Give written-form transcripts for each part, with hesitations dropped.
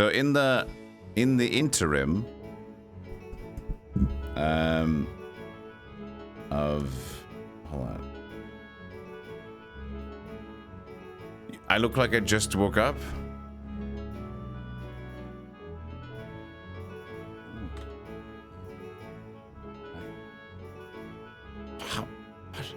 So in the interim hold on. I look like I just woke up. How? What?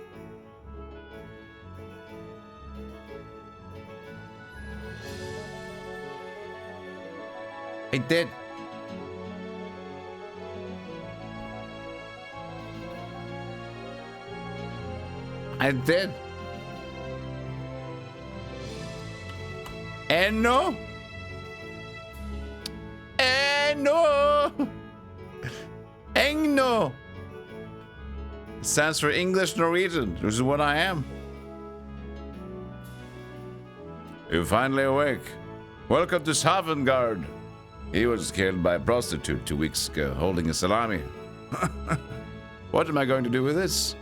I did. I did. And no. And no. Engno. Stands for English Norwegian, which is what I am. You're finally awake. Welcome to Savengard. He was killed by a prostitute 2 weeks ago, holding a salami. What am I going to do with this?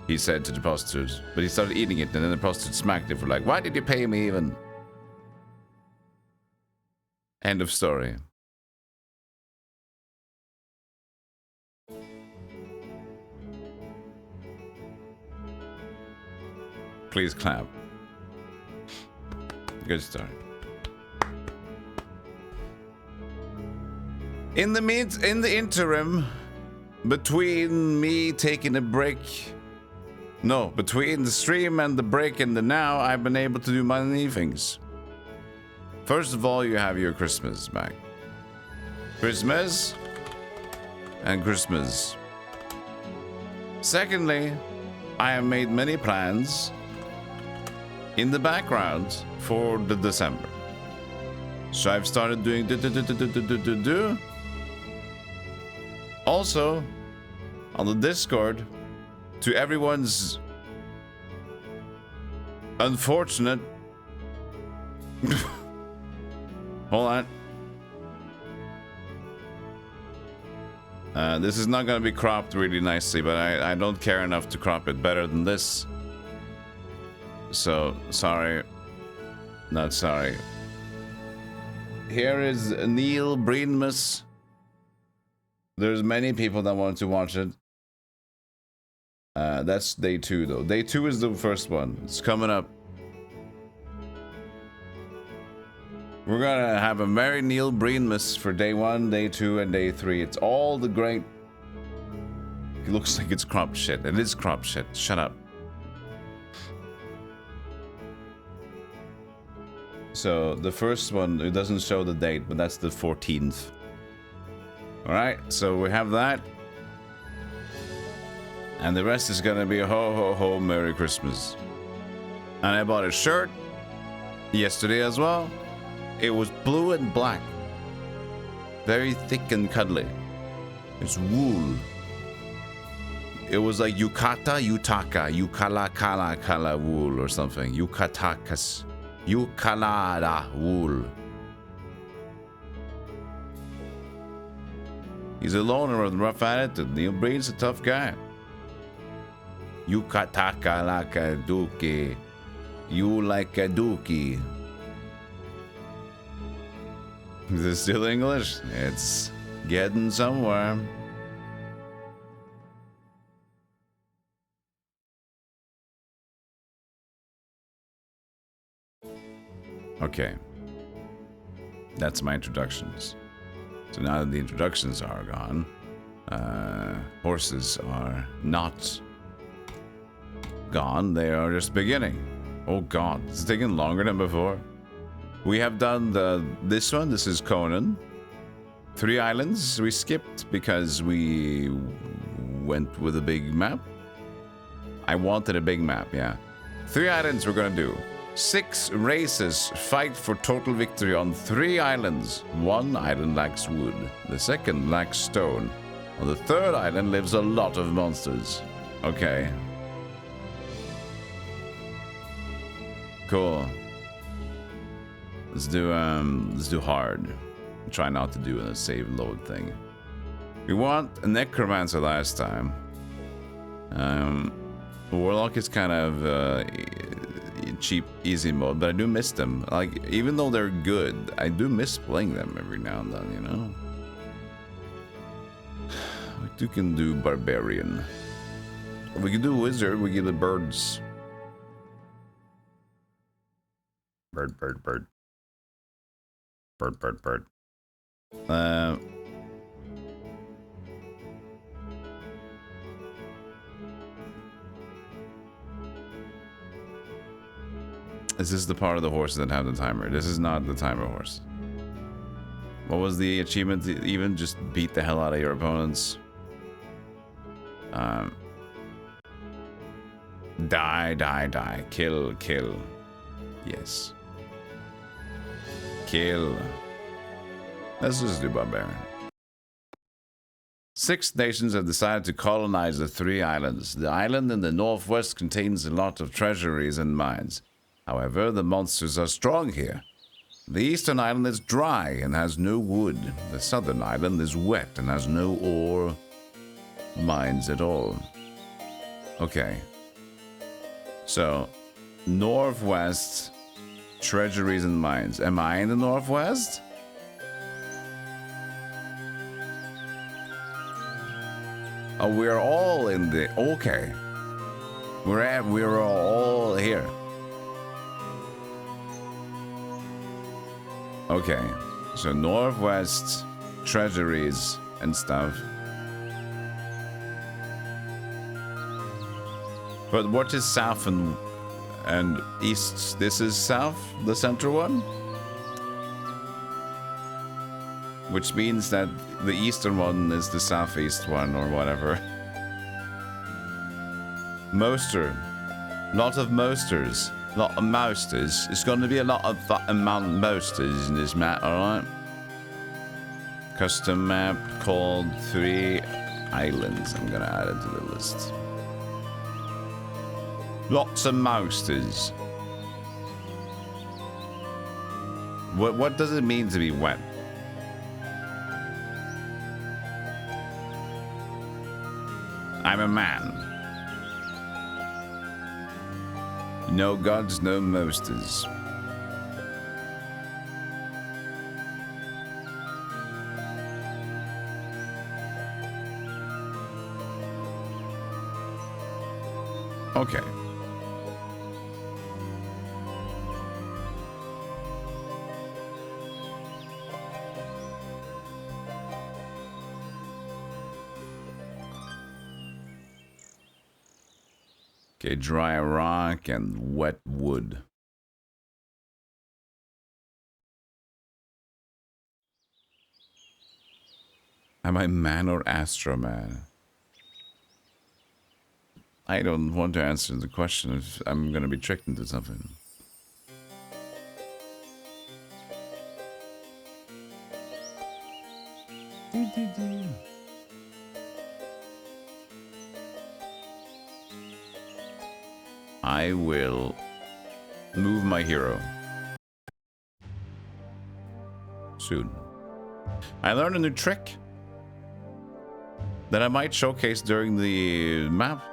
He said to the prostitute, but he started eating it, and then the prostitute smacked him for like, why did you pay me even? End of story. Please clap. Good start. In the interim, between me taking a break, no, between the stream and the break and the now, I've been able to do many things. First of all, you have your Christmas back. Christmas and Christmas. Secondly, I have made many plans in the background for the December. So I've started doing do. Also, on the Discord, to everyone's unfortunate... Hold on. This is not going to be cropped really nicely, but I don't care enough to crop it better than this. So, sorry. Not sorry. Here is Neil Breenmus. There's many people that want to watch it. That's day 2 though. Day 2 is the first one. It's coming up. We're gonna have a Merry Neil Breenmus for day 1, day 2, and day 3. It's all the great... It looks like it's cropped shit. It is cropped shit. Shut up. So the first one, it doesn't show the date, but that's the 14th. Alright, so we have that. And the rest is gonna be ho ho ho Merry Christmas. And I bought a shirt yesterday as well. It was blue and black. Very thick and cuddly. It's wool. It was like yukata, yutaka, yukala kala kala wool or something. Yukatakas. Yukalada wool. He's a loner with a rough attitude. Neil Breen's a tough guy. Yukataka like a dookie. You like a dookie. Is it still English? It's getting somewhere. Okay. That's my introductions. So now that the introductions are gone, horses are not gone, they are just beginning. Oh god, it's taking longer than before. We have done this one, this is Conan. 3 islands we skipped because we went with a big map. I wanted a big map, yeah. 3 islands we're gonna do. 6 races fight for total victory on 3 islands. 1 island lacks wood. The second lacks stone. On the 3rd island lives a lot of monsters. Okay. Cool. Let's do hard. Try not to do a save load thing. We want a necromancer last time. Warlock is kind of cheap easy mode, but I do miss them. Like, even though they're good, I do miss playing them every now and then, you know? We can do barbarian. We can do wizard, we get the birds. Bird, bird, bird. Bird, bird, bird. Is this the part of the horse that have the timer? This is not the timer horse. What was the achievement? Even just beat the hell out of your opponents. Die, die, die. Kill, kill. Yes. Kill. Let's just do barbarian. 6 nations have decided to colonize the 3 islands. The island in the northwest contains a lot of treasuries and mines. However, the monsters are strong here. The eastern island is dry and has no wood. The southern island is wet and has no ore mines at all. Okay. So, northwest, treasuries and mines. Am I in the northwest? Oh, we're all in the... Okay. We're all here. Okay. So, northwest, treasuries and stuff. But what is south and east? This is south, the central one? Which means that the eastern one is the southeast one or whatever. Moster. Lot of mosters. Lot of mosters. It's going to be a lot of mosters in this map, alright? Custom map called 3 Islands. I'm going to add it to the list. Lots of mosters. What does it mean to be wet? I'm a man. No gods, no mosters. Okay. Okay, dry rock and wet wood. Am I man or astro man? I don't want to answer the question if I'm gonna be tricked into something. I will move my hero soon. I learned a new trick that I might showcase during the map.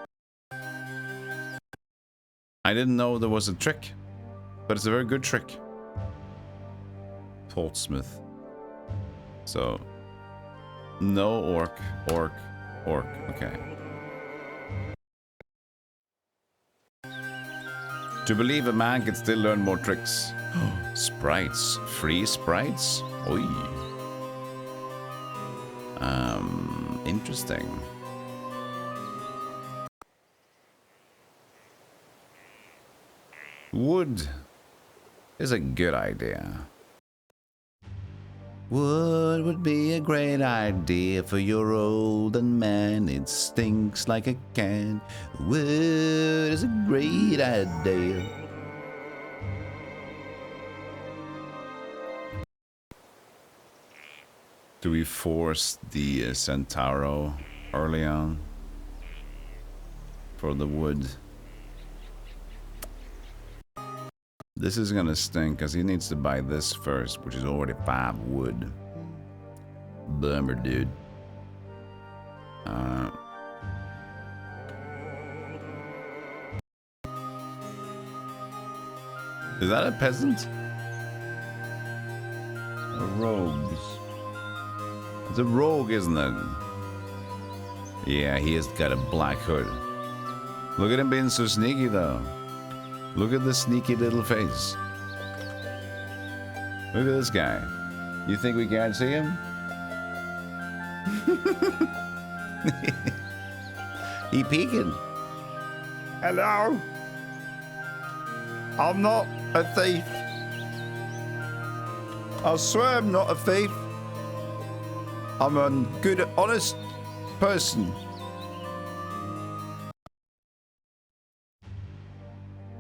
I didn't know there was a trick, but it's a very good trick. Portsmouth. So, no orc. Okay. To believe a man can still learn more tricks. Sprites. Free sprites? Oi. Interesting. Wood is a good idea. Wood would be a great idea for your old man. It stinks like a can. Wood is a great idea. Do we force the Centauro early on for the wood? This is gonna stink because he needs to buy this first, which is already 5 wood. Bummer, dude. Is that a peasant? A rogues. It's a rogue, isn't it? Yeah, he has got a black hood. Look at him being so sneaky, though. Look at the sneaky little face. Look at this guy. You think we can't see him? He peeking. Hello? I'm not a thief. I swear I'm not a thief. I'm a good, honest person.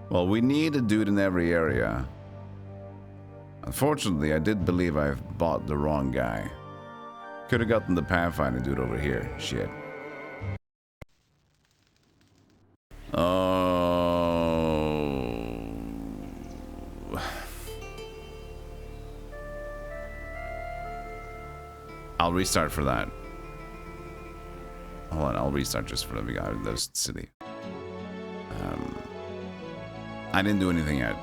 Well, we need a dude in every area. Unfortunately, I did believe I bought the wrong guy. Could have gotten the Pathfinder dude over here. Shit. Oh. I'll restart for that. Hold on, I'll restart just for the guy in this city. I didn't do anything yet.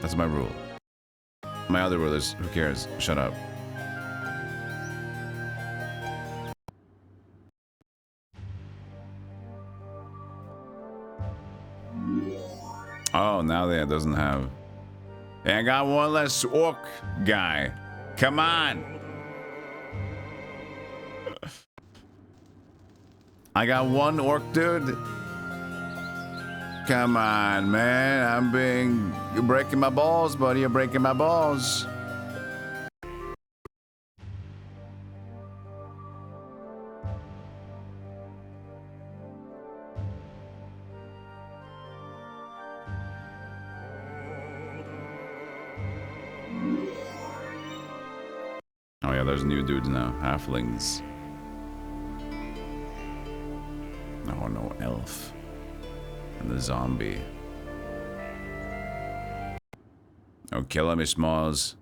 That's my rule. My other rule is, who cares? Shut up. Oh, now that doesn't have... Hey, I got one less orc guy. Come on. I got one orc dude. Come on, man. You're breaking my balls, buddy. You're breaking my balls. Oh yeah, there's new dudes now. Halflings. Oh no, elf. And the zombie. Oh, kill him, Smalls.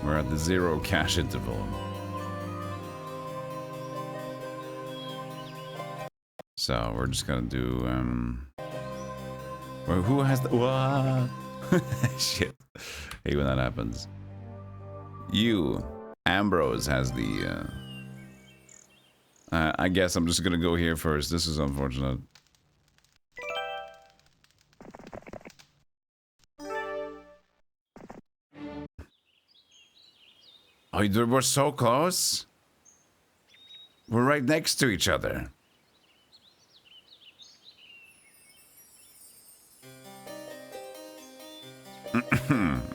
We're at the 0 cash interval. So we're just gonna do well, who has the what? Shit. Hate when that happens. Ambrose has the I guess I'm just gonna go here first. This is unfortunate. Oh, we're so close. We're right next to each other.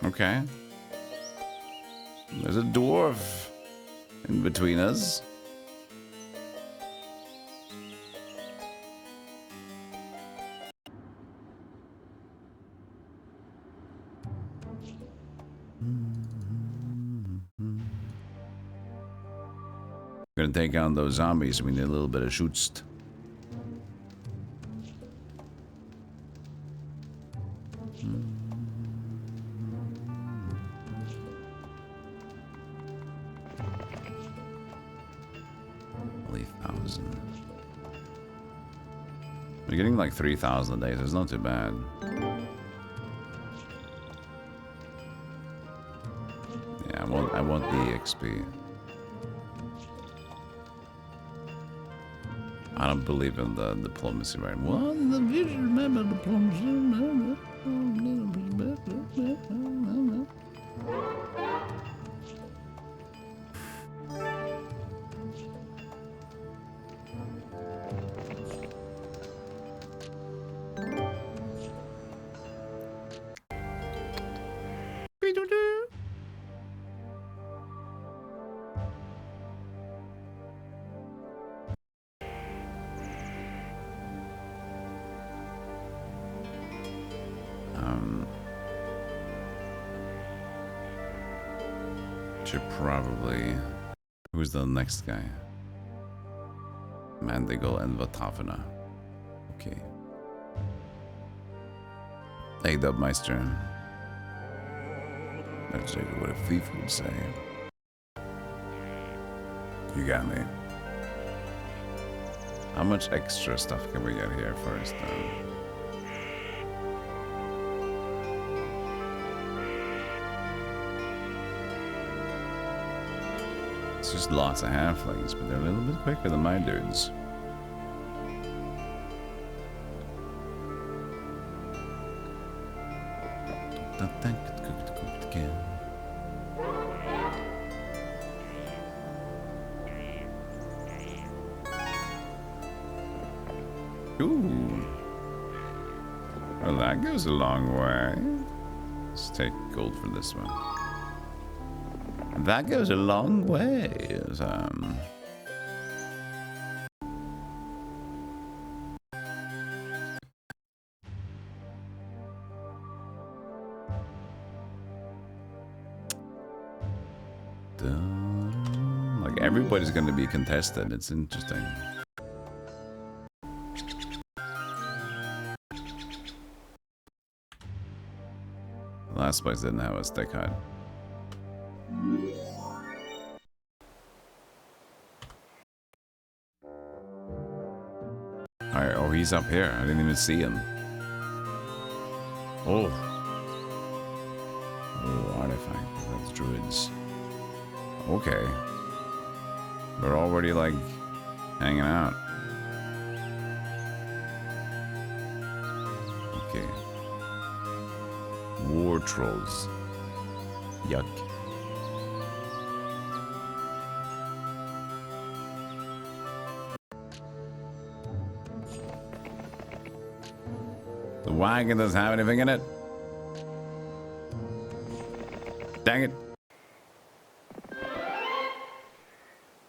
Okay. There's a dwarf in between us. We're gonna take on those zombies. We need a little bit of shoots. Only 1,000. We're getting like 3,000 a day, so it's not too bad. Yeah, I want the XP. I don't believe in the diplomacy, right? What? The vision, remember diplomacy. Should probably... Who's the next guy? Mandigal and Vatavana. Okay. Hey, Dubmeister. That's like what a thief would say. You got me. How much extra stuff can we get here first, though? It's just lots of halflings, but they're a little bit quicker than my dudes. Ooh. Well, that goes a long way. Let's take gold for this one. That goes a long way. Like everybody's going to be contested. It's interesting. Last place didn't have a stick hut. Alright, oh, he's up here. I didn't even see him. Oh. Oh, artifact. That's druids. Okay. We're already, like, hanging out. Okay. War trolls. Yuck. The wagon doesn't have anything in it. Dang it.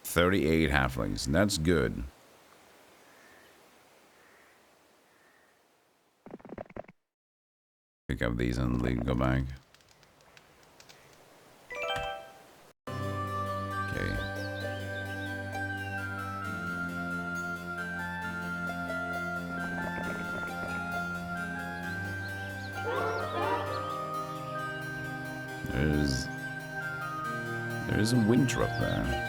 38 halflings. That's good. Pick up these and leave, go back. Okay. There's a winter up there.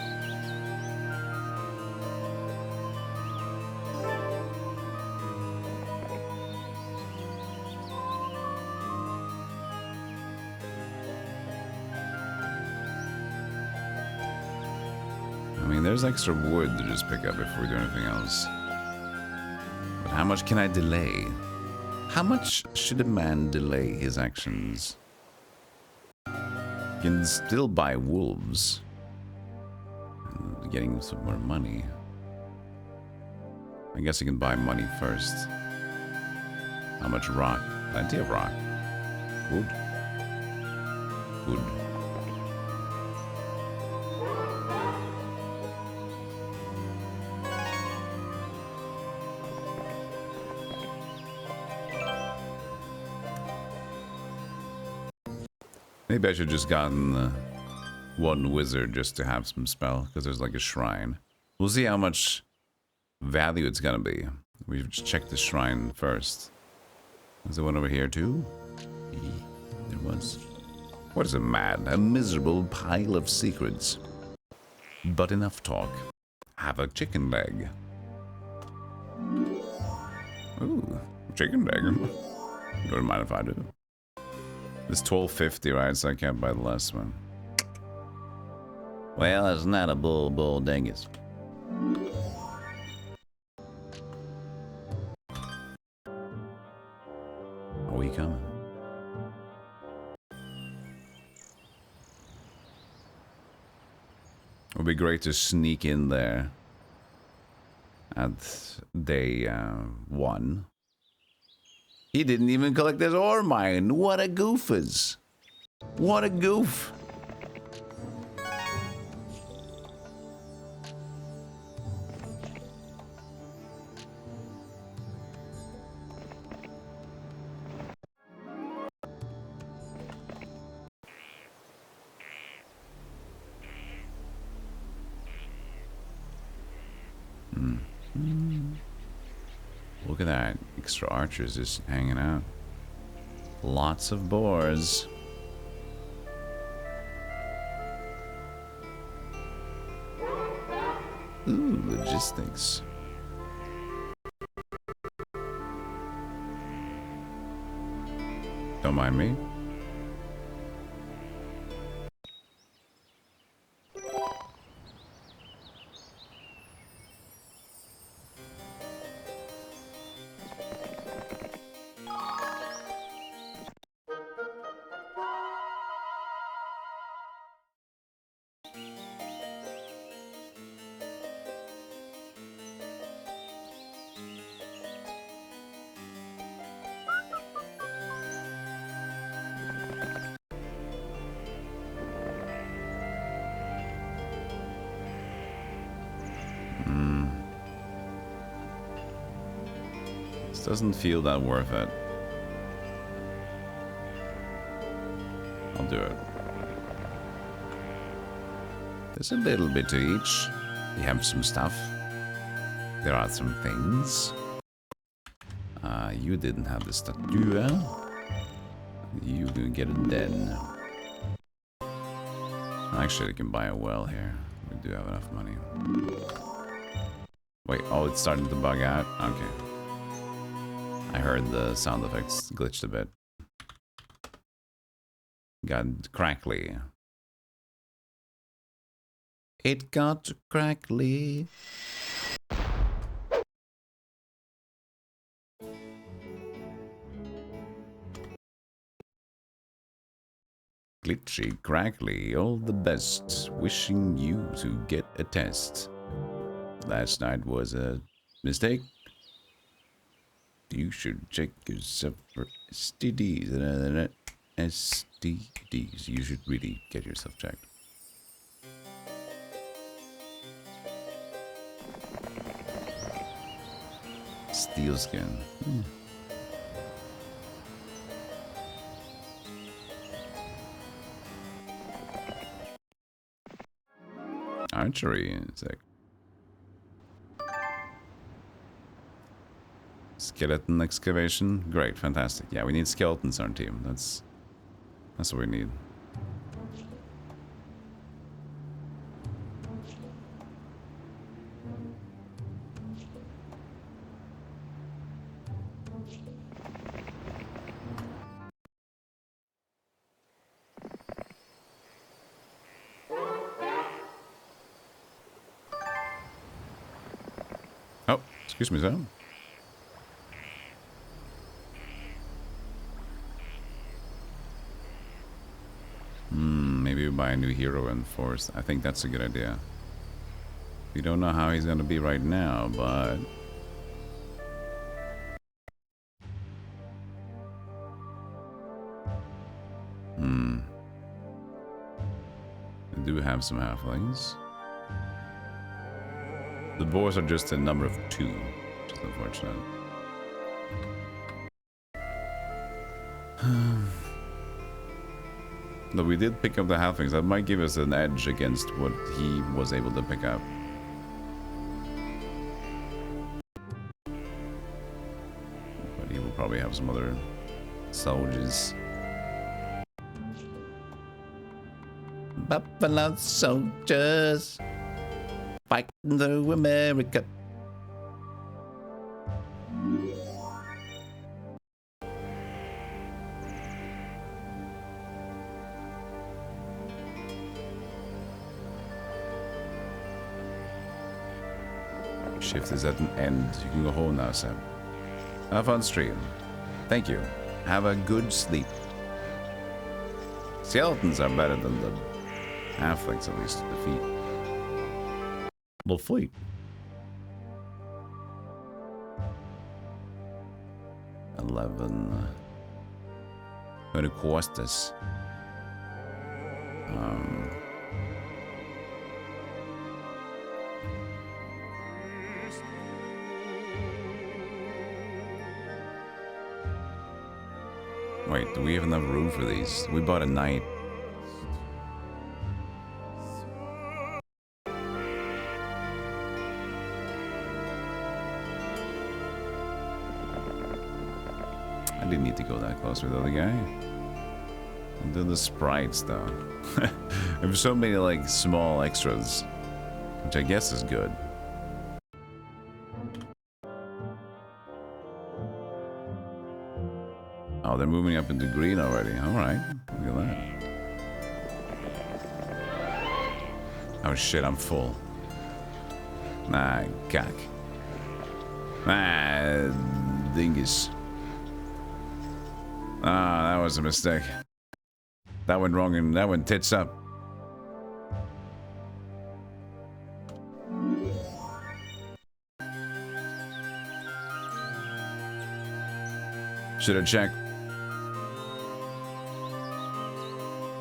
I mean, there's extra wood to just pick up if we do anything else. But how much can I delay? How much should a man delay his actions? You can still buy wolves. And getting some more money. I guess you can buy money first. How much rock? Plenty of rock. Good. Good. Maybe I should just gotten one wizard just to have some spell, because there's like a shrine. We'll see how much value it's gonna be. We've just checked the shrine first. Is there one over here too? There was. What is a man? A miserable pile of secrets. But enough talk. Have a chicken leg. Ooh, chicken leg. Don't mind if I do. It's 1250, right? So I can't buy the last one. Well, it's not a bull dingus. Are we coming? It would be great to sneak in there at day 1. He didn't even collect his ore mine. What a goofus. What a goof. Look at that. Extra archers just hanging out. Lots of boars. Ooh, logistics. Don't mind me. This doesn't feel that worth it. I'll do it. There's a little bit to each. We have some stuff. There are some things. You didn't have the statue. You can get it then. Actually, you can buy a well here. We do have enough money. Wait, oh, it's starting to bug out? Okay. I heard the sound effects glitched a bit. Got crackly. It got crackly. Glitchy, crackly, all the best. Wishing you to get a test. Last night was a mistake. You should check yourself for STDs. STDs. You should really get yourself checked. Steel skin. Archery. Sick. Skeleton excavation. Great, fantastic. Yeah, we need skeletons on our team. That's what we need. Oh, excuse me, sir. Maybe we buy a new hero and force. I think that's a good idea. We don't know how he's gonna be right now, but we do have some halflings. The boars are just a number of 2, which is unfortunate. But we did pick up the halflings. That might give us an edge against what he was able to pick up. But he will probably have some other soldiers. Buffalo soldiers fighting through America. Shift is at an end. You can go home now, Sam. Have a fun stream. Thank you. Have a good sleep. Skeletons are better than the halflings, at least, to defeat. Well, fleet. $11. Gonna cost us. Wait, do we have enough room for these? We bought a knight. I didn't need to go that close with the other guy. And then the sprites, though. There's so many, like, small extras, which I guess is good. Oh, they're moving up into green already. Alright. Look at that. Oh shit, I'm full. Nah, cack. Ah, dingus. Ah, that was a mistake. That went wrong and that went tits up. Should have checked.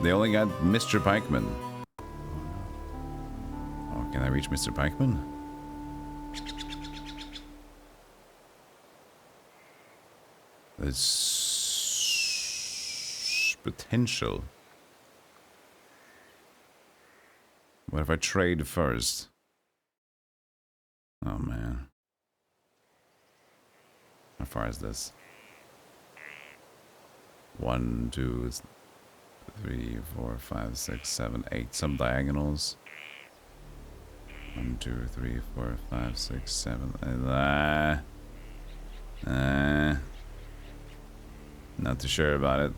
They only got Mr. Pikeman. Oh, can I reach Mr. Pikeman? There's potential. What if I trade first? Oh man. How far is this? 1, 2, 3, 4, 5, 6, 7, 8. Some diagonals. 1, 2, 3, 4, 5, 6, 7. Not too sure about it.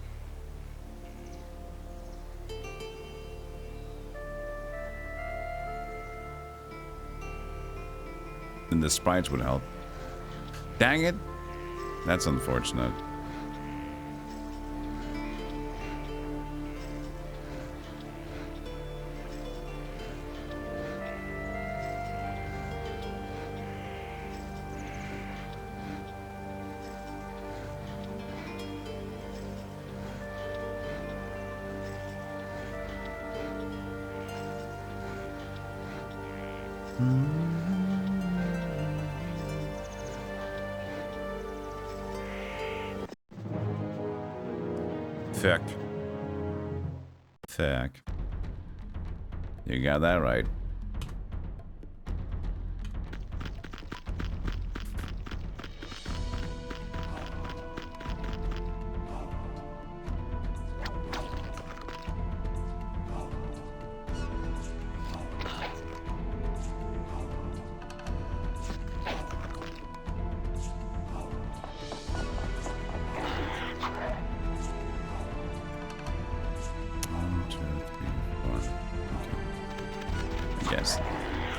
And the sprites would help. Dang it! That's unfortunate. Thick. You got that right.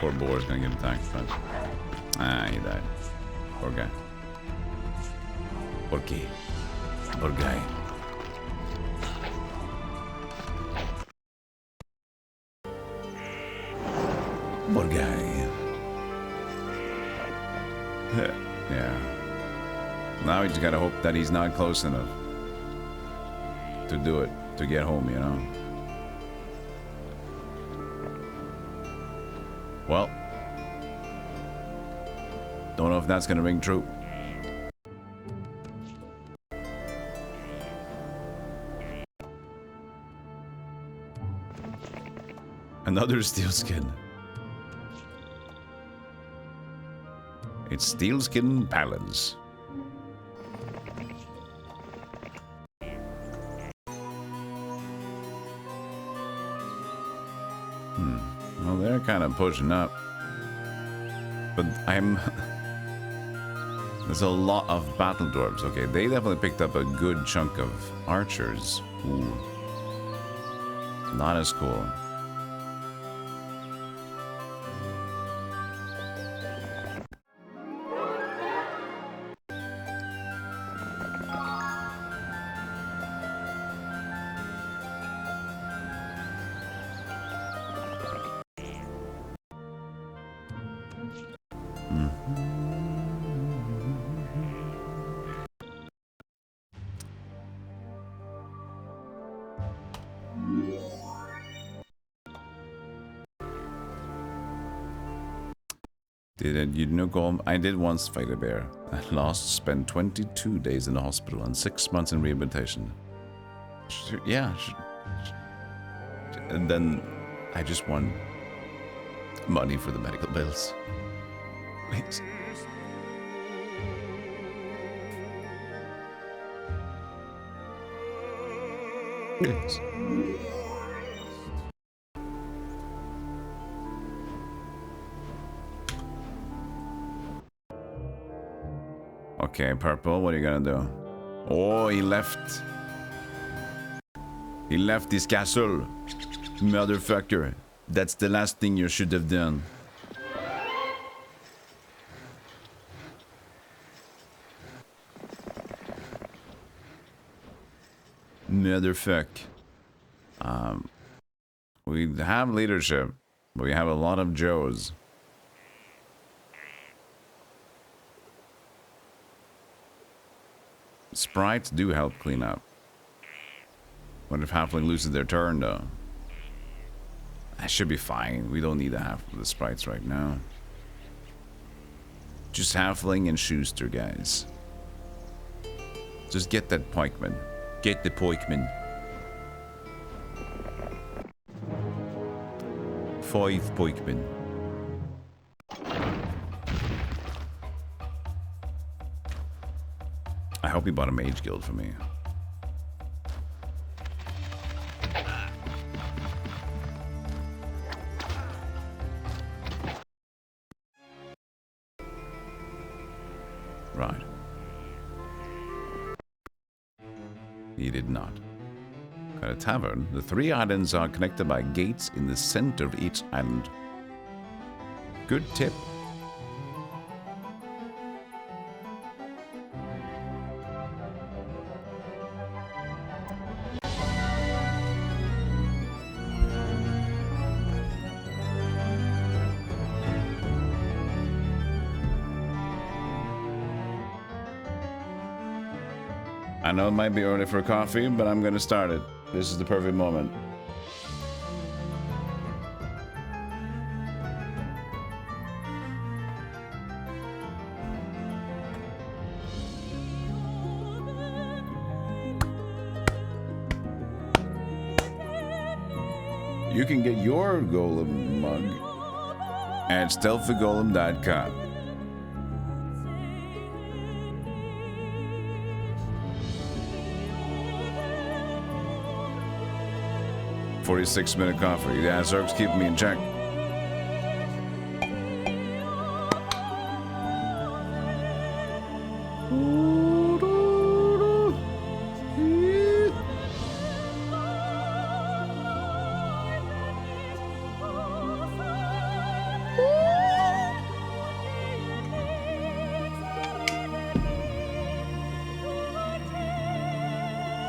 Poor boar's gonna get attacked, but he died. Poor guy. Poor guy. Poor guy. Poor guy. Yeah. Now we just gotta hope that he's not close enough to do it, to get home, you know? Well, don't know if that's gonna ring true. Another steel skin. It's steel skin paladins. Well, they're kind of pushing up. But there's a lot of battle dwarves. Okay, they definitely picked up a good chunk of archers. Ooh. Not as cool. You know, Golem, I did once fight a bear. I lost, spent 22 days in the hospital and 6 months in rehabilitation. Yeah. And then I just won money for the medical bills. Please. Please. Okay, purple, what are you gonna do? Oh, he left. He left his castle. Motherfucker. That's the last thing you should have done. Motherfuck. We have leadership. We have a lot of Joes. Sprites do help clean up. What if Halfling loses their turn, though? That should be fine. We don't need the half of the sprites right now. Just Halfling and Schuster, guys. Just get that pikeman. Get the pikeman. 5 pikemen. I hope he bought a mage guild for me. Right. He did not. At a tavern, the 3 islands are connected by gates in the center of each island. Good tip. I know it might be early for coffee, but I'm gonna start it. This is the perfect moment. You can get your golem mug at stealthygolem.com. $46-minute coffee. Yeah, Zerg's keeping me in check.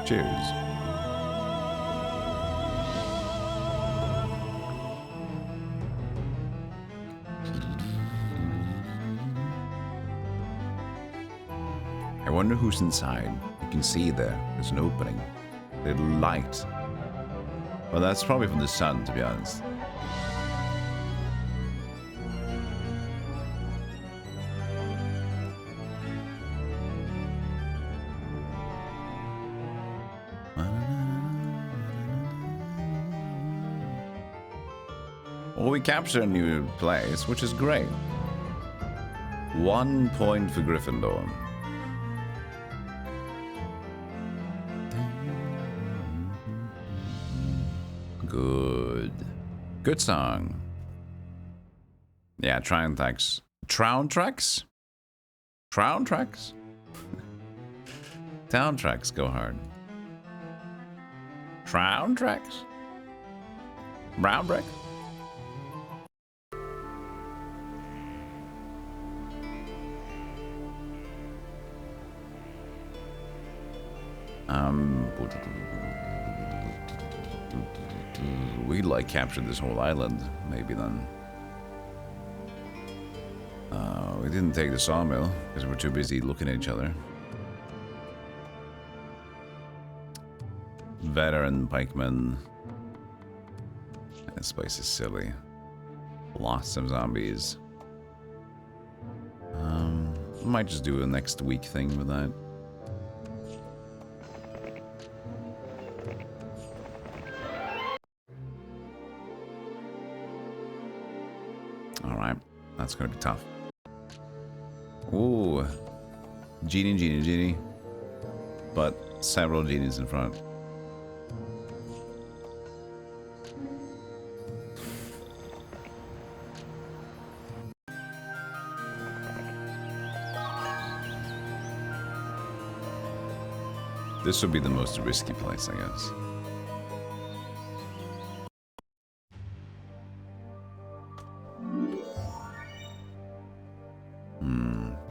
Cheers. I wonder who's inside. You can see there's an opening. A little light. Well, that's probably from the sun, to be honest. Well, we captured a new place, which is great. 1 point for Gryffindor. Good. Good song. Yeah, Trowntracks. Trowntracks? Trowntracks? Towntracks go hard. Trowntracks? Brown brick? We like captured this whole island, maybe then. We didn't take the sawmill because we're too busy looking at each other. Veteran pikemen. This place is silly. Lots of zombies. Might just do a next week thing with that. Alright, that's gonna be tough. Ooh. Genie. But several genies in front. This would be the most risky place, I guess.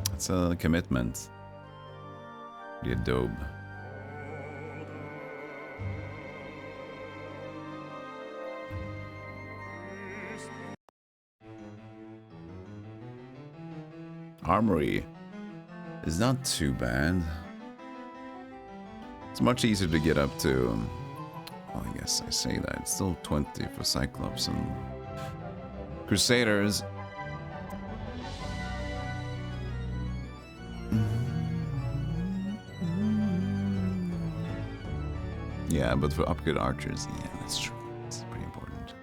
That's a commitment. The adobe. Armory is not too bad. It's much easier to get up to. Well, I guess I say that. It's still 20 for Cyclops and Crusaders. Yeah, but for upgrade archers, yeah, that's true. It's pretty important.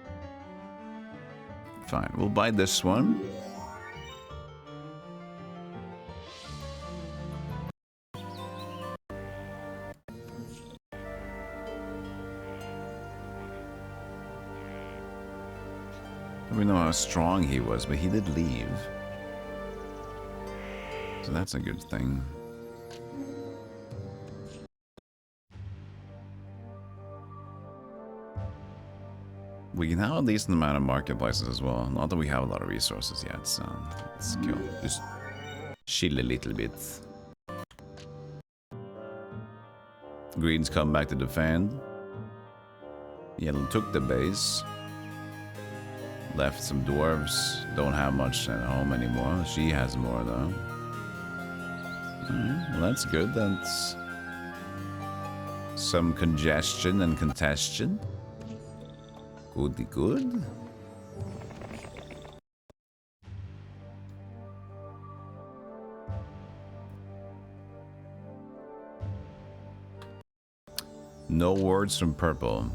Fine, we'll buy this one. We know how strong he was, but he did leave. So that's a good thing. We can have a decent amount of marketplaces as well. Not that we have a lot of resources yet, so let's go. Just chill a little bit. Green's come back to defend. Yellow took the base. Left some dwarves. Don't have much at home anymore. She has more though. Well, that's good. That's some congestion and congestion. Goody good. No words from purple.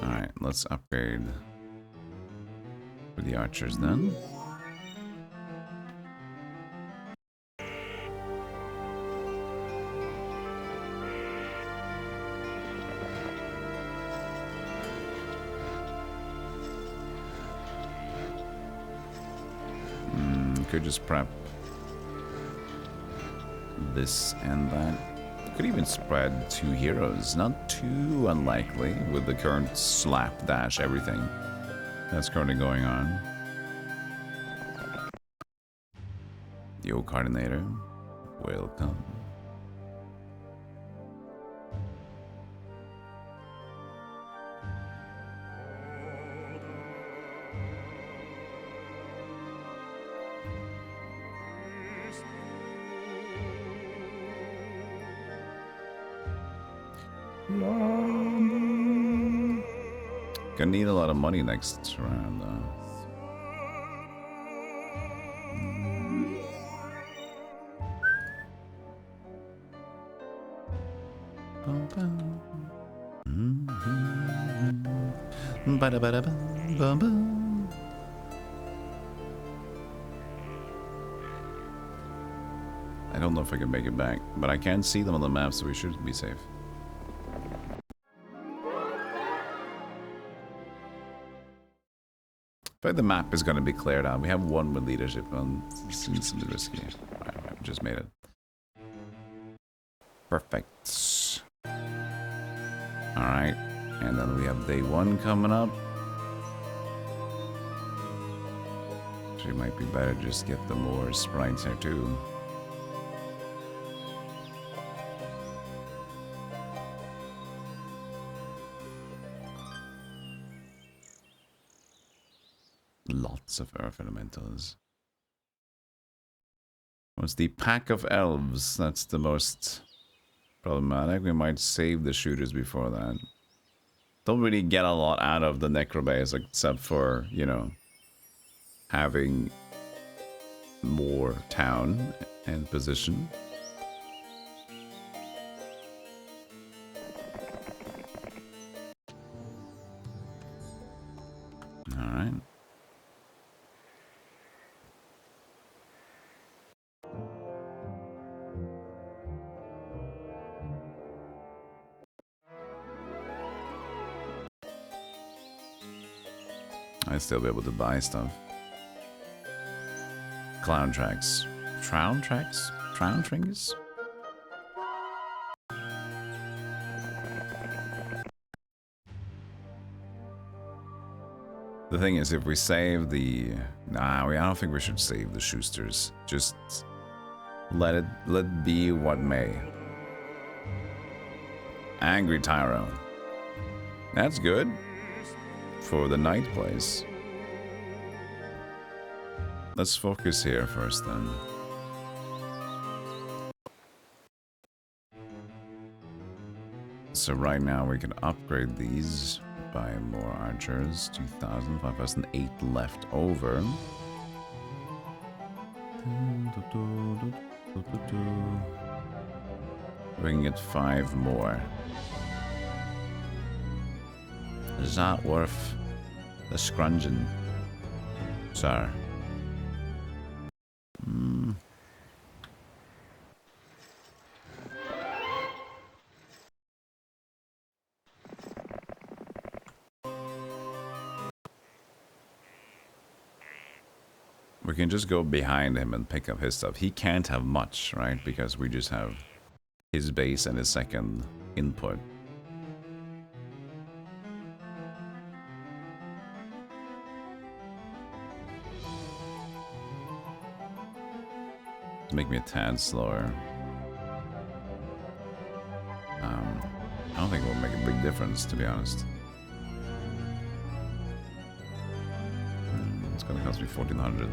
Alright, let's upgrade for the archers then. Could just prep this and that. Could even spread 2 heroes. Not too unlikely with the current slapdash everything that's currently going on. Yo, Coordinator. Welcome. Gonna need a lot of money next round, though. I don't know if I can make it back, but I can see them on the map, so we should be safe. But the map is going to be cleared out. We have one with leadership, and it seems a bit risky. Alright, we just made it. Perfect. Alright, and then we have day 1 coming up. So it might be better to just get the more sprites here too. Lots of earth elementals. What's the pack of elves? That's the most problematic. We might save the shooters before that. Don't really get a lot out of the necrobase except for, you know, having more town and position. Alright. I'd still be able to buy stuff. Clown tracks. Trown tracks? Trown trinkets? thing is, if we save the... Nah, I don't think we should save the Schusters. Just let it be what may. Angry Tyro. That's good. For the night place. Let's focus here first then. So right now we can upgrade these by more archers. 2,000, 5,008 left over. We can get 5 more. Is that worth the scrunging, sir? We can just go behind him and pick up his stuff. He can't have much, right? Because we just have his base and his second input. Make me a tad slower. I don't think it will make a big difference, to be honest. It's gonna cost me 1,400.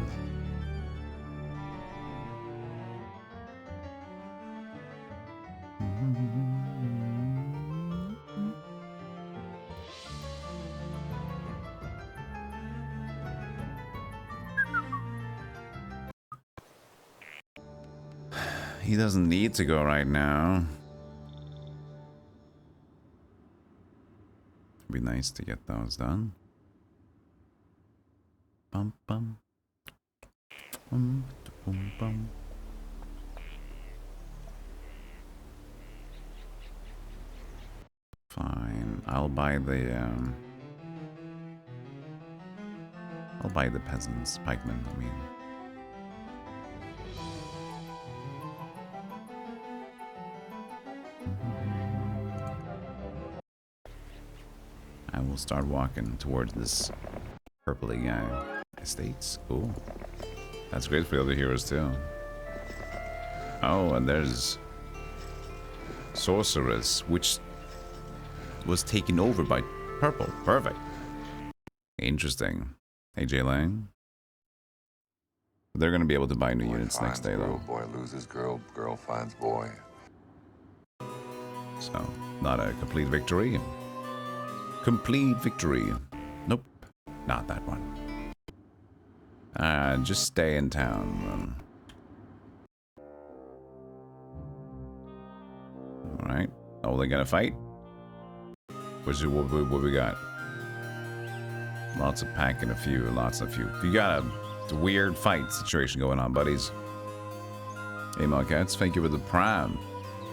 He doesn't need to go right now. It'd be nice to get those done. Bum bum. Bum bum bum. Fine. I'll buy the peasants, pikemen, I mean. I will start walking towards this purpley guy. Estates, cool. That's great for the other heroes too. Oh, and there's Sorceress, which was taken over by purple. Perfect. Interesting. Hey, J Lang. They're gonna be able to buy new units next day, though. Boy loses girl, girl finds boy. So, not a complete victory. Complete victory. Nope, not that one. Just stay in town. Alright. Oh, they gonna fight? What we got? Lots of packing, lots of few. You got a weird fight situation going on, buddies. Hey, Marcats, thank you for the prime.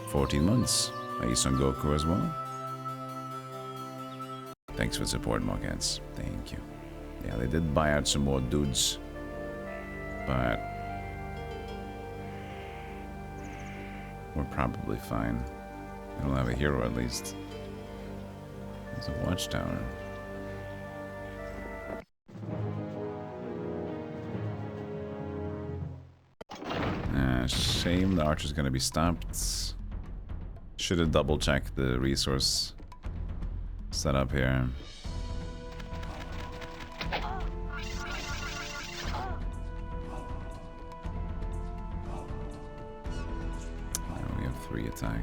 14 months. Are you Son Goku as well? Thanks for the support, Marcats. Thank you. Yeah, they did buy out some more dudes. But we're probably fine. We don't have a hero, at least. There's a watchtower. Shame the archer's gonna be stopped. Should have double checked the resource setup here. We have 3 attack.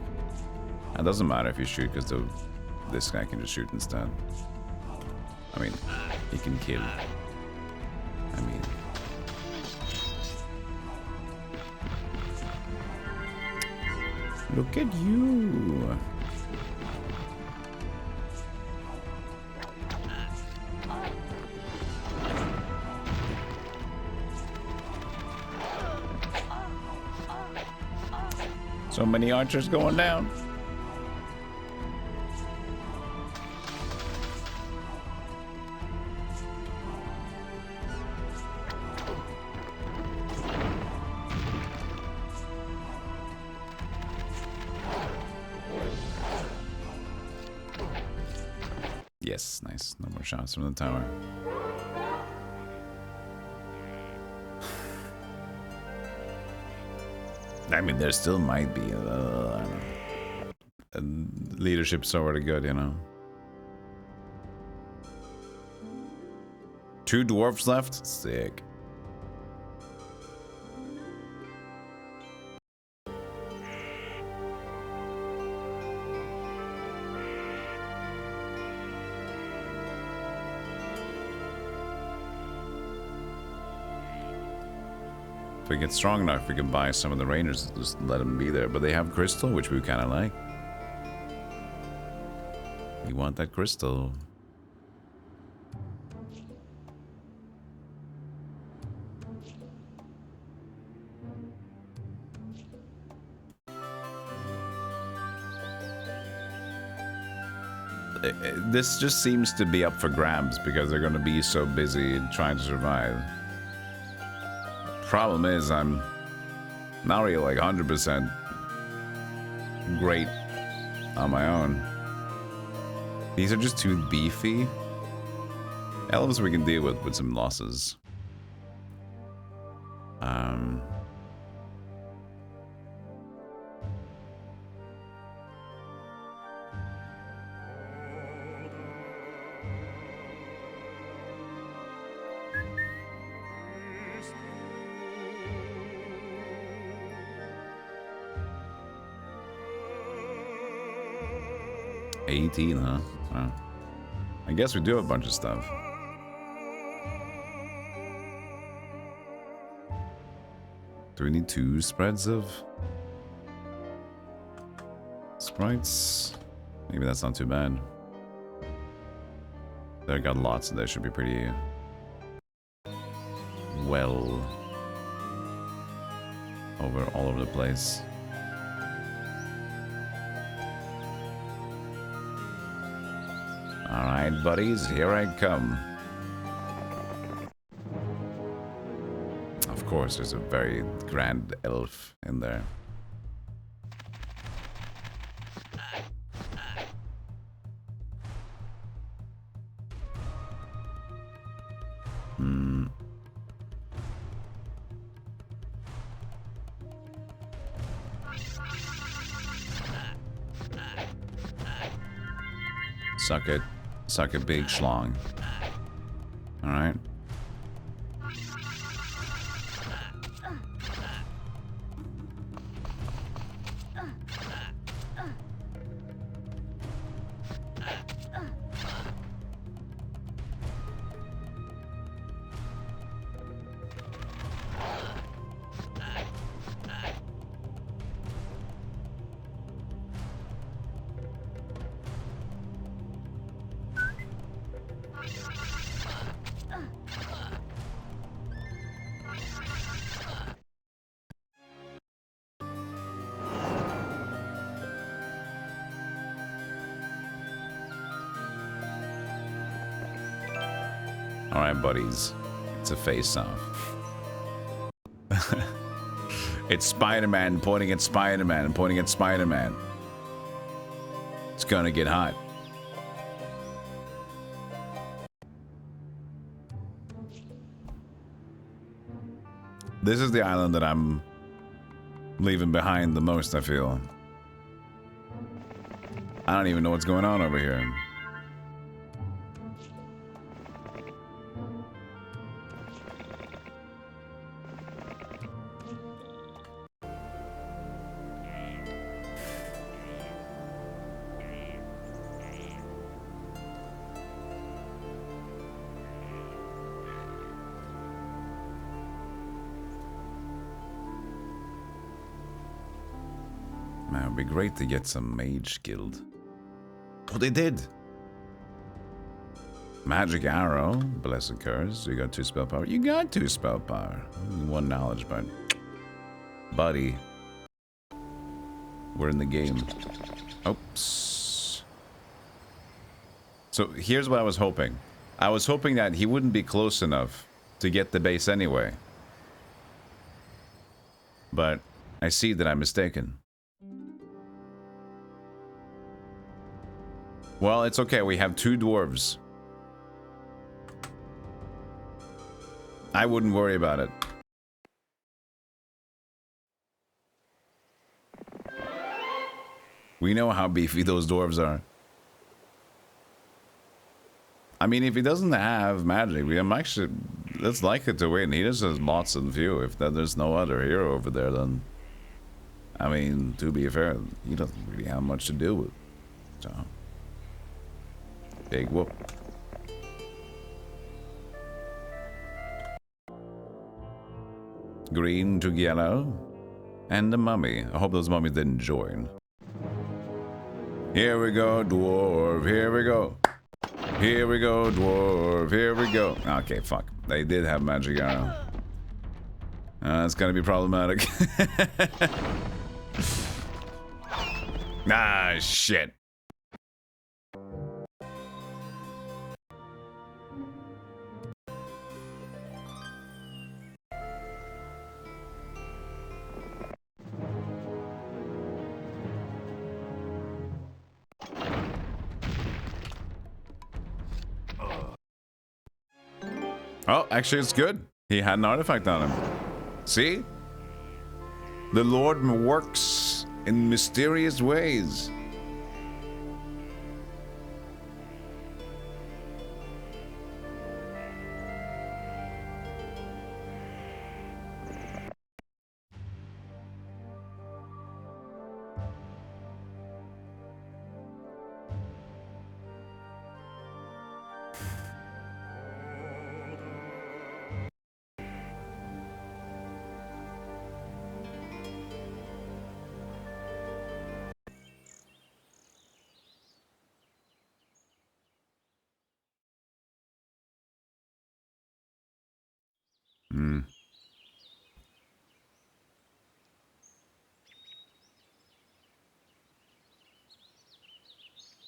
It doesn't matter if you shoot, because this guy can just shoot instead. I mean, he can kill. I mean... Look at you! So many archers going down. Yes, nice. No more shots from the tower. I mean, there still might be. Leadership's already good, you know. 2 dwarves left? Sick. If we get strong enough, we can buy some of the Rangers, just let them be there. But they have crystal, which we kind of like. We want that crystal. This just seems to be up for grabs because they're going to be so busy trying to survive. Problem is, I'm not really like 100% great on my own. These are just too beefy. Elves we can deal with some losses. 18, huh? Wow. I guess we do have a bunch of stuff. Do we need 2 spreads of sprites? Maybe that's not too bad. They got lots, and they should be pretty well all over the place. Alright, buddies, here I come. Of course, there's a very grand elf in there. Suck it. Suck a big schlong. Alright. Alright, buddies. It's a face-off. It's Spider-Man pointing at Spider-Man pointing at Spider-Man. It's gonna get hot. This is the island that I'm leaving behind the most, I feel. I don't even know what's going on over here. Man, it would be great to get some mage guild. Oh, they did! Magic arrow, blessed curse. You got 2 spell power. You got 2 spell power. 1 knowledge, but buddy, we're in the game. Oops. So here's what I was hoping. I was hoping that he wouldn't be close enough to get the base anyway. But I see that I'm mistaken. Well, it's okay. We have 2 dwarves. I wouldn't worry about it. We know how beefy those dwarves are. I mean, if he doesn't have magic, I'm actually... Let's like it to win. He just has lots and few. If there's no other hero over there, then... I mean, to be fair, he doesn't really have much to do with. So... Big whoop. Green to yellow. And the mummy. I hope those mummies didn't join. Here we go, dwarf. Here we go. Here we go, dwarf. Here we go. Okay, fuck. They did have magic arrow. That's gonna be problematic. Ah, shit. Oh, actually, it's good. He had an artifact on him. See? The Lord works in mysterious ways.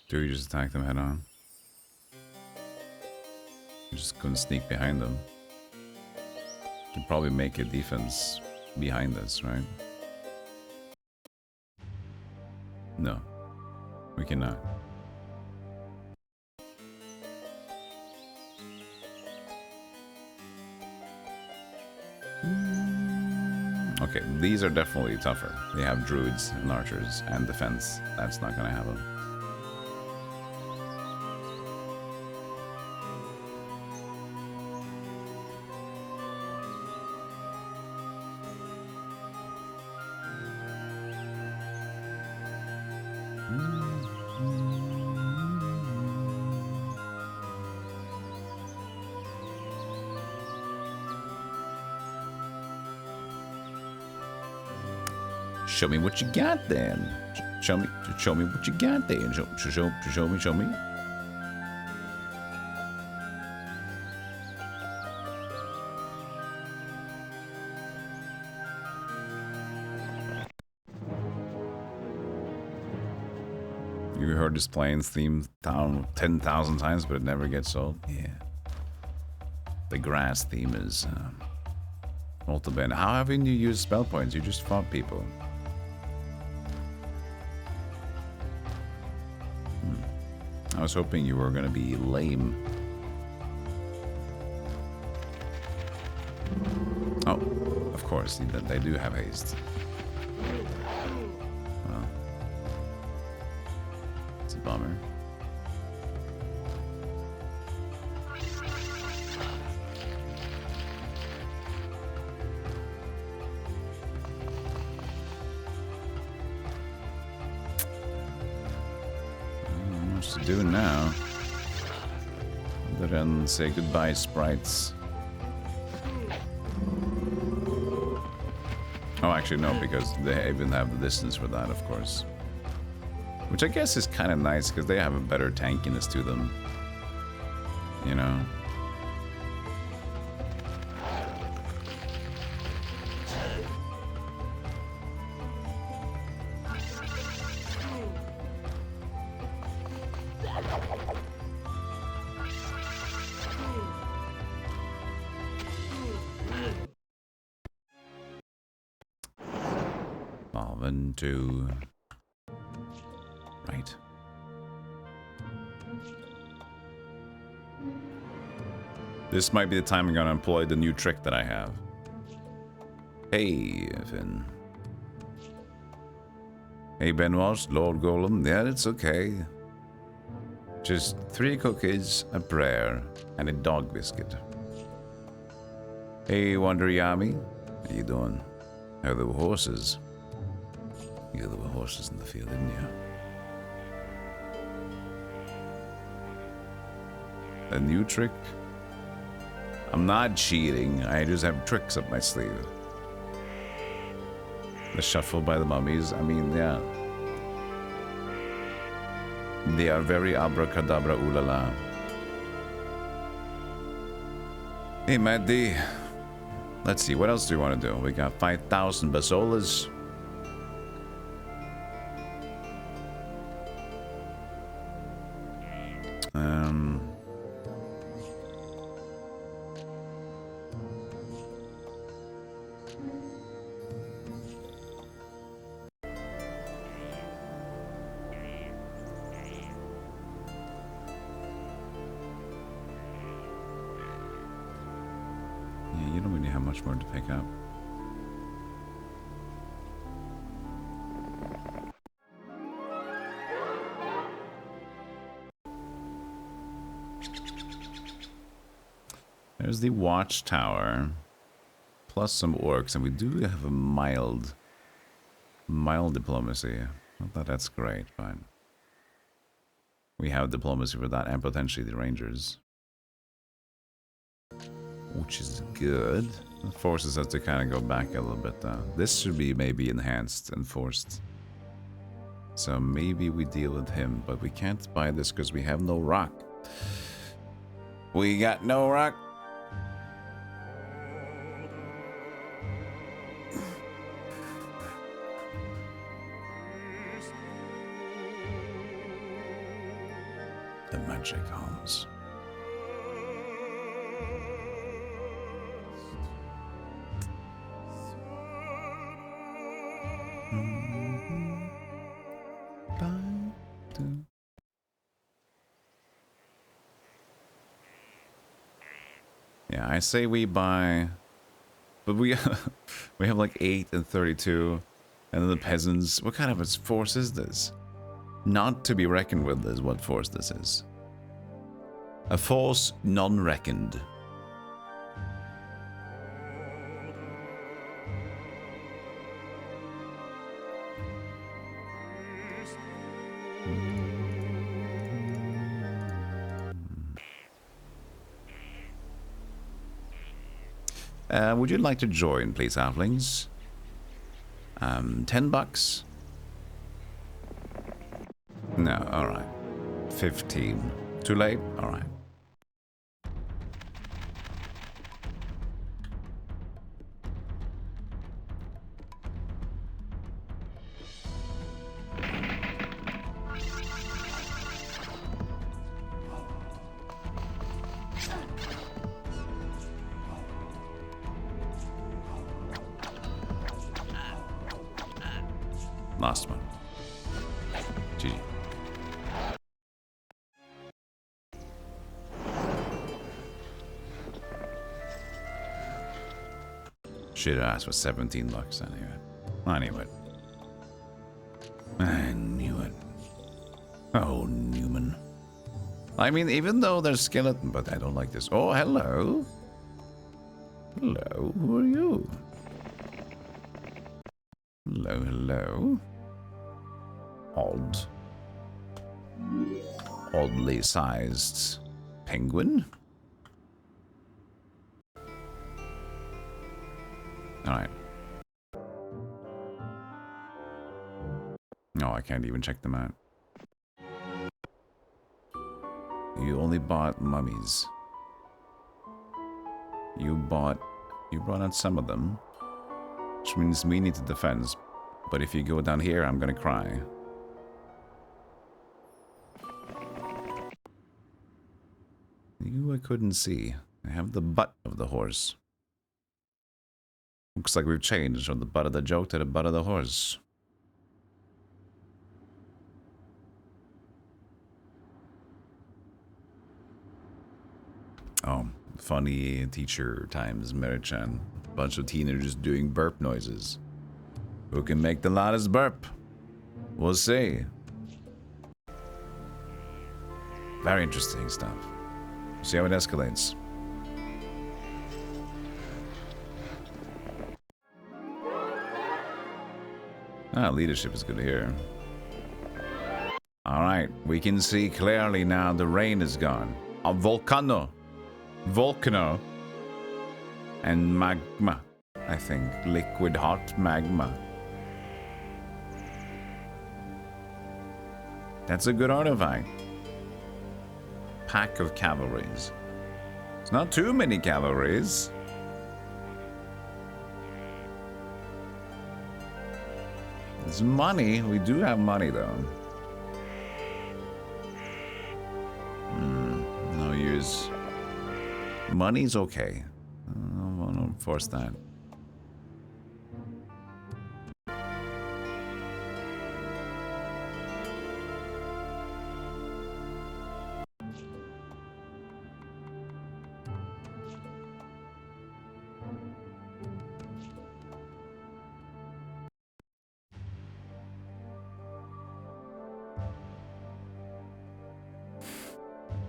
Do you just attack them head on? You just couldn't sneak behind them. You could probably make a defense behind this, right? No. We cannot. Okay, these are definitely tougher. They have druids and archers and defense. That's not gonna happen. Show me what you got then. Show me what you got then. Show me. You heard this Plains theme 10,000 times, but it never gets old. Yeah. The grass theme is multi-band. How haven't you used spell points? You just fought people. I was hoping you were gonna be lame. Oh, of course, they do have haste. Well, it's a bummer. To do now, other than say goodbye, sprites. Oh, actually no, because they even have the distance for that, of course. Which I guess is kind of nice because they have a better tankiness to them, you know. To right. This might be the time I'm gonna employ the new trick that I have. Hey, Finn. Hey, Benoit, Lord Golem. Yeah, it's okay. Just 3 cookies, a prayer, and a dog biscuit. Hey, Wonder Yami. How you doing? How are the horses? You there were horses in the field, didn't you? A new trick? I'm not cheating. I just have tricks up my sleeve. The shuffle by the mummies. I mean, yeah. They are very abracadabra ooh la la. Hey, Matt D. Let's see, what else do we want to do? We got 5,000 basolas. Yeah, you don't really have much more to pick up. There's the watchtower, plus some orcs, and we do have a mild diplomacy. Not that that's great, but we have diplomacy for that, and potentially the rangers, which is good. It forces us to kind of go back a little bit, though. This should be maybe enhanced and forced. So maybe we deal with him, but we can't buy this because we have no rock. We got no rock. The magic arms. Yeah, I say we buy, but we we have like 8 and 32, and then the peasants. What kind of a force is this? Not to be reckoned with is what force this is. A force non-reckoned. Would you like to join, please, halflings? 10 bucks? No, alright. 15. Too late? Alright. Last one. GG. Should have asked for 17 bucks anyway. I knew it. I knew it. Oh, Newman. I mean, even though there's skeleton, but I don't like this. Oh, hello. Hello, who are you? Hello, hello. Odd. Oddly sized penguin. Alright. No, I can't even check them out. You only bought mummies. You brought out some of them. Which means we need to defend. But if you go down here, I'm gonna cry. You I couldn't see. I have the butt of the horse. Looks like we've changed from the butt of the joke to the butt of the horse. Oh, funny teacher times Merichan. Bunch of teenagers doing burp noises. Who can make the loudest burp? We'll see. Very interesting stuff. See how it escalates. Ah, leadership is good here. Alright, we can see clearly now the rain is gone. A volcano. Volcano. And magma. I think liquid hot magma. That's a good artifact. Pack of cavalries. It's not too many cavalries. It's money. We do have money though. No use. Money's okay. I won't force that.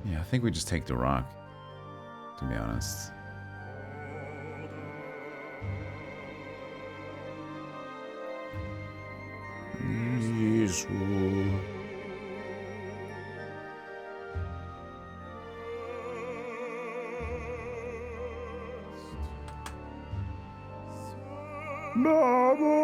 Yeah, I think we just take the rock, to be honest. Yes. Mama.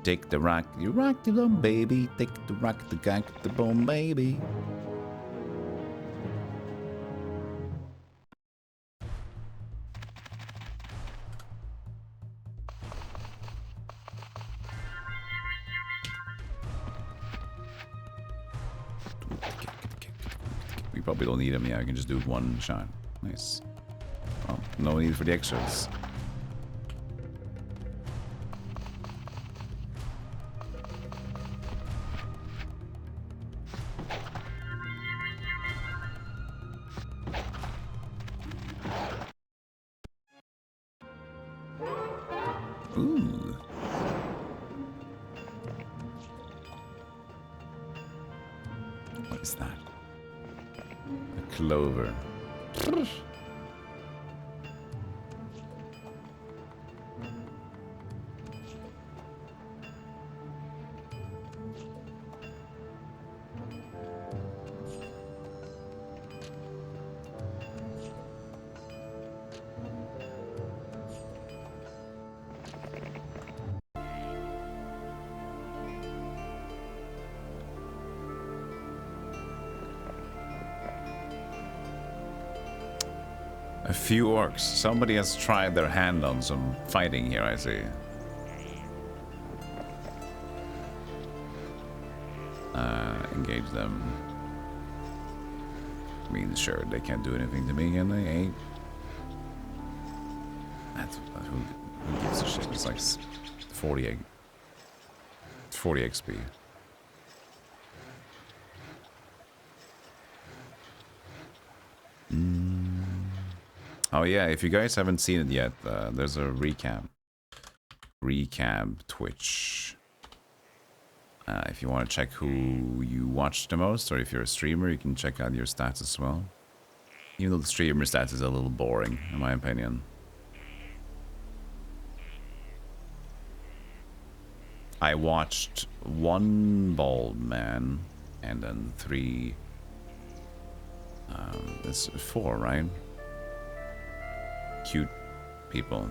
Take the rock, you rock the bone, baby. Take the rock, the gag, the bone, baby. We probably don't need him. Yeah, I can just do one shot. Nice. Oh, no need for the extras. Ooh. What is that? A clover. A few orcs. Somebody has tried their hand on some fighting here, I see. Engage them. I mean, sure, they can't do anything to me, can they? Ain't. Who gives a shit? It's like 40 XP. Oh yeah, if you guys haven't seen it yet, there's a recap. Recap Twitch. If you want to check who you watch the most, or if you're a streamer, you can check out your stats as well. Even though the streamer stats is a little boring, in my opinion. I watched one bald man, and then 3... it's 4, right? Cute people.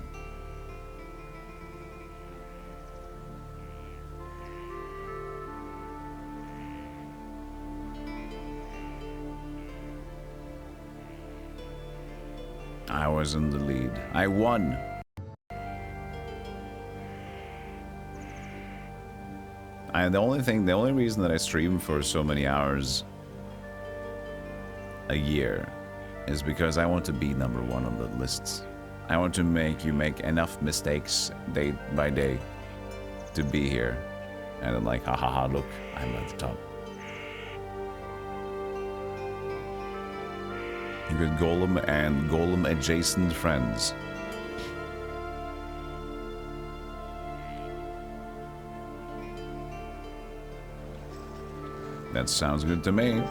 I was in the lead. I won. The only reason that I stream for so many hours a year is because I want to be #1 on the lists. I want to make you make enough mistakes day by day to be here. And then like, ha ha ha, look, I'm at the top. You get Golem and Golem adjacent friends. That sounds good to me.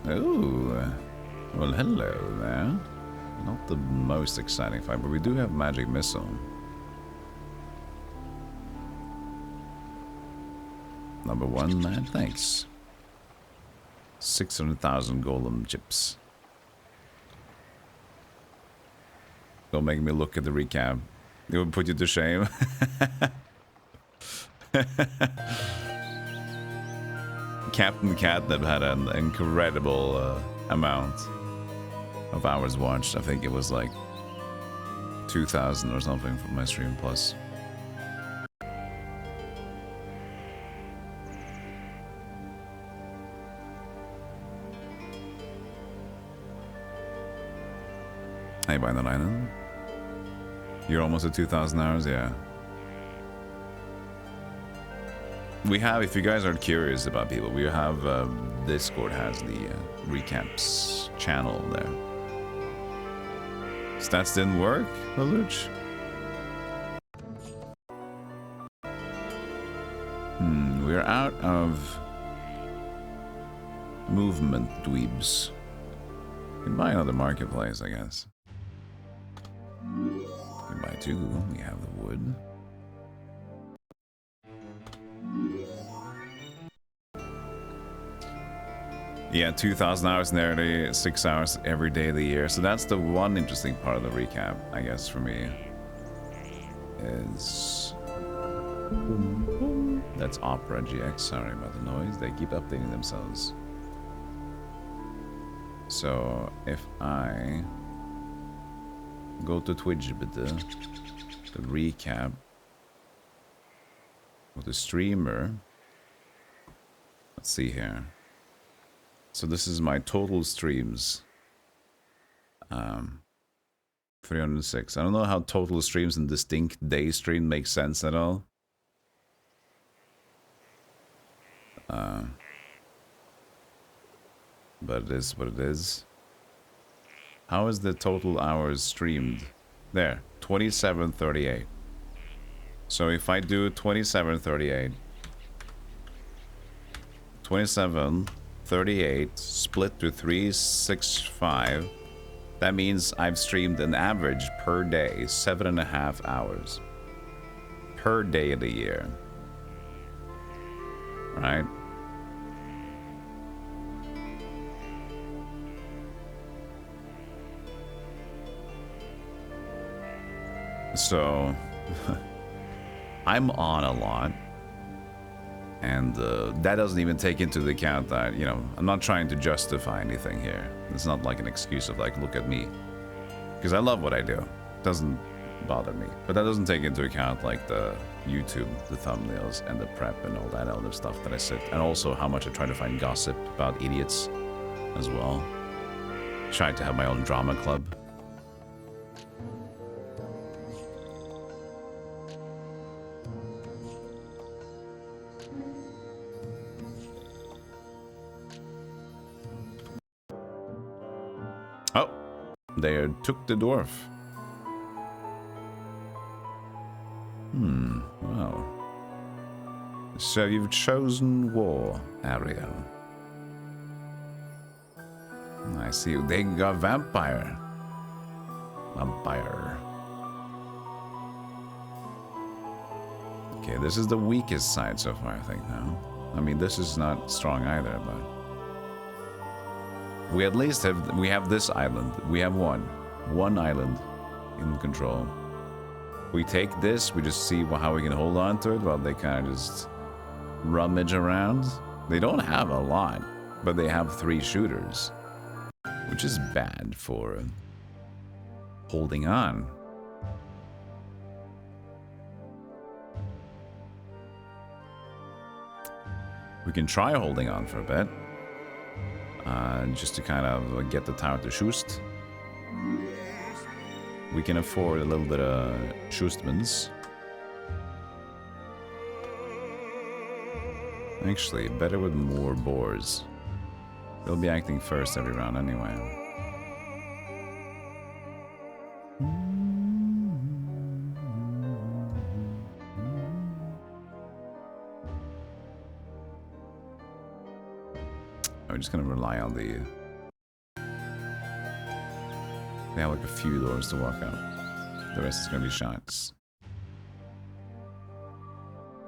Ooh. Well, hello there. Not the most exciting fight, but we do have magic missile. Number 1, man. Thanks. 600,000 golem chips. Don't make me look at the recap. It would put you to shame. Captain Catnip had an incredible amount of hours watched. I think it was like 2,000 or something from my stream plus. Hey, by the line. You're almost at 2,000 hours, yeah. We have, if you guys are curious about people, we have Discord has the recaps channel there. Stats didn't work, Lelouch? We're out of movement dweebs. We can buy another marketplace, I guess. We can buy 2. We have the wood. Yeah, 2,000 hours nearly 6 hours every day of the year. So that's the one interesting part of the recap, I guess, for me. Is... That's Opera GX. Sorry about the noise. They keep updating themselves. So, if I go to Twitch, but the recap with the streamer. Let's see here. So this is my total streams. 306. I don't know how total streams and distinct day stream makes sense at all. But it is what it is. How is the total hours streamed? There, 2738. So if I do 2738, 2738 split to 365, that means I've streamed an average per day 7.5 hours per day of the year. Right? So I'm on a lot, and that doesn't even take into account that, you know, I'm not trying to justify anything here. It's not like an excuse of like, look at me, because I love what I do. It doesn't bother me, but that doesn't take into account like the YouTube, the thumbnails, and the prep and all that other stuff that I sit, and also how much I try to find gossip about idiots as well. Trying to have my own drama club. Oh, they took the dwarf. Well. So you've chosen war, Ariel. I see. They got vampire. Vampire. Okay, this is the weakest side so far, I think, now. I mean, this is not strong either, but... We at least have... We have this island. We have one island in control. We take this, we just see how we can hold on to it while they kind of just rummage around. They don't have a lot, but they have 3 shooters, which is bad for holding on. We can try holding on for a bit, just to kind of get the tower to Schust. We can afford a little bit of Schustmans. Actually, better with more boars. They'll be acting first every round anyway. I'm just gonna rely on the... They have like a few doors to walk out. The rest is gonna be shots.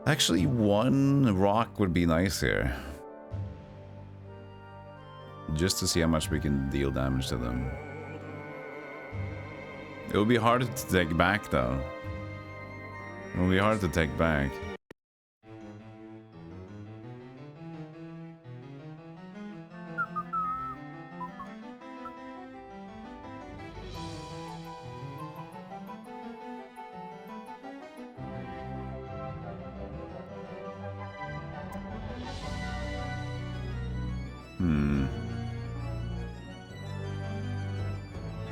Actually, one rock would be nice here. Just to see how much we can deal damage to them. It would be harder to take back, though. It would be hard to take back.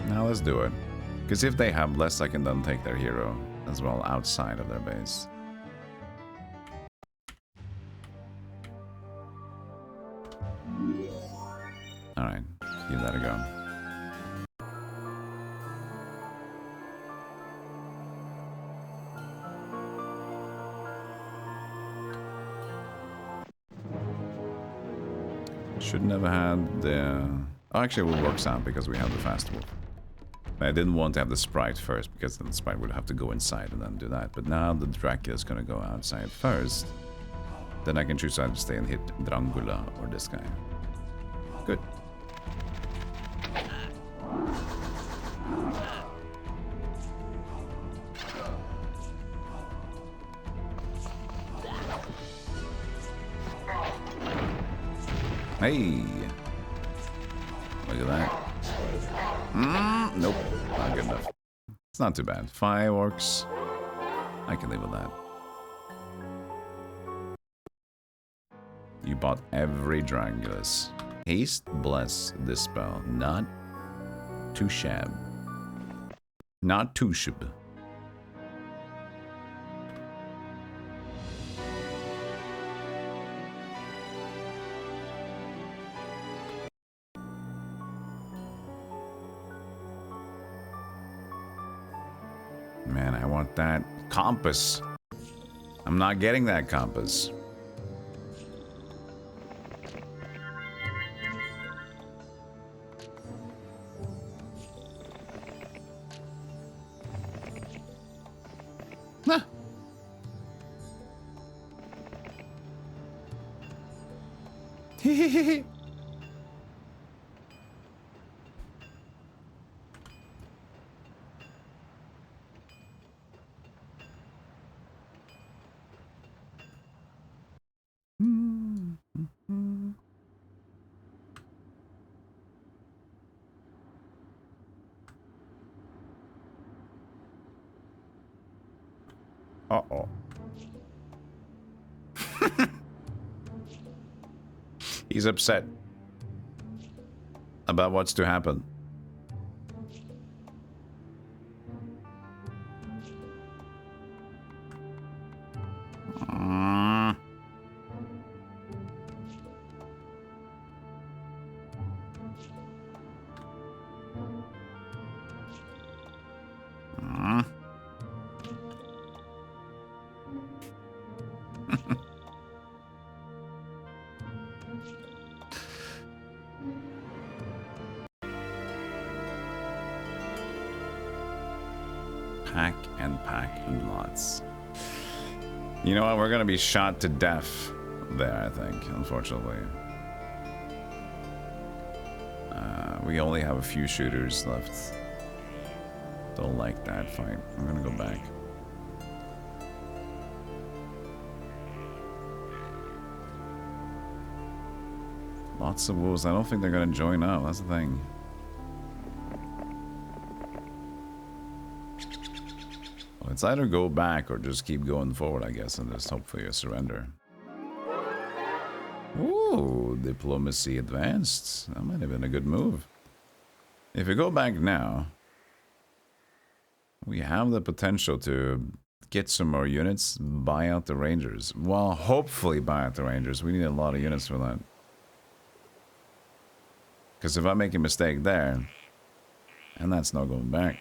Now let's do it. Because if they have less, I can then take their hero as well outside of their base. Alright, give that a go. Shouldn't have had the... Oh, actually it works out because we have the fast wolf. I didn't want to have the sprite first because then the sprite would have to go inside and then do that. But now the Dracula is gonna go outside first. Then I can choose either to stay and hit Drangula or this guy. Good. Hey! Look at that. Nope, not good enough. It's not too bad. Fireworks. I can live with that. You bought every Drangulus. Haste, bless, dispel. Not too shab. Not too shab. Man, I want that compass. I'm not getting that compass. Huh. Hehehe. Uh-oh. He's upset about what's to happen. Pack and pack in lots. You know what? We're gonna be shot to death there, I think, unfortunately. We only have a few shooters left. Don't like that fight. I'm gonna go back. Lots of wolves. I don't think they're gonna join up. That's the thing. Well, it's either go back or just keep going forward, I guess, and just hope for your surrender. Ooh, diplomacy advanced. That might have been a good move. If we go back now, we have the potential to get some more units, buy out the Rangers. Well, hopefully buy out the Rangers. We need a lot of units for that. Because if I make a mistake there, and that's not going back.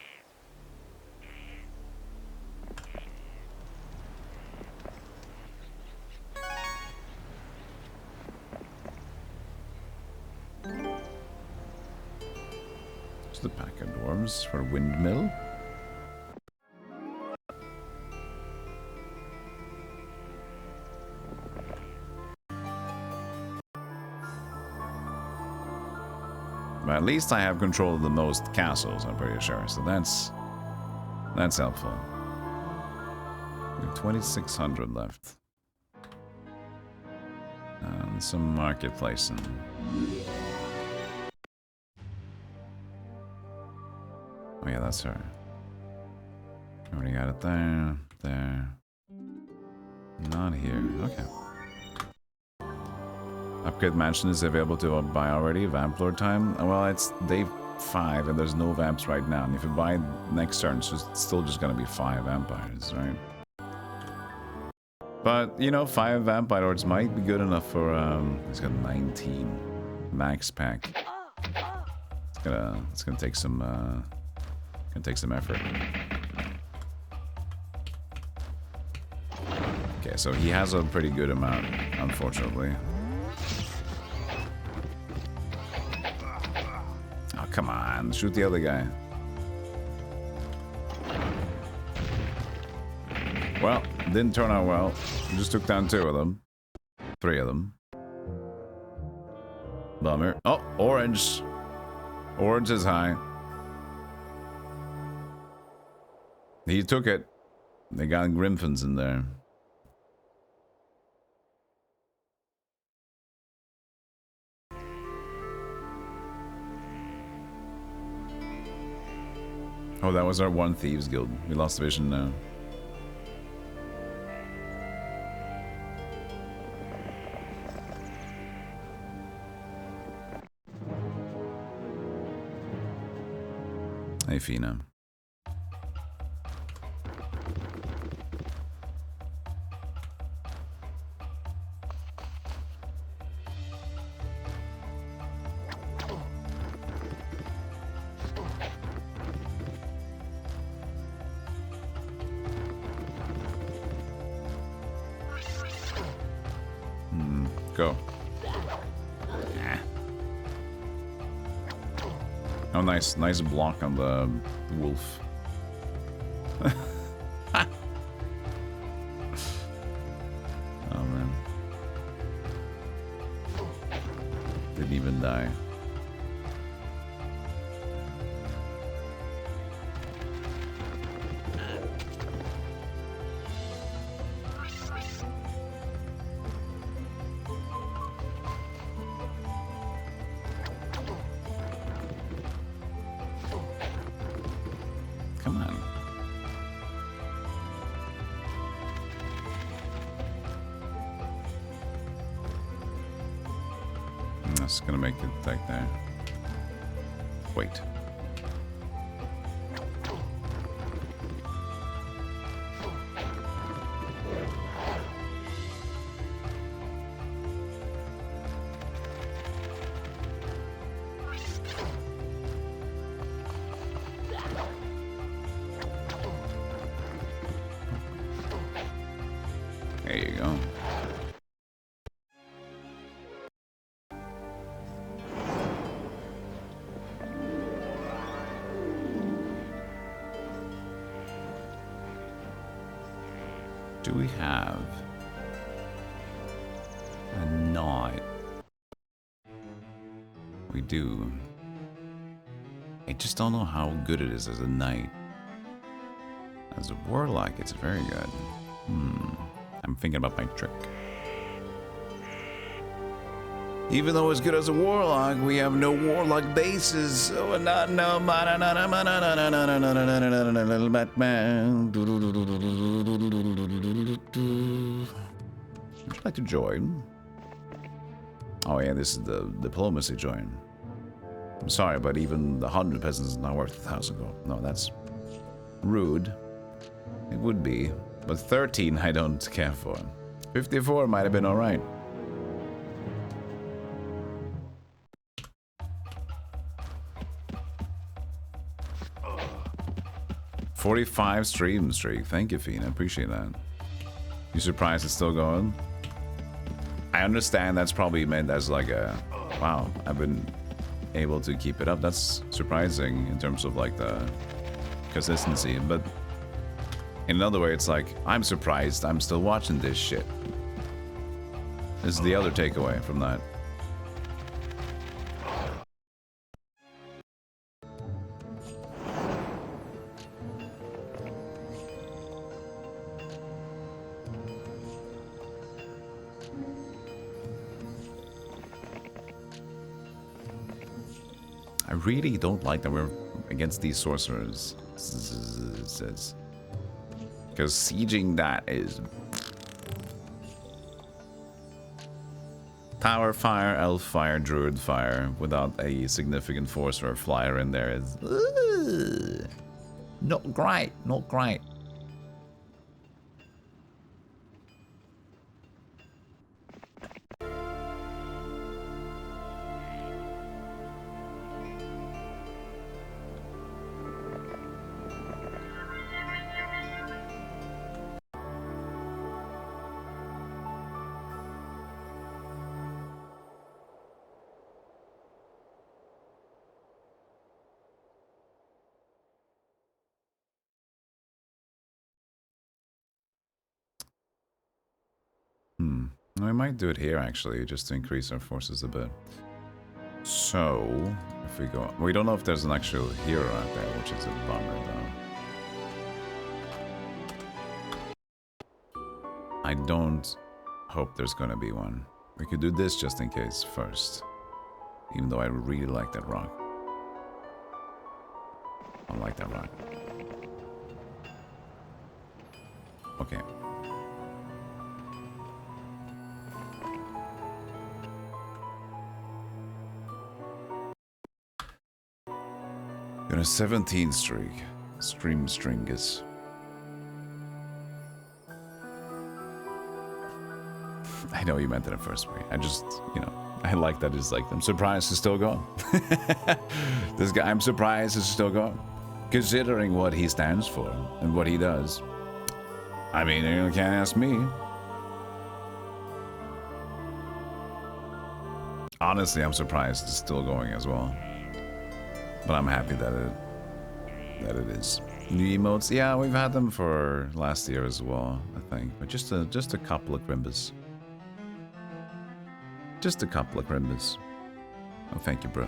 castles for windmill. But at least I have control of the most castles, I'm pretty sure. So that's helpful. We have 2,600 left. And some marketplace and... Oh yeah, that's her. Already got it there, there. Not here, okay. Upgrade mansion is available to buy already, Vamp Lord time. Well, it's day 5 and there's no vamps right now. And if you buy next turn, it's still just gonna be 5 vampires, right? But, you know, 5 vampire lords might be good enough for, he's got 19 max pack. It's gonna take some effort. Okay, so he has a pretty good amount, unfortunately. Oh, come on, shoot the other guy. Well, didn't turn out well. Just took down 2 of them. 3 of them. Bummer. Oh, orange. Orange is high. He took it. They got Grimphins in there. Oh, that was our one Thieves Guild. We lost vision now. Hey, Fina. Go. Oh, nice. Nice block on the wolf. Oh, man. Didn't even die. Gonna make it back there. Wait. There you go. Do we have a knight? We do. I just don't know how good it is as a knight. As a warlock, it's very good. I'm thinking about my trick. Even though it's good as a warlock, we have no warlock bases. So we're not no Batman. Would you like to join? Oh yeah, this is the diplomacy join. I'm sorry, but even the 100 peasants is not worth 1,000 gold. No, that's rude. It would be, but 13 I don't care for. 54 might have been all right. $45 stream streak. Thank you, Fina. Appreciate that. You surprised it's still going? I understand that's probably meant as like a... Wow, I've been able to keep it up. That's surprising in terms of like the consistency. But in another way, it's like, I'm surprised I'm still watching this shit. This is the other takeaway from that. I really don't like that we're against these sorcerers. Because sieging that is... Tower fire, elf fire, druid fire, without a significant force or flyer in there is... not great, not great. We might do it here, actually, just to increase our forces a bit. So, if we go... We don't know if there's an actual hero out there, which is a bummer, though. I don't hope there's gonna be one. We could do this just in case first. Even though I really like that rock. I like that rock. Okay. On a 17th streak. Stream stringus. I know you meant it in first way. I just, you know, I like that it's like, I'm surprised it's still going. This guy, I'm surprised it's still going. Considering what he stands for and what he does. I mean, you can't ask me. Honestly, I'm surprised it's still going as well. But I'm happy that it is. New emotes, yeah, we've had them for last year as well, I think. But just a couple of Grimbus. Just a couple of Grimbus. Oh, thank you, bro.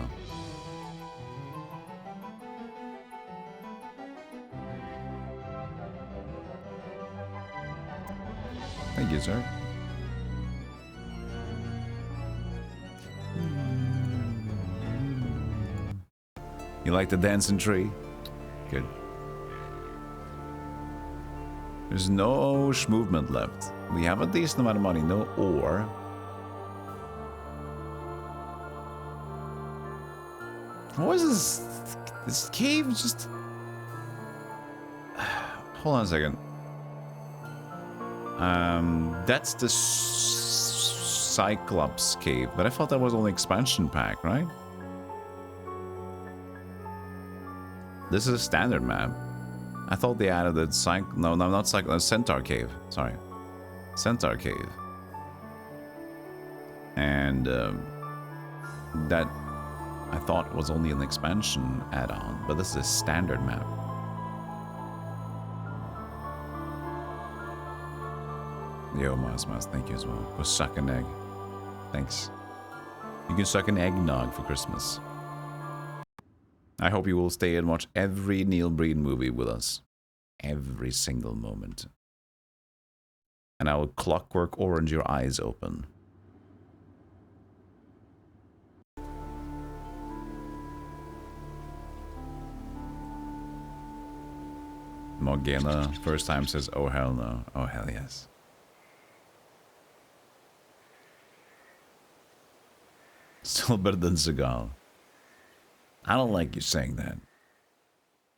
Thank you, sir. You like the dancing tree? Good. There's no movement left. We have a decent amount of money, no ore. What is this? This cave is just... Hold on a second. That's the Cyclops cave, but I thought that was only expansion pack, right? This is a standard map. I thought they added the not Centaur Cave. Sorry. Centaur Cave. And that I thought was only an expansion add-on, but this is a standard map. Yo, Mas, thank you as well. Go suck an egg. Thanks. You can suck an eggnog for Christmas. I hope you will stay and watch every Neil Breen movie with us. Every single moment. And I will clockwork orange your eyes open. Morgana, first time says, oh hell no. Oh hell yes. Still better than Seagal. I don't like you saying that.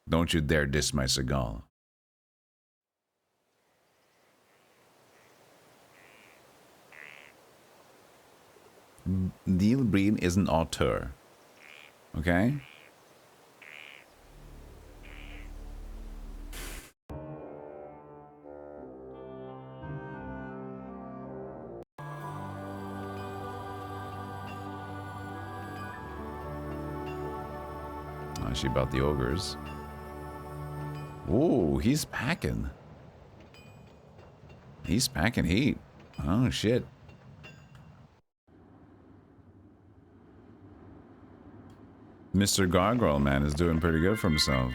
Don't you dare diss my Seagal. Neil Breen is an auteur. Okay? Especially about the ogres. Ooh, he's packing. He's packing heat. Oh, shit. Mr. Gargoyle Man is doing pretty good for himself.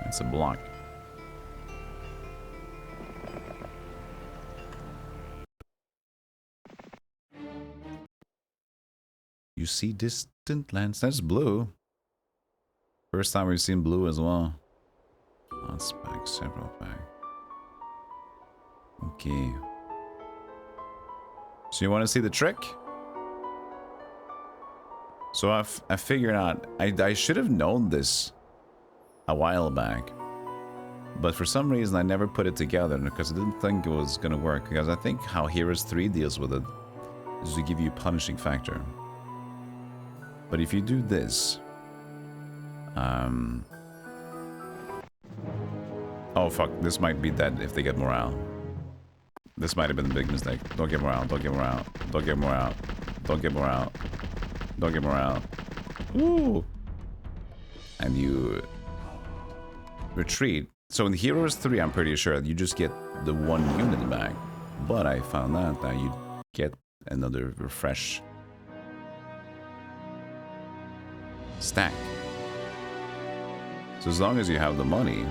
It's a block. You see distant lands. That's blue. First time we've seen blue as well. Lots back, several back. Okay. So you want to see the trick? So I figured out, I should have known this a while back. But for some reason I never put it together because I didn't think it was going to work. Because I think how Heroes 3 deals with it is to give you a punishing factor. But if you do this... Oh fuck, this might be dead if they get morale. This might have been a big mistake. Don't get morale, don't get morale, don't get morale, don't get morale, don't get morale. Woo! And you retreat. So in Heroes 3, I'm pretty sure you just get the one unit back. But I found out that you get another refresh stack. So as long as you have the money,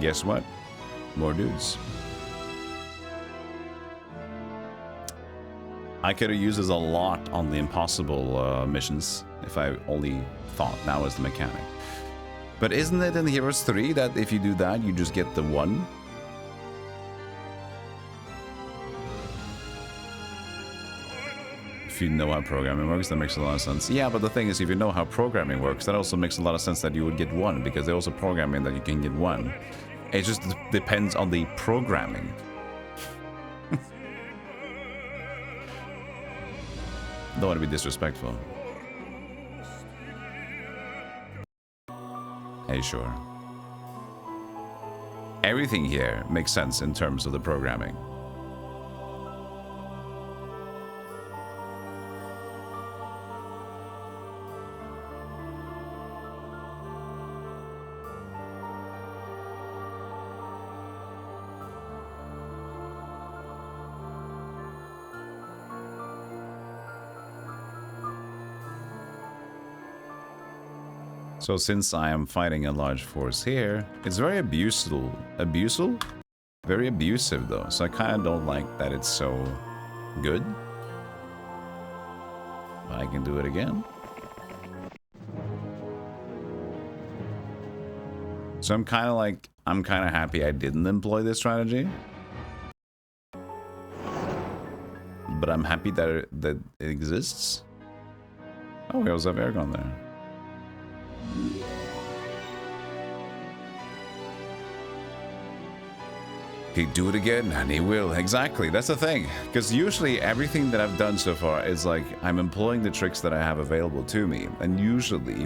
guess what? More dudes. I could have used this a lot on the impossible missions if I only thought that was the mechanic. But isn't it in Heroes 3 that if you do that, you just get the one? If you know how programming works, that makes a lot of sense. Yeah, but the thing is, if you know how programming works, that also makes a lot of sense that you would get one, because they also program in that you can get one. It just depends on the programming. Don't want to be disrespectful. Hey, sure. Everything here makes sense in terms of the programming. So since I am fighting a large force here, it's very abusive. Very abusive though, so I kind of don't like that it's so good. But I can do it again. So I'm kind of happy I didn't employ this strategy. But I'm happy that it exists. Oh, we also have Aragon there. He'd do it again, and he will. Exactly, that's the thing. Because usually everything that I've done so far is like I'm employing the tricks that I have available to me, and usually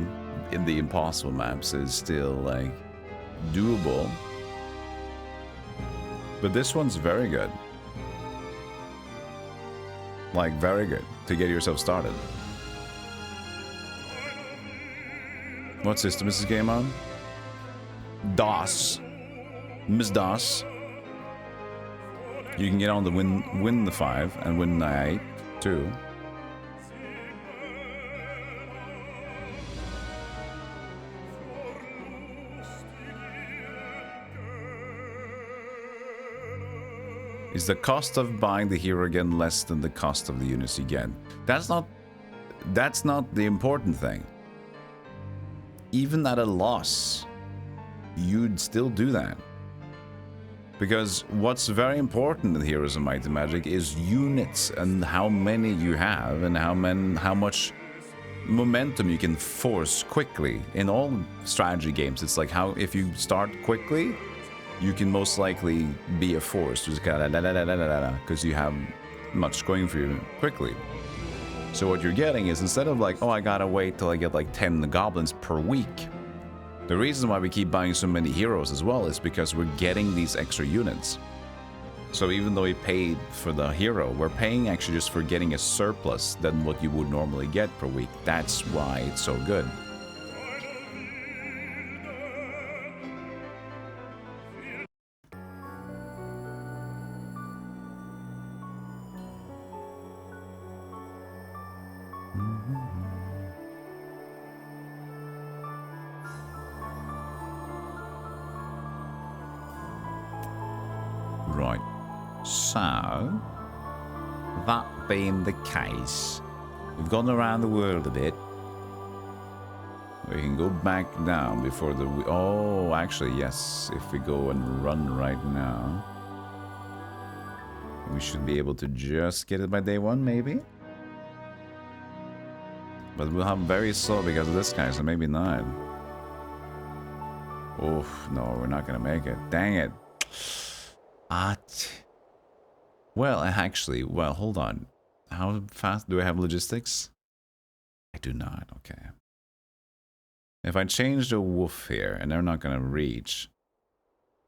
in the impossible maps is still like doable. But this one's very good. Like very good to get yourself started. What system is this game on? DOS. Miss DOS. You can get on the win the 5 and win the 8 too. Is the cost of buying the hero again less than the cost of the units you get? That's not the important thing. Even at a loss, you'd still do that. Because what's very important in Heroes of Might and Magic is units and how many you have and how much momentum you can force quickly. In all strategy games, it's like how if you start quickly, you can most likely be a force, just because you have much going for you quickly. So what you're getting is, instead of like, oh, I gotta wait till I get like 10 goblins per week, the reason why we keep buying so many heroes as well is because we're getting these extra units. So even though we paid for the hero, we're paying actually just for getting a surplus than what you would normally get per week. That's why it's so good. Right. So, that being the case, we've gone around the world a bit. We can go back down before the... Oh, actually, yes. If we go and run right now, we should be able to just get it by day one, maybe? But we'll have very slow because of this guy, so maybe not. Oof, no, we're not gonna make it. Dang it. Well, actually, well, hold on. How fast do I have logistics? I do not, okay. If I change the wolf here and they're not gonna reach,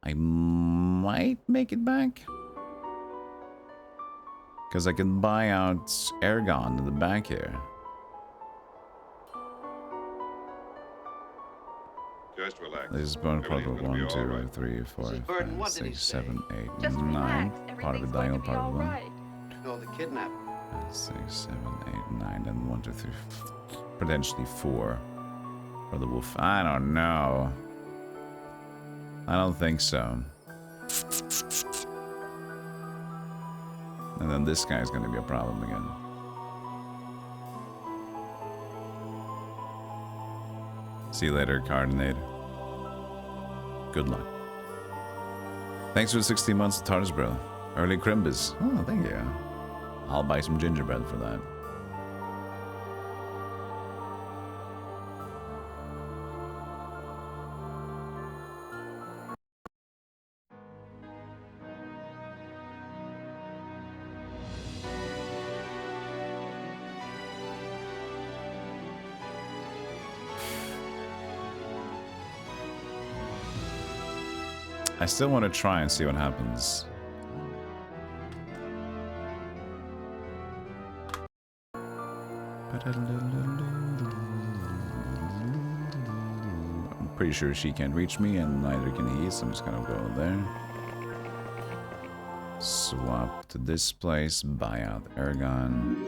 I might make it back. Because I can buy out Ergon in the back here. Just relax. This is part of 1, 2, right. 3, 4, Mrs. Burton, 5, what did he 6, say? 7, 8, Just 9. relax. Part of Everything's the going diagonal, to be part of all 1. right. No, the kidnapper. 6, 7, 8, 9, then 1, 2, 3, potentially 4 for the wolf. I don't know. I don't think so. And then this guy's gonna be a problem again. See you later, Cardinate. Good luck. Thanks for the 16 months of TARDIS, bro. Early Crimbus. Oh, thank you. I'll buy some gingerbread for that. I still want to try and see what happens. I'm pretty sure she can't reach me, and neither can he, so I'm just gonna go there. Swap to this place, buy out Ergon.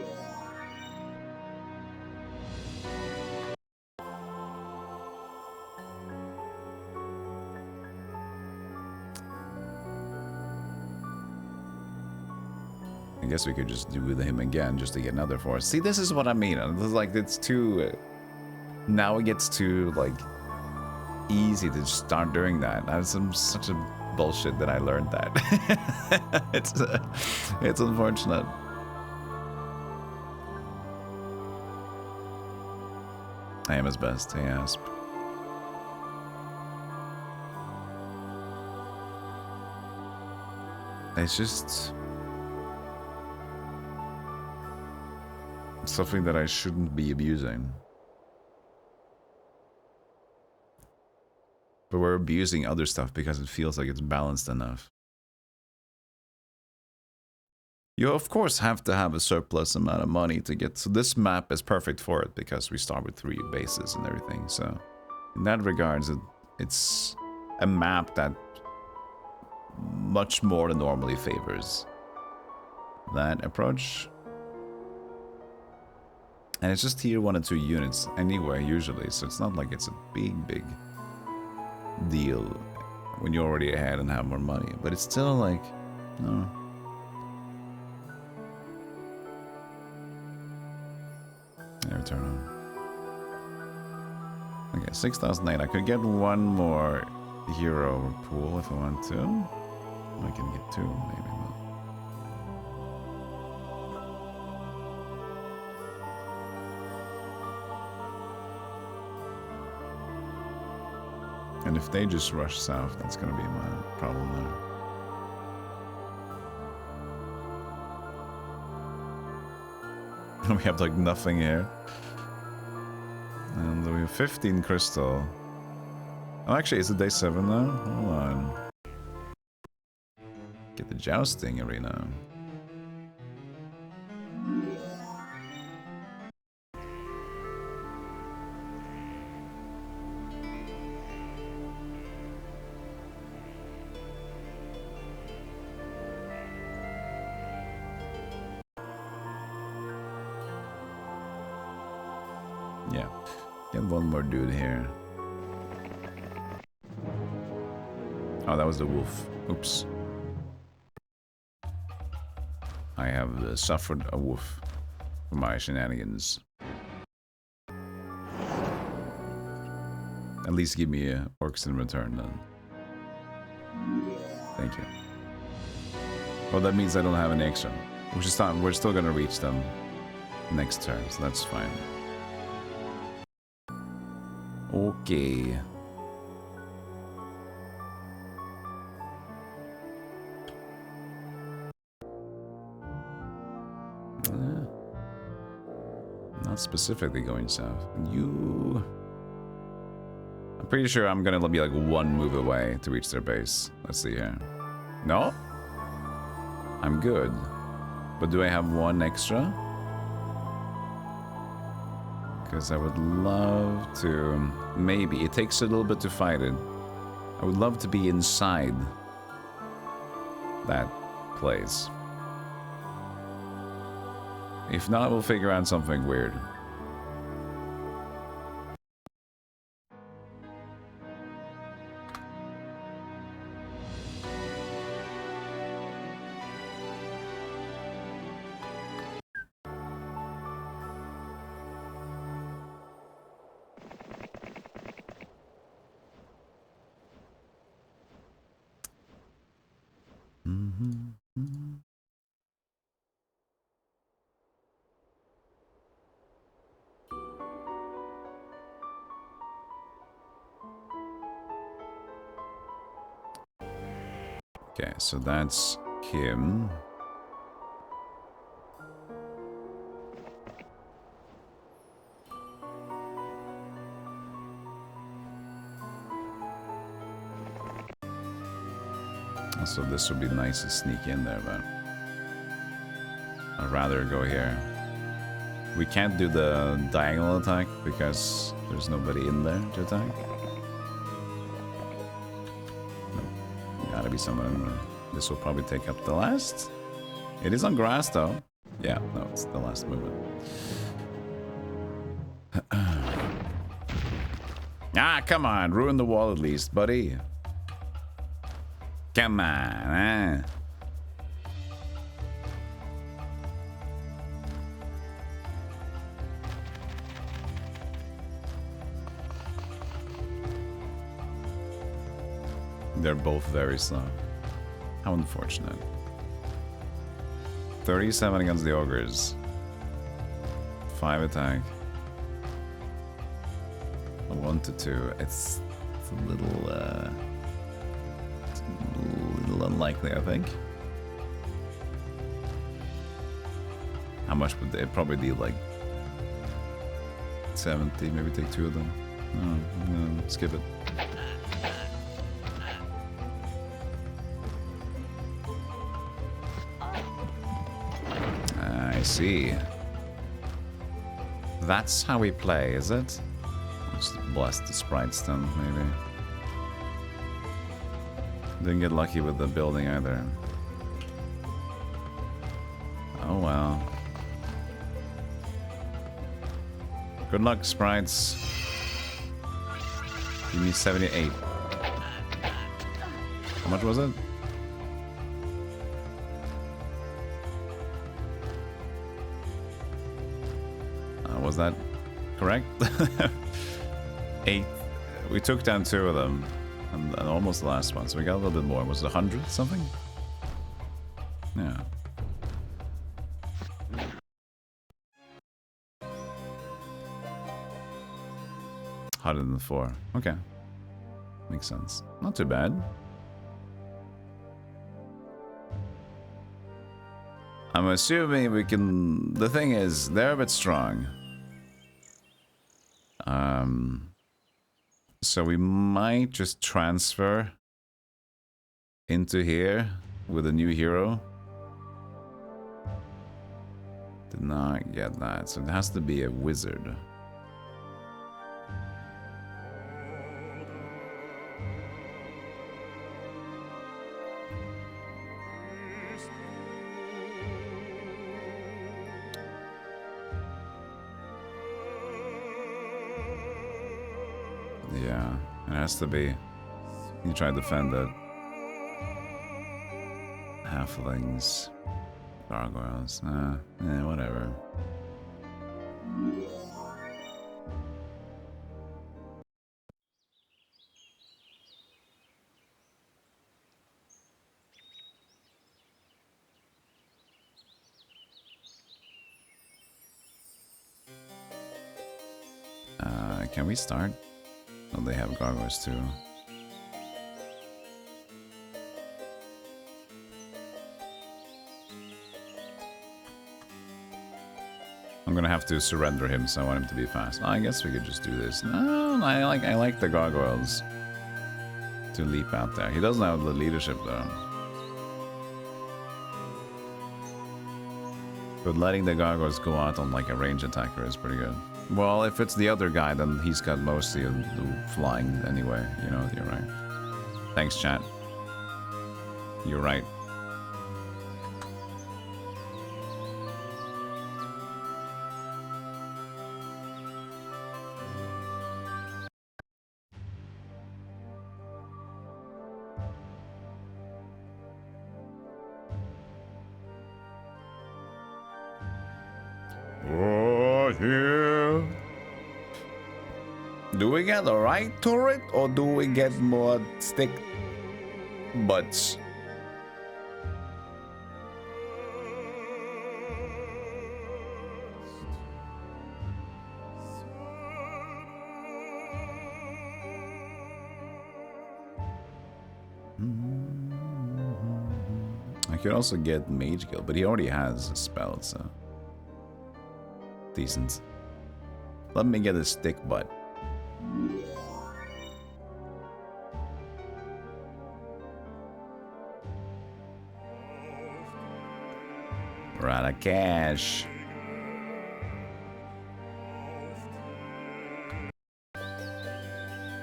I guess we could just do with him again just to get another force. See, this is what I mean. Like, it's too... now it gets too, like, easy to start doing that. That's such a bullshit that I learned that. It's unfortunate. I am his best, Asp. It's just... something that I shouldn't be abusing. But we're abusing other stuff because it feels like it's balanced enough. You of course have to have a surplus amount of money to get... so this map is perfect for it because we start with 3 bases and everything. So in that regards, it's a map that much more than normally favors that approach. And it's just tier 1 and 2 units anywhere usually, so it's not like it's a big deal when you're already ahead and have more money. But it's still like, no. There, turn on. Okay, 6,008. I could get one more hero pool if I want to. I can get 2, maybe not. And if they just rush south, that's gonna be my problem there. We have like nothing here. And we have 15 crystal. Oh, actually, is it day 7 now? Hold on. Get the jousting arena. Yeah, get one more dude here. Oh, that was the wolf. Oops. I have suffered a wolf for my shenanigans. At least give me orcs in return then. Thank you. Well, that means I don't have an extra. Which is fine. We're still gonna reach them next turn, so that's fine. Okay. Not specifically going south. You... I'm pretty sure I'm gonna be like one move away to reach their base. Let's see here. No? I'm good. But do I have one extra? Because I would love to... Maybe. It takes a little bit to fight it. I would love to be inside that place. If not, we'll figure out something weird. Okay, so that's him. So this would be nice to sneak in there, but I'd rather go here. We can't do the diagonal attack because there's nobody in there to attack. Gotta be someone in there. This will probably take up the last. It is on grass though. Yeah, no, it's the last movement. Ah, come on, ruin the wall at least, buddy. Come on, They're both very slow. How unfortunate. 37 against the ogres. 5 attack. 1 to 2. It's a little unlikely, I think. How much would they probably deal? Like 70, maybe take 2 of them. No, skip it. I see. That's how we play, is it? Just bless the sprites then, maybe. Didn't get lucky with the building either. Oh well. Good luck, sprites. Give me 78. How much was it? Was that correct? 8. We took down 2 of them. And almost the last one, so we got a little bit more. Was it 100 something? Yeah. $104. Okay. Makes sense. Not too bad. I'm assuming we can... The thing is, they're a bit strong. So we might just transfer into here with a new hero. Did not get that, so it has to be a wizard. Yeah, it has to be. You try to defend it. Halflings. Gargoyles. Whatever. Can we start? Oh, they have gargoyles too. I'm gonna have to surrender him, so I want him to be fast. I guess we could just do this. No, I like the gargoyles to leap out there. He doesn't have the leadership though. But letting the gargoyles go out on like a range attacker is pretty good. Well, if it's the other guy, then he's got mostly the flying anyway. You know, you're right. Thanks, chat. You're right. Oh, here. Do we get the right turret or do we get more stick butts? I could also get Mage Guild, but he already has a spell, so decent. Let me get a stick butt. We're out of cash.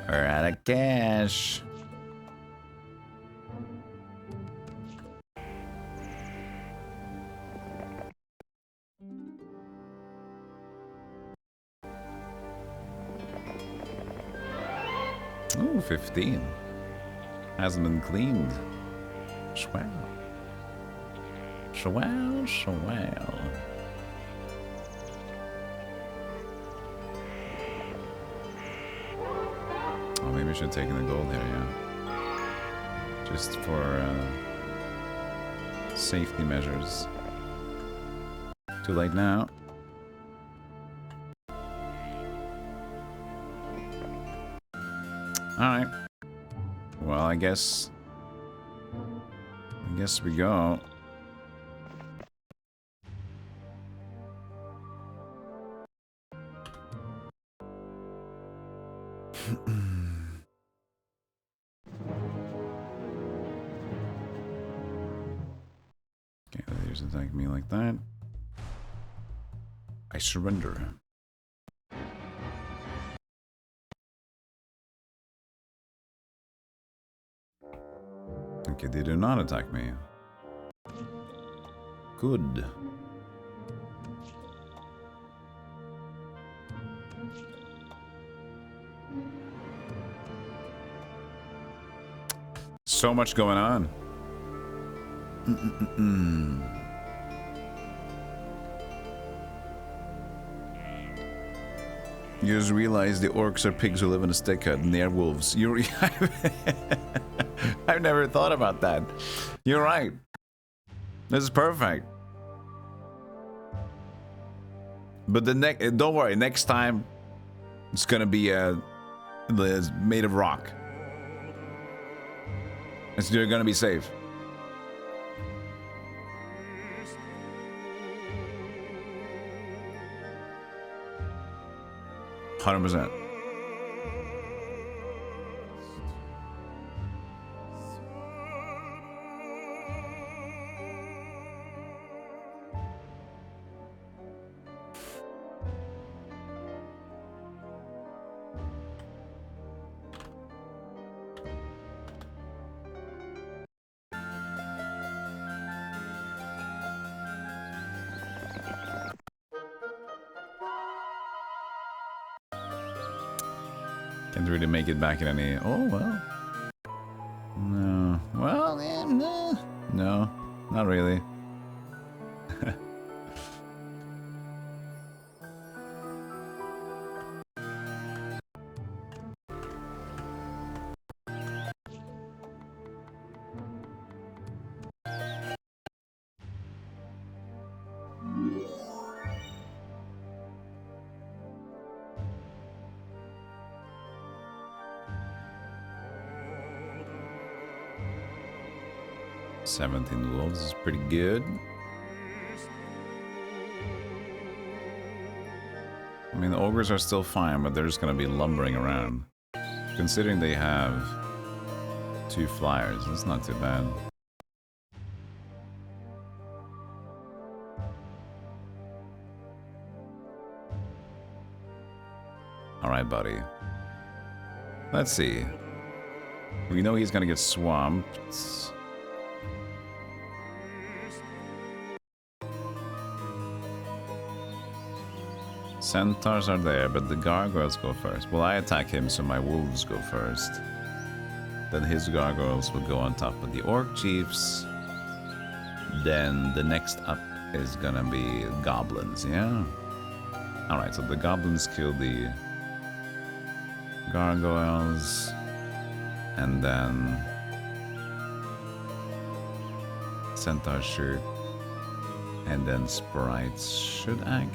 We're out of cash. Ooh, 15. Hasn't been cleaned. Swell. Swell, swell. Oh, maybe I should have taken the gold here, yeah. Just for safety measures. Too late now. Alright. Well, I guess we go. Okay, there's attacking me like that. I surrender. Okay, they do not attack me. Good. So much going on. You just realize the orcs are pigs who live in a stick hut and they're wolves. You're I've never thought about that. You're right. This is perfect. But the don't worry, next time it's gonna be made of rock. You're gonna be safe. %. Can't really make it back in any... Oh, well. No. Well, no. Not really. $17 wolves is pretty good. I mean, the ogres are still fine, but they're just gonna be lumbering around. Considering they have 2 flyers, that's not too bad. Alright, buddy. Let's see. We know he's gonna get swamped. Centaurs are there, but the gargoyles go first. Well, I attack him, so my wolves go first. Then his gargoyles will go on top of the orc chiefs. Then the next up is gonna be goblins, yeah? Alright, so the goblins kill the gargoyles. And then centaurs shoot. And then sprites should act.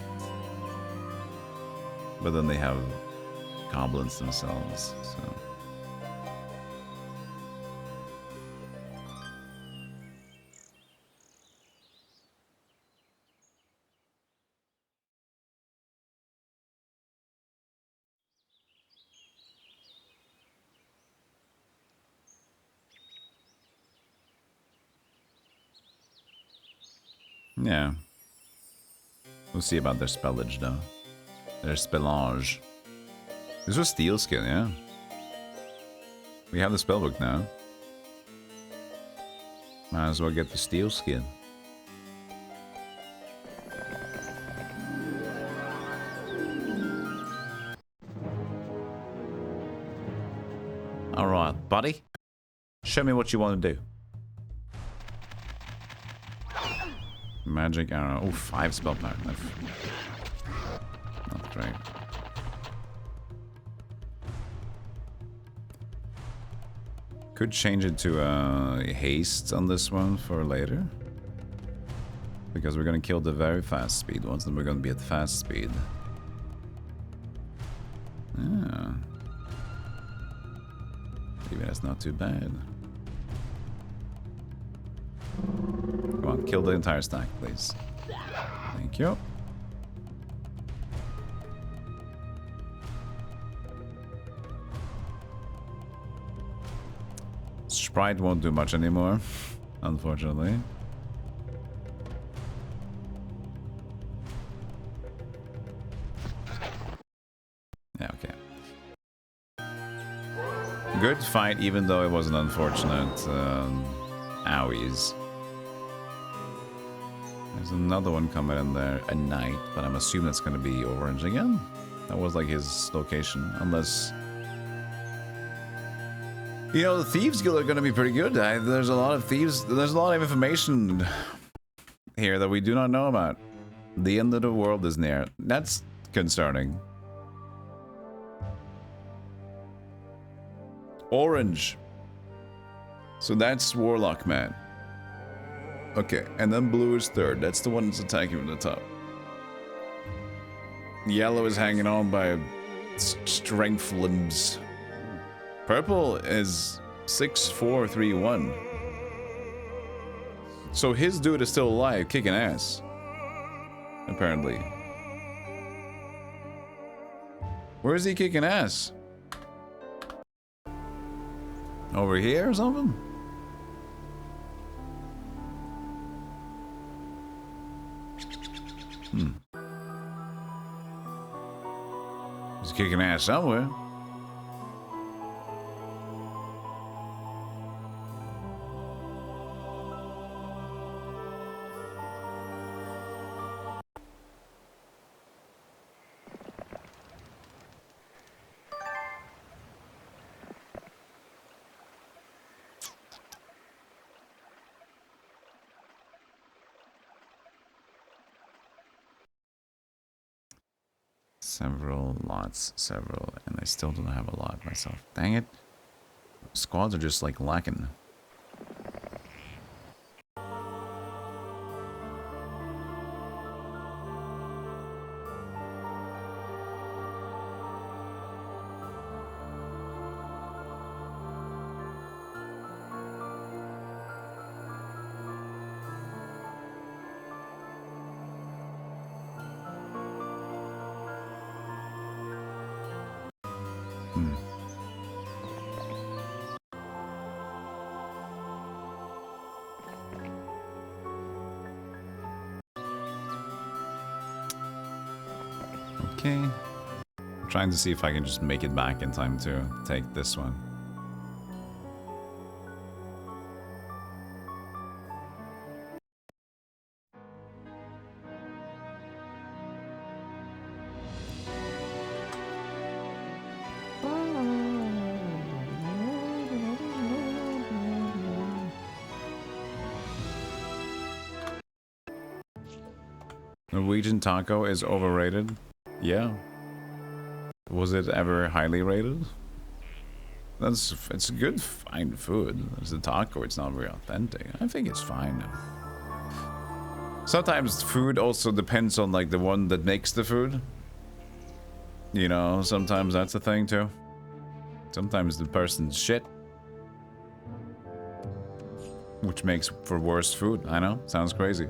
But then they have goblins themselves, so... Yeah. We'll see about their spellage, though. Their spellage. This was steel skin, yeah? We have the spellbook now. Might as well get the steel skin. Alright, buddy. Show me what you want to do. Magic arrow. Oh, 5 spell power. Not great. Could change it to haste on this one for later. Because we're gonna kill the very fast speed ones, then we're gonna be at fast speed. Yeah. Maybe that's not too bad. Come on, kill the entire stack, please. Thank you. Sprite won't do much anymore, unfortunately. Yeah, okay. Good fight, even though it was an unfortunate owies. There's another one coming in there at night, but I'm assuming it's going to be orange again. That was like his location, unless... You know, the Thieves Guild are going to be pretty good. There's a lot of thieves. There's a lot of information here that we do not know about. The end of the world is near. That's concerning. Orange. So that's Warlock Man. Okay, and then blue is third. That's the one that's attacking from the top. Yellow is hanging on by strength limbs. Purple is 6431. So his dude is still alive, kicking ass. Apparently. Where is he kicking ass? Over here or something? He's kicking ass somewhere. Several, and I still don't have a lot myself. Dang it. Squads are just like lacking. Okay. I'm trying to see if I can just make it back in time to take this one. Norwegian taco is overrated? Yeah. Was it ever highly rated? It's good, fine food. It's a taco, it's not very authentic. I think it's fine. Sometimes food also depends on like the one that makes the food. You know, sometimes that's a thing too. Sometimes the person's shit. Which makes for worse food. I know, sounds crazy.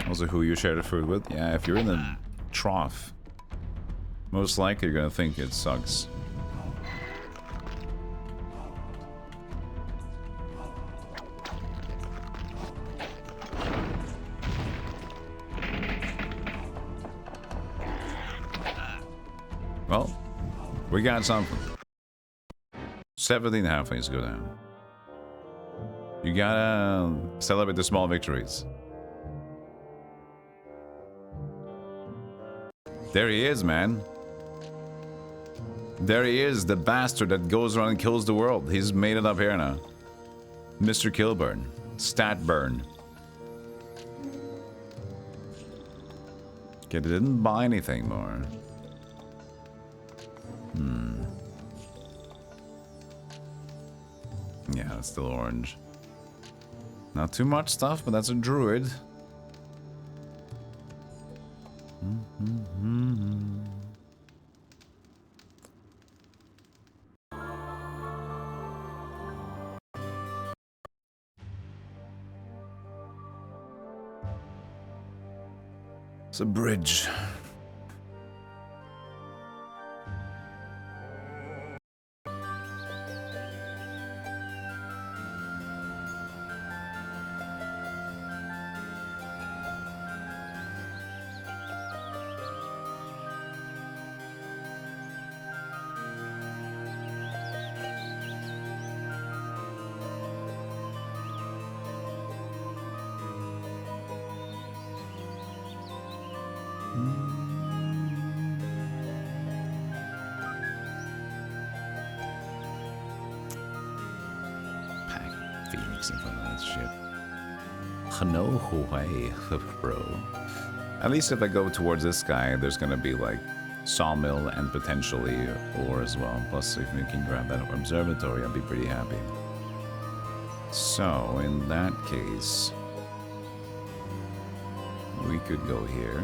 Also, who you share the food with? Yeah, if you're in a trough, most likely you're gonna think it sucks. Well, we got something. 17 halflings go down. You gotta celebrate the small victories. There he is, man. There he is, the bastard that goes around and kills the world. He's made it up here now. Mr. Kilburn. Statburn. Okay, they didn't buy anything more. Yeah, it's still orange. Not too much stuff, but that's a druid. It's a bridge. No way, bro. At least if I go towards this guy, there's gonna be like sawmill and potentially ore as well. Plus, if we can grab that observatory, I'll be pretty happy. So, in that case, we could go here.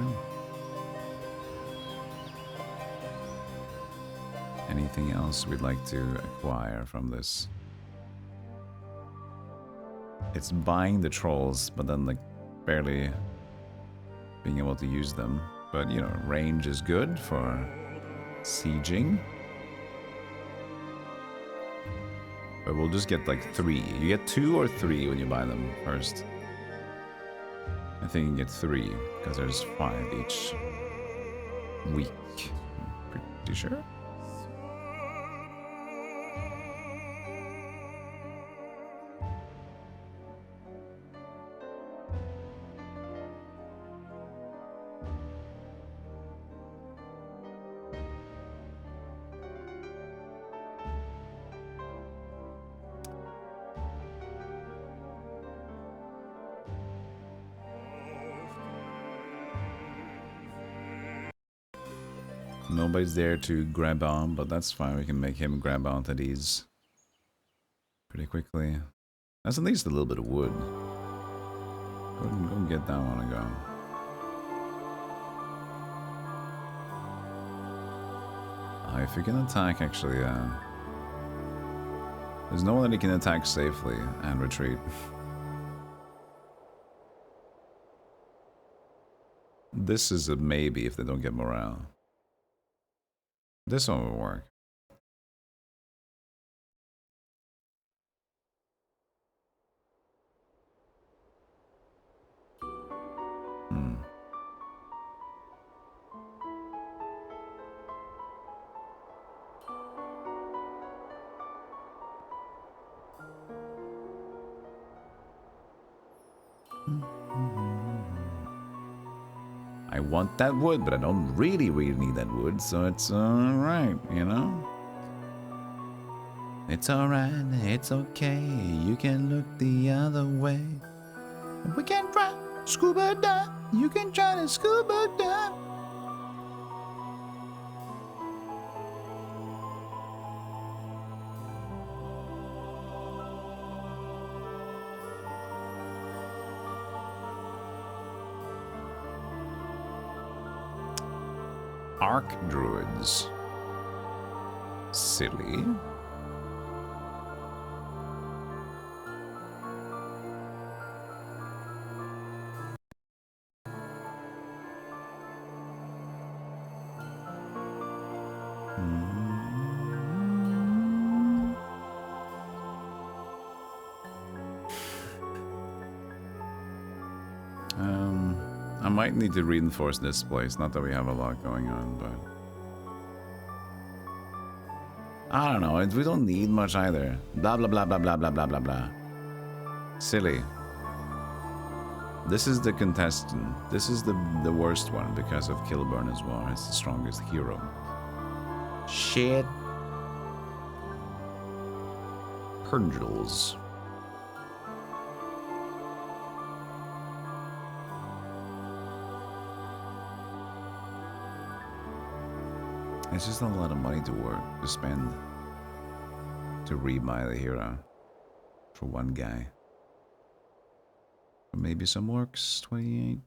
Anything else we'd like to acquire from this? It's buying the trolls, but then like barely being able to use them. But you know, range is good for sieging. But we'll just get like 3. You get 2 or 3 when you buy them first. I think you get 3 because there's 5 each week. I'm pretty sure. Nobody's there to grab on, but that's fine. We can make him grab onto these pretty quickly. That's at least a little bit of wood. Go get that one and go. If you can attack, actually, there's no one that he can attack safely and retreat. This is a maybe if they don't get morale. This one will work. I want that wood, but I don't really need that wood, so it's alright, you know? It's alright, it's okay, you can look the other way. We can try scuba dive, you can try to scuba dive. Arc druids. Silly. I might need to reinforce this place. Not that we have a lot going on, but I don't know. We don't need much either. Blah blah blah blah blah blah blah blah blah. Silly. This is the contestant. This is the worst one because of Kilburn as well. It's the strongest hero. Shit. Purgles. It's just not a lot of money to spend to rebuy the hero for one guy. But maybe some orcs, 28.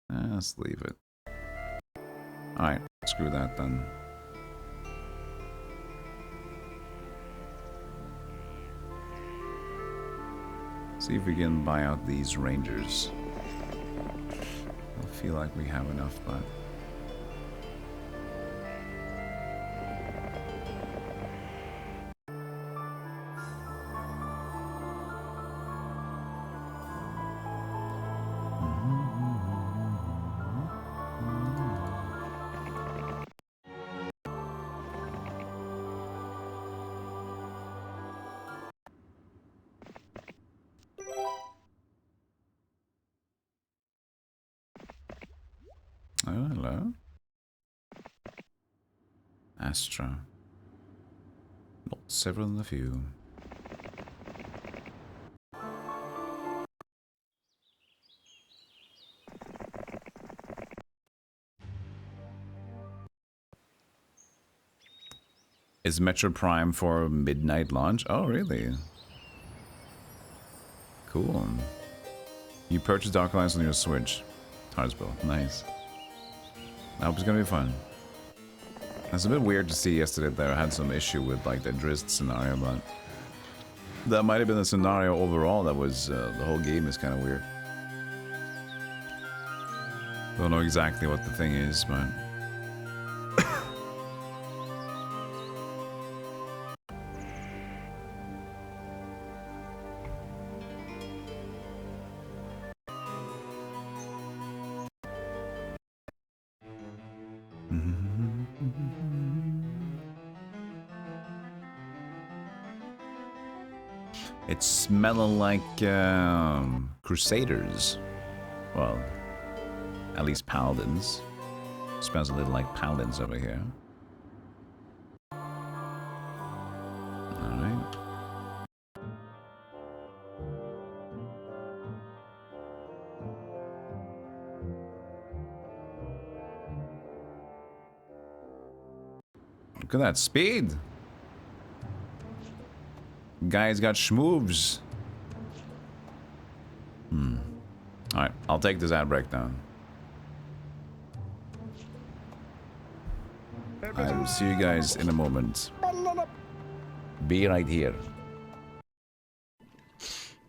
Let's leave it. Alright, screw that then. See if we can buy out these rangers. I feel like we have enough, but oh, hello. Astra. Not several in the few. Is Metro Prime for midnight launch? Oh, really? Cool. You purchased Dark Alliance on your Switch. Tarsbo. Nice. I hope it's gonna be fun. It's a bit weird to see yesterday that I had some issue with like the Drizzt scenario, but that might have been the scenario overall that was, the whole game is kind of weird. Don't know exactly what the thing is, but... It's smelling like Crusaders. Well, at least Paladins. Smells a little like Paladins over here. Alright. Look at that speed! Guy's got schmoves. Alright, I'll take this ad break down. I will see you guys in a moment. Be right here.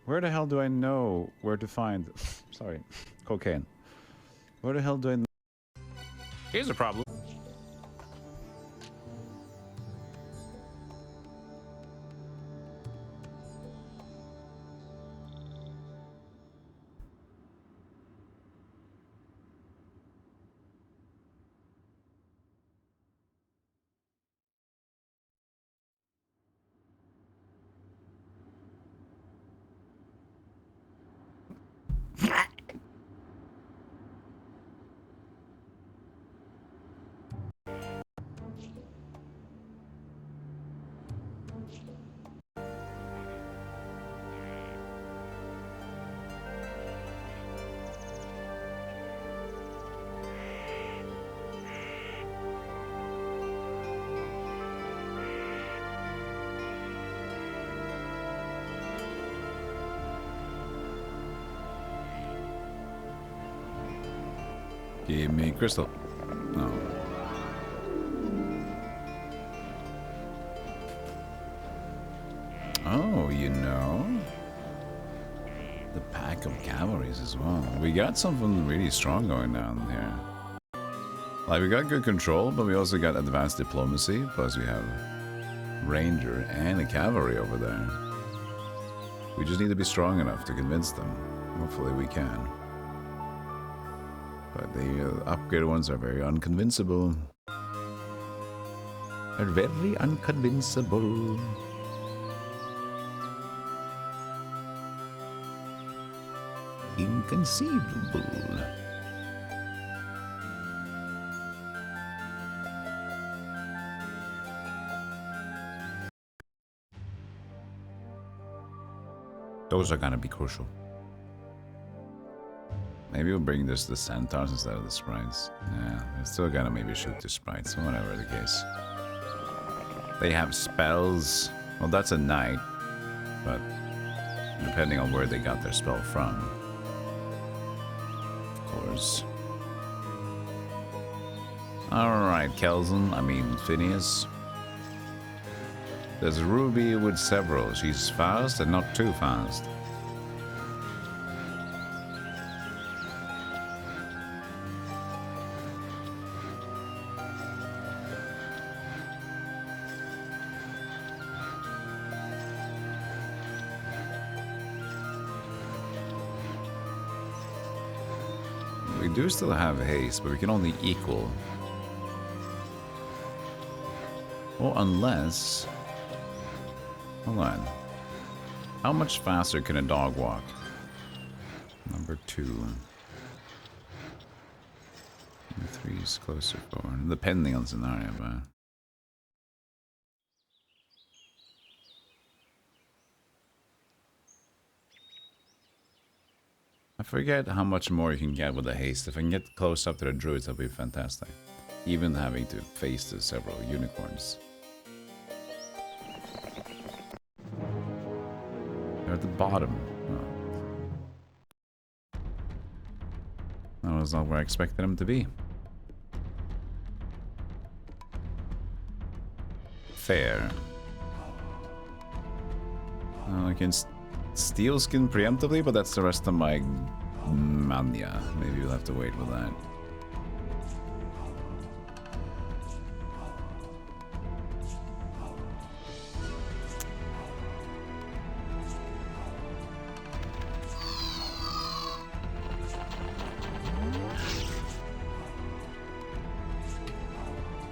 Where the hell do I know where to find... Sorry, cocaine. Where the hell do I know... Here's a problem. Give me crystal. No. Oh, you know. The pack of cavalries as well. We got something really strong going down here. Like, we got good control, but we also got advanced diplomacy. Plus, we have ranger and a cavalry over there. We just need to be strong enough to convince them. Hopefully we can. But the upgraded ones are very unconvincible. They're very unconvincible. Inconceivable. Those are gonna be crucial. Maybe we'll bring this to centaurs instead of the sprites. Yeah, we're still gonna maybe shoot the sprites, whatever the case. They have spells. Well, that's a knight, but depending on where they got their spell from. Of course. Alright, Kelson, I mean Phineas. There's Ruby with several. She's fast and not too fast. We do still have haste, but we can only equal. Well, unless... Hold on. How much faster can a dog walk? Number 2. Number 3 is closer forward. Depending on scenario, but... I forget how much more you can get with the haste. If I can get close up to the druids, that'll be fantastic. Even having to face the several unicorns. They're at the bottom. Oh. That was not where I expected them to be. Fair. I can steal skin preemptively, but that's the rest of my mania. Maybe we'll have to wait with that.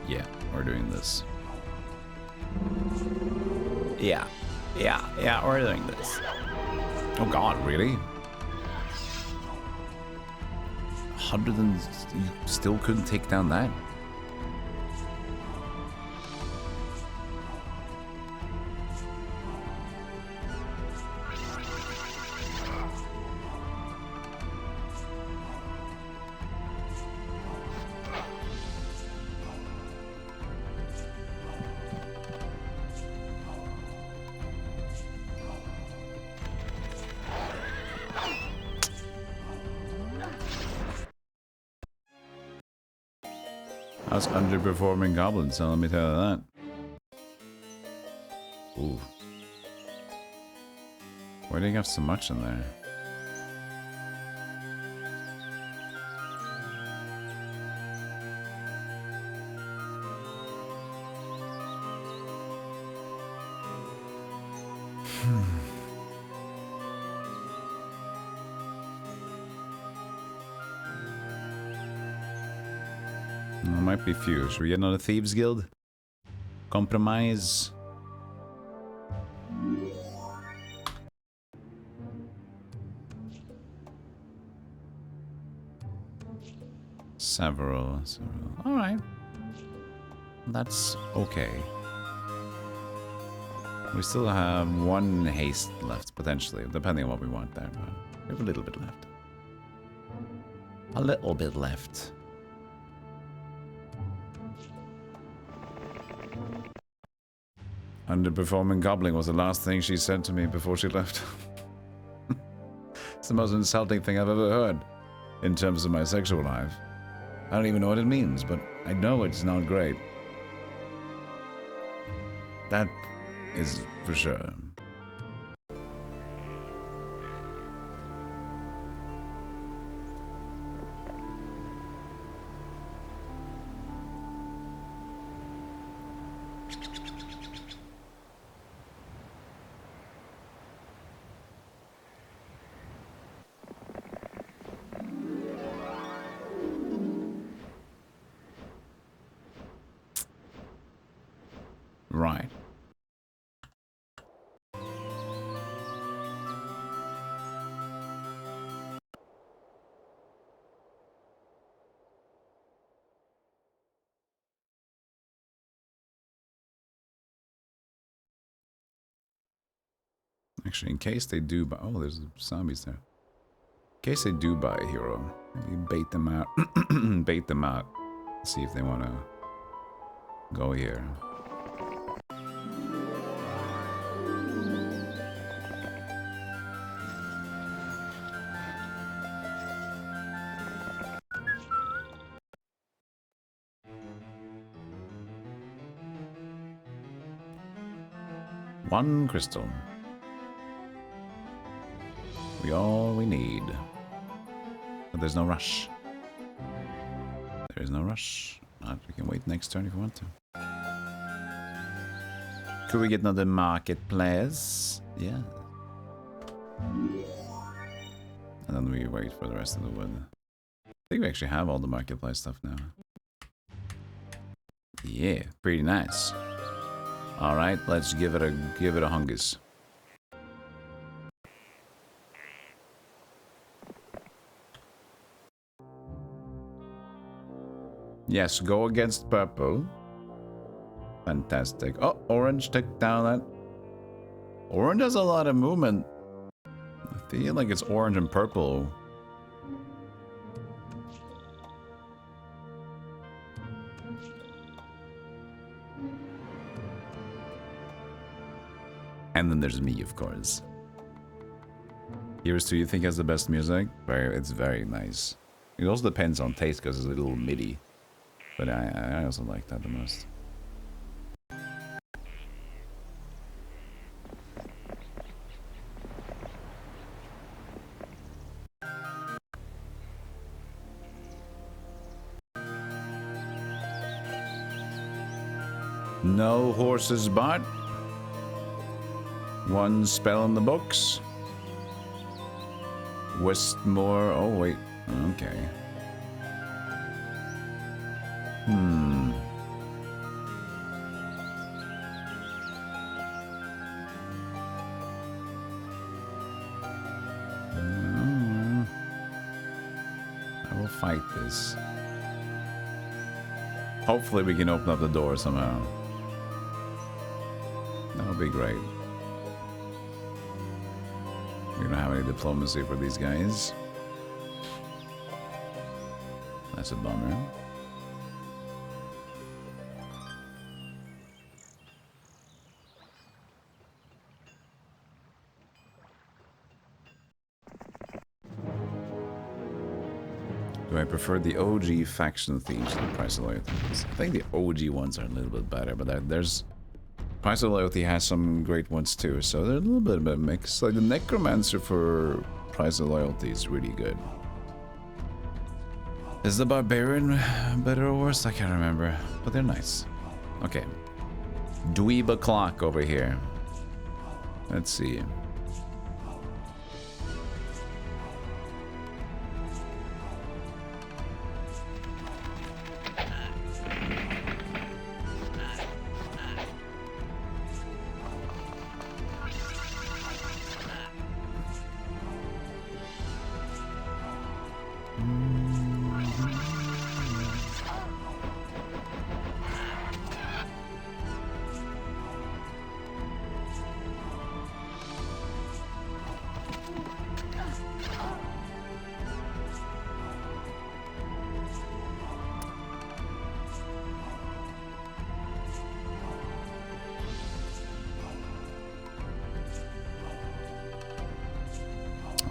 Yeah, we're doing this. Yeah, we're doing this. Oh god, really? 100 and you still couldn't take down that? I was underperforming goblins, so let me tell you that. Ooh. Why do you have so much in there? Might be few. Should we get another Thieves Guild? Compromise? Several. Alright. That's okay. We still have one haste left, potentially, depending on what we want there, but we have a little bit left. A little bit left. Underperforming goblin was the last thing she said to me before she left. It's the most insulting thing I've ever heard in terms of my sexual life. I don't even know what it means, but I know it's not great. That is for sure. Right. Actually, in case they do buy... Oh, there's zombies there. In case they do buy a hero, maybe bait them out. Bait them out. See if they want to go here. One crystal. All we need. But there's no rush. There is no rush. We can wait next turn if we want to. Could we get another marketplace? Yeah. And then we wait for the rest of the wood. I think we actually have all the marketplace stuff now. Yeah, pretty nice. All right, let's give it a hungus. Yes, go against purple. Fantastic. Oh, orange took down that. Orange has a lot of movement. I feel like it's orange and purple. And then there's me, of course. Heroes 2, you think has the best music? It's very nice. It also depends on taste because it's a little MIDI. But I also like that the most. No horses but one spell in the books. Westmore. Oh wait. Okay. I will fight this. Hopefully we can open up the door somehow. That would be great. We don't have any diplomacy for these guys. That's a bummer. Do I prefer the OG faction themes to the Price of Loyalty? I think the OG ones are a little bit better, but there's... Price of Loyalty has some great ones too, so they're a little bit of a mix. Like the Necromancer for Price of Loyalty is really good. Is the Barbarian better or worse? I can't remember, but they're nice. Okay. Dweeba Clock over here. Let's see.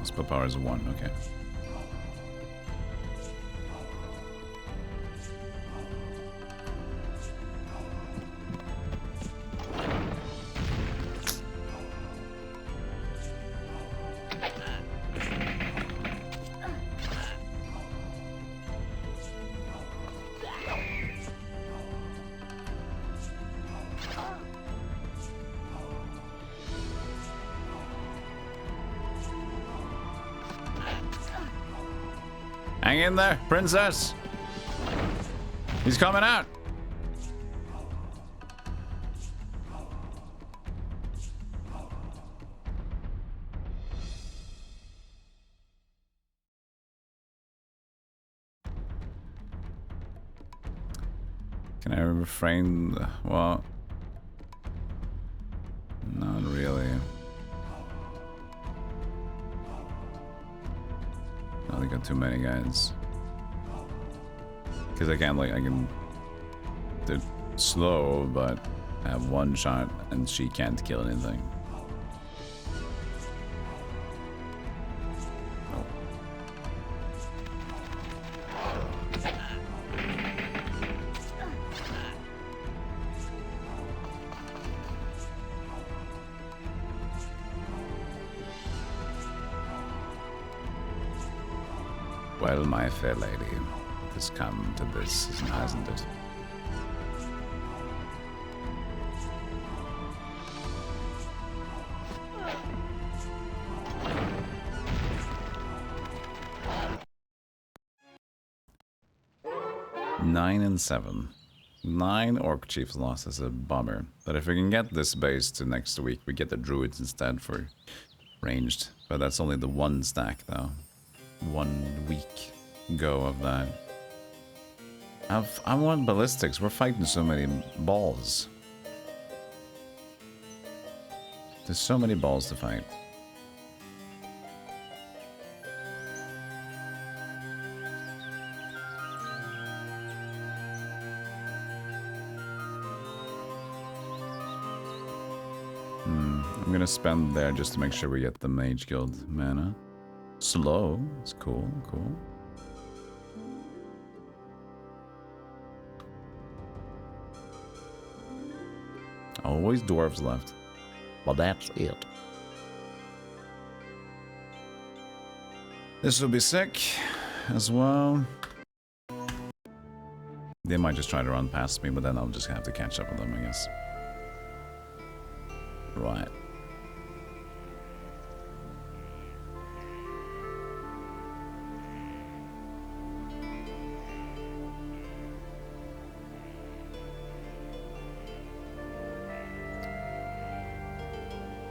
Spell power is 1, okay. Hang in there, princess. He's coming out. Can I refrain? Well, not really. I got too many guys. Because I can they're slow, but I have one shot and she can't kill anything. Oh. Well, my fair lady, it has come to this, hasn't it? Nine and 7. 9 Orc Chiefs lost is a bummer. But if we can get this base to next week, we get the Druids instead for ranged. But that's only the 1 stack though. 1 week go of that. I want ballistics. We're fighting so many balls. There's so many balls to fight. I'm gonna spend there just to make sure we get the Mage Guild mana. Slow. It's cool, cool. Always dwarves left. Well, that's it. This will be sick as well. They might just try to run past me, but then I'll just have to catch up with them, I guess. Right.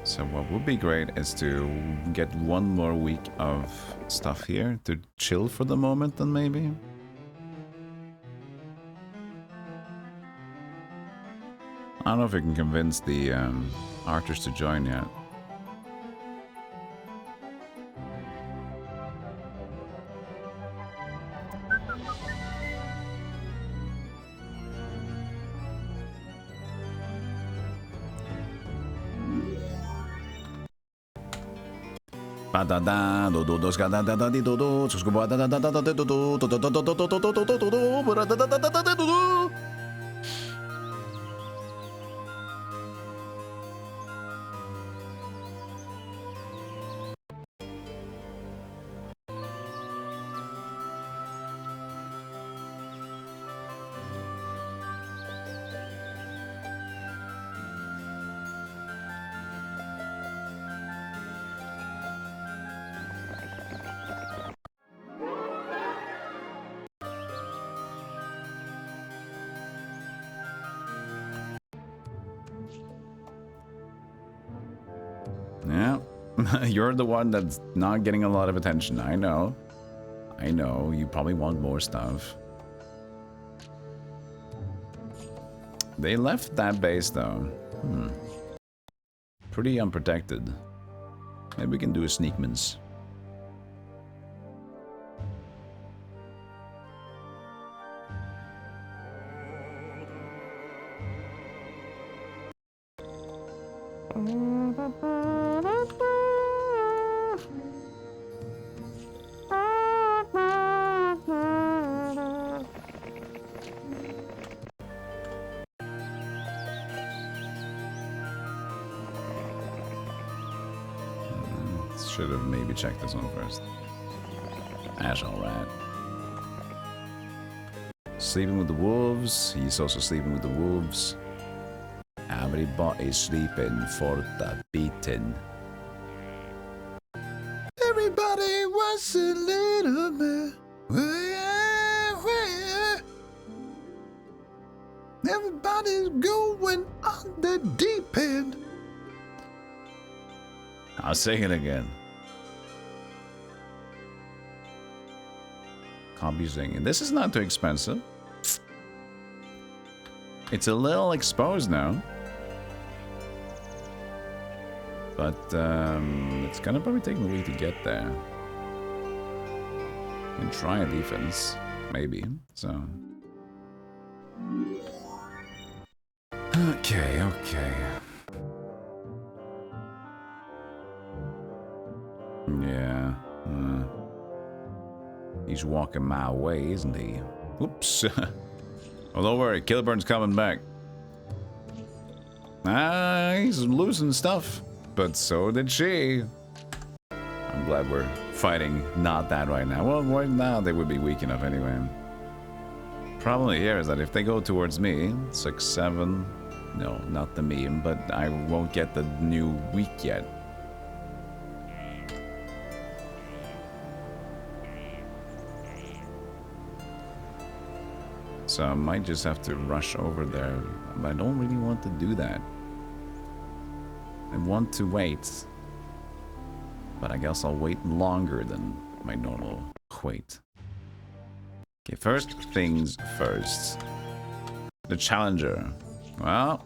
So what would be great is to get one more week of stuff here to chill for the moment, then maybe. I don't know if we can convince the archers to join yet. Yeah, you're the one that's not getting a lot of attention. I know. I know. You probably want more stuff. They left that base, though. Pretty unprotected. Maybe we can do a sneakmans. Should have maybe checked this one first. That's alright. Sleeping with the wolves. He's also sleeping with the wolves. Everybody's sleeping for the beating. Everybody was a little bit. Everybody's going on the deep end. I'll sing it again. Can't be singing. This is not too expensive. It's a little exposed now. But it's gonna probably take me a week to get there. And try a defense. Maybe. So. Okay, okay. Yeah. He's walking my way, isn't he? Oops. Well, don't worry. Kilburn's coming back. He's losing stuff. But so did she. I'm glad we're fighting not that right now. Well, right now they would be weak enough anyway. Problem here is that if they go towards me, 6, 7... No, not the meme, but I won't get the new week yet. So I might just have to rush over there, but I don't really want to do that. I want to wait, but I guess I'll wait longer than my normal wait. Okay, first things first. The challenger. Well,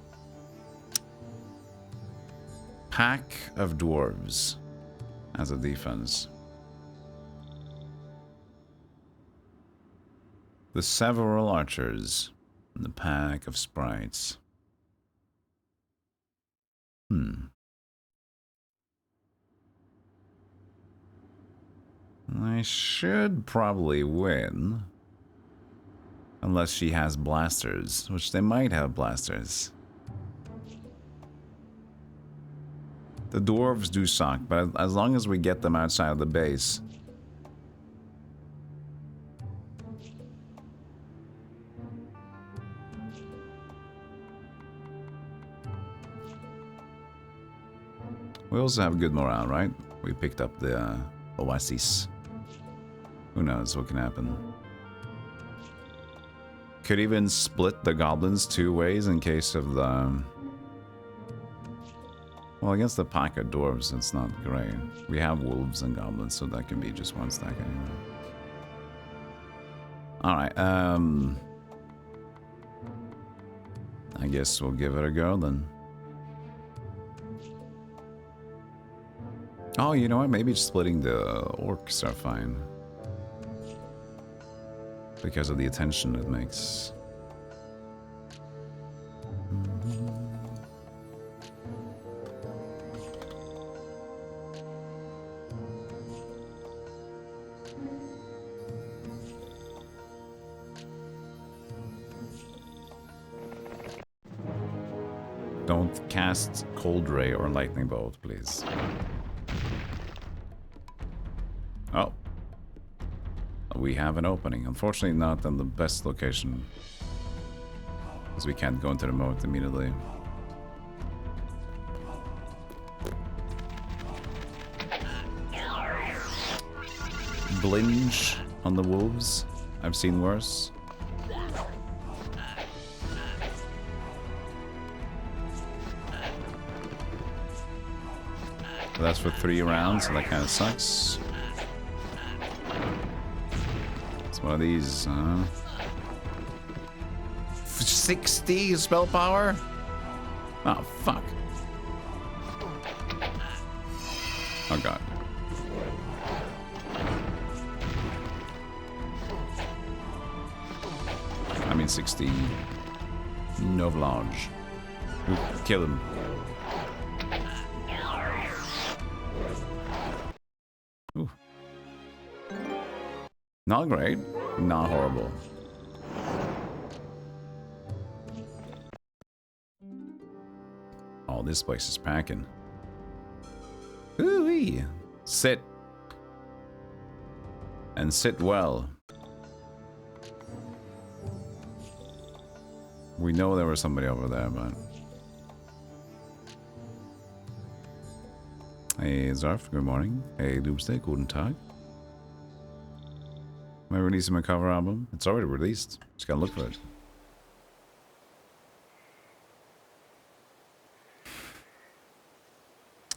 pack of dwarves as a defense. The several archers and the pack of sprites. I should probably win. Unless she has blasters, which they might have blasters. The dwarves do suck, but as long as we get them outside of the base. We also have good morale, right? We picked up the oasis. Who knows what can happen. Could even split the goblins 2 ways in case of the... Well, against the pack of dwarves, it's not great. We have wolves and goblins, so that can be just 1 stack anyway. Alright, I guess we'll give it a go then. Oh, you know what? Maybe splitting the orcs are fine. Because of the attention it makes. Don't cast Cold Ray or Lightning Bolt, please. Oh. We have an opening. Unfortunately not in the best location. Because we can't go into the moat immediately. Blinge on the wolves. I've seen worse. That's for 3 rounds, so that kind of sucks. It's one of these, 60 spell power? Oh, fuck. Oh, God. I mean 60. Novlange. Kill him. Ooh. Not great, not horrible. Oh, this place is packing. Ooh-wee. Sit. And sit well. We know there was somebody over there, but... Hey, Zarf, good morning. Hey, Doomsday, guten Tag. Am I releasing my cover album? It's already released. Just gotta look for it.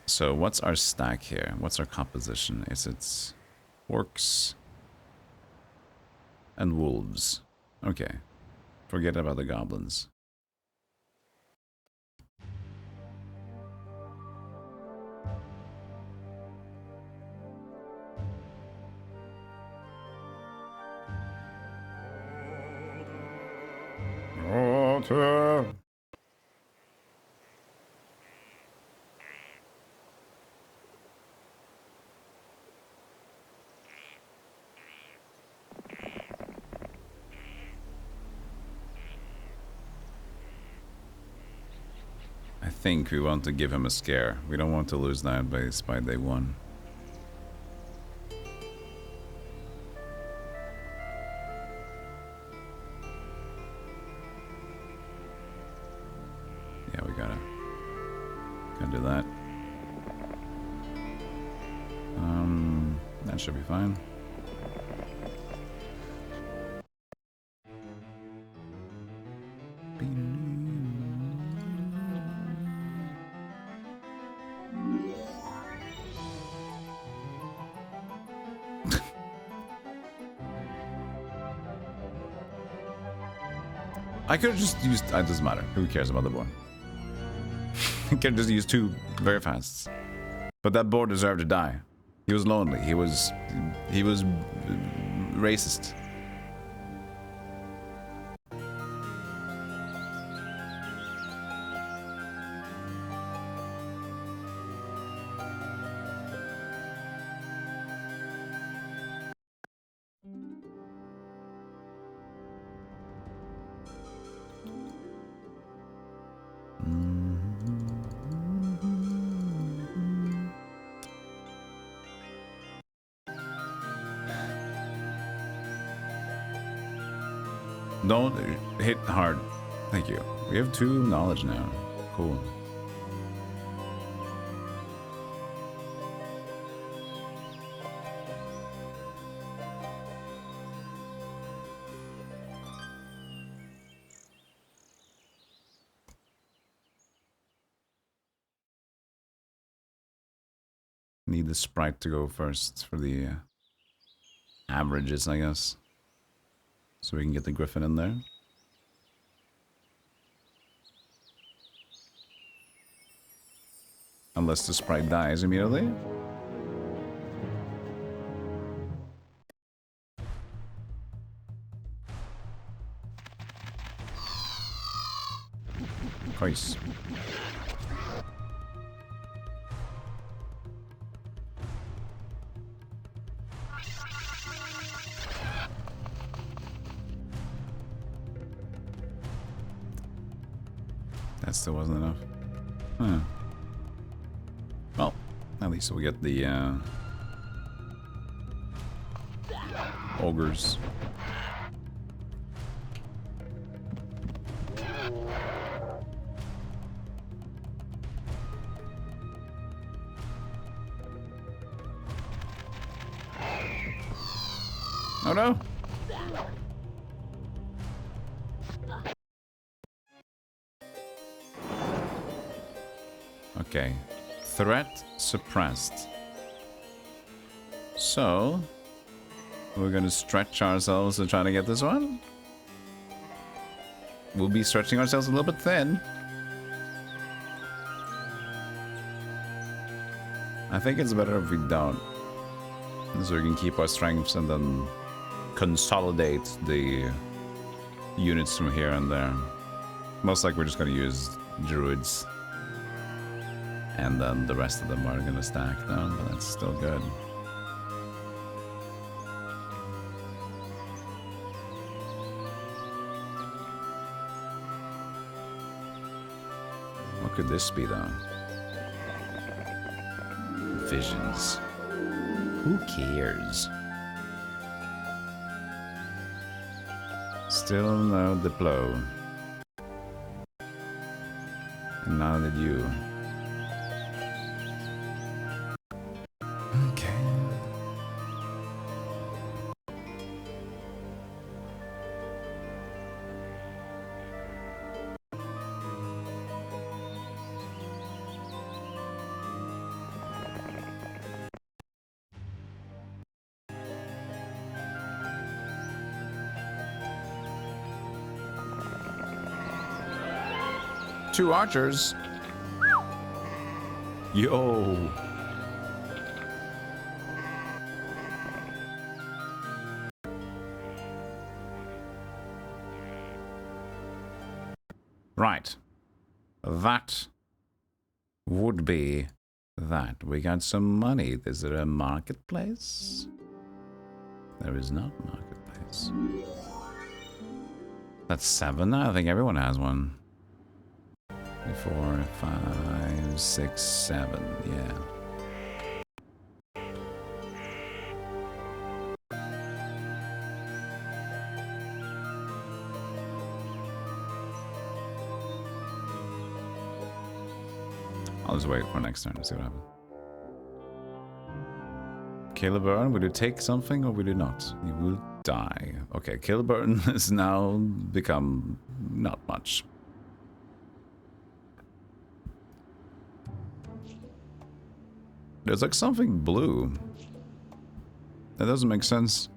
So, what's our stack here? What's our composition? Is it orcs and wolves? Okay. Forget about the goblins. Water. I think we want to give him a scare. We don't want to lose that base by day 1. Yeah, we gotta do that. That should be fine. I could have just used... It doesn't matter. Who cares about the board? I could have just used 2 very fast. But that board deserved to die. He was lonely. He was racist. Don't hit hard. Thank you. We have 2 knowledge now. Cool. Need the sprite to go first for the averages, I guess. So we can get the griffin in there. Unless the sprite dies immediately. Nice. That still wasn't enough. Huh. Well, at least we'll get the ogres. Oh no! Okay. Threat suppressed. So, we're gonna stretch ourselves to try to get this one. We'll be stretching ourselves a little bit thin. I think it's better if we don't. So we can keep our strengths and then consolidate the units from here and there. Most likely we're just gonna use druids. And then the rest of them are gonna stack down, but that's still good. What could this be though? Visions. Who cares? Still no Diplo. And neither did you. Okay. Two archers. Yo. Right. That would be that. We got some money. Is there a marketplace? There is not a marketplace. That's 7. I think everyone has one. 4, 5, 6, 7. Yeah. I'll just wait for next turn to see what happens. Kill a burn. Will you take something or will you not? You will die. Okay, kill a burn has now become not much. There's like something blue. That doesn't make sense.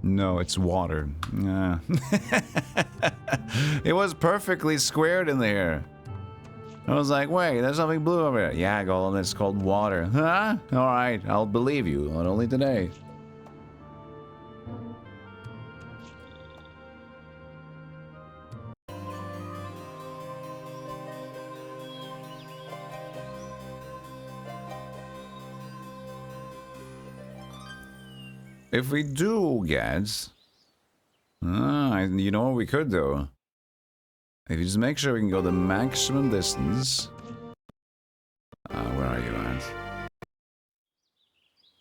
No, it's water. Yeah. It was perfectly squared in there. I was like, wait, there's something blue over there. Yeah, Golem, it's called water. Huh? Alright, I'll believe you, but only today. If we do get... you know what we could do? If you just make sure we can go the maximum distance... where are you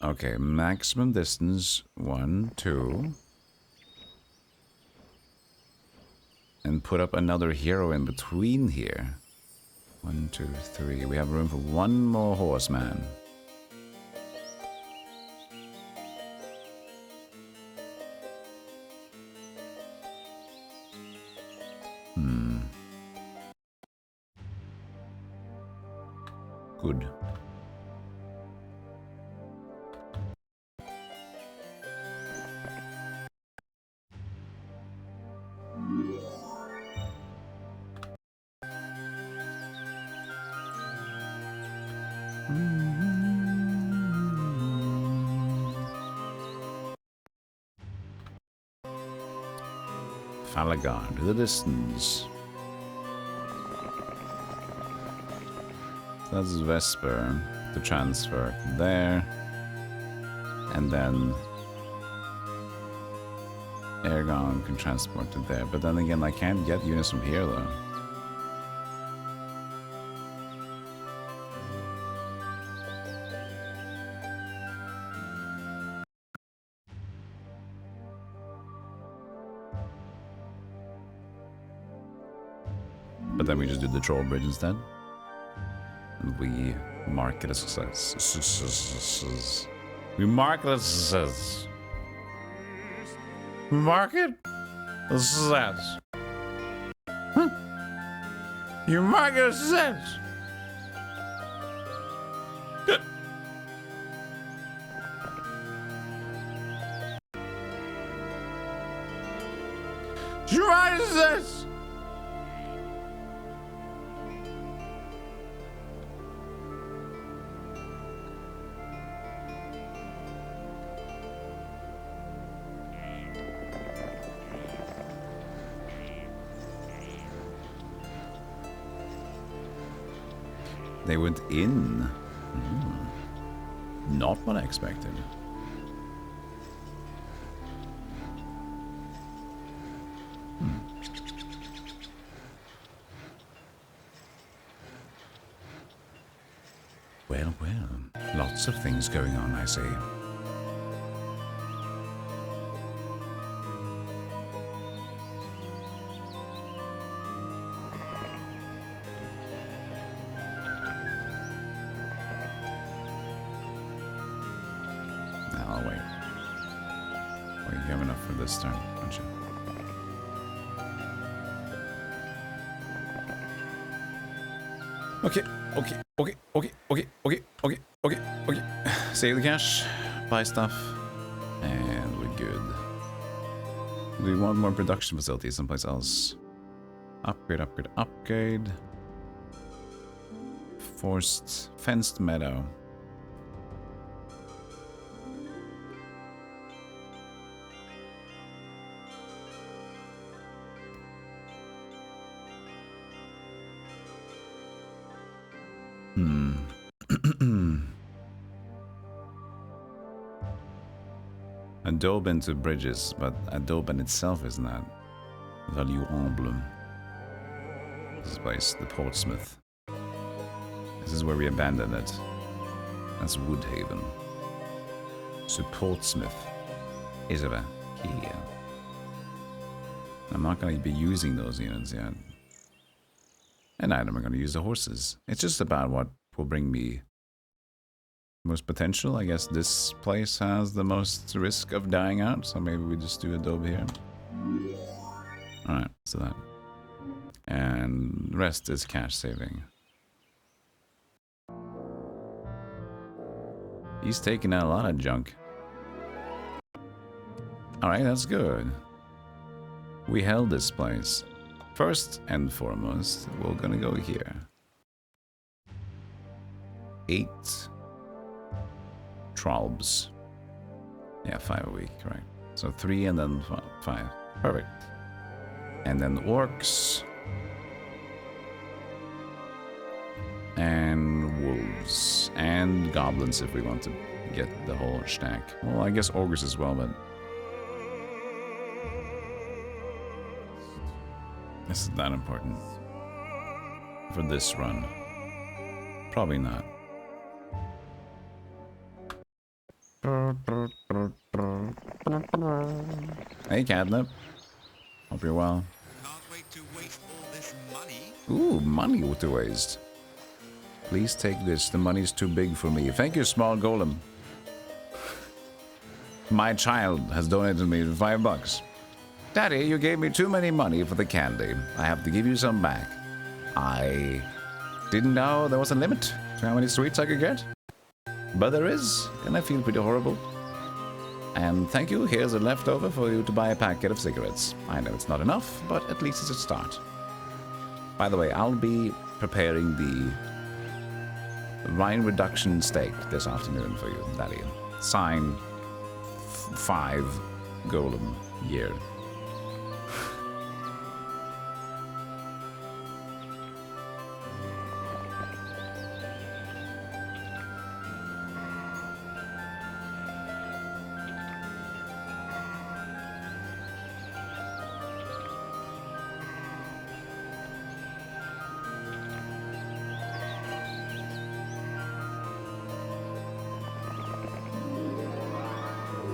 at? Okay, maximum distance 1, 2. And put up another hero in between here. 1, 2, 3. We have room for one more horseman. Good. Falagon to the distance. That's Vesper to transfer there. And then Ergon can transport to there. But then again, I can't get units from here though. But then we just do the troll bridge instead. And we mark it as success. We mark it as success. We mark it as success. Huh? You mark it as success. Good. You mark it as success. They went in. Not what I expected. Well, well. Lots of things going on, I see. I'll wait. Well, you have enough for this turn, don't you? Okay. Save the cash, buy stuff, and we're good. We want more production facilities someplace else. Upgrade. Forced fenced meadow. Adobe into bridges, but Adobe in itself is not valuable. This place, the Portsmouth. This is where we abandoned it. That's Woodhaven. So Portsmouth is over here. I'm not going to be using those units yet. And neither am I going to use the horses. It's just about what will bring me most potential. I guess this place has the most risk of dying out, so maybe we just do Adobe here. Alright, so that. And the rest is cash saving. He's taking out a lot of junk. Alright, that's good. We held this place. First and foremost, we're gonna go here. 8 trolls. Yeah, 5 a week, right? So 3 and then 5. Perfect. And then orcs. And wolves. And goblins if we want to get the whole stack. Well, I guess ogres as well, but this is not important for this run. Probably not. Hey, Catnip. Hope you're well. Can't wait to waste all this money. Ooh, money to waste. Please take this. The money's too big for me. Thank you, small golem. My child has donated me $5. Daddy, you gave me too many money for the candy. I have to give you some back. I didn't know there was a limit to how many sweets I could get. But there is, and I feel pretty horrible. And thank you, here's a leftover for you to buy a packet of cigarettes. I know it's not enough, but at least it's a start. By the way, I'll be preparing the wine reduction steak this afternoon for you, Daddy. Sign 5 golem year.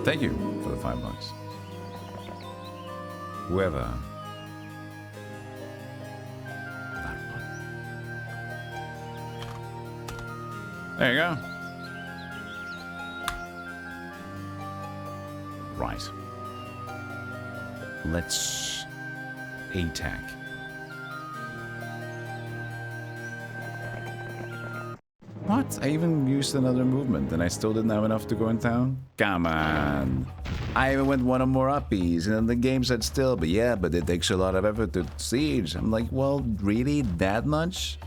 Thank you for the $5. Whoever. That one. There you go. Right. Let's attack. What? I even used another movement and I still didn't have enough to go in town? Come on. I even went one or more uppies and then the game said still, but yeah, but it takes a lot of effort to siege. I'm like, well, really? That much?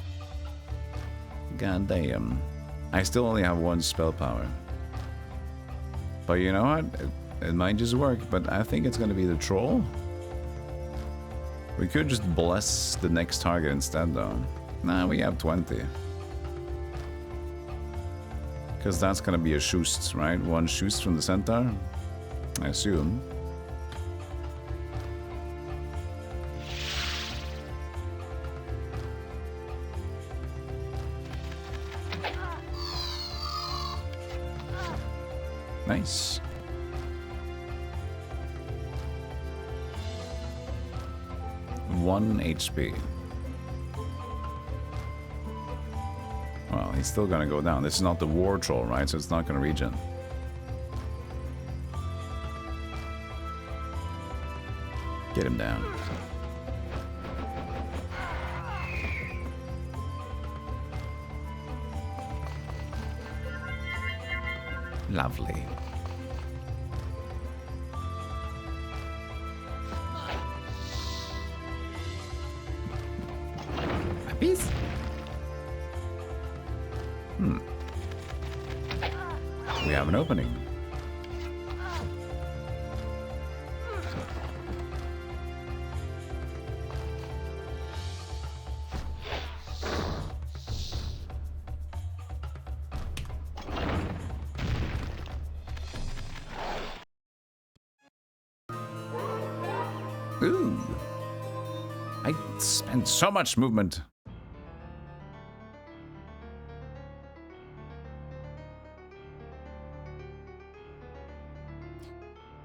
God damn. I still only have 1 spell power. But you know what? It might just work, but I think it's gonna be the troll. We could just bless the next target instead though. Nah, we have 20. Because that's gonna be a shoost, right? 1 shoost from the centaur, I assume. Nice. One HP. Well, he's still gonna go down. This is not the war troll, right? So it's not gonna regen. Get him down. Lovely. A piece? We have an opening. Ooh. I spent so much movement.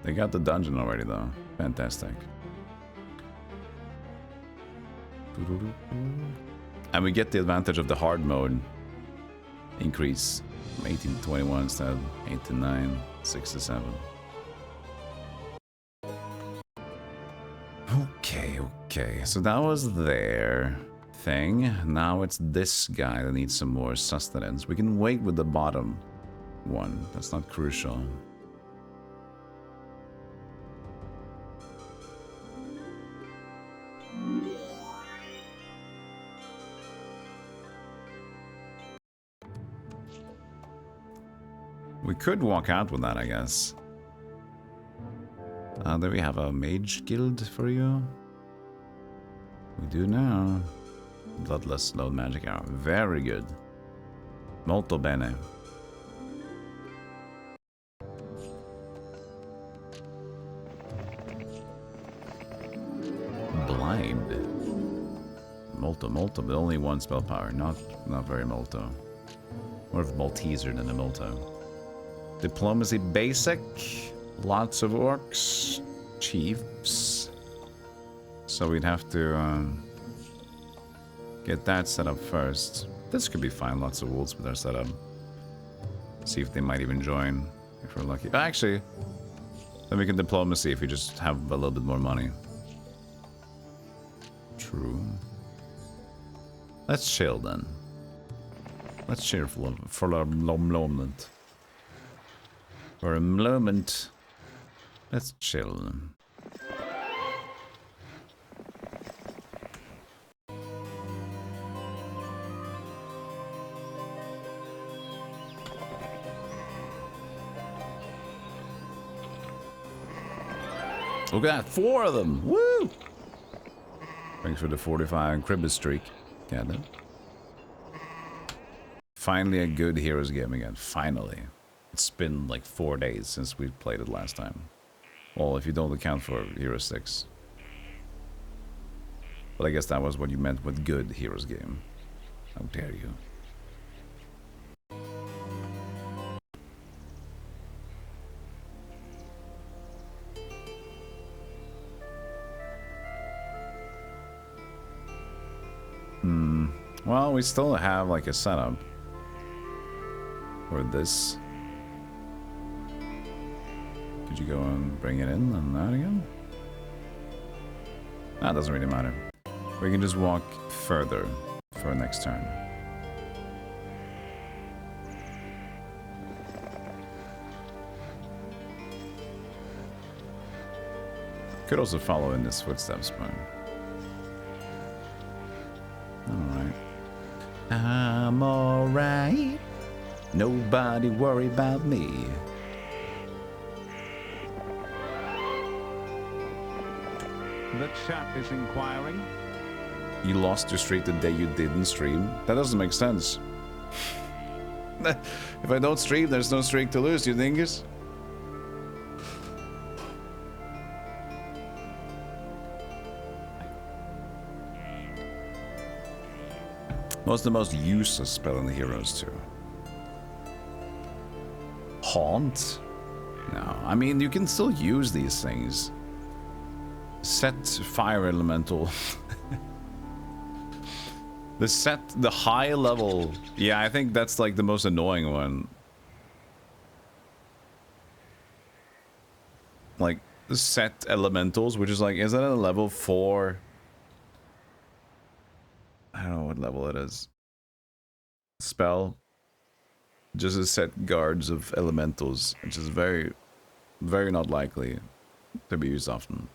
They got the dungeon already, though. Fantastic. And we get the advantage of the hard mode increase from 18 to 21 instead, 8 to 9, 6 to 7. Okay. So that was their thing. Now it's this guy that needs some more sustenance. We can wait with the bottom one. That's not crucial. We could walk out with that, I guess. There we have a mage guild for you. We do now. Bloodless load magic arrow. Very good. Molto bene. Blind. Molto, but only 1 spell power. Not very molto. More of Malteser than a molto. Diplomacy basic. Lots of orcs. Chiefs. So we'd have to get that set up first. This could be fine. Lots of wolves with our setup. See if they might even join if we're lucky. Actually, then we can diplomacy if we just have a little bit more money. True. Let's chill then. Let's chill for a moment. For a moment. Let's chill. Look at that, 4 of them! Woo! Thanks for the 45 cribbage streak. Get it? Finally a good Heroes game again. Finally. It's been like 4 days since we played it last time. Well, if you don't account for Heroes 6. But I guess that was what you meant with good Heroes game. How dare you. Well, we still have like a setup for this. Could you go and bring it in and that again? That doesn't really matter. We can just walk further for next turn. Could also follow in his footsteps, but... Alright. I'm alright. Nobody worry about me. The chat is inquiring. You lost your streak the day you didn't stream? That doesn't make sense. If I don't stream, there's no streak to lose, you dingus. What's the most useless spell in the Heroes too? Haunt? No, I mean, you can still use these things. Set fire elemental. The high level. Yeah, I think that's like the most annoying one. Like, the set elementals, which is like, is that a level 4? I don't know what level it is. Spell. Just a set guards of elementals, which is very, very not likely to be used often.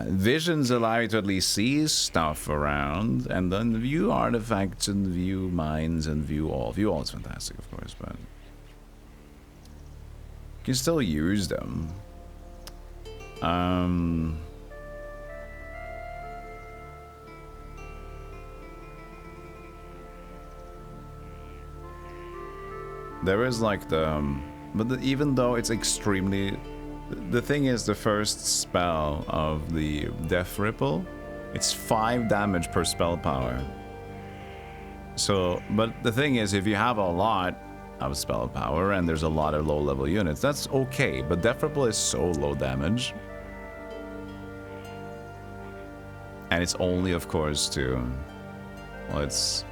Visions allow you to at least see stuff around, and then view artifacts and view mines and view all. View all is fantastic, of course, but you can still use them. There is like the... even though it's extremely... The thing is, the first spell of the Death Ripple, it's 5 damage per spell power. So, but the thing is, if you have a lot of spell power and there's a lot of low-level units, that's okay, but Death Ripple is so low damage. And it's only, of course, to... Well, it's...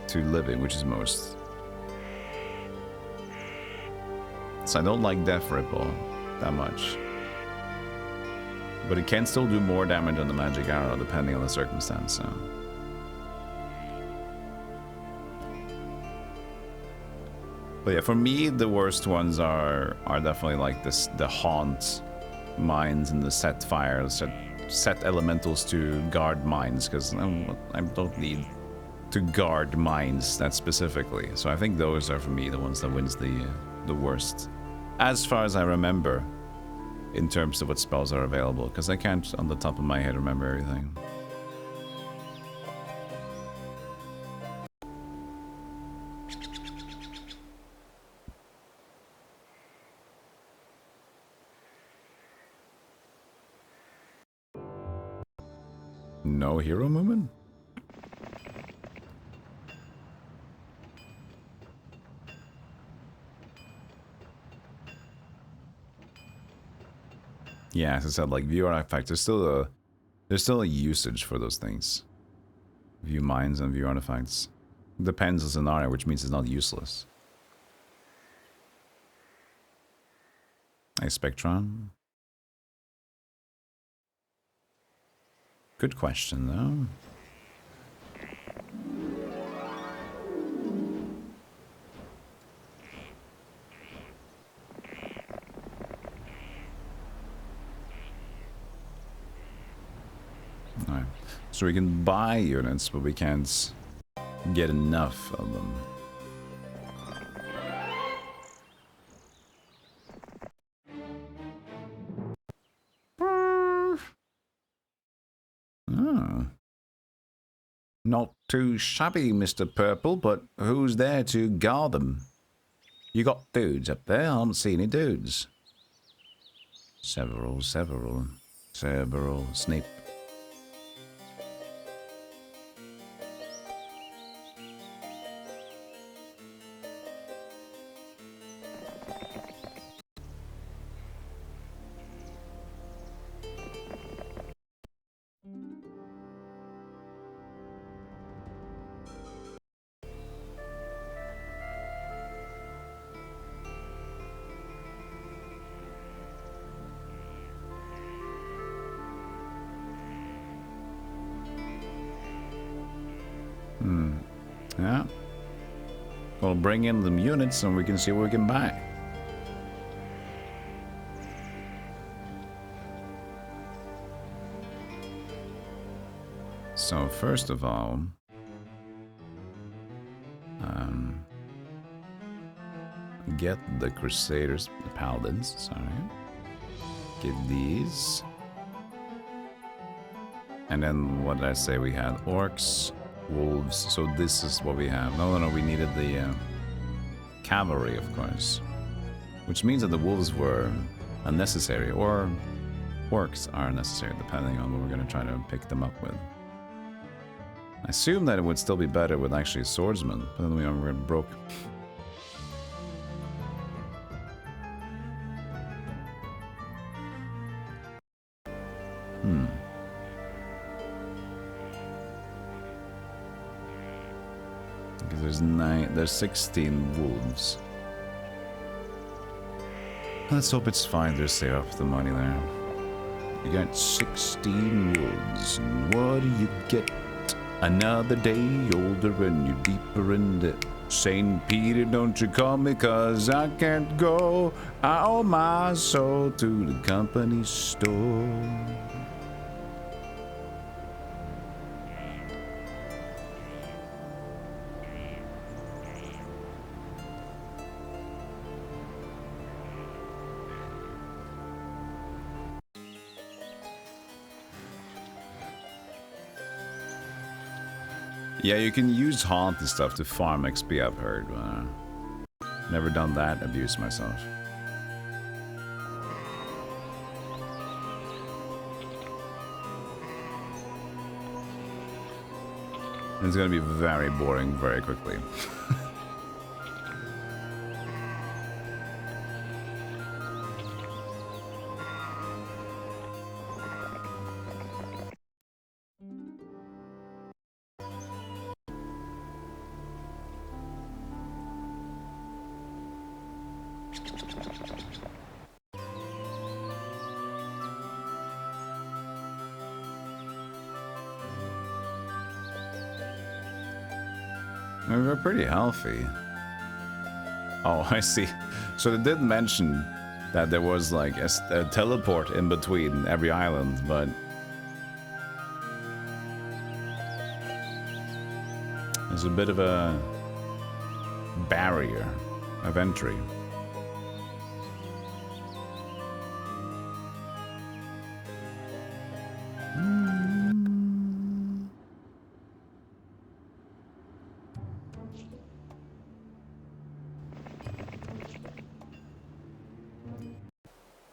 to living, which is most... So I don't like Death Ripple that much. But it can still do more damage on the magic arrow depending on the circumstance, so. But yeah, for me the worst ones are definitely like this, the haunt mines and the set fire, set elementals to guard mines, because I don't need to guard mines that specifically. So I think those are for me the ones that wins the worst. As far as I remember, in terms of what spells are available, because I can't, on the top of my head, remember everything. No hero movement? Yeah, as I said, like view artifacts, there's still a usage for those things. View mines and view artifacts. Depends on scenario, which means it's not useless. A spectrum. Good question, though. Alright. So we can buy units, but we can't get enough of them. Oh. Not too shabby, Mr. Purple, but who's there to guard them? You got dudes up there? I don't see any dudes. Several. Snape. Yeah. We'll bring in them units and we can see what we can buy. So first of all, get the Crusaders, the Paladins, sorry. Get these. And then what did I say we had? Orcs, wolves, so this is what we have. No, we needed the cavalry, of course. Which means that the wolves were unnecessary, or orcs are necessary, depending on what we're going to try to pick them up with. I assume that it would still be better with actually swordsmen, but then we're broke. Because there's 16 wolves. Let's hope it's fine to save up the money there. You got 16 wolves, and what do you get? Another day older and you're deeper in debt. Saint Peter, don't you call me, 'cause I can't go. I owe my soul to the company store. Yeah, you can use haunt and stuff to farm XP, I've heard. Never done that, abused myself. It's gonna be very boring very quickly. We're pretty healthy. Oh, I see. So they did mention that there was like a teleport in between every island, but there's a bit of a barrier of entry.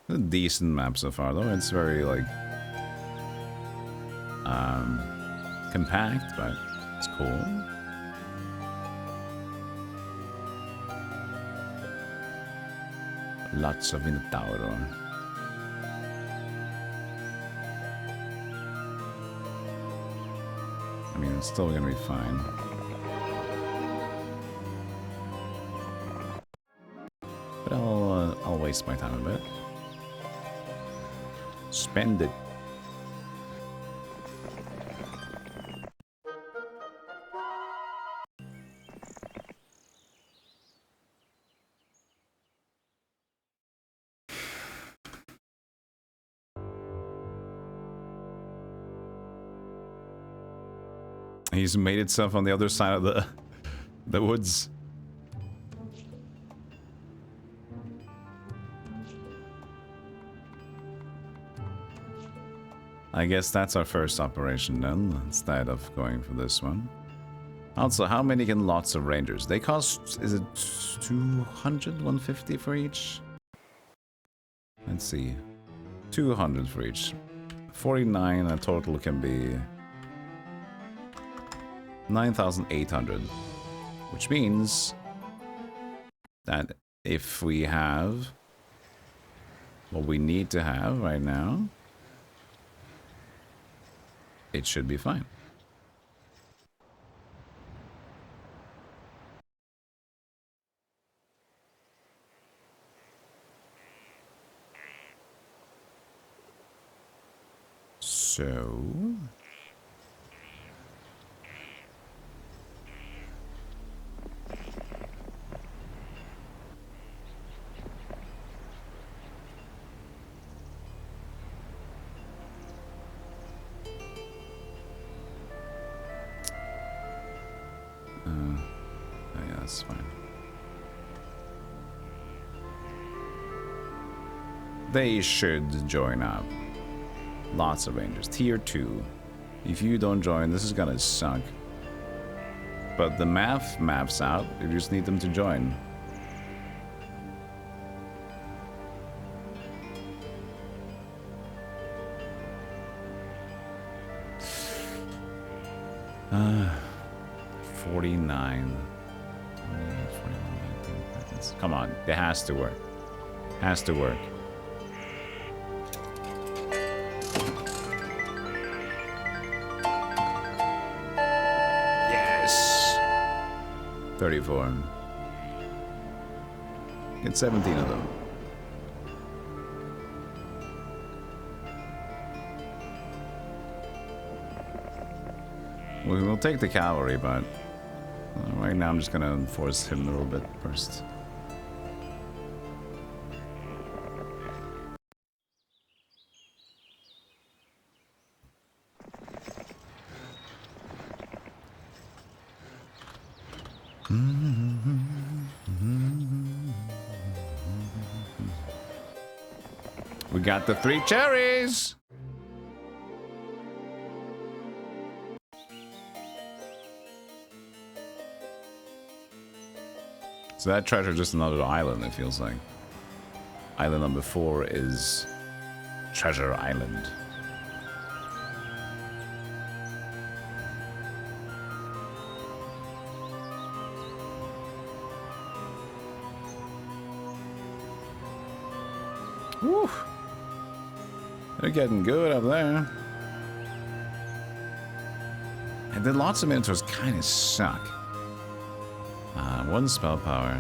A decent map so far, though. It's very like compact, but it's cool. Lots of Minotauro. fine. Still gonna be fine. But I'll waste my time a bit. Spend it. He's made itself on the other side of the woods. I guess that's our first operation then, instead of going for this one. Also, how many can lots of rangers? They cost, is it 200, 150 for each? Let's see. 200 for each. 49, a total can be 9,800. Which means that if we have what we need to have right now, it should be fine. So yeah, that's fine. They should join up. Lots of rangers. Tier 2. If you don't join, this is gonna suck. But the math maps out. You just need them to join. Uh, 49. 41, 19. Come on, it has to work. Has to work. Yes! 34. Get 17 of them. We'll take the cavalry, but right now I'm just gonna enforce him a little bit first. We got the 3 cherries! So that treasure is just another island, it feels like. Island number 4 is Treasure Island. Woo! They're getting good up there. And then lots of minotaurs kind of suck. 1 spell power.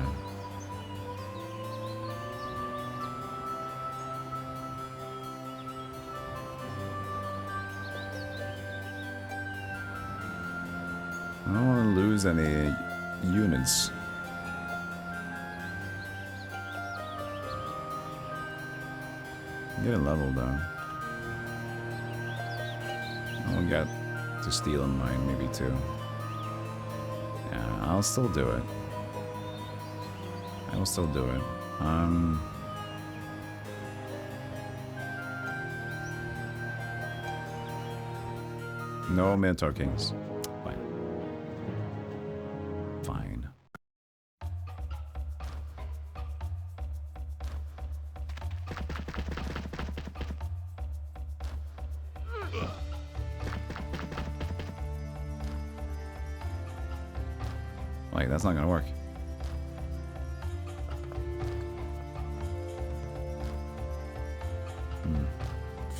I don't want to lose any units. Get a level though. I'll get to steal in mine, maybe 2. Yeah, I'll still do it. I will still do it. No Minotaur Kings. Fine. Fine. Like, that's not gonna work.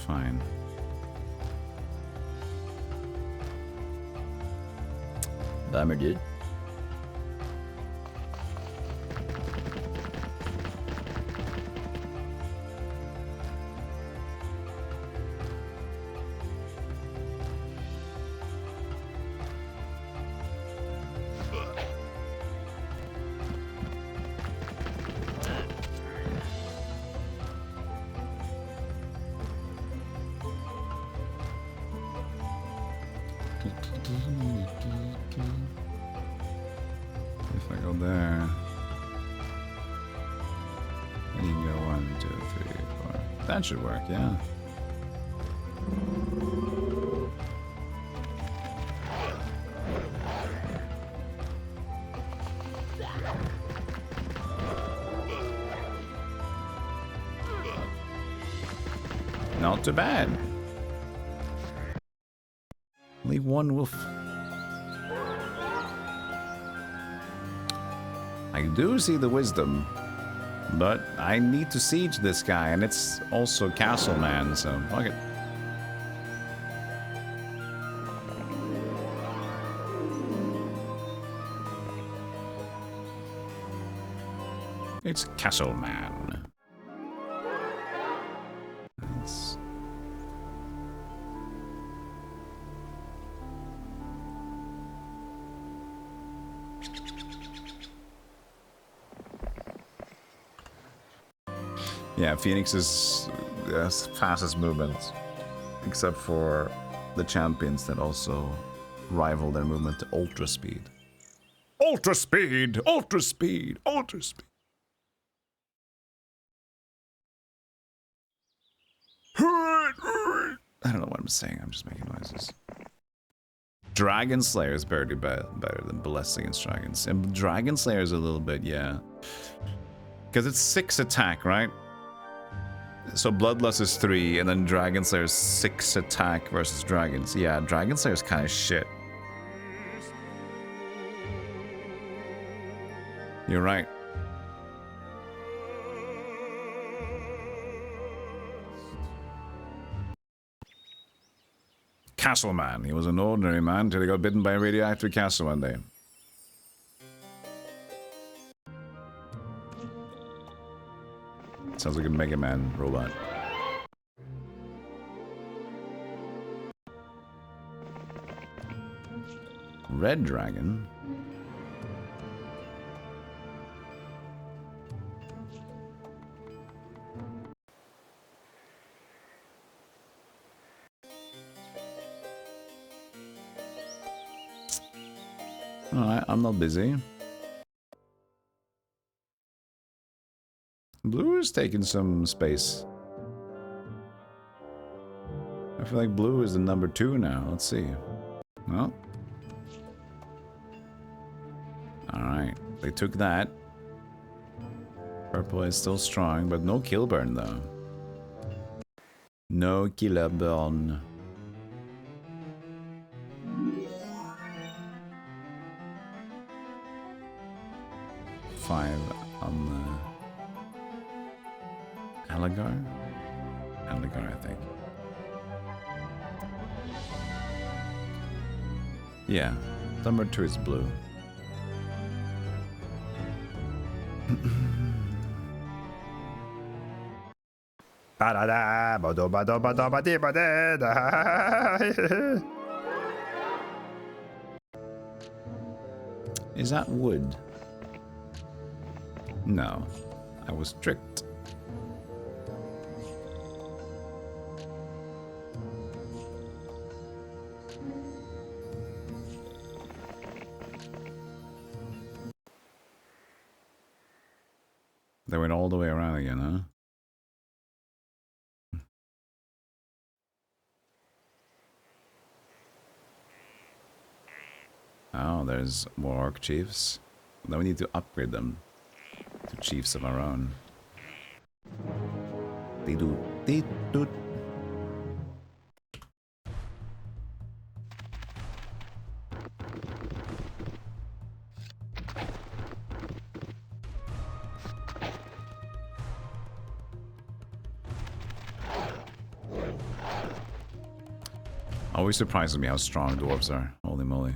Fine. Bummer, dude. If I go there, then you can go 1, 2, 3, 4. That should work, yeah. Not too bad. Only one wolf. I do see the wisdom, but I need to siege this guy, and it's also Castle Man, so fuck it. It's Castle Man. It's... Yeah, Phoenix is the fastest movement, except for the champions that also rival their movement to ultra speed. Ultra speed! Ultra speed! Ultra speed! I don't know what I'm saying, I'm just making noises. Dragon Slayer is barely better than Blessing against Dragons. And Dragon Slayer is a little bit, yeah. Because it's 6 attack, right? So Bloodlust is 3, and then Dragon Slayer is 6 attack versus dragons. Yeah, Dragon Slayer is kind of shit. You're right. Castle Man. He was an ordinary man till he got bitten by a radioactive castle one day. Sounds like a Mega Man robot. Red Dragon? Alright, I'm not busy. Blue is taking some space. I feel like blue is the number 2 now. Let's see. Well. Alright, they took that. Purple is still strong, but no kill burn though. No killer burn. Five on the Aligar? Aligar, I think. Yeah, number 2 is blue. Is that wood? No, I was tricked. They went all the way around again, huh? Oh, there's more orc chiefs. Then we need to upgrade them to chiefs of our own. They do. They do. Always surprises me how strong dwarves are. Holy moly.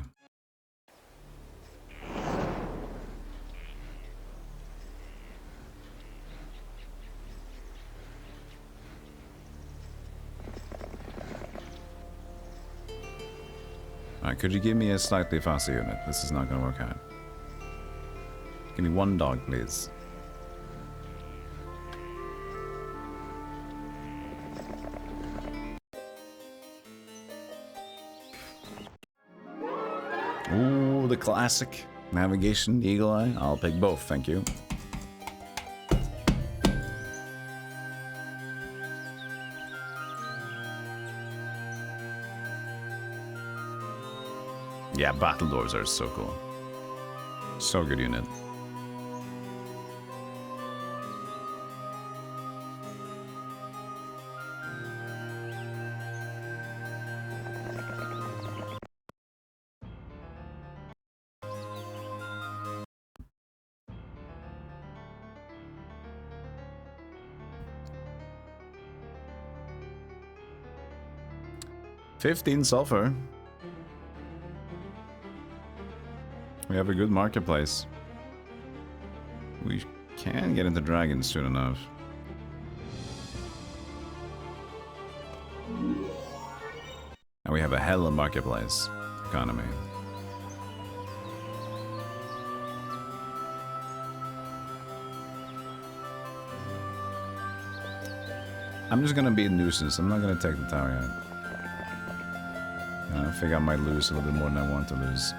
Could you give me a slightly faster unit? This is not gonna work out. Give me 1 dog, please. Ooh, the classic. Navigation, Eagle Eye. I'll pick both, thank you. Yeah, battle doors are so cool. So good unit. $15 sulfur. We have a good marketplace. We can get into dragons soon enough. And we have a hell of a marketplace economy. I'm just gonna be a nuisance. I'm not gonna take the tower yet. I think I might lose a little bit more than I want to lose.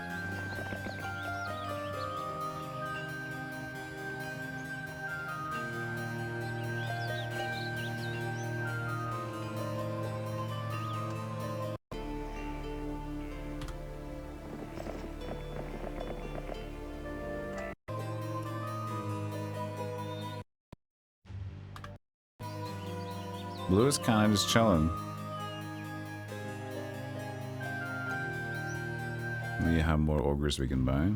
Blue is kind of just chilling. We have more ogres we can buy.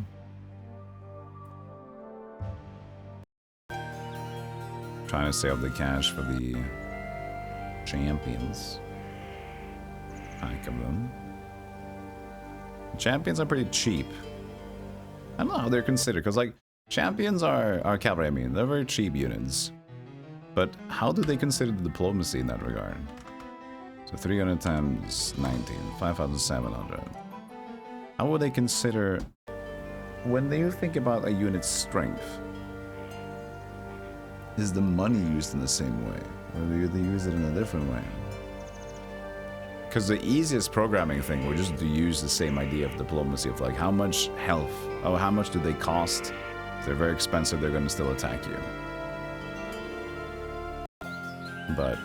Trying to save the cash for the champions. Pack of them. Champions are pretty cheap. I don't know how they're considered, because like champions are cavalry. I mean, they're very cheap units. But how do they consider the diplomacy in that regard? So 300 times 19, 5,700. How would they consider, when they think about a unit's strength, is the money used in the same way? Or do they use it in a different way? Because the easiest programming thing would just to use the same idea of diplomacy, of like how much health, or how much do they cost? If they're very expensive, they're going to still attack you. But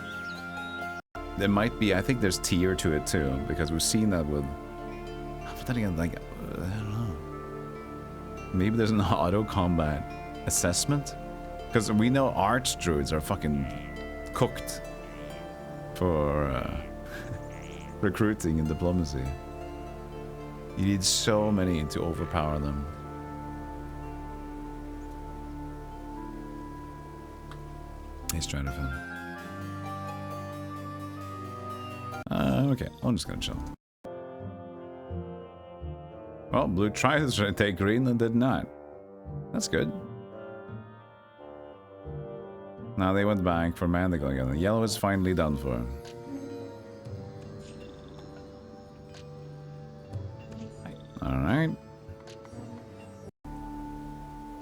there might be, I think there's tier to it too, because we've seen that with, but then again, like, I don't know. Maybe there's an auto combat assessment? Because we know arch druids are fucking cooked for recruiting and diplomacy. You need so many to overpower them. He's trying to film. Okay, I'm just gonna chill. Well, blue tried to take green and did not. That's good. Now they went back for Mandigo again. The yellow is finally done for. Alright.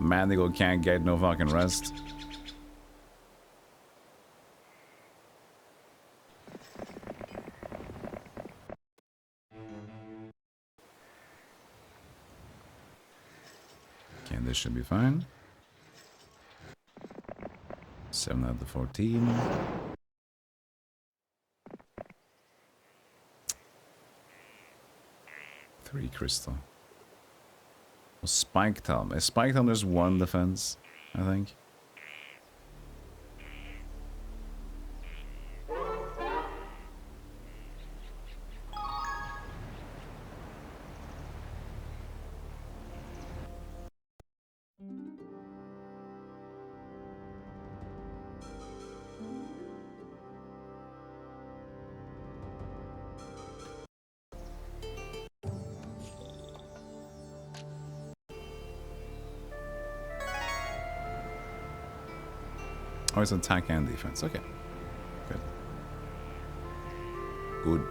Mandigo can't get no fucking rest. Okay, this should be fine. 7 out of 14. Three crystal. Well, Spike Helm. Is Spike Helm just one defense, I think? Oh, it's attack and defense. Okay. Good. Good.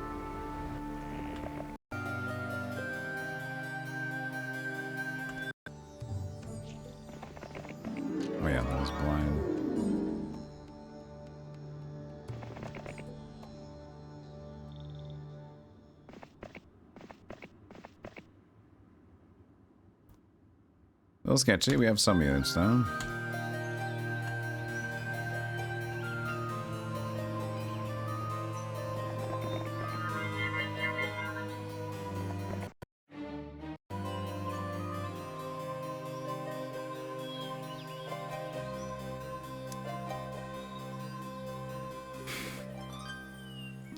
yeah, that was blind. A little sketchy. We have some units though.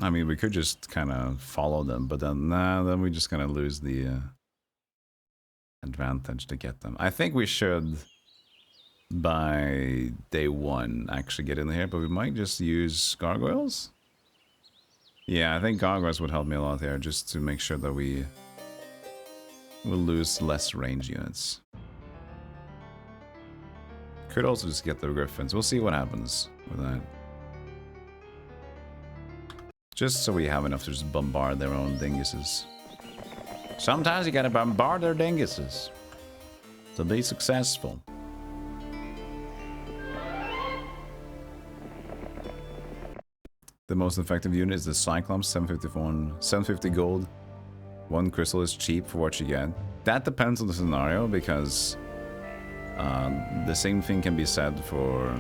I mean, we could just kind of follow them, but then, nah, then we're just gonna lose the advantage to get them. I think we should, by day 1, actually get in here, but we might just use gargoyles. Yeah, I think gargoyles would help me a lot here, just to make sure that we will lose less range units. Could also just get the griffins. We'll see what happens with that. Just so we have enough to just bombard their own dinguses. Sometimes you gotta bombard their dinguses to be successful. The most effective unit is the Cyclops, 750 gold. 1 crystal is cheap for what you get. That depends on the scenario, because the same thing can be said for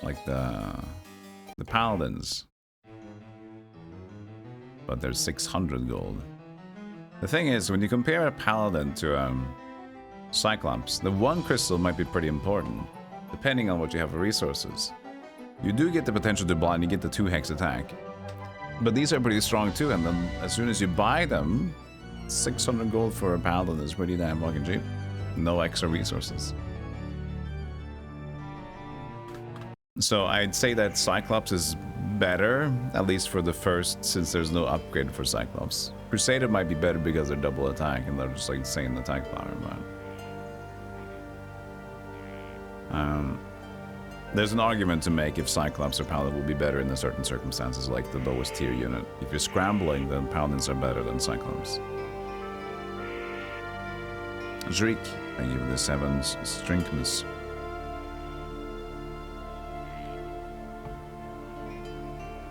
like the paladins. But there's 600 gold. The thing is, when you compare a paladin to Cyclops, the 1 crystal might be pretty important, depending on what you have for resources. You do get the potential to blind, you get the 2 hex attack. But these are pretty strong too, and then as soon as you buy them, 600 gold for a paladin is pretty damn fucking cheap. No extra resources. So I'd say that Cyclops is better, at least for the first, since there's no upgrade for Cyclops. Crusader might be better because they're double attack and they're just like insane attack power, but there's an argument to make if Cyclops or Paladin will be better in certain circumstances, like the lowest tier unit. If you're scrambling, then Paladins are better than Cyclops. Zrik, thank you for the 7 Strinkmas.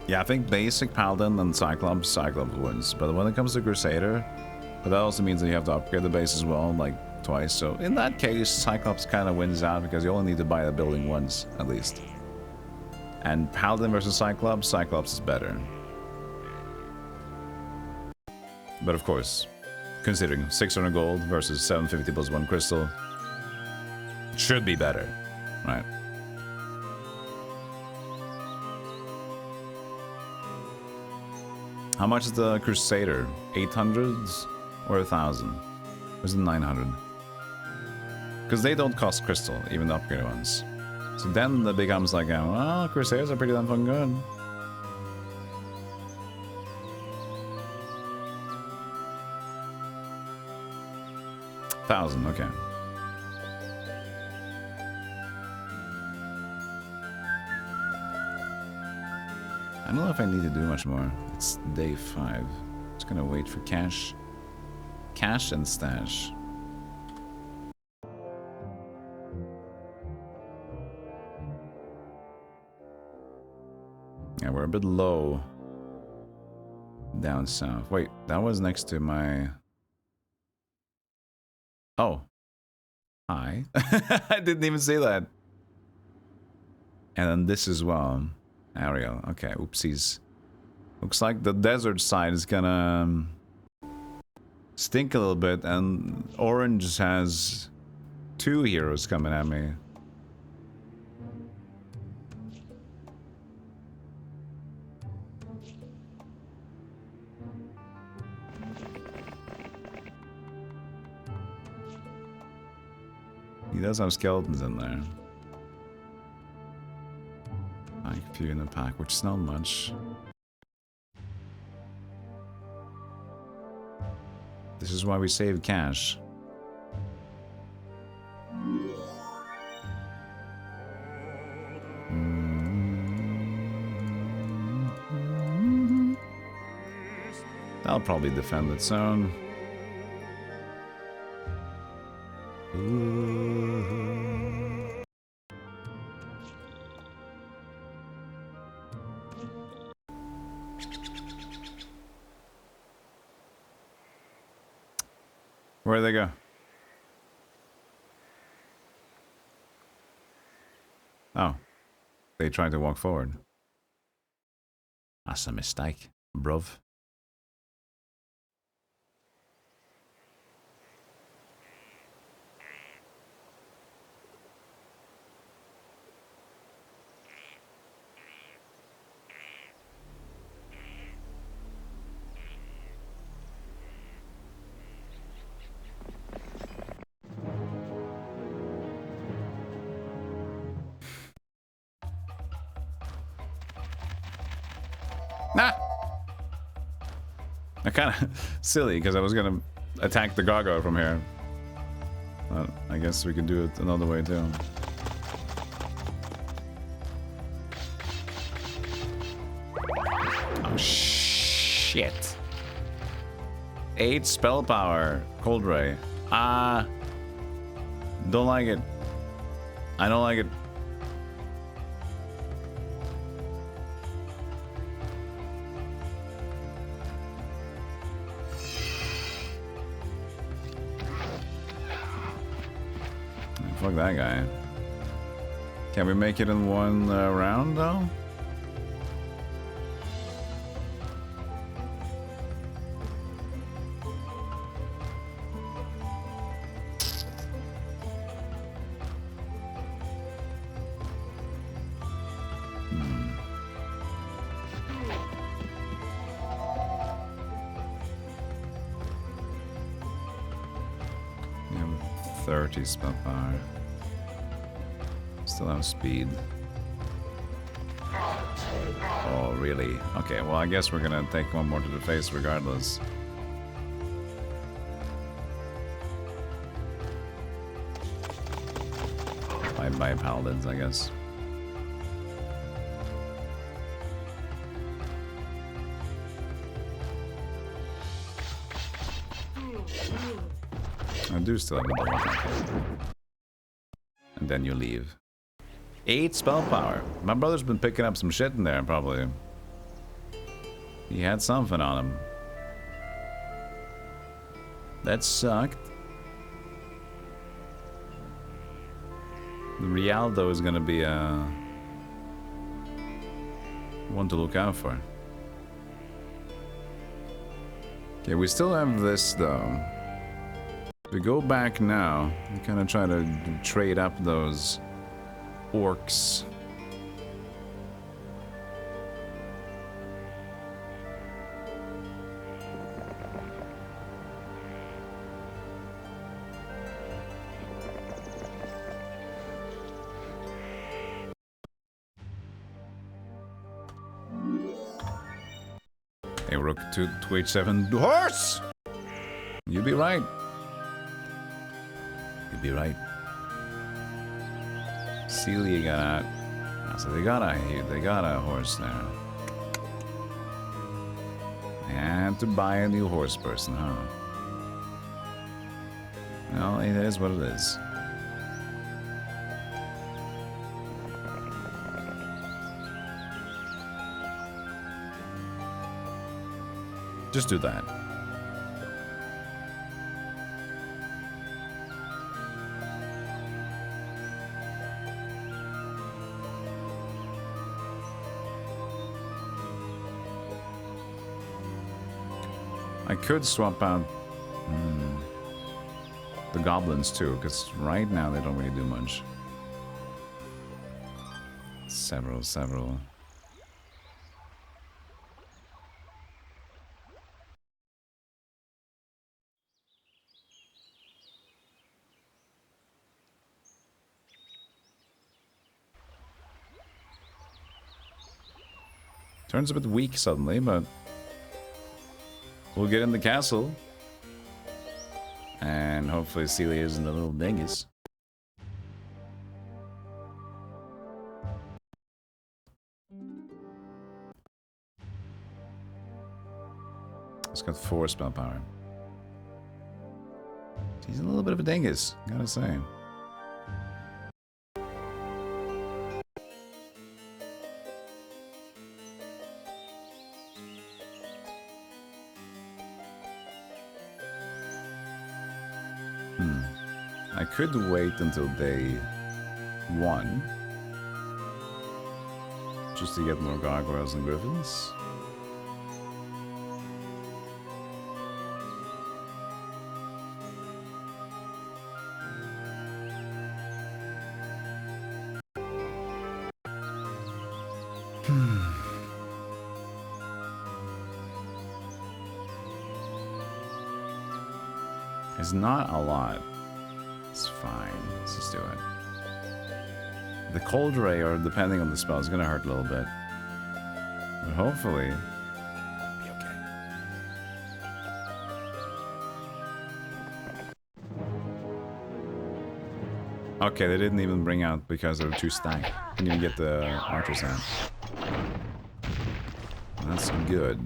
Yeah, I think basic Paladin and Cyclops wins. But when it comes to Crusader, but that also means that you have to upgrade the base as well, like twice. So in that case, Cyclops kind of wins out because you only need to buy the building once, at least. And Paladin versus Cyclops is better. But of course, considering 600 gold versus 750 plus 1 crystal, should be better, right? How much is the Crusader? 800s or 1,000? Or is it 900? Because they don't cost crystal, even the upgraded ones. So then it becomes like, well, Crusaders are pretty damn fucking good. $1,000, okay. I don't know if I need to do much more. It's day 5. Just gonna wait for cash. Cash and stash. Yeah, we're a bit low down south. Wait, that was next to my... Oh. Hi. I didn't even see that. And then this as well. Ariel. Okay, oopsies. Looks like the desert side is gonna stink a little bit, and Orange has 2 heroes coming at me. He does have skeletons in there. Like a few in the pack, which is not much. This is why we save cash. That'll probably defend its own. Where'd they go? Oh. They tried to walk forward. That's a mistake, bruv. Nah! I kind of silly because I was gonna attack the gargoyle from here. But I guess we can do it another way too. Oh shit! 8 spell power, cold ray. Don't like it. I don't like it. Fuck that guy. Can we make it in one round though? Yeah, 30 spell power. Still have speed. Oh, really? Okay, well, I guess we're gonna take one more to the face regardless. By paladins, I guess. I do still have the double attack. And then you leave. 8 spell power. My brother's been picking up some shit in there, probably. He had something on him. That sucked. The Rialdo is gonna be one to look out for. Okay, we still have this though. If we go back now and kind of try to trade up those orcs. Hey, rook to h7. Horse! You'd be right. You'd be right. Celia got out. So they got a horse there. They had to buy a new horse person, huh? Well, it is what it is. Just do that. I could swap out the goblins too, because right now they don't really do much. Several. Turns a bit weak suddenly, but we'll get in the castle. And hopefully Celia isn't a little dingus. It's got 4 spell power. He's a little bit of a dingus, gotta say. I could wait until day 1. Just to get more gargoyles and griffins. It's not a lot. It's fine. Let's just do it. The cold ray, or depending on the spell, is gonna hurt a little bit. But hopefully... be okay. Okay, they didn't even bring out because they're too stacked. Didn't even get the archers out. That's good.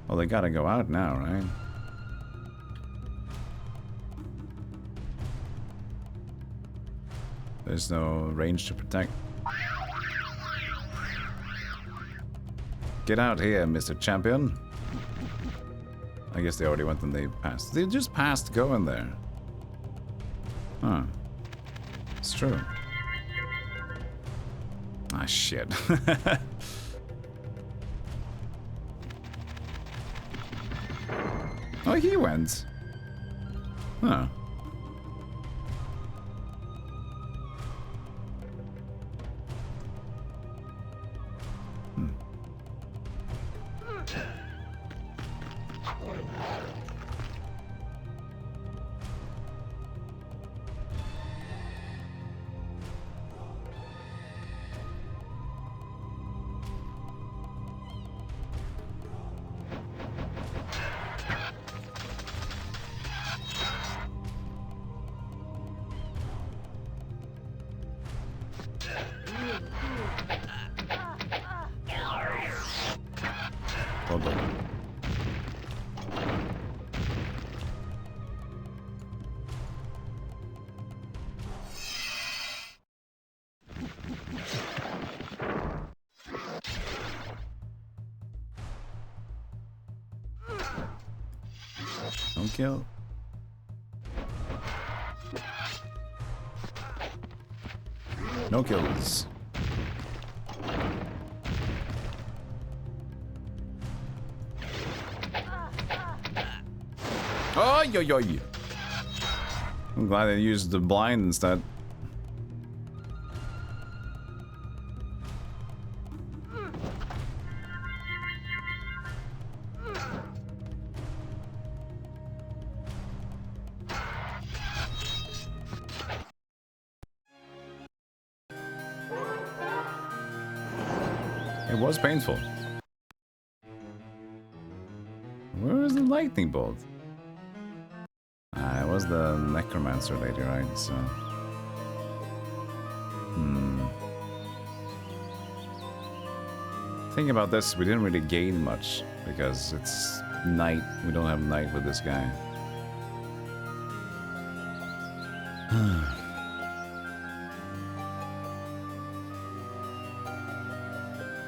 Well, they gotta go out now, right? There's no range to protect. Get out here, Mr. Champion. I guess they already went and they passed. They just passed going there. Huh. It's true. Ah, shit. Oh, he went. Huh. Don't kill. No kills. Oh, yo, yo, yo. I'm glad they used the blind instead. It was painful. Where is the lightning bolt? It was the necromancer lady, right? So, Think about this, we didn't really gain much because it's night. We don't have night with this guy.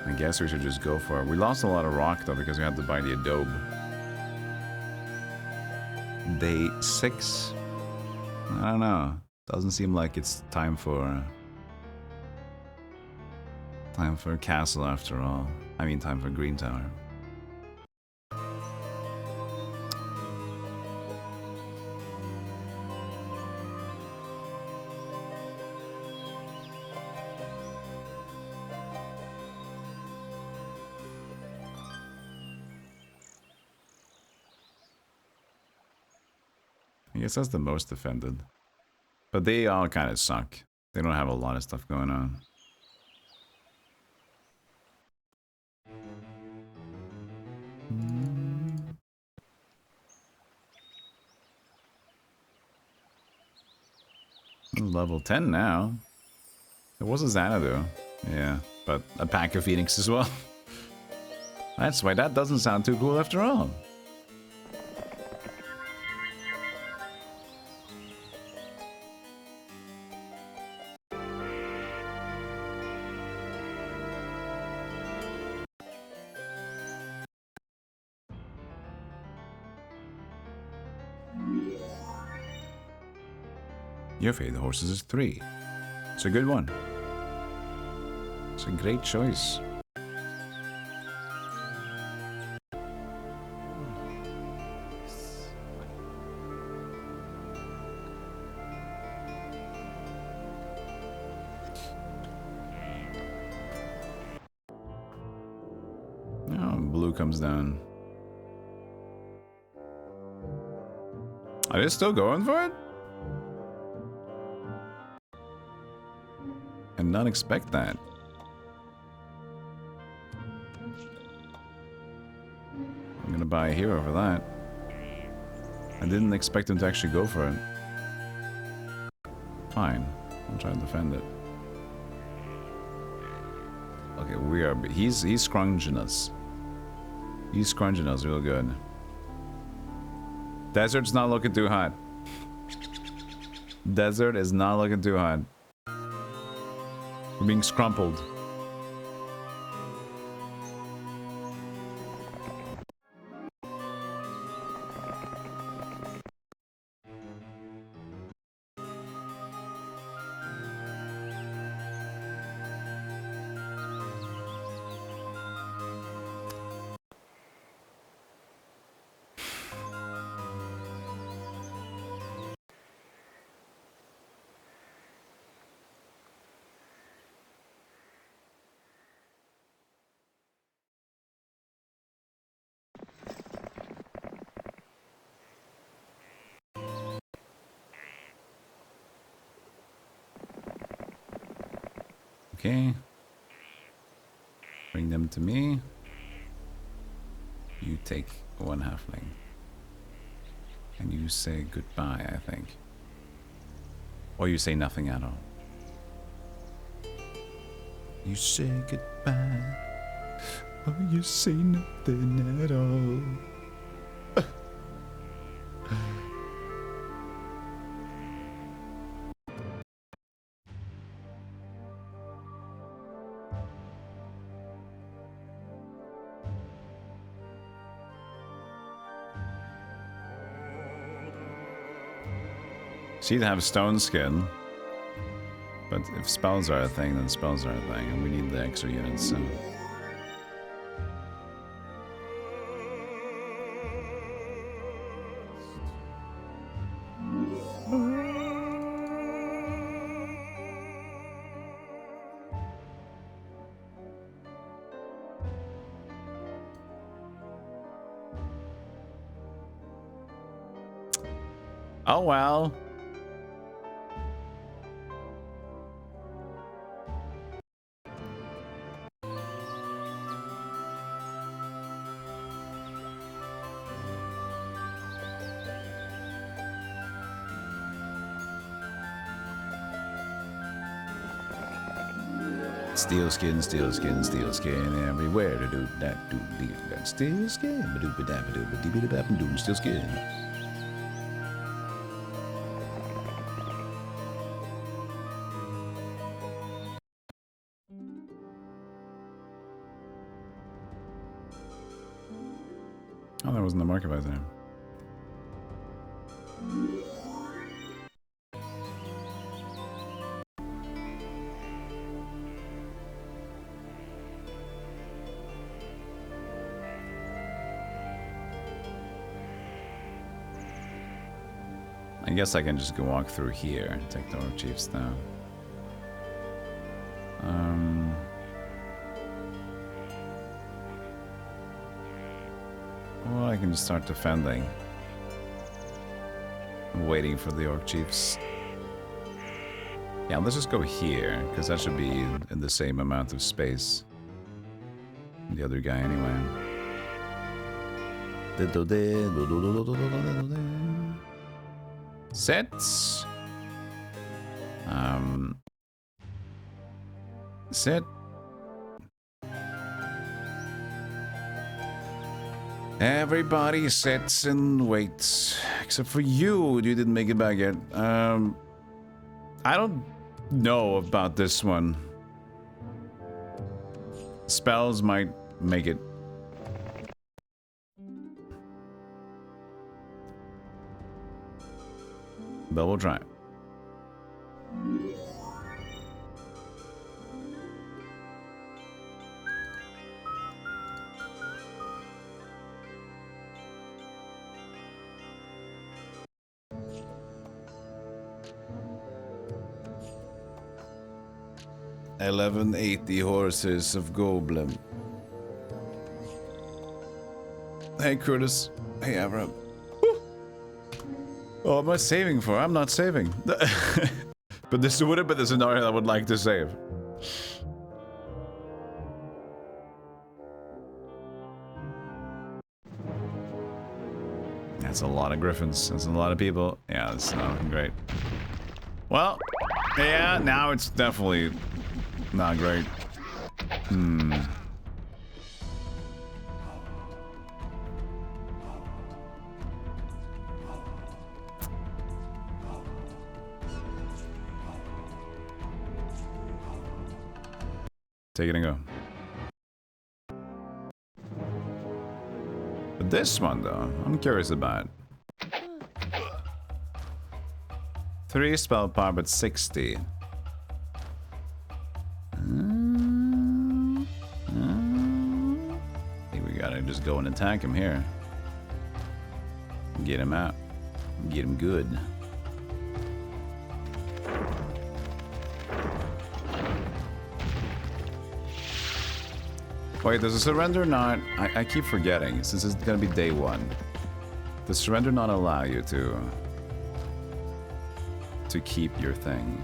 I guess we should just go for it. We lost a lot of rock though because we had to buy the adobe. Day 6? I don't know. Doesn't seem like it's time for castle after all. I mean time for Green Tower. I guess that's the most defended. But they all kind of suck. They don't have a lot of stuff going on. Level 10 now. It was a Xanadu. Yeah, but a pack of Phoenix as well. That's why that doesn't sound too cool after all. Your favorite horses is 3. It's a good one. It's a great choice. Oh, blue comes down. Are they still going for it? I did not expect that. I'm gonna buy a hero for that. I didn't expect him to actually go for it. Fine. I'll try to defend it. Okay, we are... He's scrunging us. He's scrunging us real good. Desert's not looking too hot. Desert is not looking too hot. We're being scrumpled. Okay. Bring them to me. You take 1 halfling. And you say goodbye, I think. Or you say nothing at all. You say goodbye. Or you say nothing at all. She'd have stone skin, but if spells are a thing, then spells are a thing, and we need the extra units, so... Oh well. Steel skin, steel skin, steel skin everywhere to do that, do that. Steel skin, ba doo ba da ba doo ba dee ba da ba doo, steel skin. Oh, that wasn't the market by there. I guess I can just go walk through here and take the Orc Chiefs down. Or I can just start defending. I'm waiting for the Orc Chiefs. Yeah, let's just go here, because that should be in the same amount of space. The other guy anyway. Sets. Set. Everybody sits and waits, except for you. You didn't make it back yet. I don't know about this one. Spells might make it. Double try. $11.80 horses of Goblin. Hey Curtis. Hey Avram. Oh, am I saving for? I'm not saving. But this would have been the scenario I would like to save. That's a lot of griffins. That's a lot of people. Yeah, that's not looking great. Well, yeah, now it's definitely not great. Take it and go. But this one, though, I'm curious about. 3 spell power, but 60. I think we gotta just go and attack him here. Get him out. Get him good. Wait, does the surrender not... I keep forgetting, since it's gonna be day 1. Does surrender not allow you to keep your thing?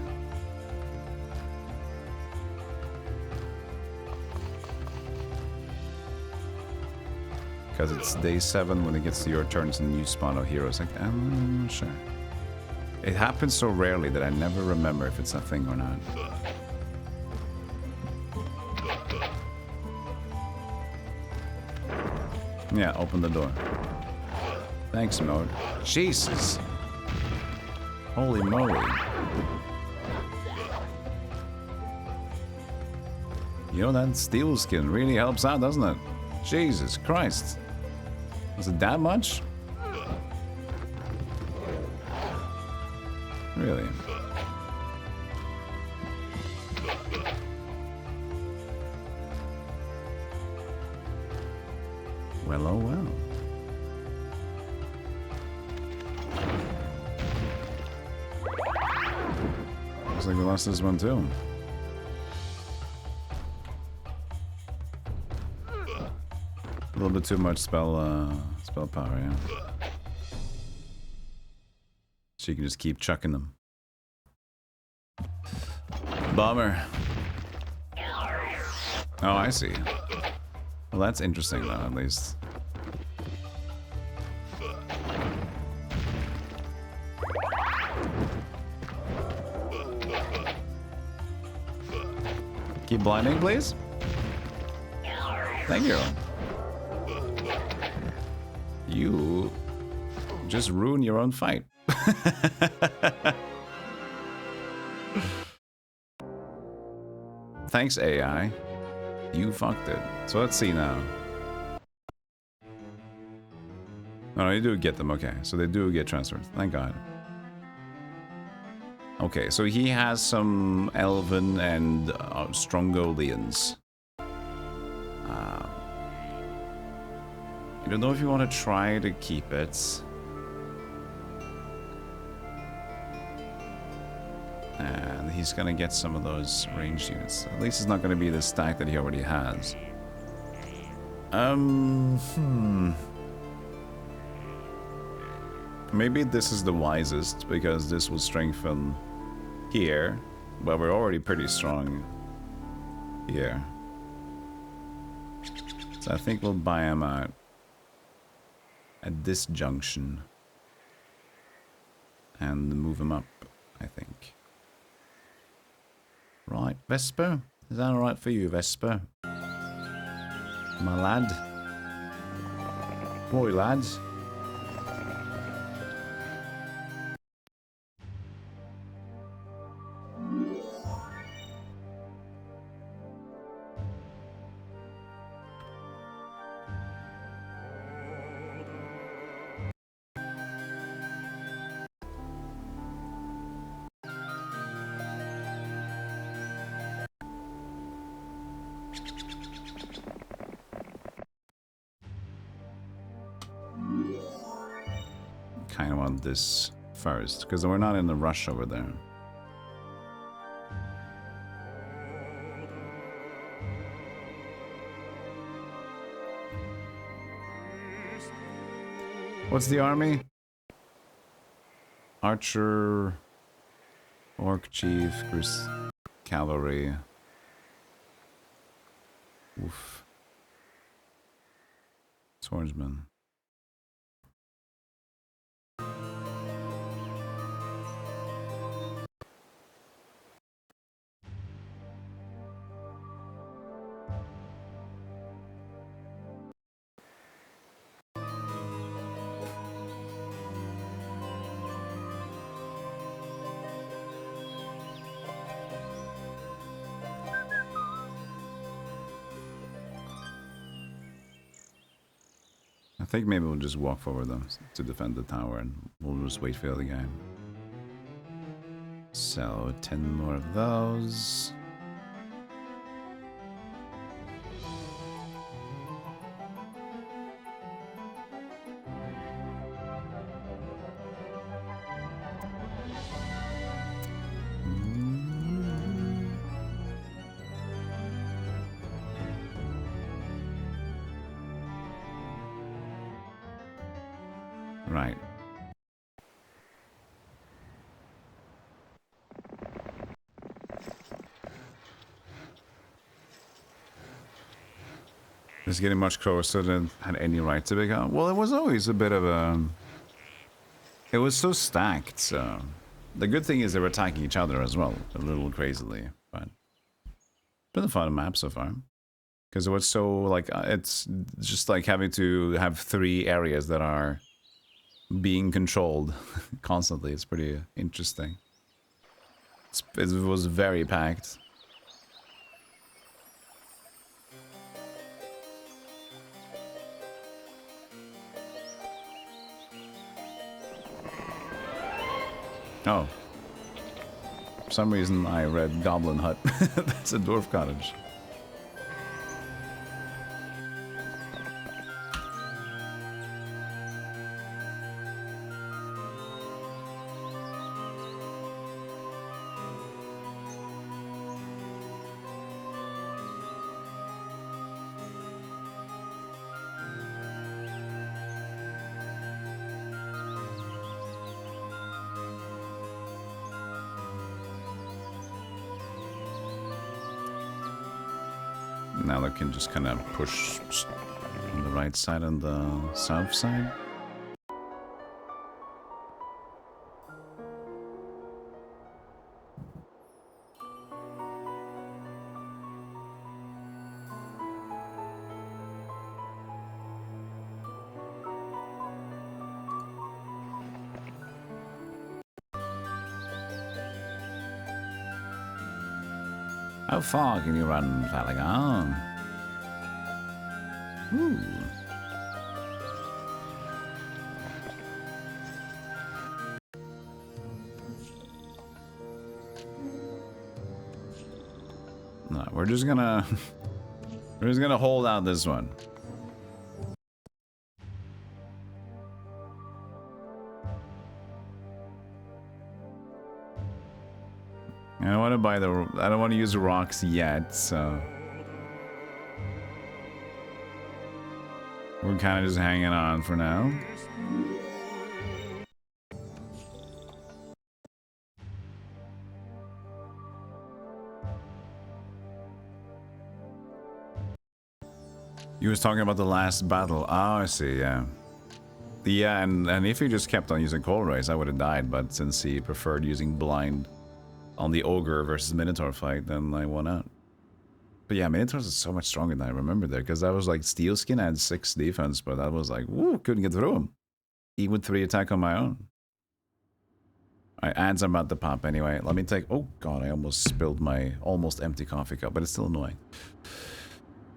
Because it's day 7 when it gets to your turn, it's a new spawn of heroes. Like, I'm not sure. It happens so rarely that I never remember if it's a thing or not. Yeah, open the door. Thanks, Mode. Jesus. Holy moly. You know, that steel skin really helps out, doesn't it? Jesus Christ. Was it that much? Really? Well, oh well. Looks like we lost this one too. A little bit too much spell power, yeah. She can just keep chucking them. Bummer. Oh, I see. Well, that's interesting, though, at least. Keep blinding, please. Thank you. You just ruin your own fight. Thanks, AI. You fucked it. So let's see now. No, you do get them. Okay, so they do get transferred. Thank God. Okay, so he has some Elven and Strongolians. I don't know if you want to try to keep it. And he's gonna get some of those ranged units. At least it's not gonna be the stack that he already has. Maybe this is the wisest, because this will strengthen here, but we're already pretty strong here. So I think we'll buy him out at this junction and move him up, I think. Right, Vesper? Is that alright for you, Vesper? My lad? Boy, lads. Kind of want this first, because we're not in a rush over there. What's the army? Archer, Orc Chief, Cavalry. Oof. Swordsman. I think maybe we'll just walk forward them to defend the tower and we'll just wait for the other guy. So 10 more of those. Right. It's getting much closer than had any right to become. Well, it was always a bit of a... It was so stacked, so... The good thing is they were attacking each other as well, a little crazily, but... Been a fun map so far. Because it was so, like, it's just like having to have 3 areas that are being controlled constantly. It's pretty interesting. It was very packed. Oh. For some reason I read Goblin Hut. That's a dwarf cottage. Now they can just kind of push on the right side and the south side. How far can you run, Falagon? Ooh. No, we're just gonna hold out this one. I don't want to buy I don't want to use the rocks yet, so we're kind of just hanging on for now. You was talking about the last battle. Oh, I see, yeah. Yeah, and if he just kept on using Cold Rays, I would have died, but since he preferred using Blind on the Ogre versus Minotaur fight, then I won out. But yeah, Minotaurs is so much stronger than I remember there, because I was like Steel Skin had 6 defense, but I was like, woo, couldn't get through him. Even with 3 attack on my own. Alright, ads are about to pop anyway. Let me take... Oh god, I almost spilled my almost empty coffee cup, but it's still annoying.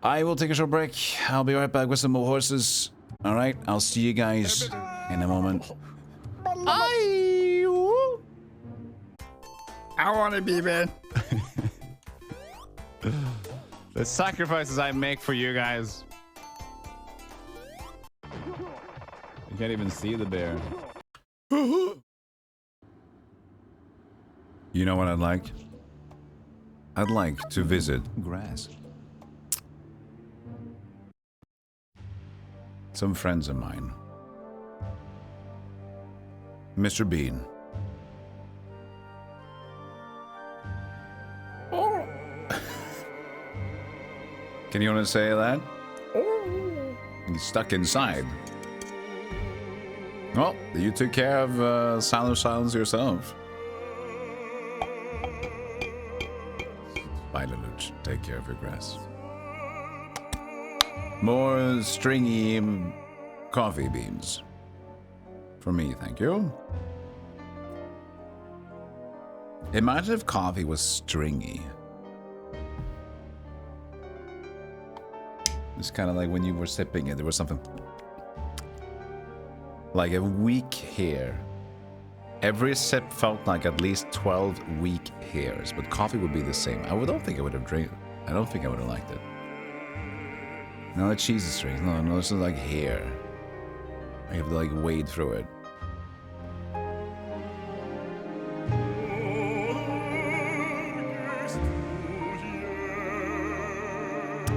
I will take a short break. I'll be right back with some more horses. Alright, I'll see you guys in a moment. I want to be man. The sacrifices I make for you guys. You can't even see the bear. You know what I'd like? I'd like to visit grass. Some friends of mine. Mr. Bean. Can you only say that? He's stuck inside. Well, you took care of Sound of Silence yourself. Bye, Lelouch. Take care of your grass. More stringy coffee beans. For me, thank you. Imagine if coffee was stringy. It's kind of like when you were sipping it, there was something like a weak hair. Every sip felt like at least 12 weak hairs, but coffee would be the same. I don't think I would have drank it. I don't think I would have liked it. No, the cheese is straight. No, this is like hair. I have to like wade through it.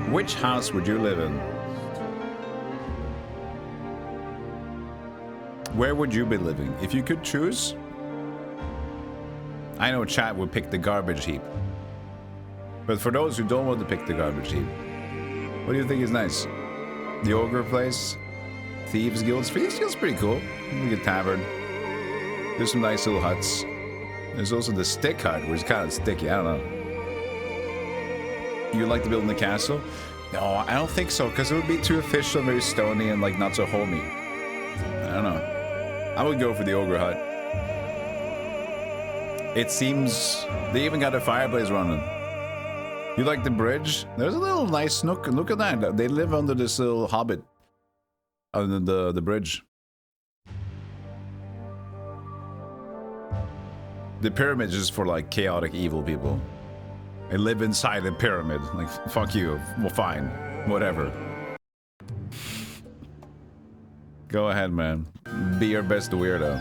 Which house would you live in? Where would you be living? If you could choose. I know chat would pick the garbage heap. But for those who don't want to pick the garbage heap, what do you think is nice? The ogre place? Thieves Guilds? Thieves Guild's pretty cool. Like a tavern. There's some nice little huts. There's also the stick hut, which is kind of sticky. I don't know. You like to build in the castle? No, I don't think so, because it would be too official, very stony, and like not so homey. I don't know. I would go for the ogre hut. It seems they even got a fireplace running. You like the bridge? There's a little nice nook. Look at that. They live under this little hobbit. Under the bridge. The pyramid is for like chaotic evil people. They live inside the pyramid. Like, fuck you. Well, fine. Whatever. Go ahead, man. Be your best weirdo.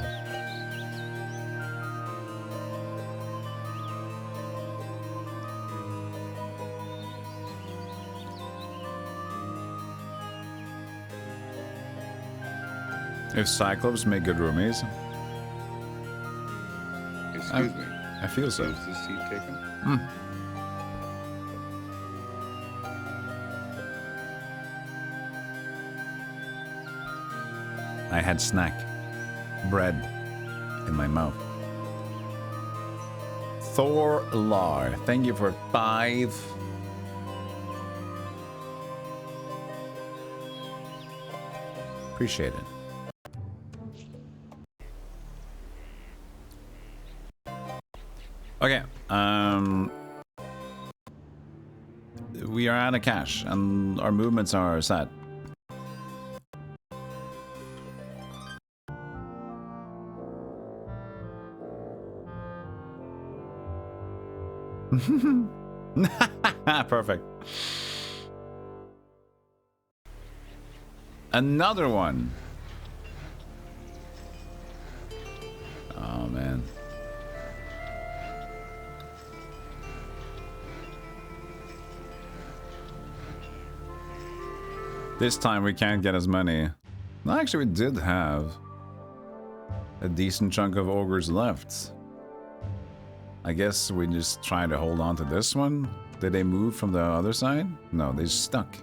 If Cyclops make good roomies. Excuse me. I feel so. Is this seat taken? I had snack. Bread in my mouth. Thor Lar, thank you for 5. Appreciate it. Okay, we are out of cash and our movements are set. Perfect. Another one. Oh man. This time we can't get as many. No, actually we did have a decent chunk of ogres left. I guess we just try to hold on to this one. Did they move from the other side? No, they stuck.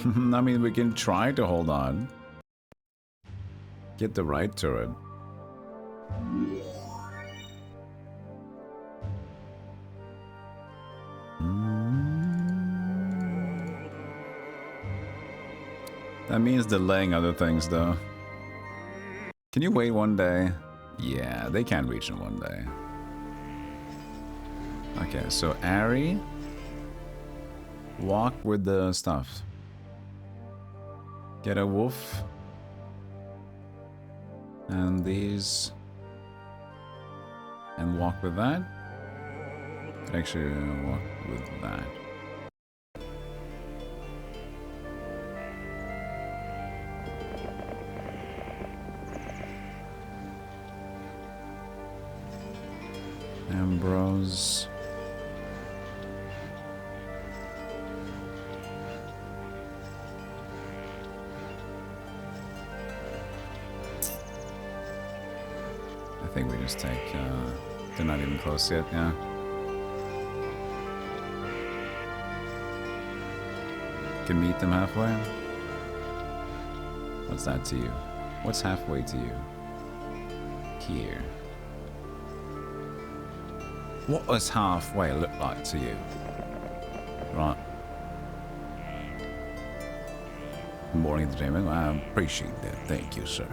I mean, we can try to hold on. Get the right turret. That means delaying other things, though. Can you wait one day? Yeah, they can't reach in one day. Okay, so Ari, walk with the stuff. Get a wolf. And these. and walk with that. Actually, walk with that. Ambrose. I think we just take, they're not even close yet, yeah. Can meet them halfway? What's that to you? What's halfway to you? Here. What does halfway look like to you? Right. More entertainment. I appreciate that. Thank you, sir.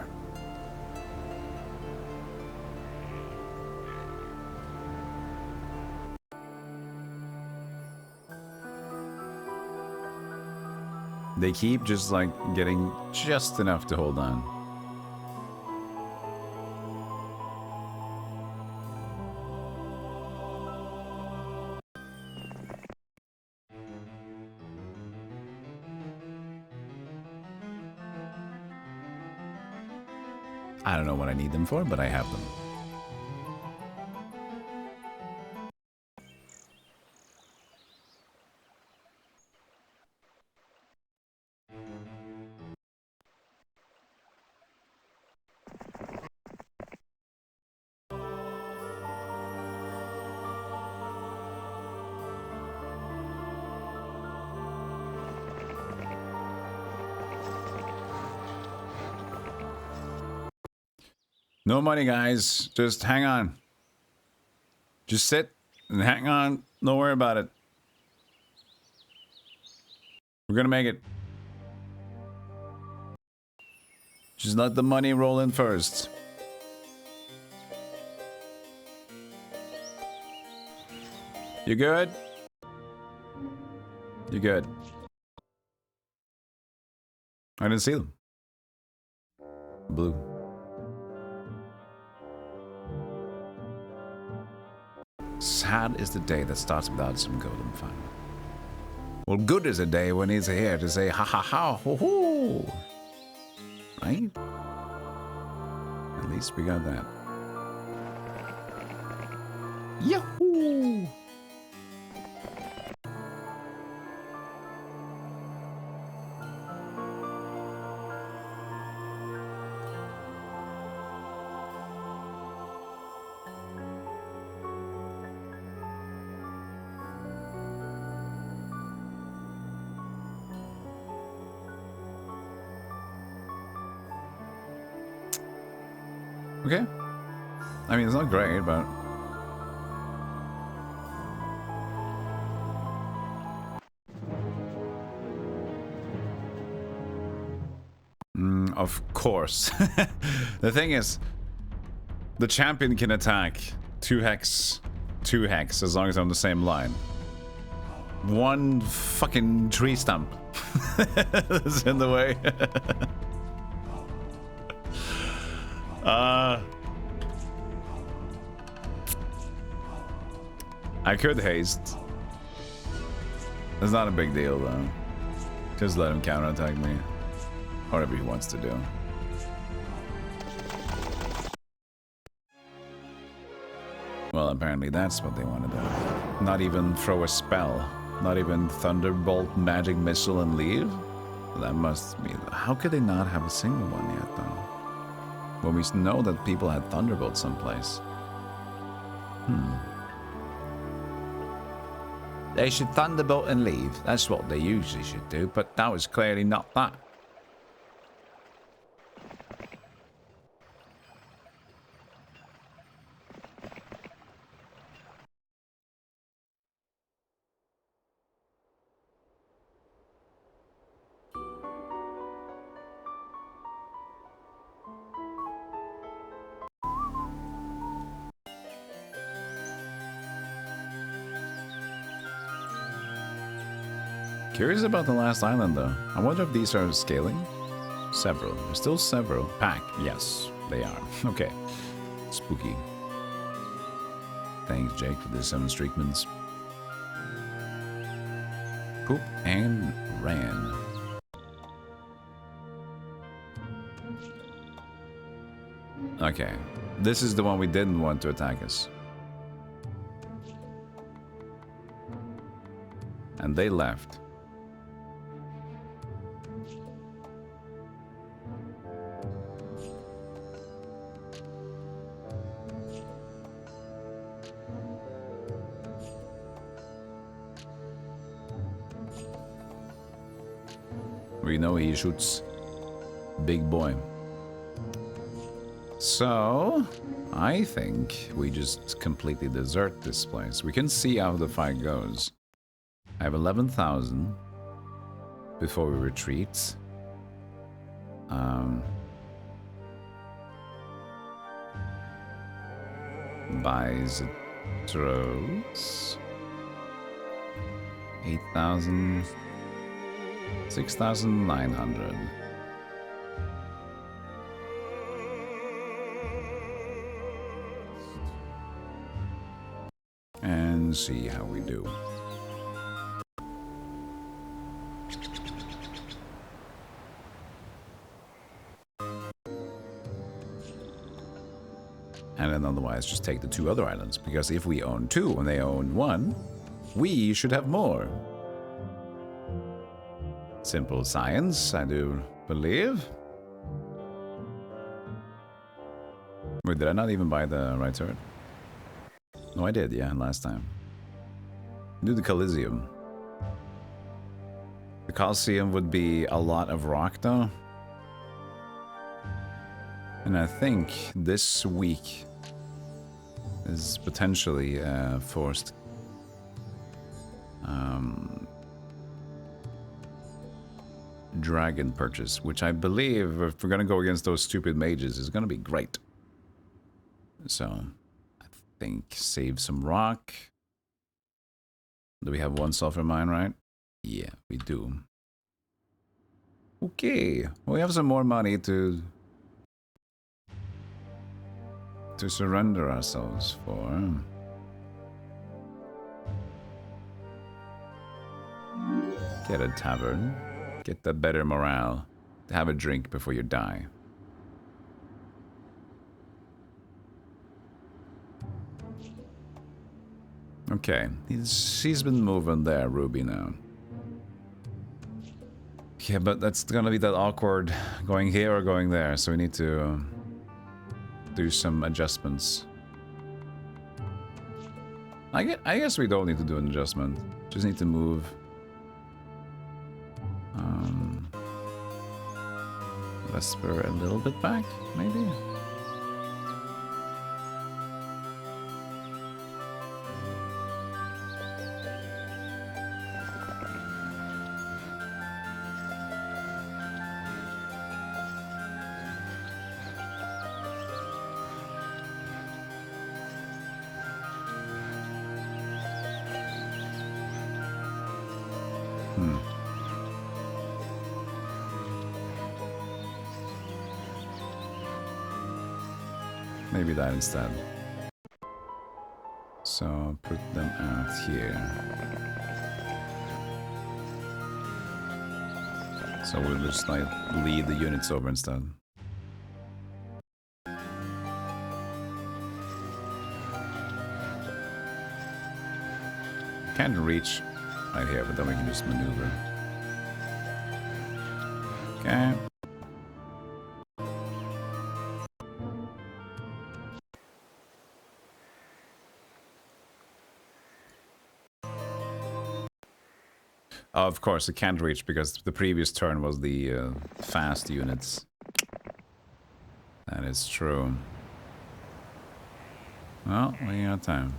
They keep just like getting just enough to hold on. I don't know what I need them for, but I have them. No money, guys. Just hang on. Just sit and hang on. Don't worry about it. We're gonna make it. Just let the money roll in first. You good? You good? I didn't see them. Blue. Sad is the day that starts without some golden fun. Well, good is a day when he's here to say ha ha ha ho ho. Right? At least we got that. Yahoo! Okay. I mean, it's not great, but... of course. The thing is, the champion can attack 2 hex, 2 hex, as long as they're on the same line. One fucking tree stump is in the way. I could haste. It's not a big deal though. Just let him counterattack me. Whatever he wants to do. Well, apparently that's what they want to do. Not even throw a spell. Not even Thunderbolt, Magic Missile and leave? That must be... How could they not have a single one yet though? When we know that people had Thunderbolt someplace. They should Thunderbolt and leave. That's what they usually should do, but that was clearly not that. Curious about the last island though. I wonder if these are scaling? Several. There's still several. Pack. Yes, they are. Okay. Spooky. Thanks, Jake, for the 7 streakmans. Poop and ran. Okay, this is the one we didn't want to attack us. And they left. We know he shoots big boy. So, I think we just completely desert this place. We can see how the fight goes. I have 11,000 before we retreat. Buys it throws 8,000, 6,900. And see how we do. And then otherwise just take the 2 other islands, because if we own 2 and they own 1, we should have more. Simple science, I do believe. Wait, did I not even buy the right turret? No, I did, yeah, last time. Do the Coliseum. The Coliseum would be a lot of rock, though. And I think this week is potentially forced. Dragon purchase, which I believe, if we're gonna go against those stupid mages, is gonna be great. So, I think save some rock. Do we have 1 sulfur mine, right? Yeah, we do. Okay, we have some more money to surrender ourselves for. Get a tavern. Get the better morale. Have a drink before you die. Okay, she's been moving there, Ruby, now. Yeah, but that's gonna be that awkward going here or going there, so we need to do some adjustments. I guess we don't need to do an adjustment. Just need to move. Vesper a little bit back, maybe? Maybe that instead. So put them out here. So we'll just like lead the units over instead. Can't reach right here, but then we can just maneuver. Okay. Of course, it can't reach because the previous turn was the fast units. That is true. Well, we got time.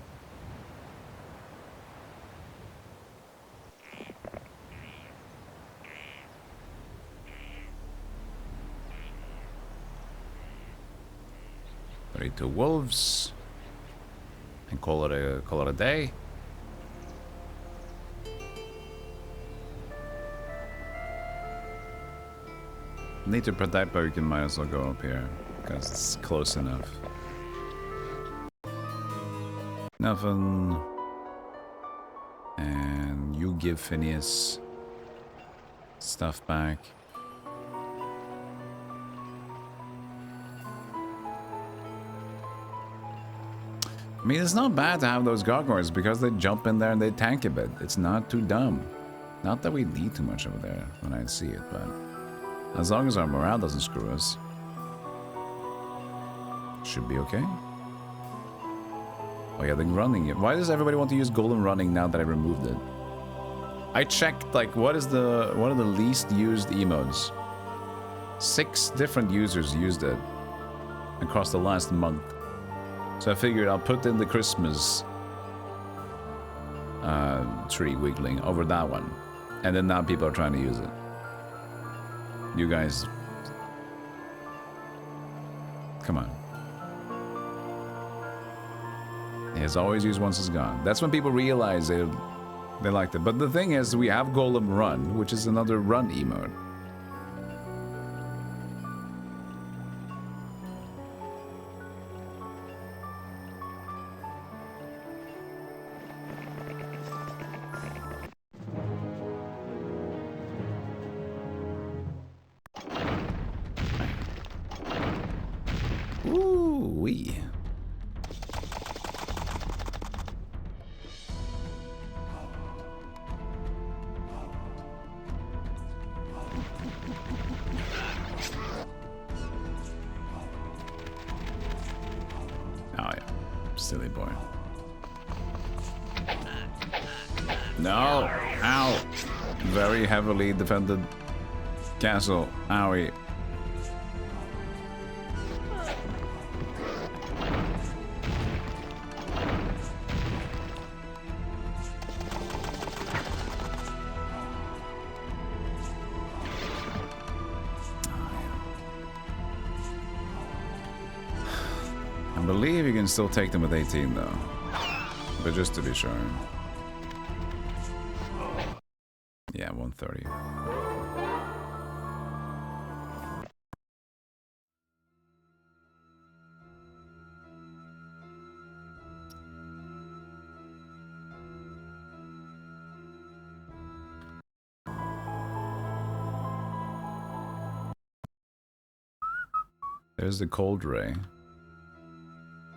Ready to wolves and call it a day. Need to protect, but we can might as well go up here because it's close enough. Nothing. And you give Phineas stuff back. I mean, it's not bad to have those gargoyles because they jump in there and they tank a bit. It's not too dumb. Not that we need too much over there when I see it, but as long as our morale doesn't screw us, should be okay. Oh yeah, the running. Why does everybody want to use golden running now that I removed it? I checked like what are the least used emotes. 6 different users used it across the last month. So I figured I'll put in the Christmas tree wiggling over that one. And then now people are trying to use it. You guys, come on. It's always used once it's gone. That's when people realize they liked it. But the thing is, we have Golem Run, which is another run emote. Ooh-wee. Oh yeah, silly boy. No! Ow! Very heavily defended castle. Owie. I believe you can still take them with 18 though, but just to be sure. Yeah, 130. There's the cold ray.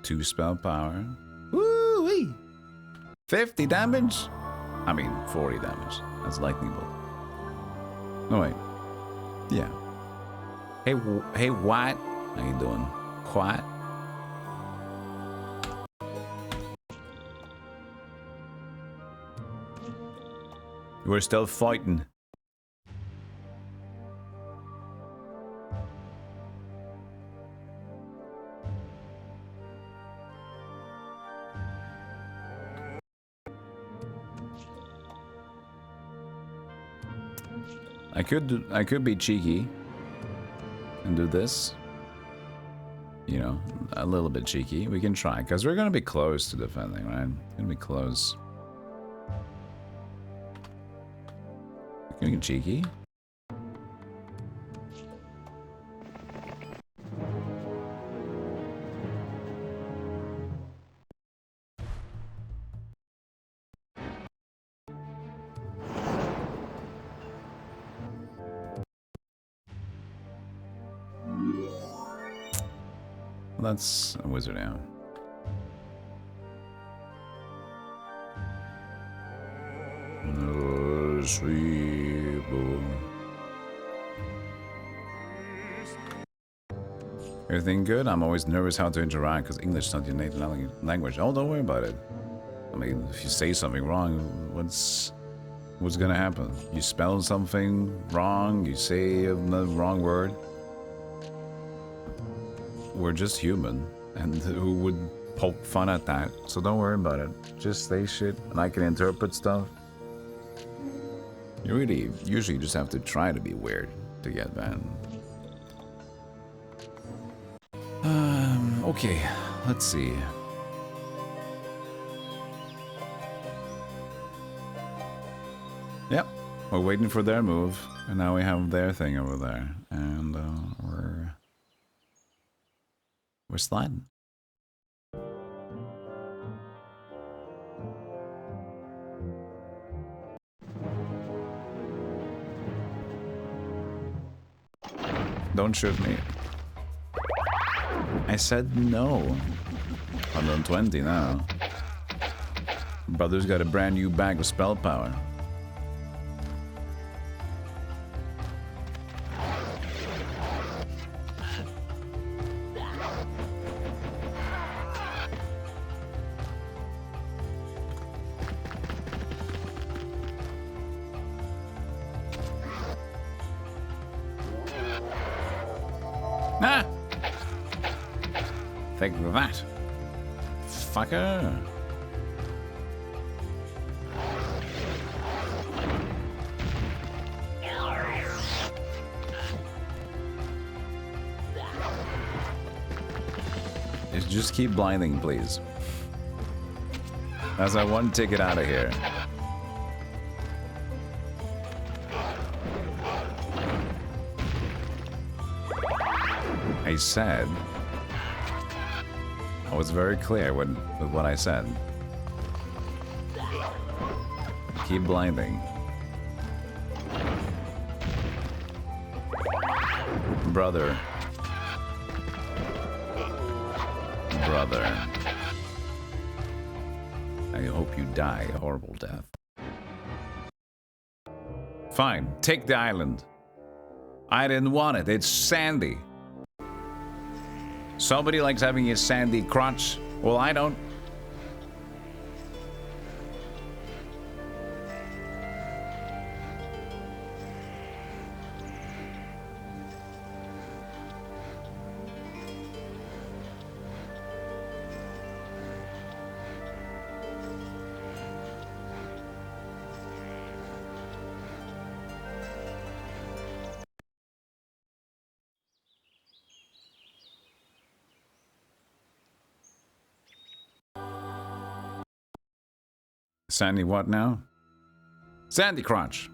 2 spell power. Woo-wee! 50 damage? I mean, 40 damage. That's lightning bolt. No, wait. Yeah. Hey, what? How you doing? What? We're still fighting. I could be cheeky and do this. You know, a little bit cheeky. We can try, because we're gonna be close to defending, right? Gonna be close. Can we get cheeky? That's a wizard now. No, sweet boy. Everything good? I'm always nervous how to interact because English is not your native language. Oh, don't worry about it. I mean, if you say something wrong, what's gonna happen? You spell something wrong, you say the wrong word. We're just human, and who would poke fun at that? So don't worry about it. Just say shit, and I can interpret stuff. You really, usually just have to try to be weird to get banned. Okay, let's see. Yep, we're waiting for their move, and now we have their thing over there, and we're sliding. Don't shoot me. I said no. 120 now. Brother's got a brand new bag of spell power. Ah! Take that, fucker. Just keep blinding, please. As I want to take it out of here. I said, I was very clear with what I said. Keep blinding. Brother. Brother. I hope you die a horrible death. Fine, take the island. I didn't want it, it's sandy. Somebody likes having a sandy crotch. Well, I don't. Sandy what now? Sandy crotch.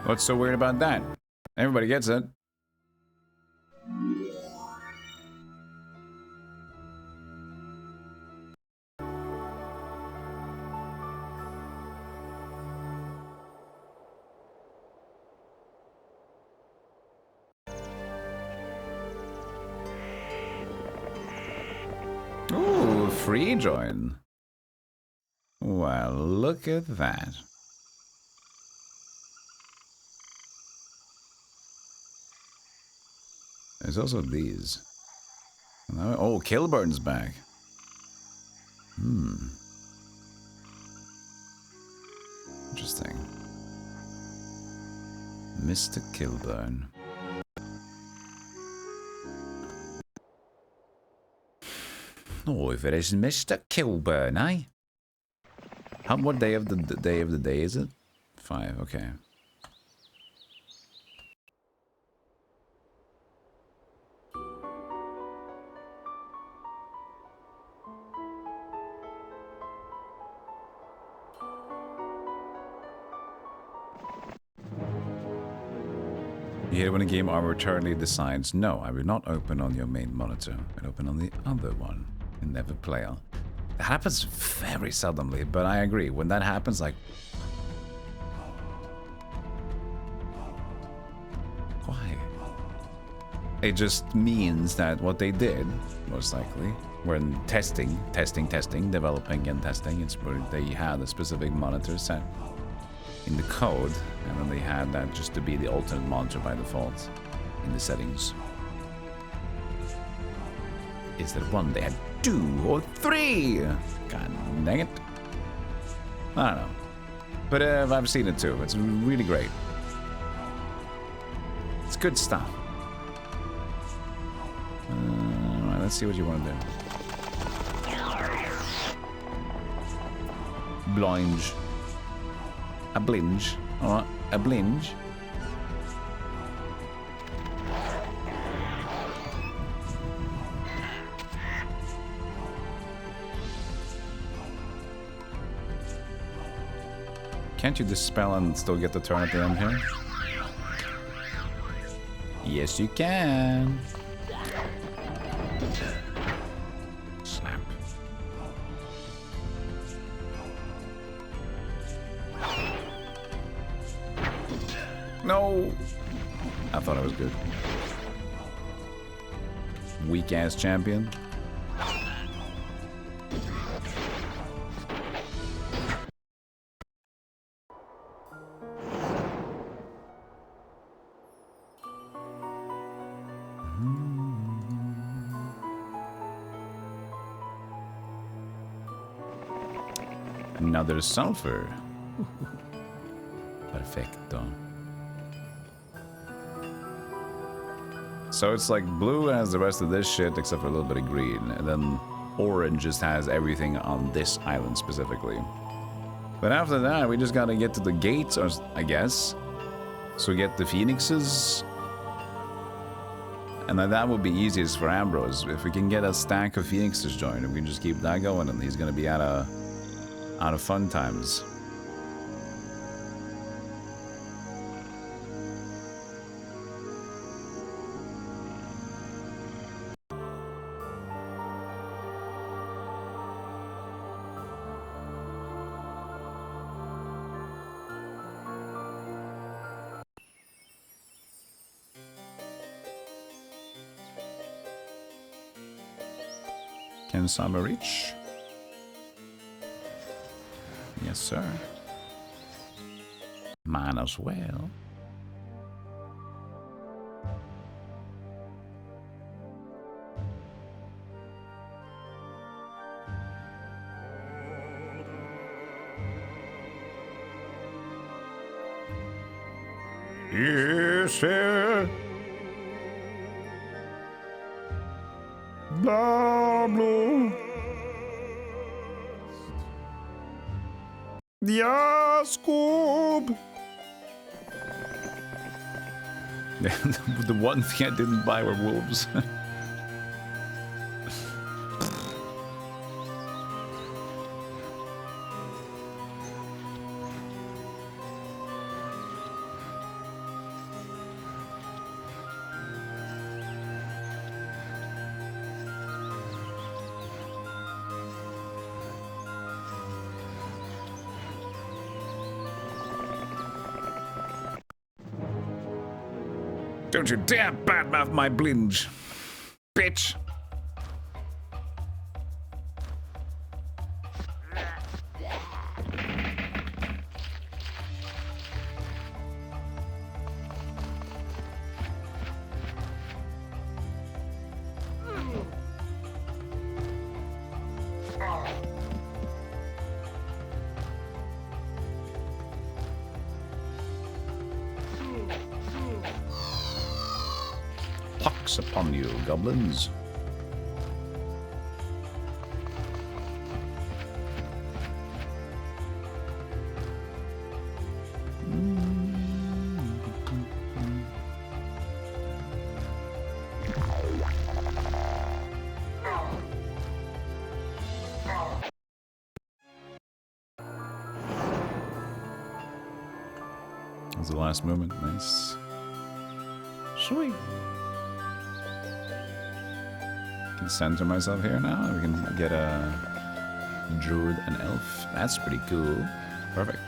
What's so weird about that? Everybody gets it. Ooh, free join. Well, look at that. There's also these. Oh, Kilburn's back. Interesting. Mr. Kilburn. Oh, if it is Mr. Kilburn, eh? What day of the day is it? 5, okay. You hear when a game arbitrarily decides, no, I will not open on your main monitor. I will open on the other one and never play on. That happens very seldomly, but I agree. When that happens, like... why? It just means that what they did, most likely, when testing, developing and testing, it's where they had a specific monitor set in the code, and then they had that just to be the alternate monitor by default in the settings. Is that one they had 2 or 3? God dang it. I don't know. But I've seen it too. It's really great. It's good stuff. Alright, let's see what you want to do. Blinge. A blinge. Alright, a blinge. Can't you dispel and still get the turn at the end here? Yes, you can. Snap. No! I thought I was good. Weak-ass champion. Another sulfur. Perfecto. So it's like blue has the rest of this shit except for a little bit of green, and then orange just has everything on this island specifically. But after that, we just gotta get to the gates, or I guess. So we get the phoenixes. And then that would be easiest for Ambrose. If we can get a stack of phoenixes joined, and we can just keep that going, and he's gonna be out of fun times. Can Summer reach? Yes, sir. Mine as well. Yes, sir. Blah, blah. Yeah, Scoob. The one thing I didn't buy were wolves. Don't you dare badmouth my blinge, bitch! Pox upon you, goblins. That was the last movement. Nice. Sweet. Can center myself here now. We can get a druid and elf. That's pretty cool. Perfect.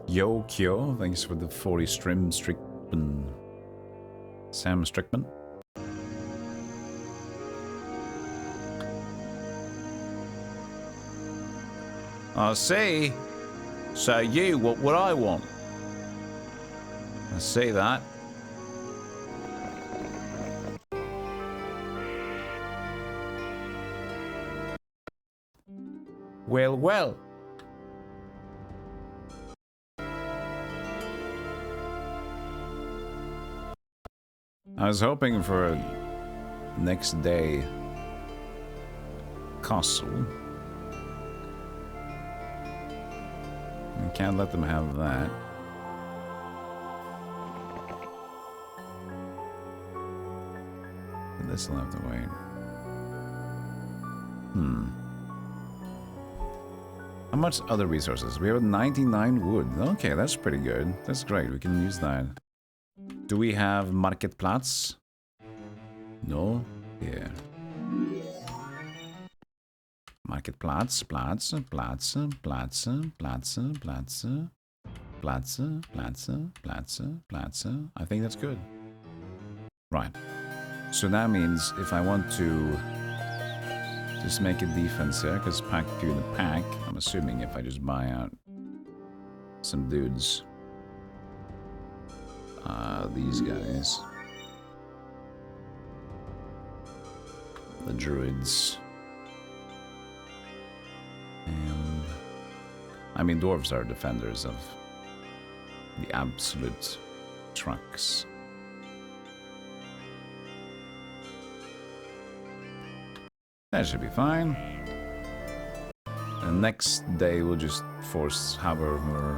Yo Kyo, thanks for the 40 stream Strickman. Sam Strickman. I see. So you, what would I want? I see that. Well, well. I was hoping for a next day castle. I can't let them have that. But this will have to wait. How much other resources? We have 99 wood. Okay, that's pretty good. That's great. We can use that. Do we have Marketplatz? No, here. Marketplatz, Platz, Platz, Platz, Platz, Platz, Platz, Platz, Platz, Platz. I think that's good. Right. So that means if I want to just make a defense here, because pack few in the pack, I'm assuming if I just buy out some dudes. These guys. The druids. And I mean, dwarves are defenders of the absolute trucks. That should be fine. And next day we'll just force however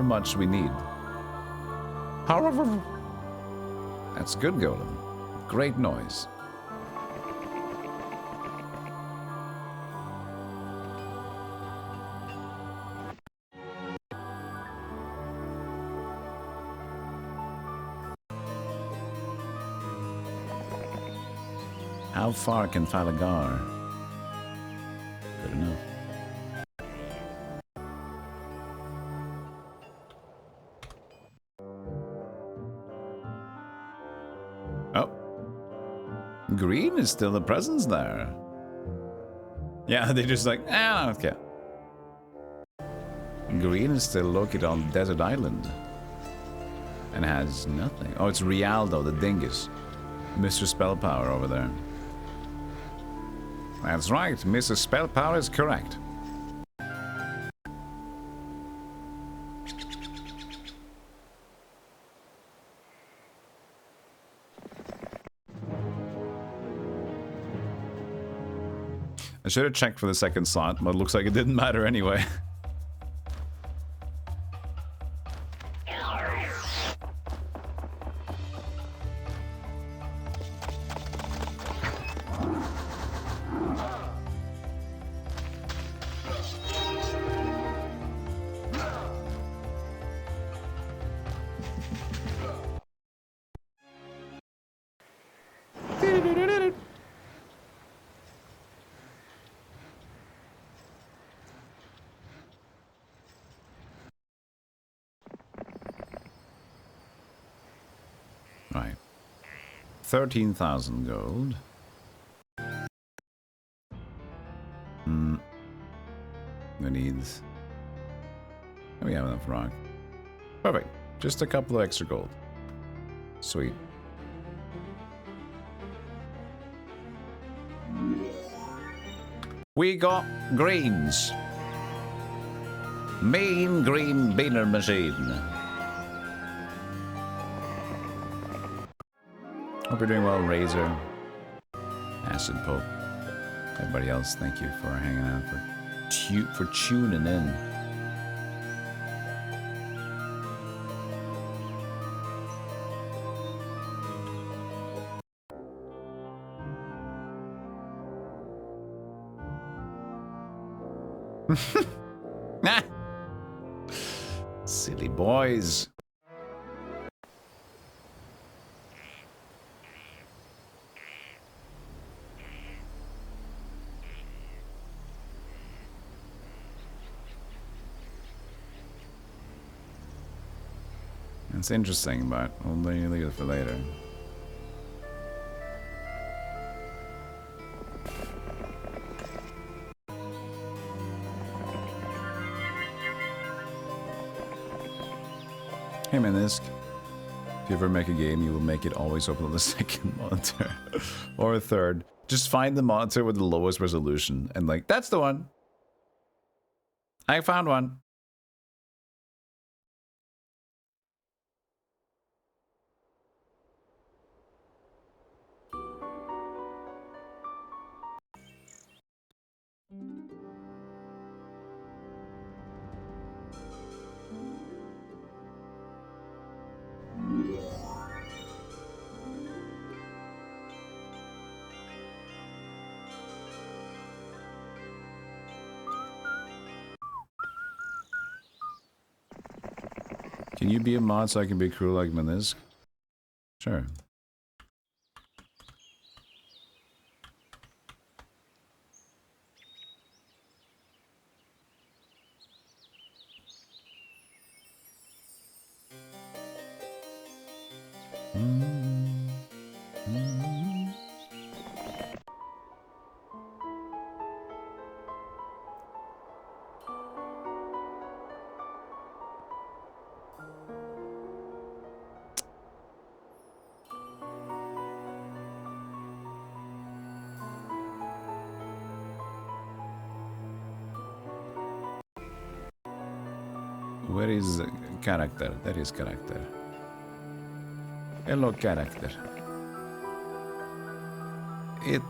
much we need. However, that's good, Golem. Great noise. How far can Falagar? Good enough. Oh. Green is still a presence there. Yeah, they're just like, ah, okay. Green is still located on Desert Island. And has nothing. Oh, it's Rialdo, the dingus. Mr. Spell Power over there. That's right, Mr. Spell Power is correct. I should have checked for the second slot, but it looks like it didn't matter anyway. Right. 13,000 gold. We need... We have enough rock. Perfect. Just a couple of extra gold. Sweet. We got greens. Mean green beaner machine. Hope you're doing well, Razor. Acid Pope. Everybody else, thank you for hanging out, for tuning in. Silly boys. It's interesting, but we'll leave it for later. Hey Menisk, if you ever make a game, you will make it always open on the second monitor or a third. Just find the monitor with the lowest resolution and like, that's the one. I found one. Can you be a mod so I can be cool like Menisk? Sure. Where is character? There is character. Hello, character.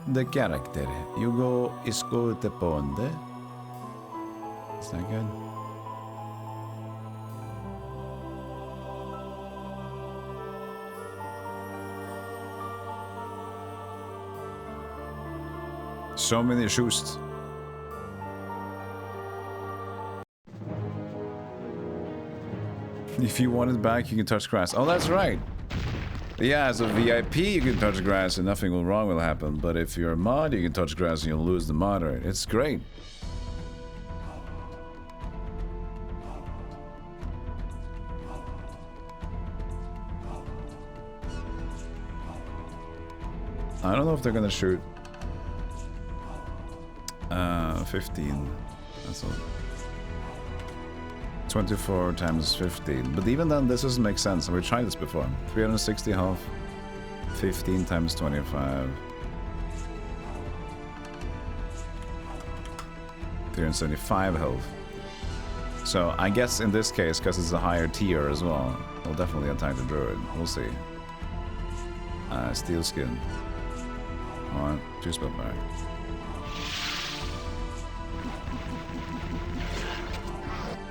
The character. You go isco the pond. Is that good? So many shoes. If you want it back, you can touch grass. Oh, that's right. Yeah, as a VIP, you can touch grass and nothing wrong will happen. But if you're a mod, you can touch grass and you'll lose the mod rate. It's great. I don't know if they're gonna shoot 15. That's all. 24 times 15. But even then, this doesn't make sense. We tried this before. 360 health. 15 times 25. 375 health. So I guess in this case, because it's a higher tier as well, we'll definitely attack the druid. We'll see. Steel skin. Alright, 2 spell back.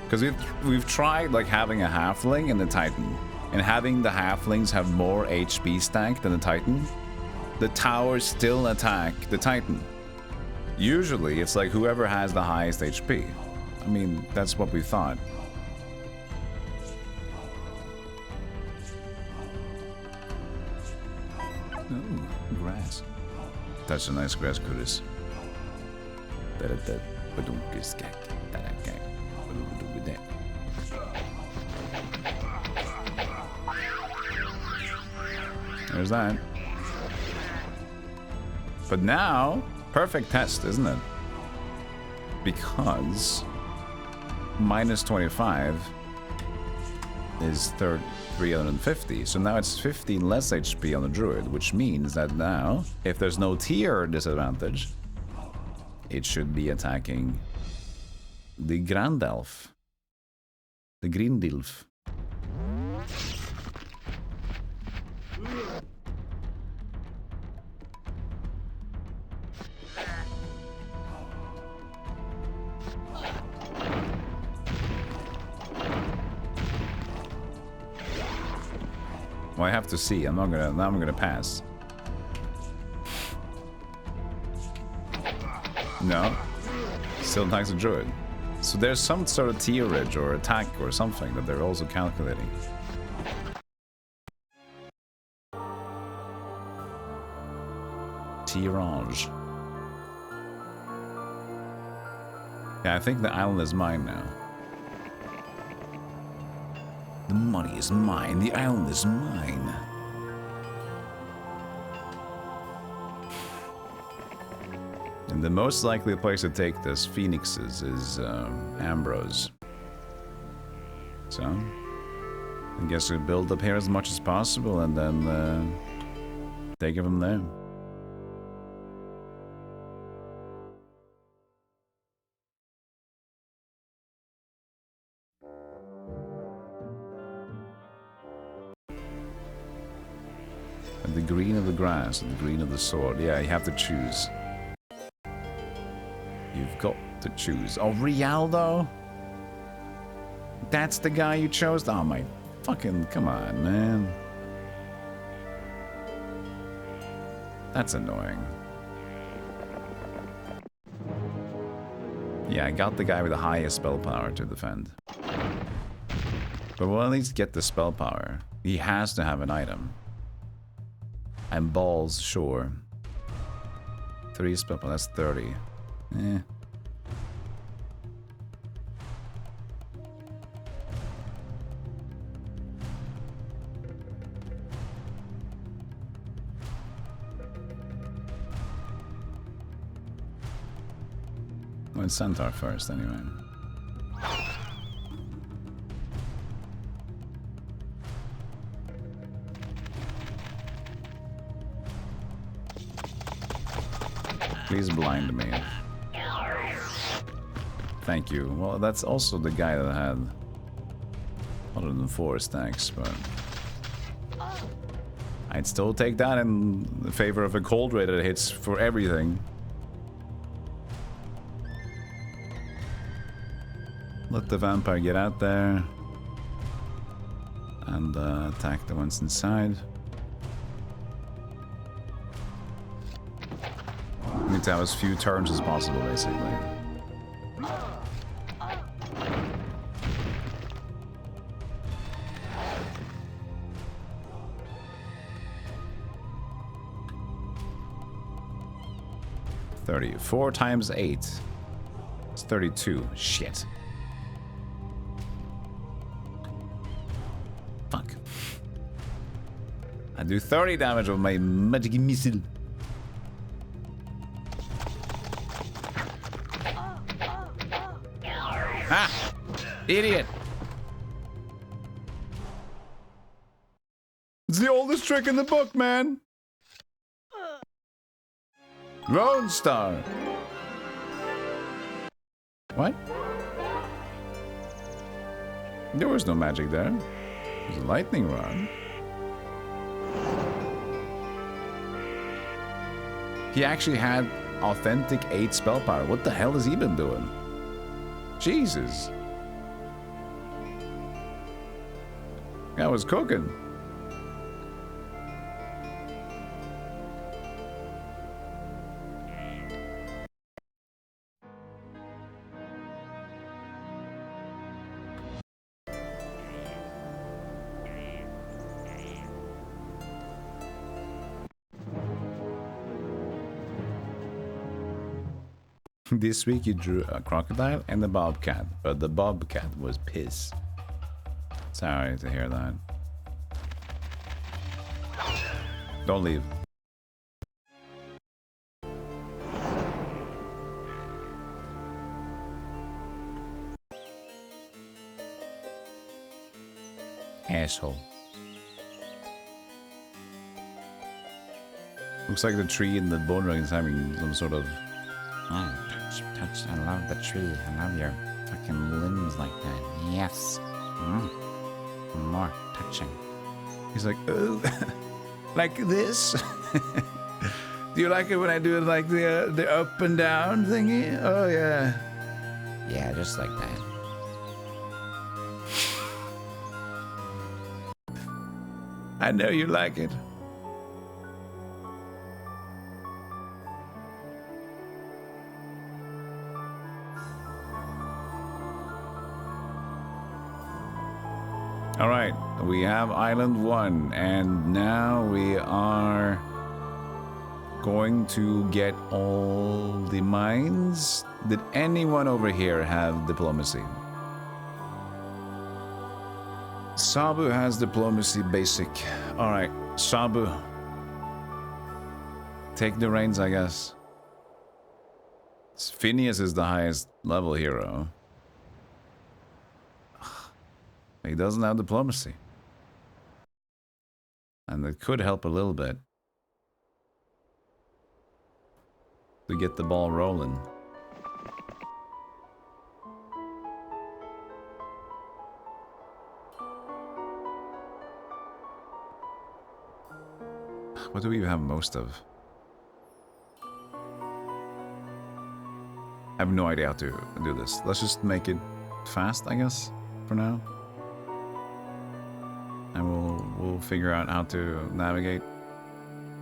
Because we've tried like having a halfling and the titan, and having the halflings have more HP stack than the titan. The towers still attack the titan. Usually it's like whoever has the highest HP. I mean, that's what we thought. Ooh, grass. That's a nice grass, Kuris. There's that. But now, perfect test, isn't it? Because minus 25 is 350. So now it's 15 less HP on the druid, which means that now, if there's no tier disadvantage, it should be attacking the Grand Elf. The Grindilf. Well, I have to see. I'm gonna pass. No. Still attacks a druid. So there's some sort of tierage or attack or something that they're also calculating. Tirage. Yeah, I think the island is mine now. The money is mine. The island is mine. And the most likely place to take this phoenixes is Ambrose. So, I guess we build up here as much as possible and then take it from there. And the green of the grass and the green of the sword. Yeah, you have to choose. You've got to choose. Oh, Rialdo? That's the guy you chose? Oh my fucking, come on, man. That's annoying. Yeah, I got the guy with the highest spell power to defend. But we'll at least get the spell power. He has to have an item. And balls, sure. 3 spell power, that's 30. Eh. Well, it's Centaur first, anyway. Please blind me. Thank you. Well, that's also the guy that had 104 stacks, but I'd still take that in favor of a cold ray that hits for everything. Let the vampire get out there and attack the ones inside. Need to have as few turns as possible, basically. $34 times 8. It's 32. Shit. Fuck. I do 30 damage with my magic missile. Ah! Idiot! It's the oldest trick in the book, man! Lone Star! What? There was no magic there. It was a lightning rod. He actually had authentic 8 spell power. What the hell has he been doing? Jesus. I was cooking. This week you drew a crocodile and a bobcat, but the bobcat was piss. Sorry to hear that. Don't leave. Asshole. Looks like the tree in the bone dragon is having some sort of... Oh, touch, I love the tree. I love your fucking limbs like that. Yes. More touching. He's like, oh, like this? Do you like it when I do it like the up and down thingy? Oh, yeah. Yeah, just like that. I know you like it. All right, we have Island 1, and now we are going to get all the mines. Did anyone over here have diplomacy? Sabu has diplomacy basic. All right, Sabu. Take the reins, I guess. Phineas is the highest level hero. He doesn't have diplomacy. And it could help a little bit to get the ball rolling. What do we have most of? I have no idea how to do this. Let's just make it fast, I guess, for now. And we'll figure out how to navigate.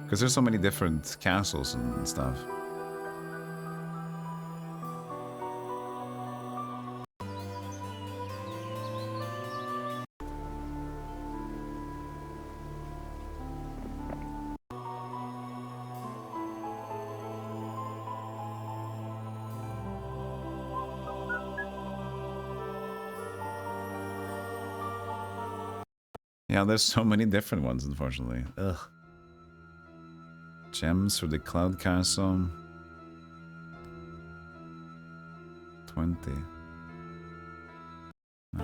Because there's so many different castles and stuff. Yeah, there's so many different ones, unfortunately. Ugh. Gems for the Cloud Castle. 20. No.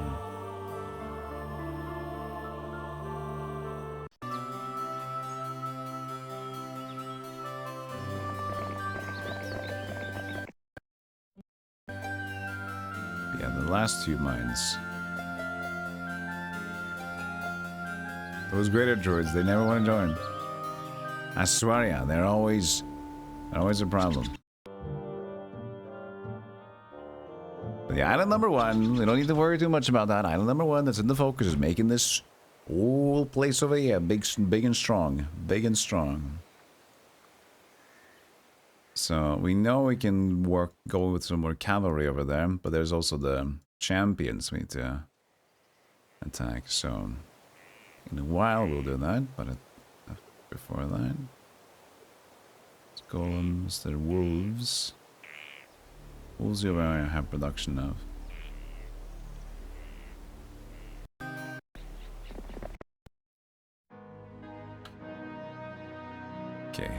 Yeah, the last two mines. Those greater druids, they never want to join. I swear, yeah, they're always a problem. The island number 1, we don't need to worry too much about that. Island number 1 that's in the focus is making this whole place over here big and strong. Big and strong. So we know we can go with some more cavalry over there, but there's also the champions we need to attack. So in a while we'll do that, but before that, it's golems, they're wolves. Wolves you have production of. Okay.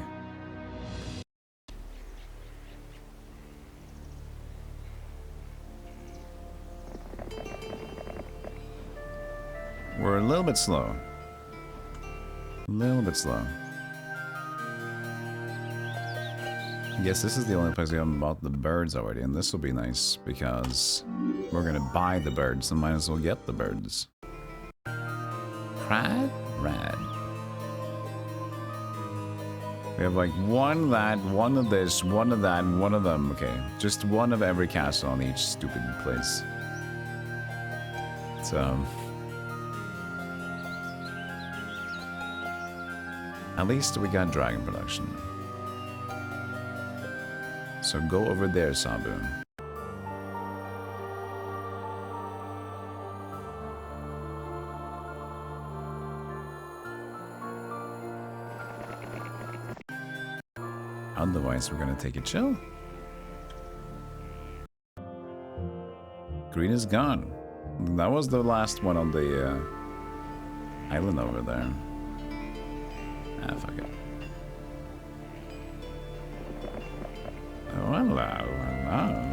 We're a little bit slow. A little bit slow. I guess this is the only place we haven't bought the birds already, and this will be nice because we're gonna buy the birds, so might as well get the birds. Rad? Rad. We have like one of that, one of this, one of that, and one of them. Okay, just one of every castle on each stupid place. So at least we got dragon production. So go over there, Sabu. Otherwise, we're gonna take a chill. Green is gone. That was the last one on the island over there. Ah, fuck it. Oh, hello, hello.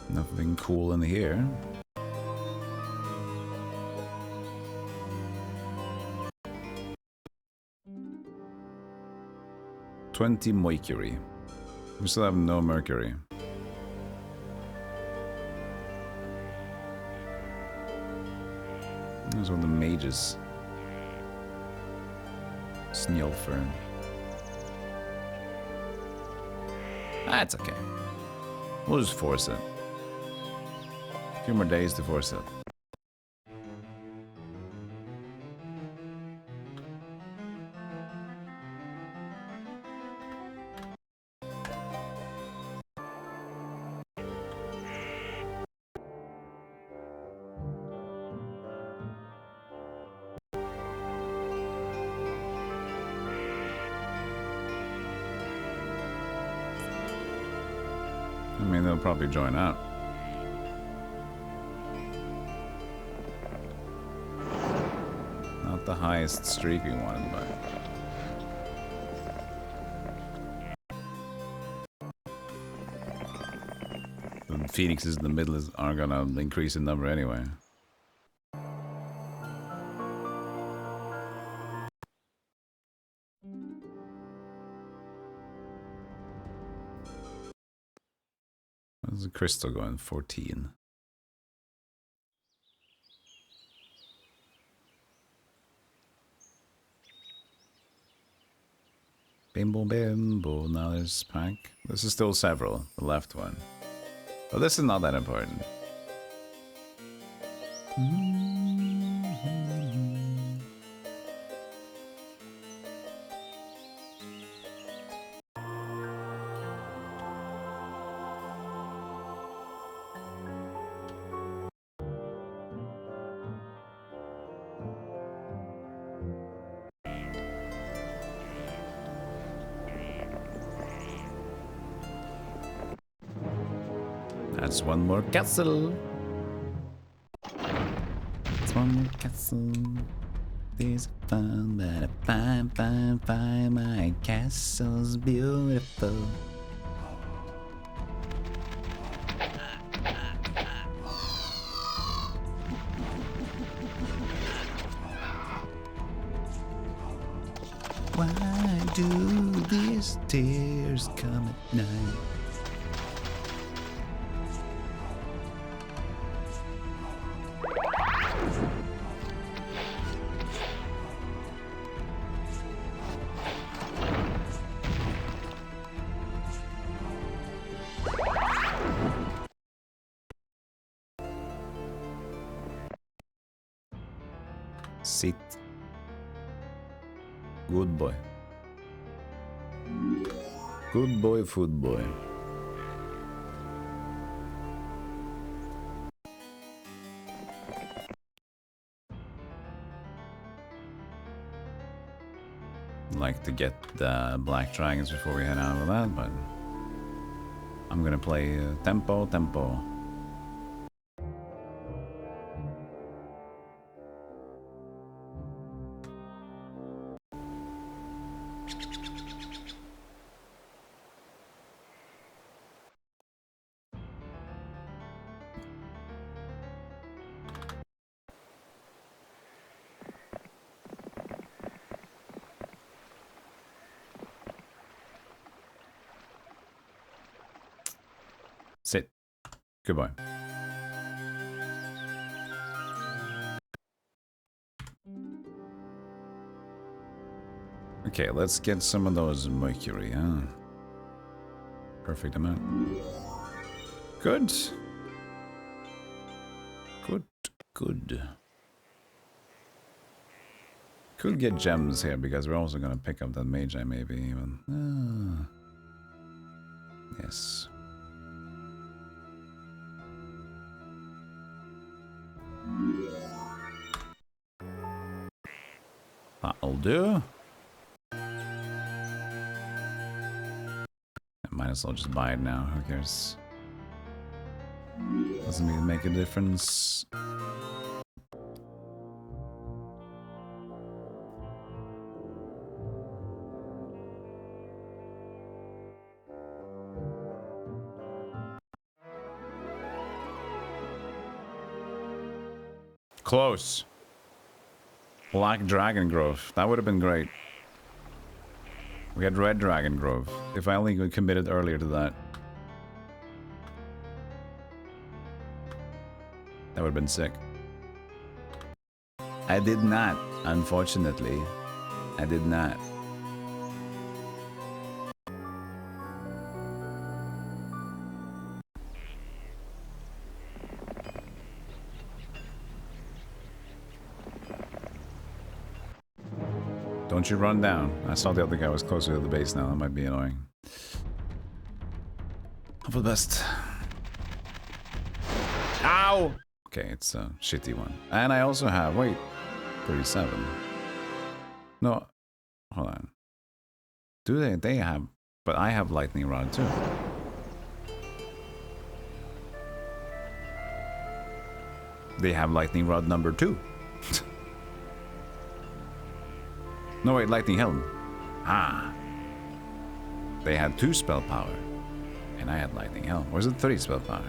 Nothing cool in here. $20 mercury. We still have no mercury. Those are the mages. Snilfern. That's okay. We'll just force it. A few more days to force it. I mean, they'll probably join up. Not the highest streak we wanted, but... the phoenixes in the middle are gonna increase in number anyway. Where's the crystal going? 14. Bimbo bimbo, now there's pack. This is still several, the left one. But this is not that important. That's one more castle. That's one more castle. There's fun, but fine, my castle's beautiful. Why do these tears come at night? Sit. Good boy. Good boy, food boy. Like to get the black dragons before we head out with that, but I'm gonna play tempo. Sit. Goodbye. Okay, let's get some of those mercury, huh? Perfect amount. Good. Good. Could get gems here because we're also gonna pick up that magi maybe even. Yes. That'll do. I might as well just buy it now. Who cares? Doesn't even make a difference. Close. Black Dragon Grove. That would have been great. We had Red Dragon Grove. If I only committed earlier to that. That would have been sick. I did not, unfortunately. I did not. Don't you run down. I saw the other guy was closer to the base now. That might be annoying. Hope for the best. Ow! Okay, it's a shitty one. And I also have, wait, 37. No, hold on. Do they? They have, but I have lightning rod too. They have lightning rod number 2. No, wait, lightning helm. Ah. They had 2 spell power. And I had lightning helm. Or is it 3 spell power?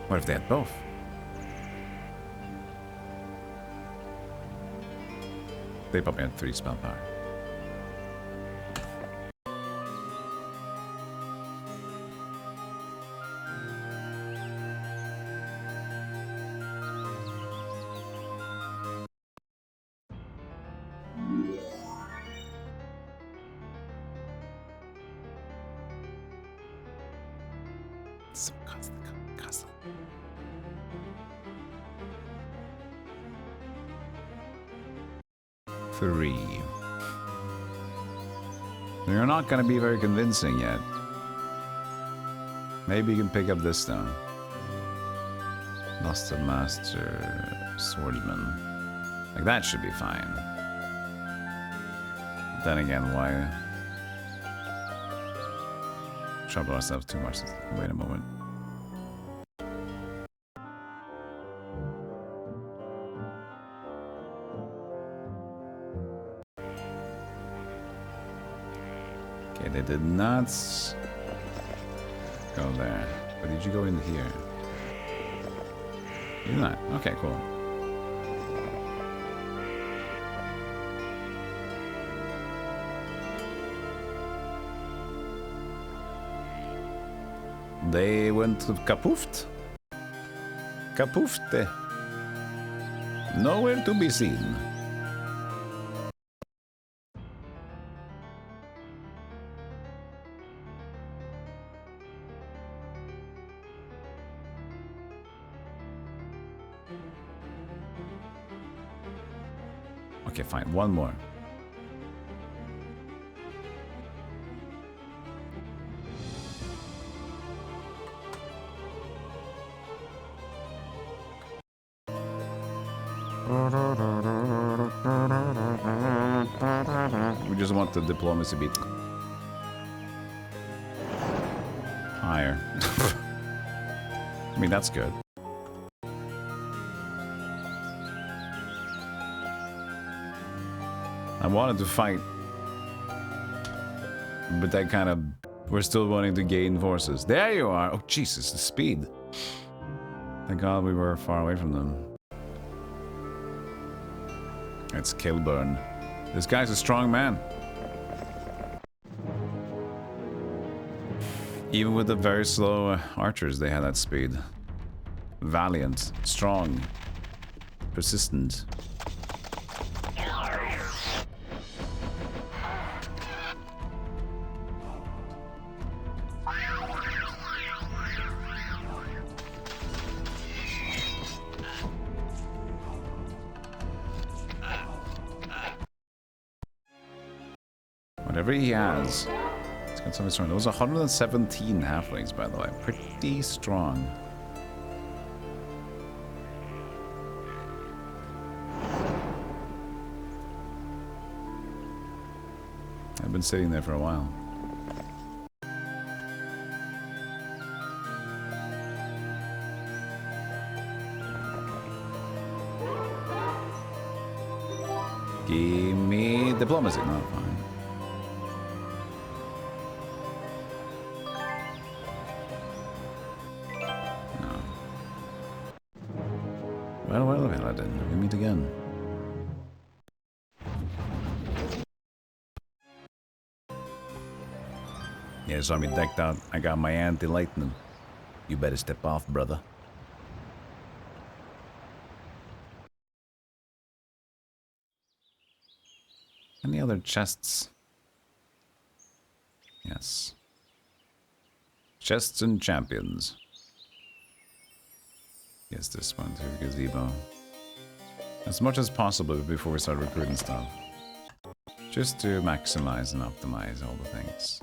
What if they had both? They probably had 3 spell power. They're not going to be very convincing yet. Maybe you can pick up this stone. Luster Master Swordsman. Like that should be fine. Then again, why? trouble ourselves too much. Wait a moment. Okay, they did not go there. But did you go in here? You did not. Okay, cool. They went kapoofed. Kapoofte. Nowhere to be seen. Okay, fine. One more. We just want the diplomacy beat higher. I mean, that's good. I wanted to fight, but that kind of... We're still wanting to gain forces. There you are! Oh, Jesus, the speed. Thank God we were far away from them. It's Kilburn. This guy's a strong man. Even with the very slow archers, they had that speed. Valiant, strong, persistent. Whatever he has, it's got something strong. There was 117 halflings, by the way. Pretty strong. I've been sitting there for a while. Give me diplomacy. No, fine. Well, Paladin, we meet again. Yeah, saw me decked out. I got my anti-lightning. You better step off, brother. Any other chests? Yes. Chests and champions. Yes, this one through gazebo. As much as possible before we start recruiting stuff. Just to maximize and optimize all the things.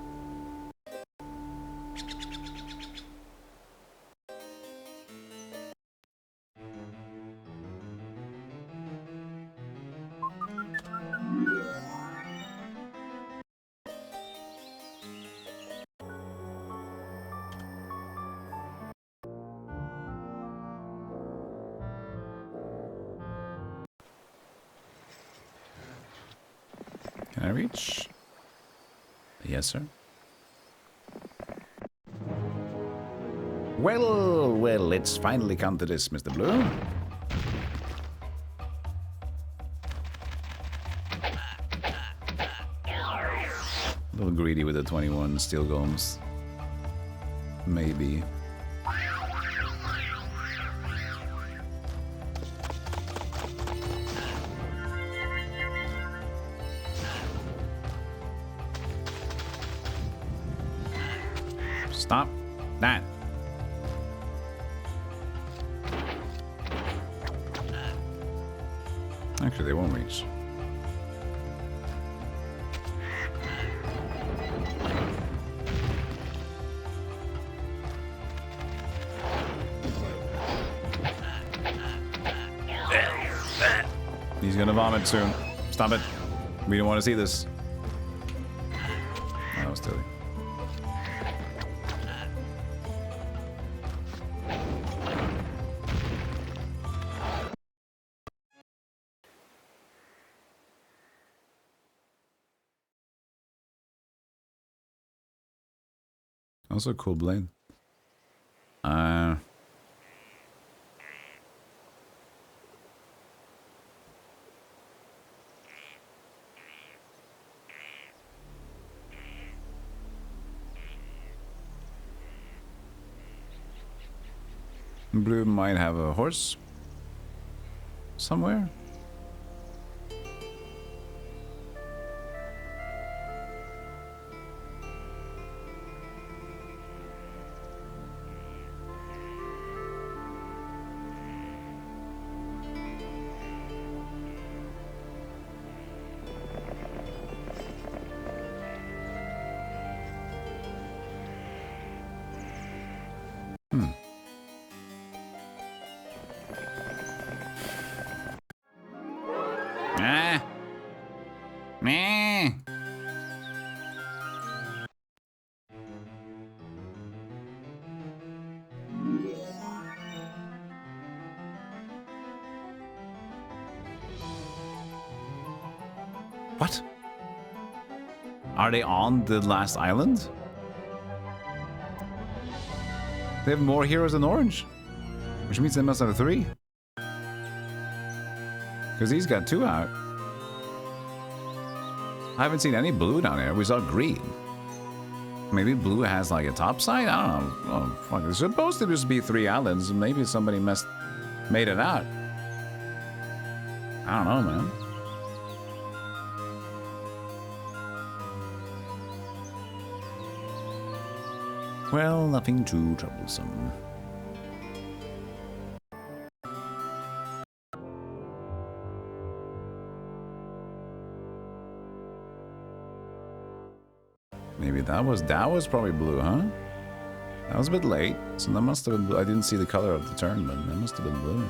Can I reach? Yes, sir. Well, let's finally come to this, Mr. Blue. A little greedy with the 21 steel golems. Maybe. Stop that. Actually, they won't reach. He's gonna vomit soon. Stop it. We don't want to see this. Oh, that was silly. Also a cool blade. Blue might have a horse somewhere. Ah. Meh. What? Are they on the last island? They have more heroes than Orange, which means they must have 3. Because he's got 2 out. I haven't seen any blue down here. We saw green. Maybe blue has like a top side? I don't know. Oh, fuck. It's supposed to just be 3 islands. Maybe somebody made it out. I don't know, man. Well, nothing too troublesome. Maybe that was probably blue, huh? That was a bit late, so that must have been blue. I didn't see the color of the turn, but that must have been blue.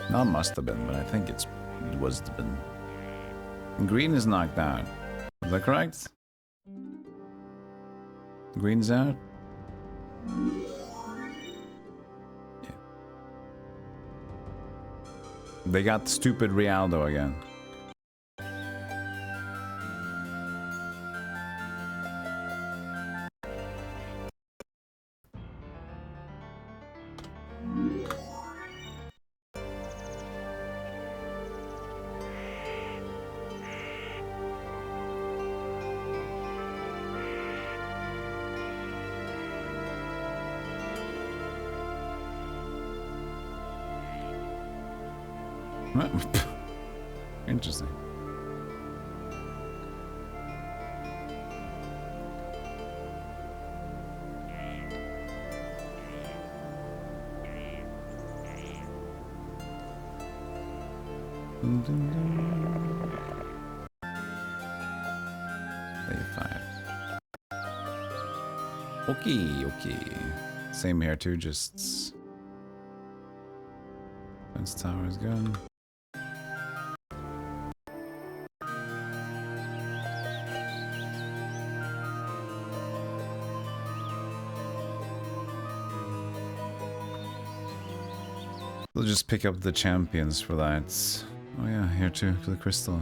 Not must have been, but I think it was been. Green is knocked out. Is that correct? Green's out. Yeah. They got stupid Rialdo again. Interesting. Okay. Same here too, just fence tower is good. We'll just pick up the champions for that. Oh yeah, here too, for the crystal.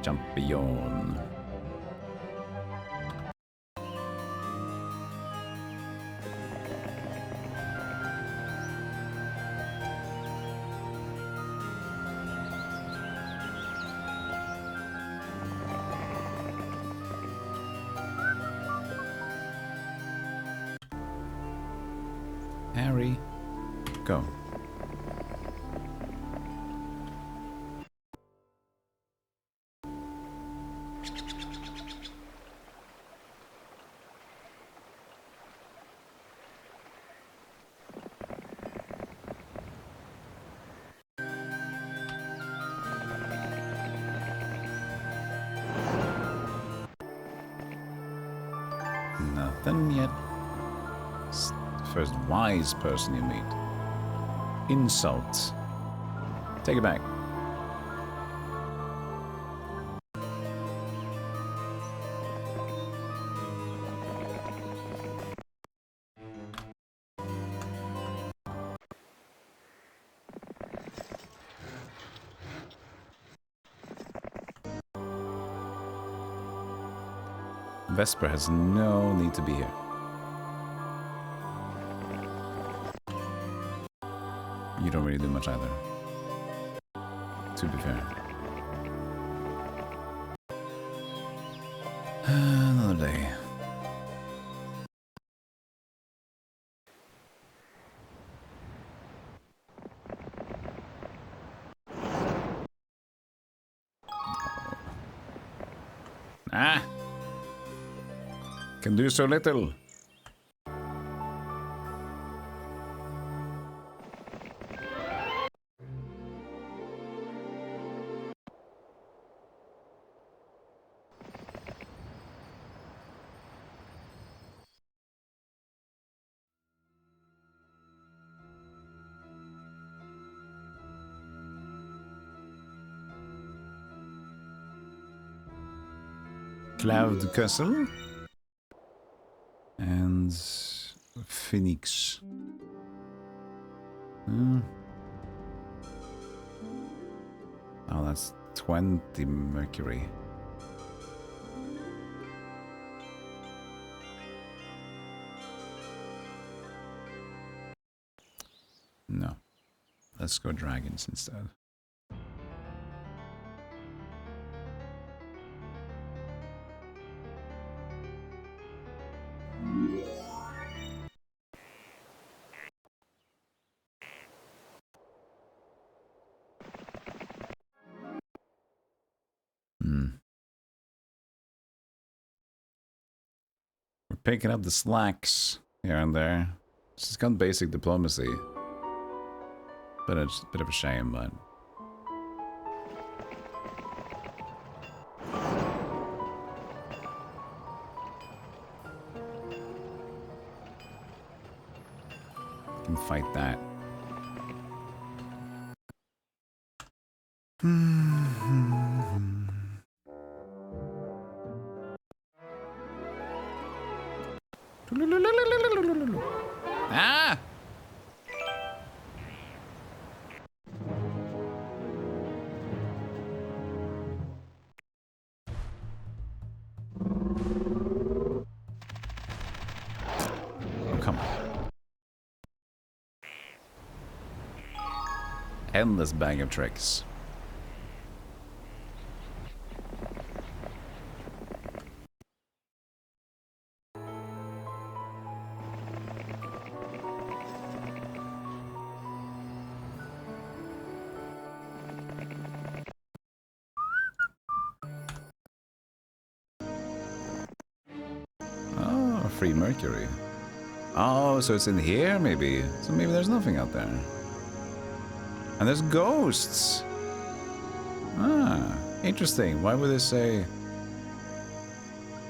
Champion. Harry, go. Nothing yet. First wise person you meet. Insult. Take it back. Vesper has no need to be here. You don't really do much either. To be fair. Another day. Ah! Can do so little. Cloud Castle and Phoenix. Oh, that's 20 Mercury. No. Let's go dragons instead. We're picking up the slacks here and there. It's just kind of basic diplomacy. But it's a bit of a shame, but... can fight that. Ah! Oh, come on. Endless bag of tricks. Oh, free Mercury. Oh, so it's in here, maybe. So maybe there's nothing out there. And there's ghosts. Ah, interesting. Why would they say...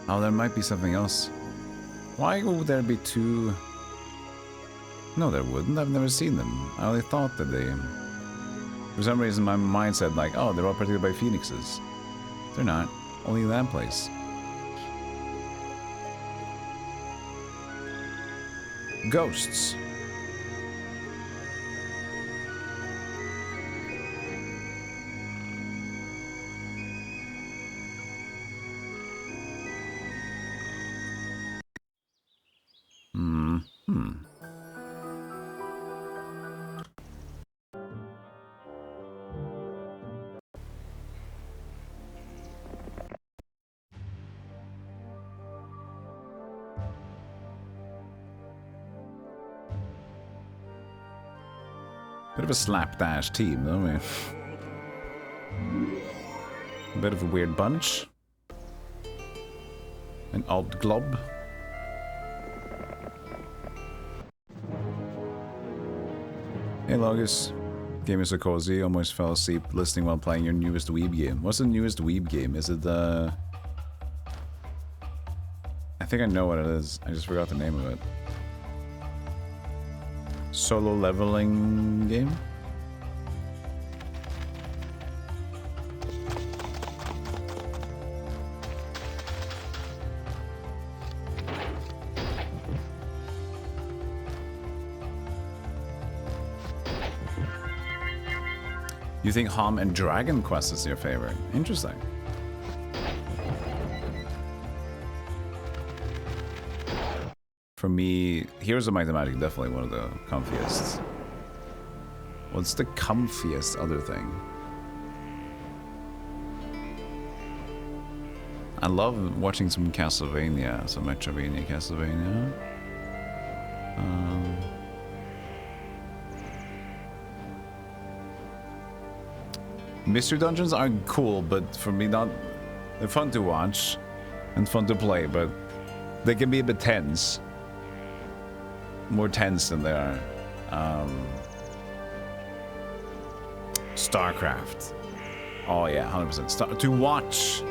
Oh, there might be something else. Why would there be two... No, there wouldn't. I've never seen them. I only thought that they... For some reason, my mind said, like, oh, they're all protected by phoenixes. They're not. Only in that place. Ghosts. Bit of a slapdash team, though, we? A bit of a weird bunch. An odd glob. Hey, Logus. Game is so cozy, almost fell asleep listening while playing your newest Weeb game. What's the newest Weeb game? Is it the... I think I know what it is. I just forgot the name of it. Solo leveling game? You think Hom and Dragon Quest is your favorite? Interesting. For me, Heroes of Might and Magic definitely one of the comfiest. What's the comfiest other thing? I love watching some Castlevania, some Metroidvania Castlevania. Mystery dungeons are cool, but for me, not. They're fun to watch and fun to play, but they can be a bit tense. More tense than they are. StarCraft. Oh yeah, 100%. To watch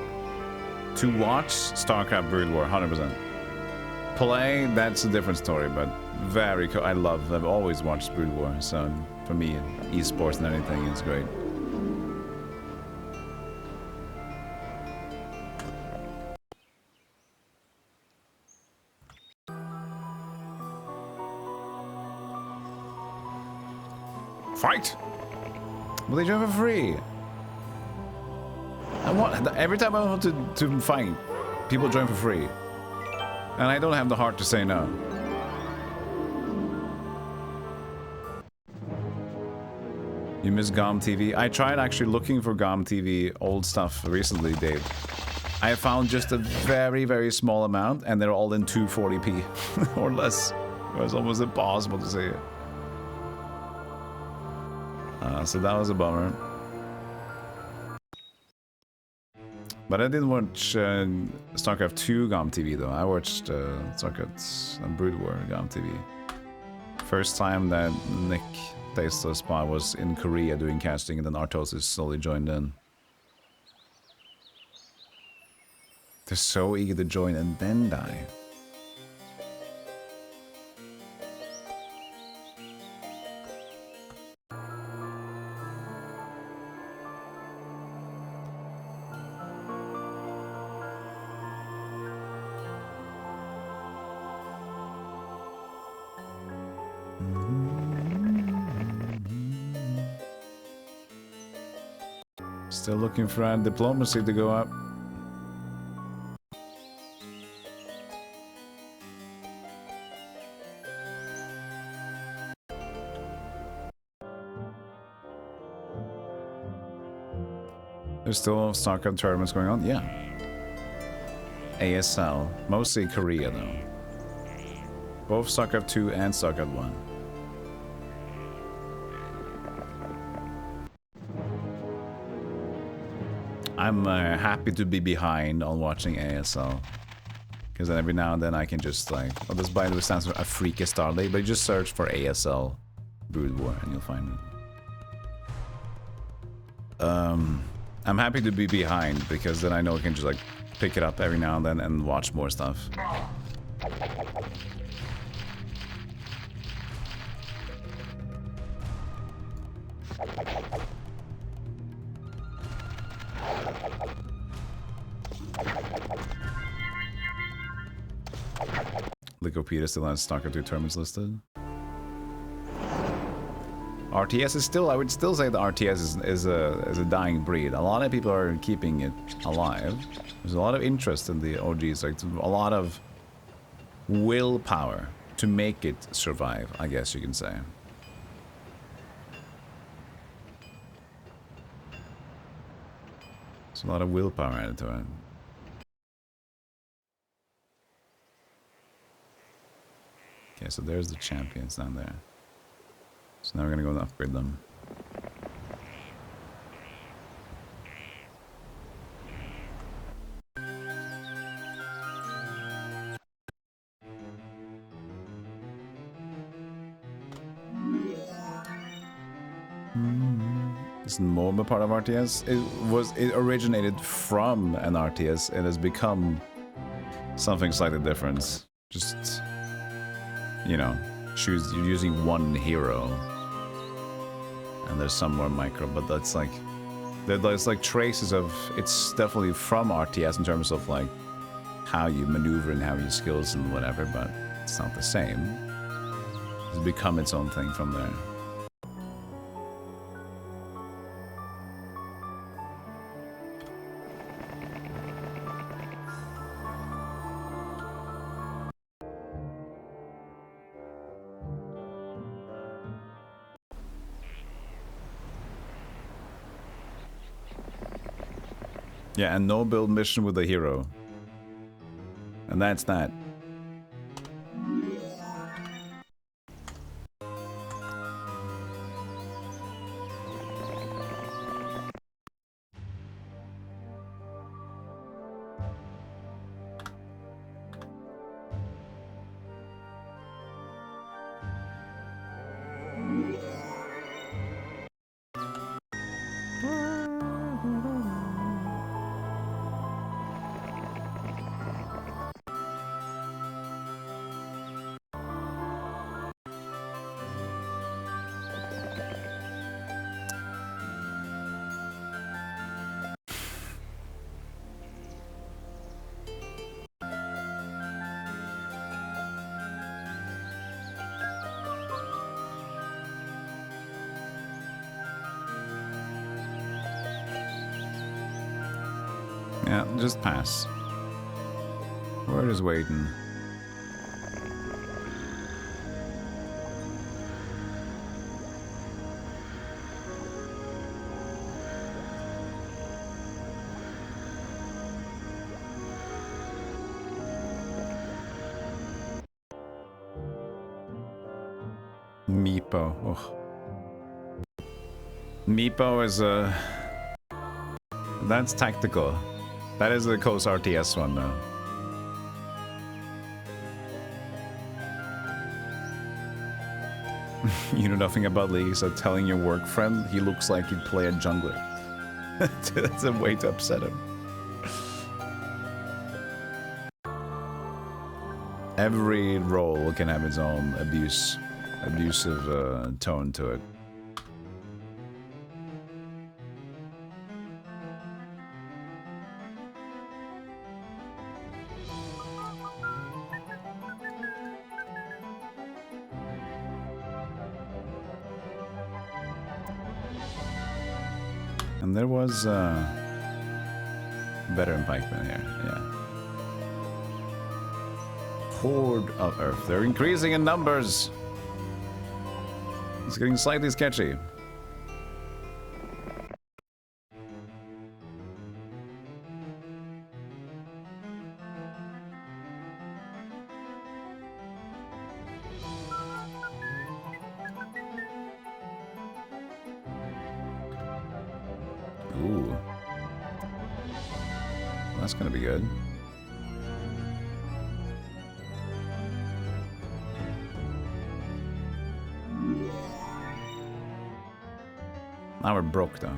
StarCraft Brood War, 100%. Play, that's a different story, but very cool. I've always watched Brood War, so for me, esports and anything is great. Fight! Will they join for free? I want, every time I want to fight, people join for free. And I don't have the heart to say no. You miss GOM TV? I tried actually looking for GOM TV old stuff recently, Dave. I found just a very, very small amount, and they're all in 240p or less. It was almost impossible to see it. So that was a bummer. But I didn't watch StarCraft 2 GOM TV though. I watched StarCraft and Brood War GOM TV. First time that Nick Tasteless Spa was in Korea doing casting, and then Artosis slowly joined in. They're so eager to join and then die. Still looking for our diplomacy to go up. There's still StarCraft tournaments going on? Yeah. ASL. Mostly Korea though. Both StarCraft 2 and StarCraft 1. I'm happy to be behind on watching ASL. Because every now and then I can just like... Oh, this by the way stands for Afrika Starlight, but you just search for ASL Brood War and you'll find it. I'm happy to be behind because then I know I can just like pick it up every now and then and watch more stuff. Lycopedia still has StarCraft 2 tournaments listed. RTS is still, I would still say the RTS is a dying breed. A lot of people are keeping it alive. There's a lot of interest in the OGs, like a lot of willpower to make it survive, I guess you can say. There's a lot of willpower added to it. Okay, so there's the champions down there. So now we're gonna go and upgrade them. Is MOBA part of RTS? It originated from an RTS and has become something slightly different. Just, you know, you're using one hero. And there's some more micro, but that's like, there's like traces of, it's definitely from RTS in terms of like how you maneuver and how you skills and whatever, but it's not the same. It's become its own thing from there. Yeah, and no build mission with a hero. And that's that. Yeah, just pass. Word is waiting. Meepo. Oh. Meepo is a... That's tactical. That is the Coast RTS one, though. You know nothing about League except telling your work friend he looks like he'd play a jungler. That's a way to upset him. Every role can have its own abusive tone to it. And there was veteran pikemen here, yeah. Horde of Earth. They're increasing in numbers. It's getting slightly sketchy. Ooh. That's gonna be good. Now we're broke, though.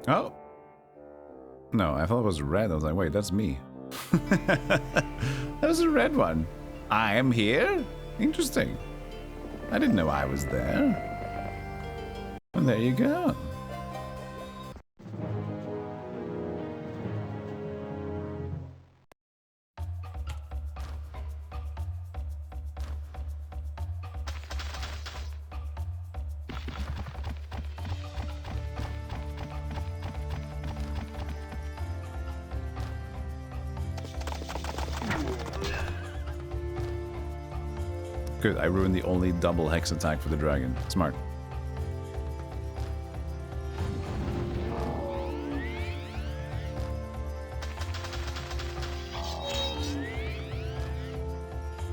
Oh! No, I thought it was red. I was like, wait, that's me. That was a red one. I am here? Interesting. I didn't know I was there. Well, there you go. Good, I ruined the only double hex attack for the dragon. Smart.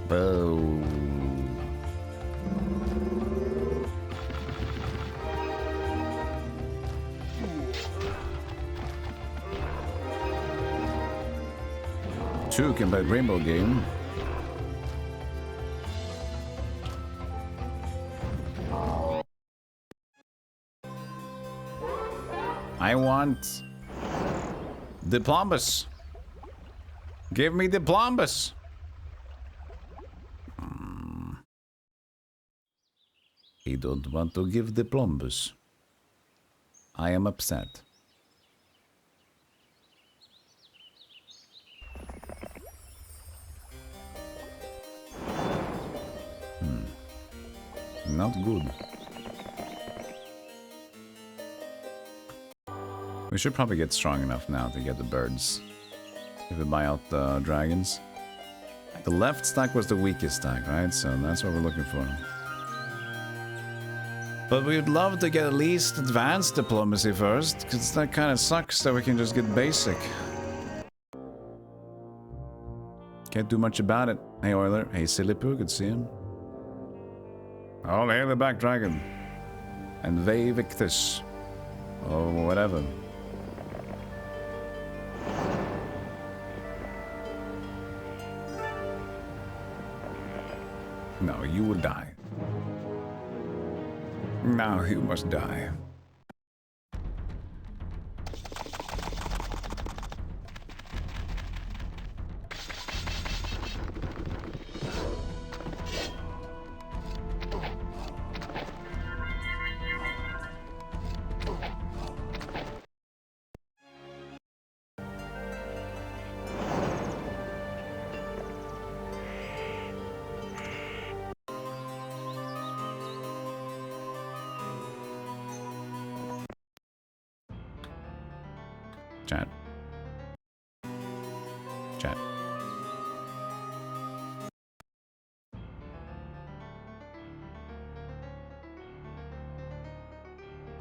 Boom. Two can play Rainbow game. I want the Plumbus. Give me the Plumbus. I don't want to give the Plumbus. I am upset. Not good. We should probably get strong enough now to get the birds. If we buy out the dragons. The left stack was the weakest stack, right? So that's what we're looking for. But we'd love to get at least advanced diplomacy first, because that kind of sucks that we can just get basic. Can't do much about it. Hey, Euler. Hey, Silly Poo. Good to see him. Oh, hail the back dragon. And Ve Victus. Oh, whatever. No, you will die. Now you must die. Chat. Chat.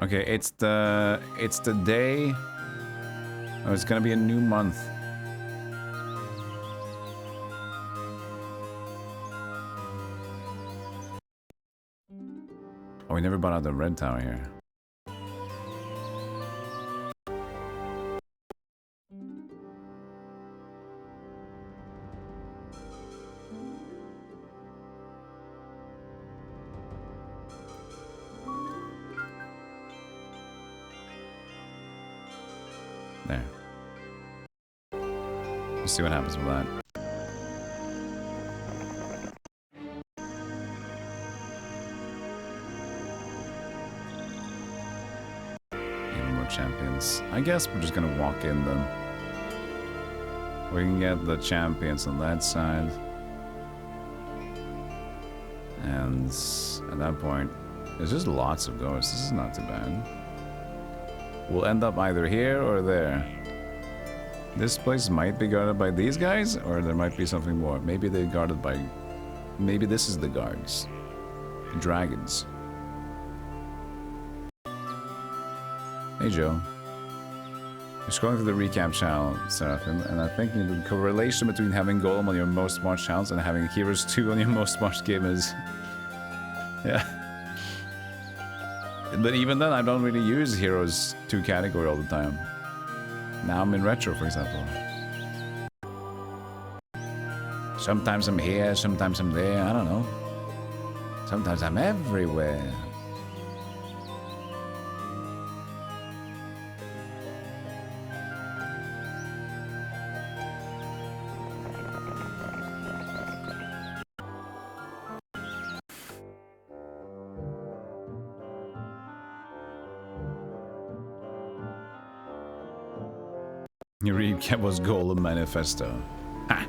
Okay, it's the day. Oh, it's gonna be a new month. Oh, we never bought out the red tower here. There. We'll see what happens with that. Even more champions. I guess we're just gonna walk in then. We can get the champions on that side. And at that point, there's just lots of ghosts. This is not too bad. We'll end up either here or there. This place might be guarded by these guys, or there might be something more. Maybe they're guarded by... Maybe this is the guards. The dragons. Hey, Joe. You're scrolling through the recap channel, Seraphim, and I think the correlation between having Golem on your most watched channels and having Heroes 2 on your most watched game is... Yeah. But even then, I don't really use Heroes 2 category all the time. Now I'm in Retro, for example. Sometimes I'm here, sometimes I'm there, I don't know. Sometimes I'm everywhere. You read Kevo's Golem Manifesto. Ha!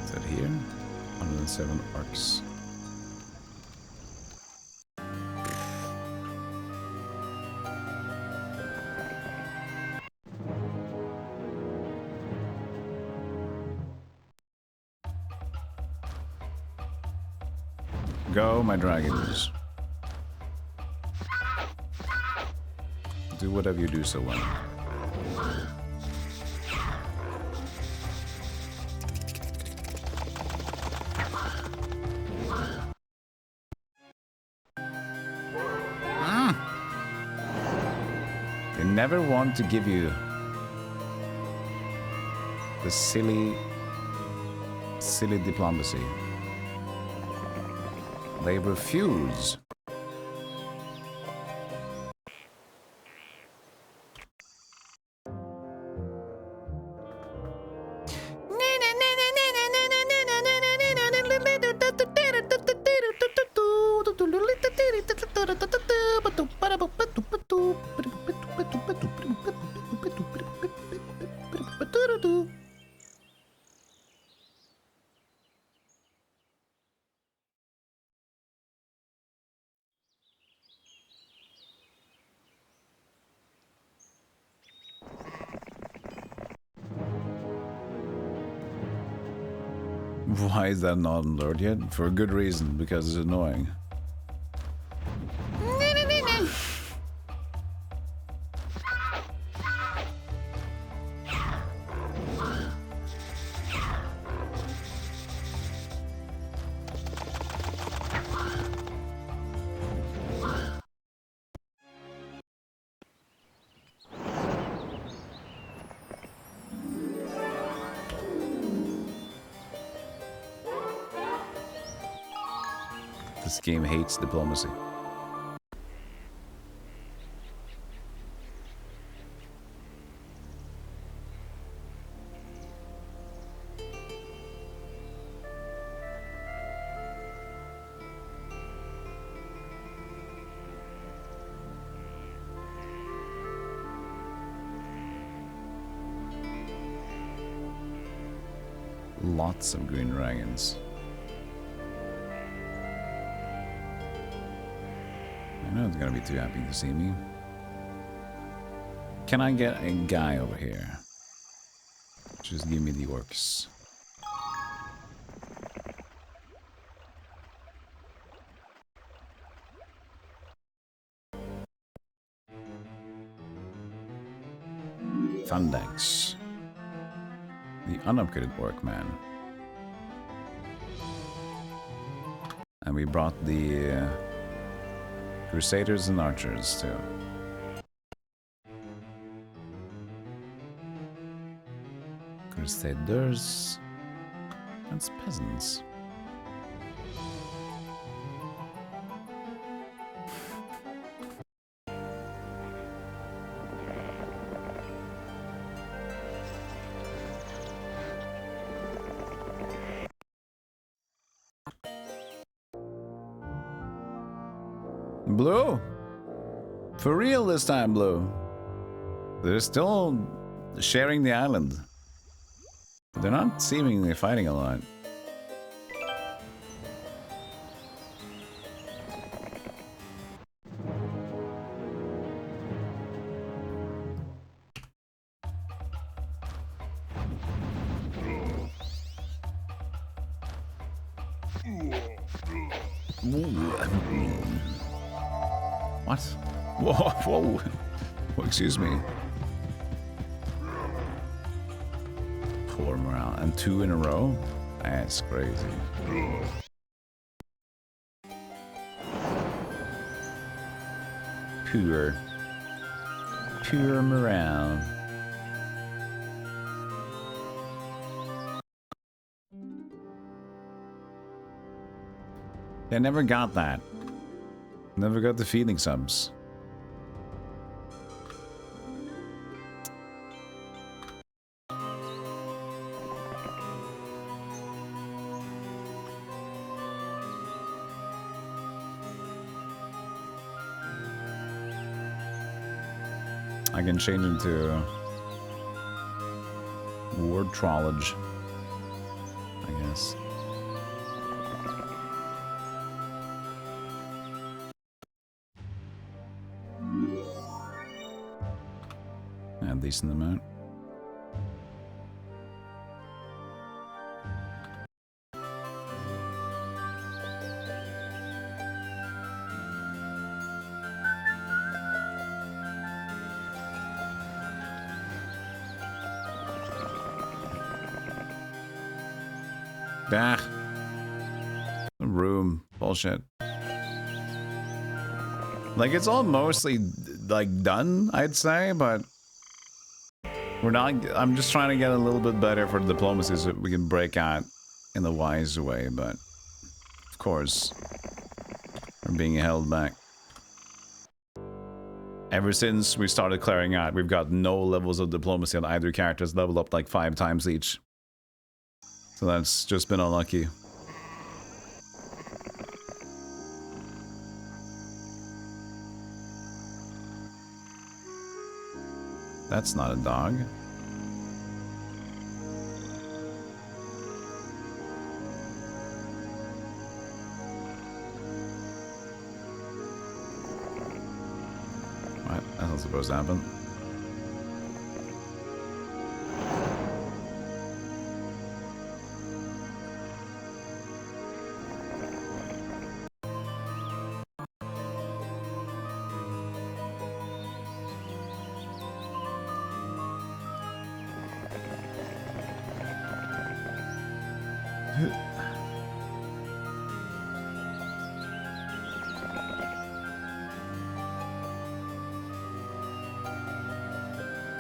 Is that here? 107 arcs. Go, my dragons. Do whatever you do so well. They never want to give you the silly Silly diplomacy. They refuse. Why is that not unloaded yet? For a good reason, because it's annoying. This game hates diplomacy. Lots of green dragons. I know it's gonna be too happy to see me. Can I get a guy over here? Just give me the orcs. Thundex. The unupgraded orc man. And we brought the Crusaders and Archers too. Crusaders. That's peasants. Blue? For real this time, Blue. They're still sharing the island. They're not seemingly fighting a lot. What? Whoa, whoa. Oh, excuse me. Poor morale. And 2 in a row? That's crazy. Pure morale. I never got that. Never got the feeding subs. I can change him to word trollage, I guess. A decent amount. Ah. Room. Bullshit. Like, it's all mostly, like, done, I'd say, but we're not... I'm just trying to get a little bit better for diplomacy so we can break out in the wise way, but of course, we're being held back. Ever since we started clearing out, we've got no levels of diplomacy on either character's leveled up like 5 times each. So that's just been unlucky. That's not a dog. What? That's not supposed to happen.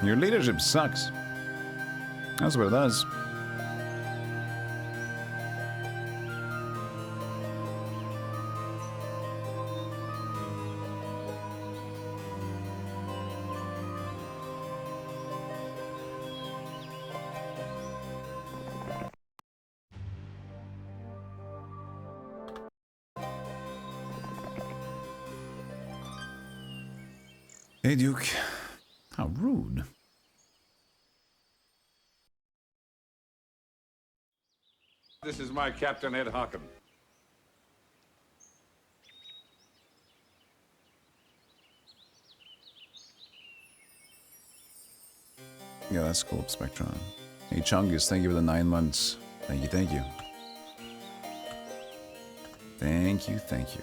Your leadership sucks. That's what it does. Hey, Duke. How rude. This is my Captain Ed Hockin. Yeah, that's cool, Spectron. Hey, Chungus, thank you for the 9 months. Thank you, thank you. Thank you, thank you.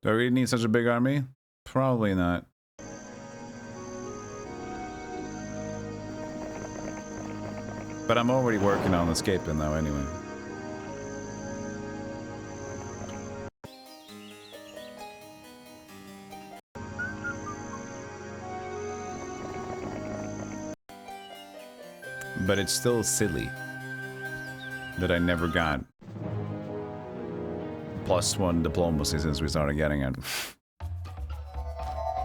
Do I really need such a big army? Probably not. But I'm already working on escaping now anyway. But it's still silly that I never got +1 diplomacy since we started getting it.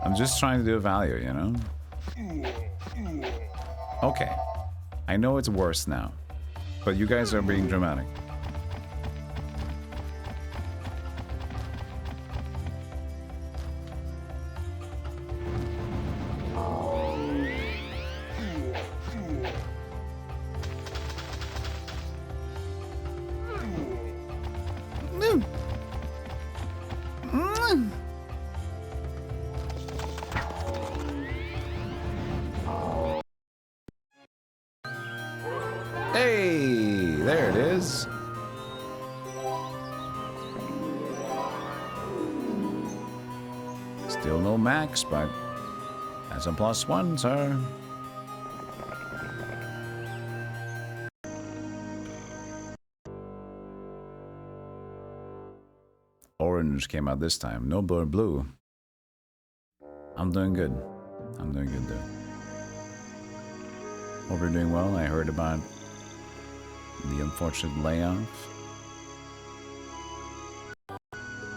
I'm just trying to do a value, you know? Okay. I know it's worse now, but you guys are being dramatic. Hey, there it is. Still no max, but that's a +1, sir. Orange came out this time. No blue. I'm doing good. I'm doing good, dude. Hope you're doing well. I heard about the unfortunate layoff.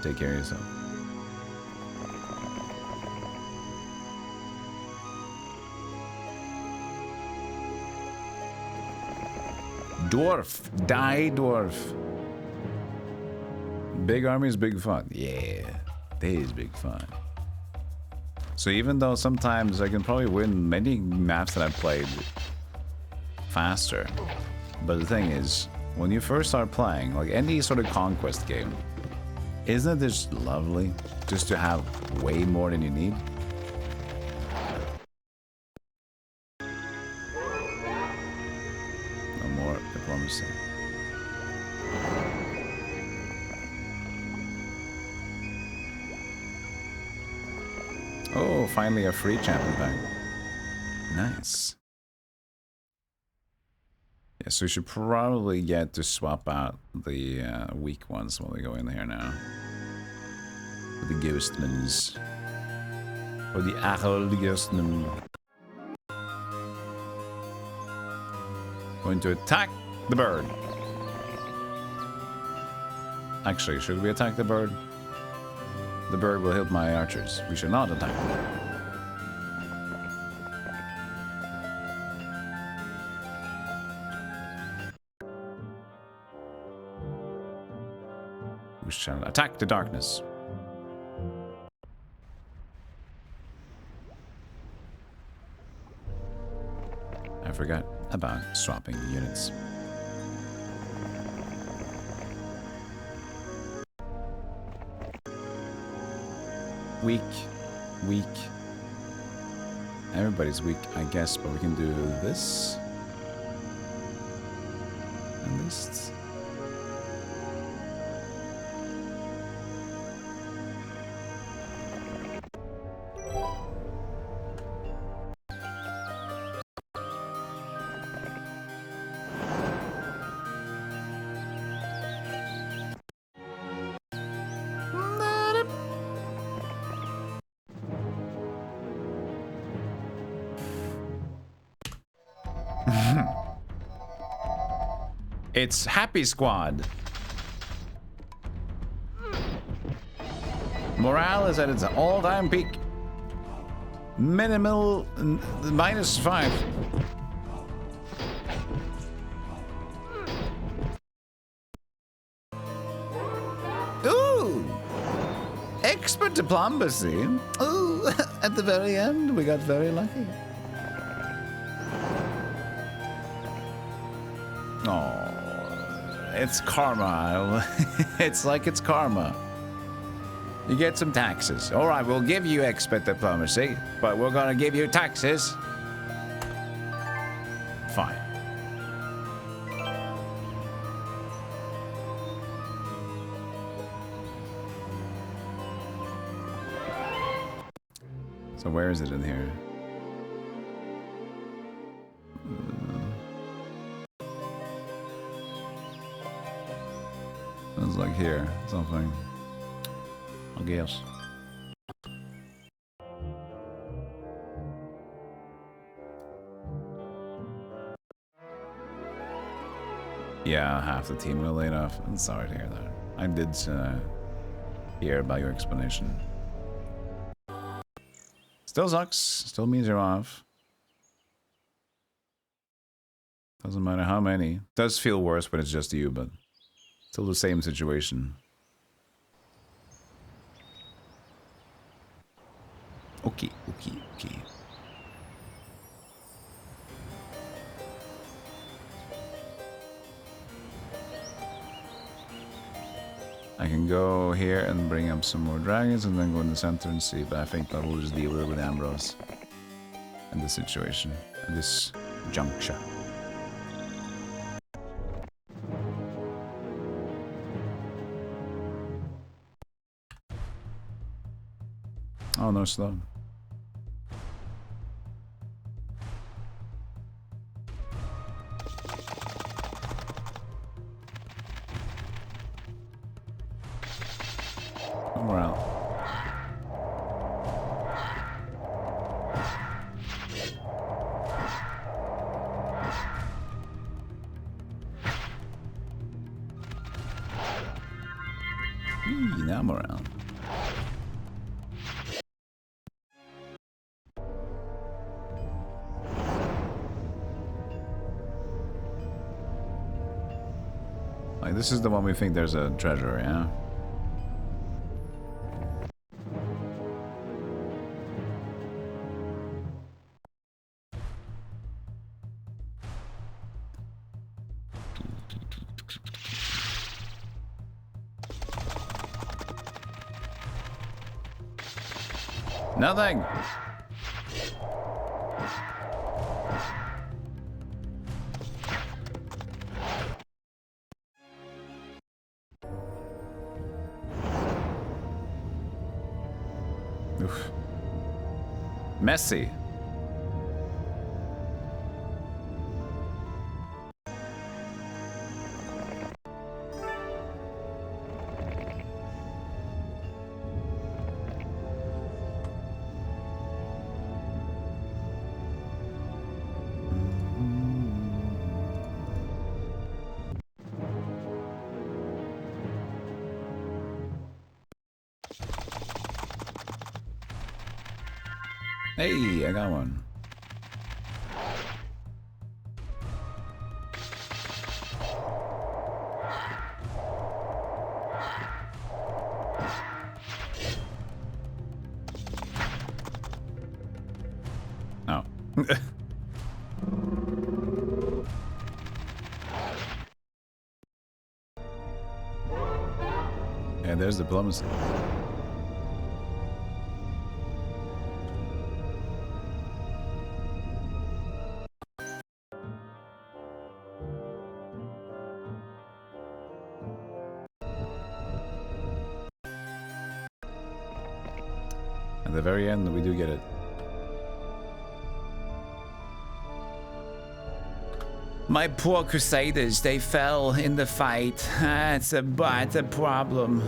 Take care of yourself. Dwarf. Die, dwarf. Big army is big fun. Yeah, that is big fun. So even though sometimes I can probably win many maps that I've played faster, but the thing is, when you first start playing, like any sort of conquest game, isn't it just lovely just to have way more than you need? No more diplomacy. Oh, finally a free champion pack. Nice. Yeah, so we should probably get to swap out the weak ones when we go in here now. For the ghostmans. For the Harold Ghostman. Going to attack the bird. Actually, should we attack the bird? The bird will help my archers. We should not attack the bird. We shall attack the darkness. I forgot about swapping units. Weak. Weak. Everybody's weak, I guess, but we can do this. At least. It's Happy Squad. Morale is at its all-time peak. Minimal -5. Ooh! Expert diplomacy. Ooh, at the very end, we got very lucky. Oh. It's karma. It's like it's karma. You get some taxes. All right, we'll give you expert diplomacy, but we're gonna give you taxes. Fine. So where is it in here? It's like here, something. I guess. Yeah, half the team will laid off. I'm sorry to hear that. I did hear about your explanation. Still sucks. Still means you're off. Doesn't matter how many. Does feel worse when it's just you, but still the same situation. Okay. I can go here and bring up some more dragons and then go in the center and see, but I think I will just deal with Ambrose in this situation, in this juncture. Oh, no slow. Morale. Now morale. Like, this is the one we think there's a treasure, yeah? Nothing! Oof. Messy. Hey, I got one. Oh. Yeah, there's diplomacy. At the very end, we do get it. My poor crusaders, they fell in the fight. It's a problem.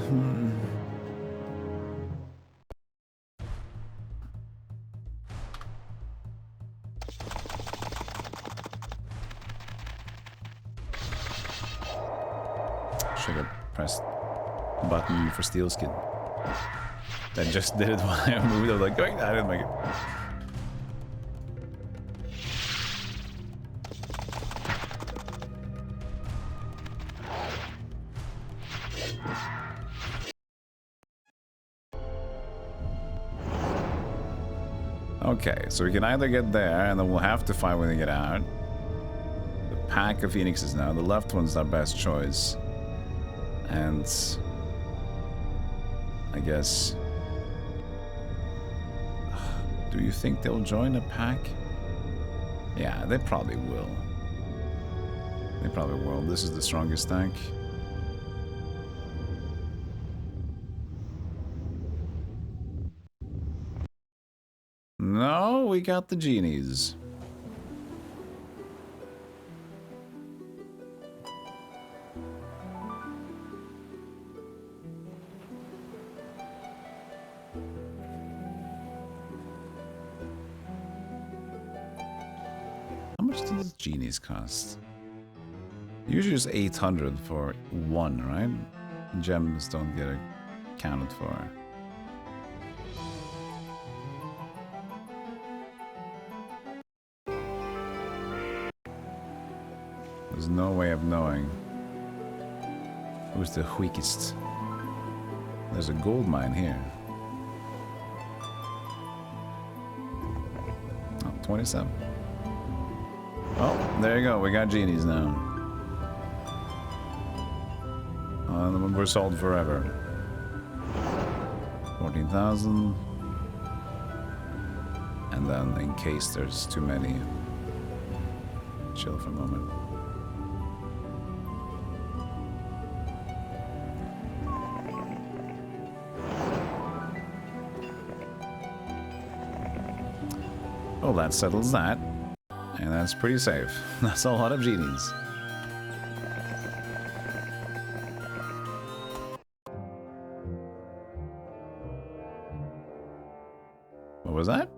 Should have pressed button for steel skin. I just did it while I moved. I was like, I didn't make it. Okay, so we can either get there, and then we'll have to fight when we get out. The pack of phoenixes now. The left one's our best choice. And I guess... Do you think they'll join a pack? Yeah, they probably will. They probably will. This is the strongest tank. No, we got the genies. How much do the genies cost? Usually it's 800 for one, right? Gems don't get accounted for. There's no way of knowing who's the weakest. There's a gold mine here. Oh, 27. Oh, there you go. We got genies now. We're sold forever. 14,000. And then, in case there's too many, chill for a moment. Well, that settles that. And that's pretty safe. That's a lot of genies. What was that?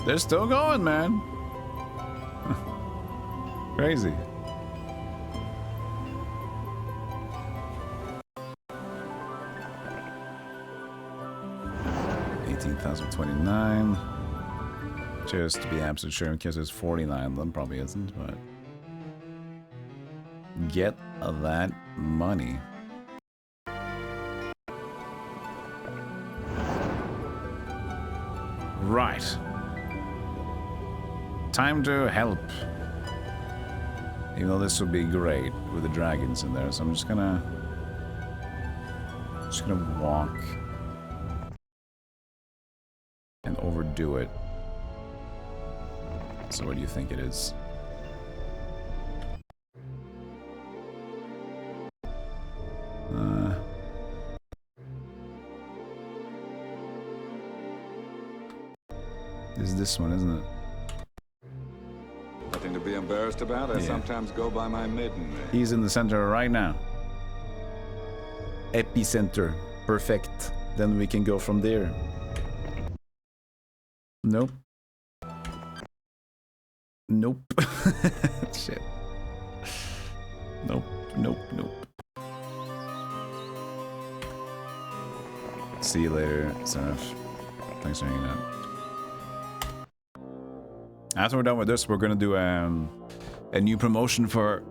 They're still going, man. Crazy. $18,029. Just to be absolute sure, in case it's 49, then probably isn't, but get that money. Right. Time to help. Even though this would be great with the dragons in there, so I'm just gonna walk and overdo it. So what do you think it is? Is this one, isn't it? Nothing to be embarrassed about. I sometimes go by my maiden name. He's in the center right now. Epicenter. Perfect. Then we can go from there. Nope. Nope. Shit. Nope. nope, nope. See you later, Seraph. Thanks for hanging out. After we're done with this, we're gonna do a new promotion for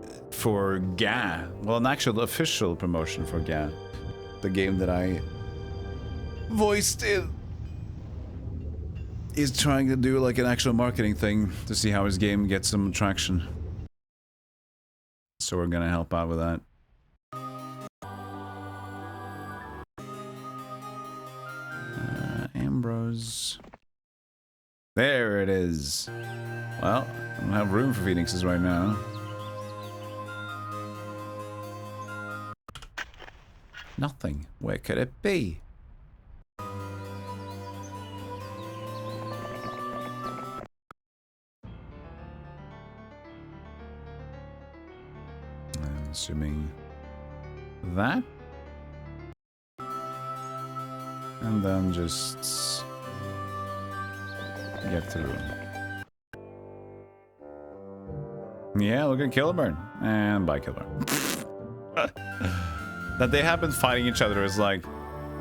GA. Well, an actual official promotion for GA, the game that I voiced in. He's trying to do like an actual marketing thing to see how his game gets some traction. So we're gonna help out with that. Ambrose. There it is. Well, I don't have room for Phoenixes right now. Nothing. Where could it be? I'm assuming that. And then just get through. Yeah, look at Kilburn. And bye, Kilburn. That they have been fighting each other is like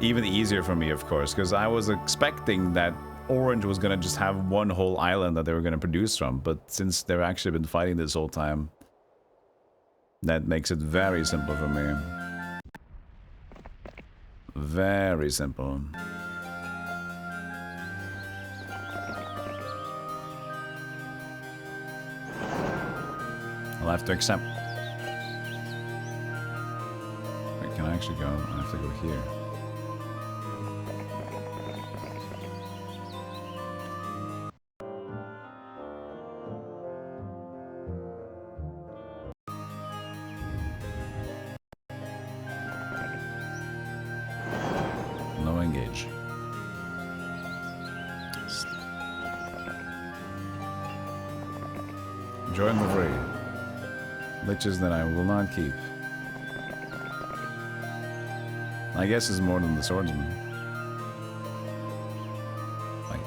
even easier for me, of course, because I was expecting that Orange was gonna just have one whole island that they were gonna produce from, but since they've actually been fighting this whole time, that makes it very simple for me. Very simple. I'll have to accept. Wait, can I actually go? I have to go here. No engage. Join the fray. Liches that I will not keep. I guess it's more than the swordsman. Like.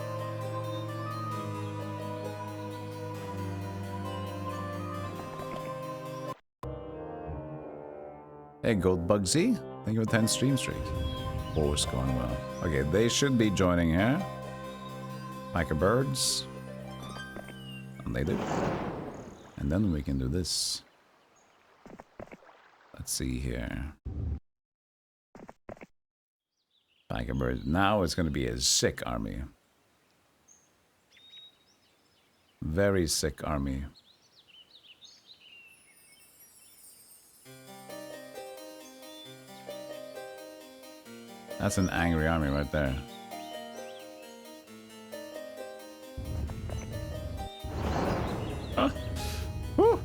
Hey, Gold Bugsy. Thank you for 10 stream streak. Oh, it's going well. Okay, they should be joining here. Like a birds. And they do. And then we can do this. Let's see here. Tiger bird. Now it's going to be a sick army. Very sick army. That's an angry army right there. Huh? Woo!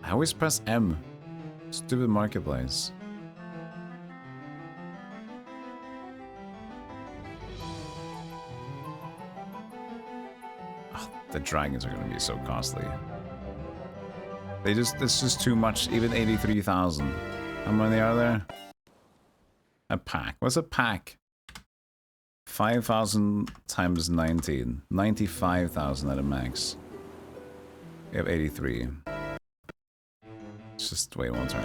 I always press M. Stupid marketplace. Oh, the dragons are gonna be so costly. It's just too much. Even 83,000. How many are there? A pack. What's a pack? 5,000 times 19. 95,000 at a max. We have 83. Just wait one turn.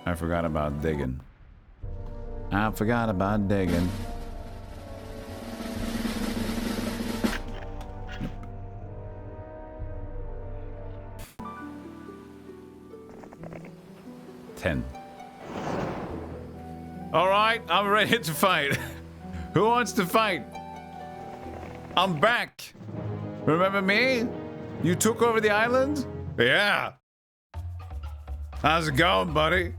I forgot about digging. I forgot about digging. Nope. 10. All right, I'm ready to fight. Who wants to fight? I'm back. Remember me? You took over the island? Yeah. How's it going, buddy?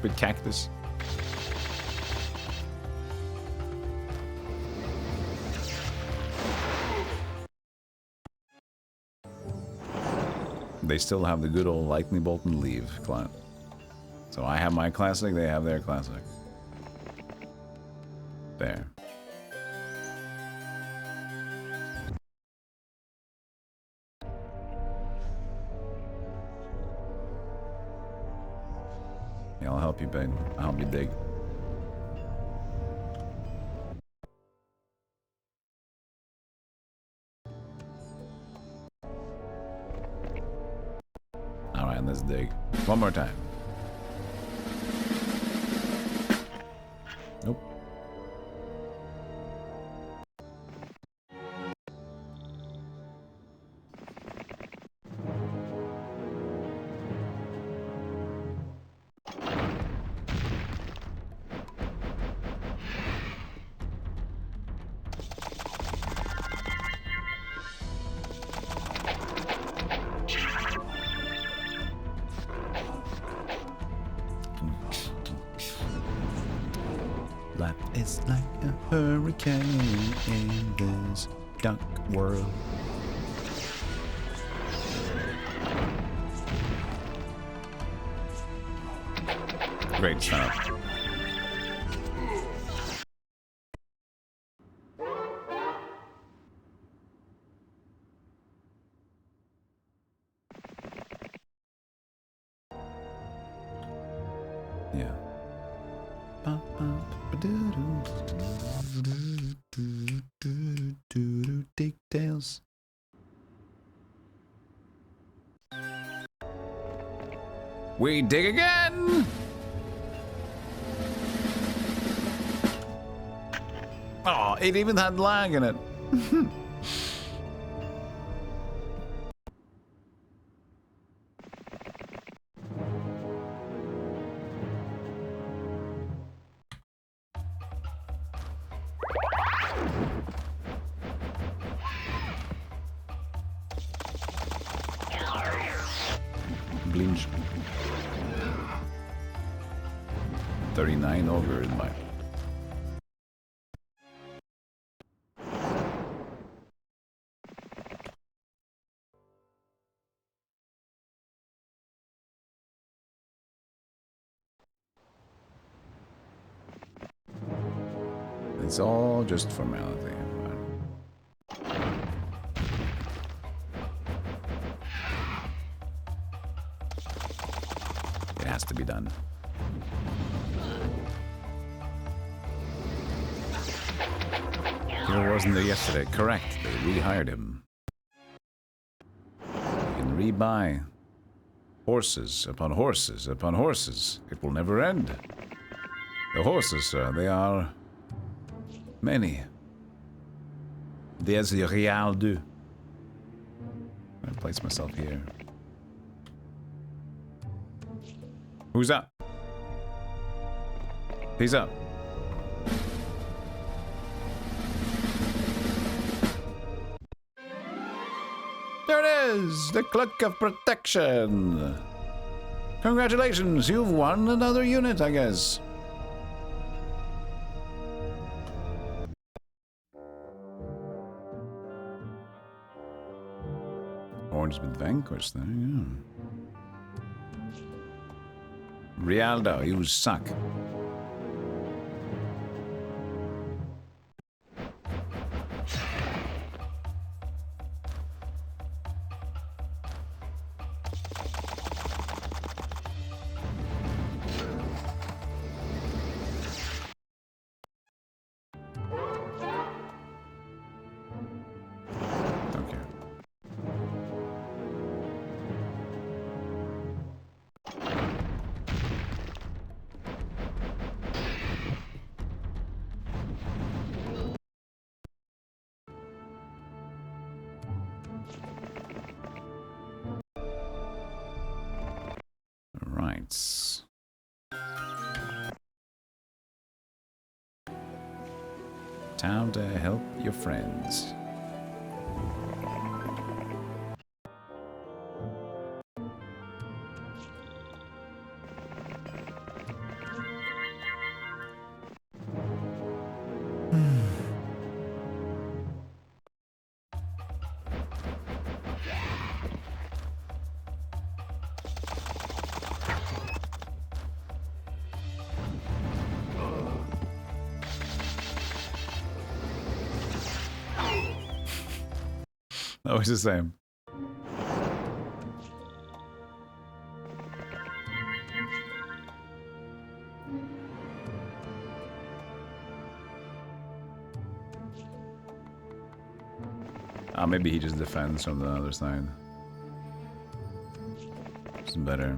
stupid cactus. They still have the good old lightning bolt and leave client. So I have my classic, they have their classic. There. Yeah, I'll help you, babe. I'll help you dig. Alright, let's dig. One more time. Nope. Life is like a hurricane in this dark world. Great stuff. Yeah. Details. We dig again. Oh, it even had lag in it. Blinch. 39 over in my. It's all just formality. It has to be done. Hero wasn't there yesterday. Correct. They rehired him. You can rebuy horses upon horses upon horses. It will never end. The horses, sir, they are many. There's the Real deux. I'm gonna place myself here. Who's up? He's up. There it is! The Cloak of Protection! Congratulations, you've won another unit, I guess. Orange been vanquished there, yeah. Rialdo, you suck. Time to help your friends. Always the same. Maybe he just defends from the other side. It's better.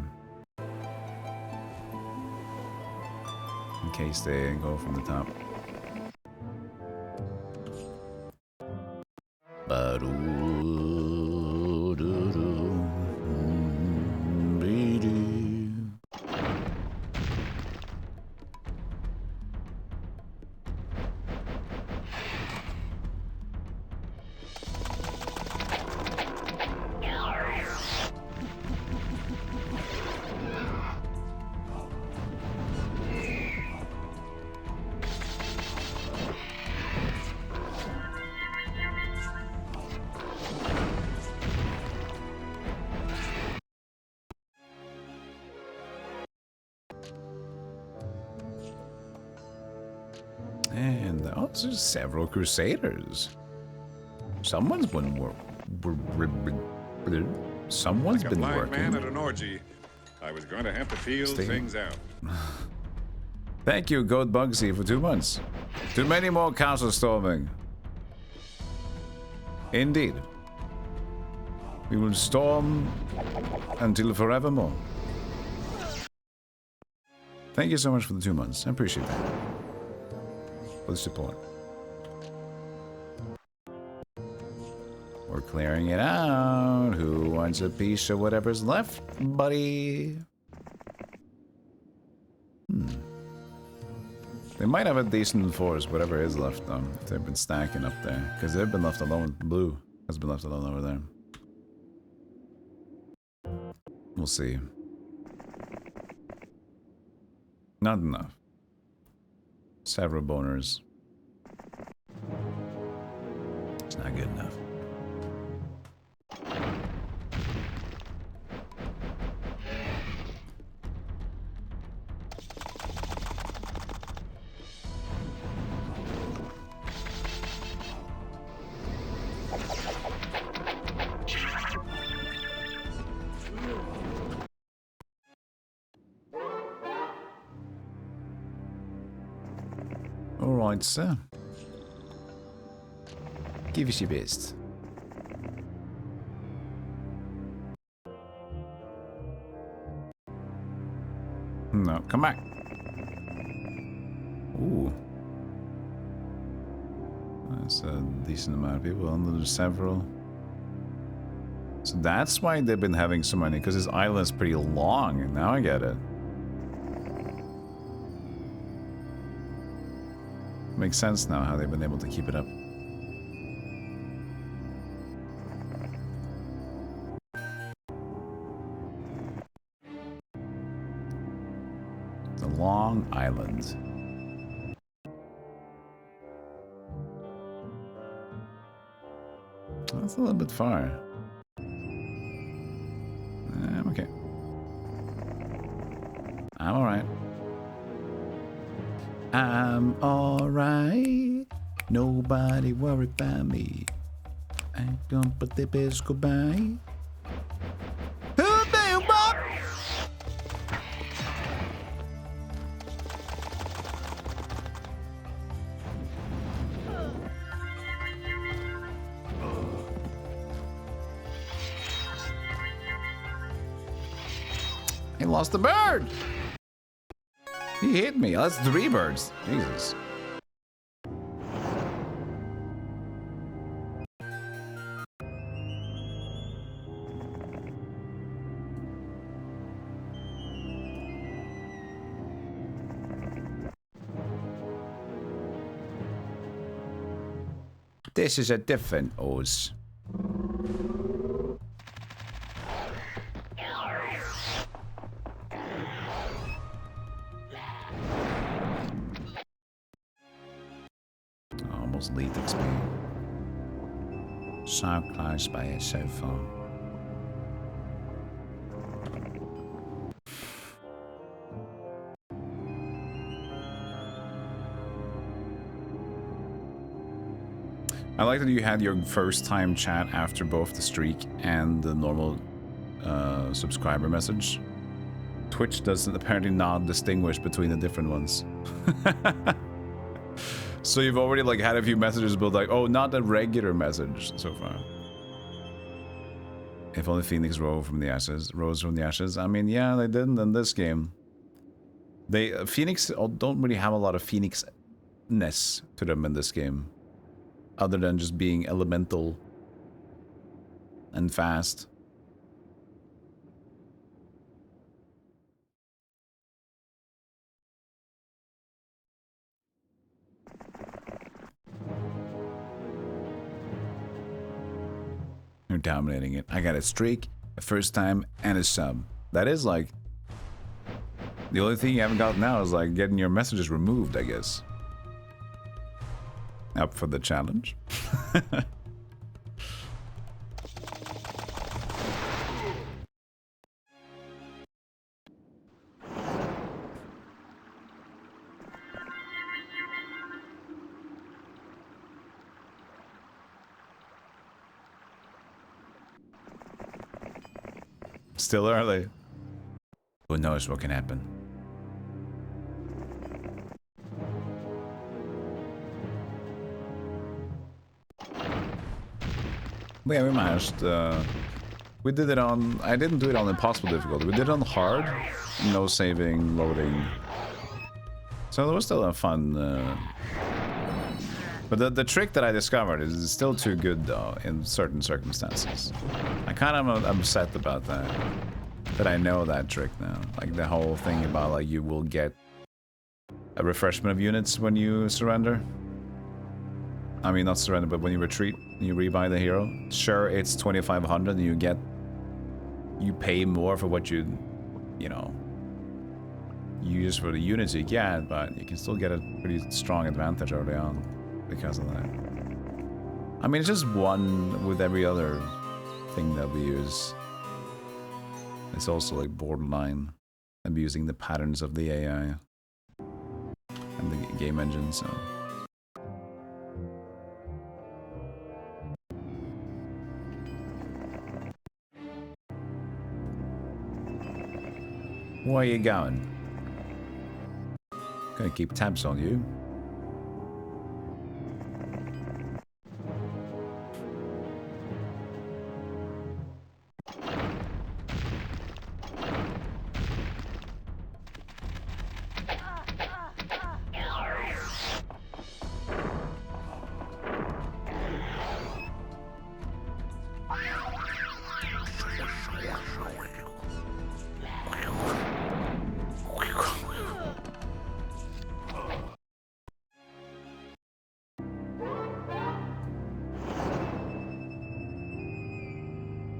In case they go from the top. And also several crusaders. Someone's been Someone's Like a been blind working. man at an orgy. I was going to have to feel things out. Thank you, Goat Bugsy, for 2 months. Too many more castle storming. Indeed. We will storm until forevermore. Thank you so much for the 2 months. I appreciate that. For the support. We're clearing it out. Who wants a piece of whatever's left, buddy? They might have a decent force, whatever is left, though, if they've been stacking up there. Because they've been left alone. Blue has been left alone over there. We'll see. Not enough. Several boners. It's not good enough. Alright, sir. Give us your best. No, come back. Ooh. That's a decent amount of people. And there's several. So that's why they've been having so many, because this island's pretty long, and now I get it. Makes sense now how they've been able to keep it up. The Long Island. That's a little bit far. I'm okay. I'm alright. I'm alright. Nobody worry about me. I don't put the best goodbye. He lost the bird. He hit me. That's 3 birds. Jesus. This is a different Oz. Almost lethal XP. So close by it so far. I like that you had your first time chat after both the streak and the normal subscriber message. Twitch doesn't apparently not distinguish between the different ones. So you've already like had a few messages but like, oh, not a regular message so far. If only Phoenix rose from the ashes. I mean, yeah, they didn't in this game. Phoenix don't really have a lot of Phoenix-ness to them in this game. Other than just being elemental and fast. You're dominating it. I got a streak, a first time, and a sub. That is like... The only thing you haven't got now is like getting your messages removed, I guess. Up for the challenge. Still early. Who knows what can happen? Yeah, we managed. We did it on... I didn't do it on impossible difficulty. We did it on hard. No saving, loading. So it was still a fun... But the trick that I discovered is still too good, though, in certain circumstances. I kind of am upset about that. That I know that trick now. Like, the whole thing about, like, you will get a refreshment of units when you surrender. I mean, not surrender, but when you retreat, you rebuy the hero. Sure, it's 2,500 and you get... You pay more for what you know, use for the units you get, but you can still get a pretty strong advantage early on because of that. I mean, it's just one with every other thing that we use. It's also like borderline abusing the patterns of the AI and the game engine, so... Where are you going? Gonna keep tabs on you.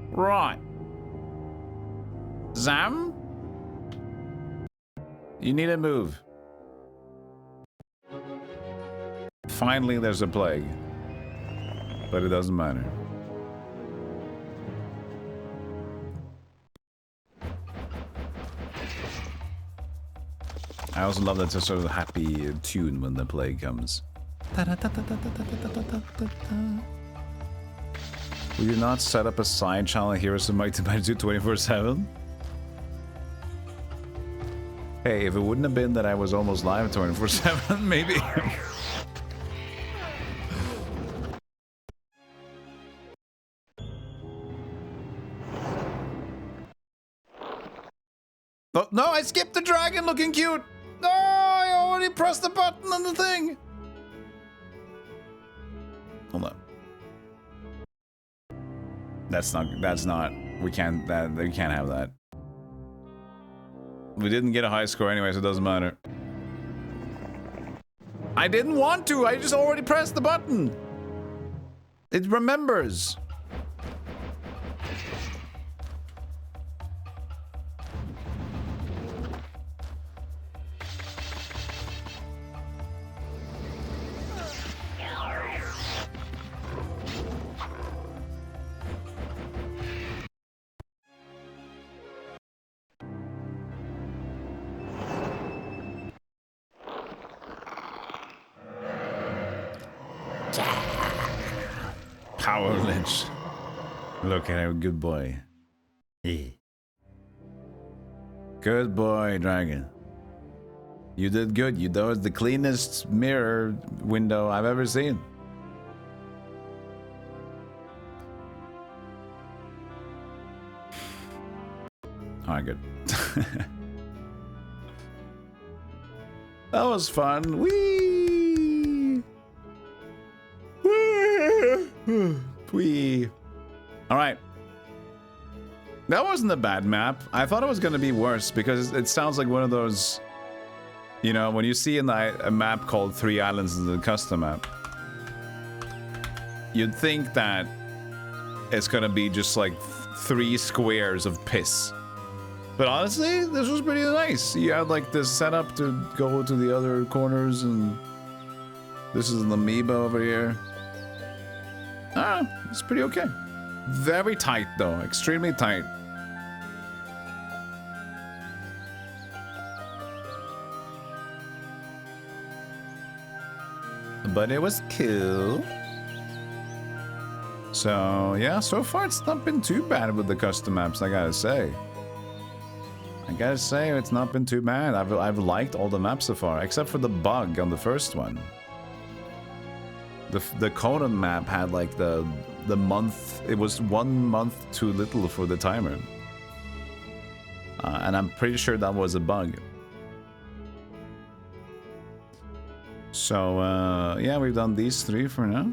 Right. Zam? You need a move. Finally, there's a plague. But it doesn't matter. I also love that sort of happy tune when the plague comes. Will you not set up a side channel Heroes of Might to Might 2 24/7? Hey, if it wouldn't have been that I was almost live 24/7, maybe. Oh, no, I skipped the dragon looking cute! No, I already pressed the button on the thing! Hold on. That's not, we can't have that. We didn't get a high score anyway, so it doesn't matter. I didn't want to, I just already pressed the button. It remembers. Power Lich. Look at him, good boy. Yeah. Good boy, dragon. You did good. That was the cleanest mirror window I've ever seen. Alright, good. That was fun. Whee! Whee! Alright. That wasn't a bad map. I thought it was going to be worse because it sounds like one of those... You know, when you see a map called 3 Islands in the custom map, you'd think that it's going to be just like 3 squares of piss. But honestly, this was pretty nice. You had like this setup to go to the other corners, and this is an amoeba over here. Ah, it's pretty okay. Very tight though, extremely tight. But it was cool. So yeah, so far it's not been too bad with the custom maps, I gotta say. It's not been too bad. I've liked all the maps so far, except for the bug on the first one. The Conan map had like the month. It was 1 month too little for the timer, and I'm pretty sure that was a bug. So yeah, we've done these 3 for now.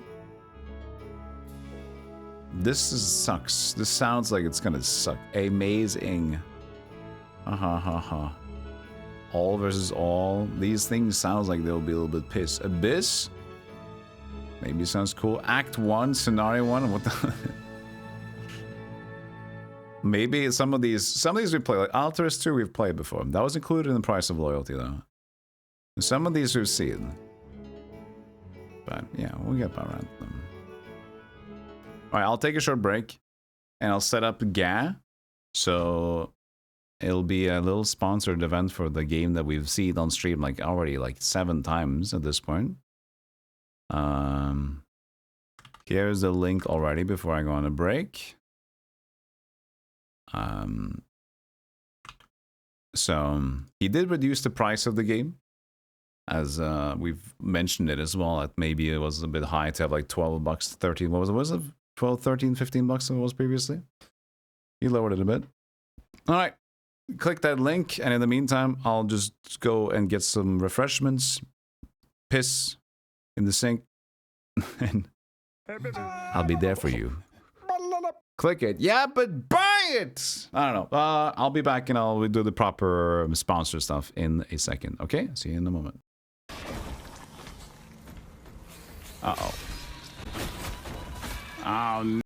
Sucks. This sounds like it's gonna suck. Amazing. All versus all. These things sounds like they'll be a little bit pissed. Abyss? Maybe sounds cool. Act 1, Scenario 1. What the... Maybe some of these we play. Like Alterous 2 we've played before. That was included in the price of loyalty though. Some of these we've seen. But yeah, we'll get around them. Alright, I'll take a short break. And I'll set up GA. So... It'll be a little sponsored event for the game that we've seen on stream like already like 7 times at this point. Here's the link already before I go on a break. So he did reduce the price of the game, as we've mentioned it as well. That maybe it was a bit high to have like 12 bucks, 13. What was it? 12, 13, 15 bucks it was previously. He lowered it a bit. All right. Click that link, and in the meantime, I'll just go and get some refreshments, piss in the sink, and I'll be there for you. Click it. Yeah, but buy it! I don't know. I'll be back, and I'll do the proper sponsor stuff in a second. Okay? See you in a moment. Uh-oh. Oh, no.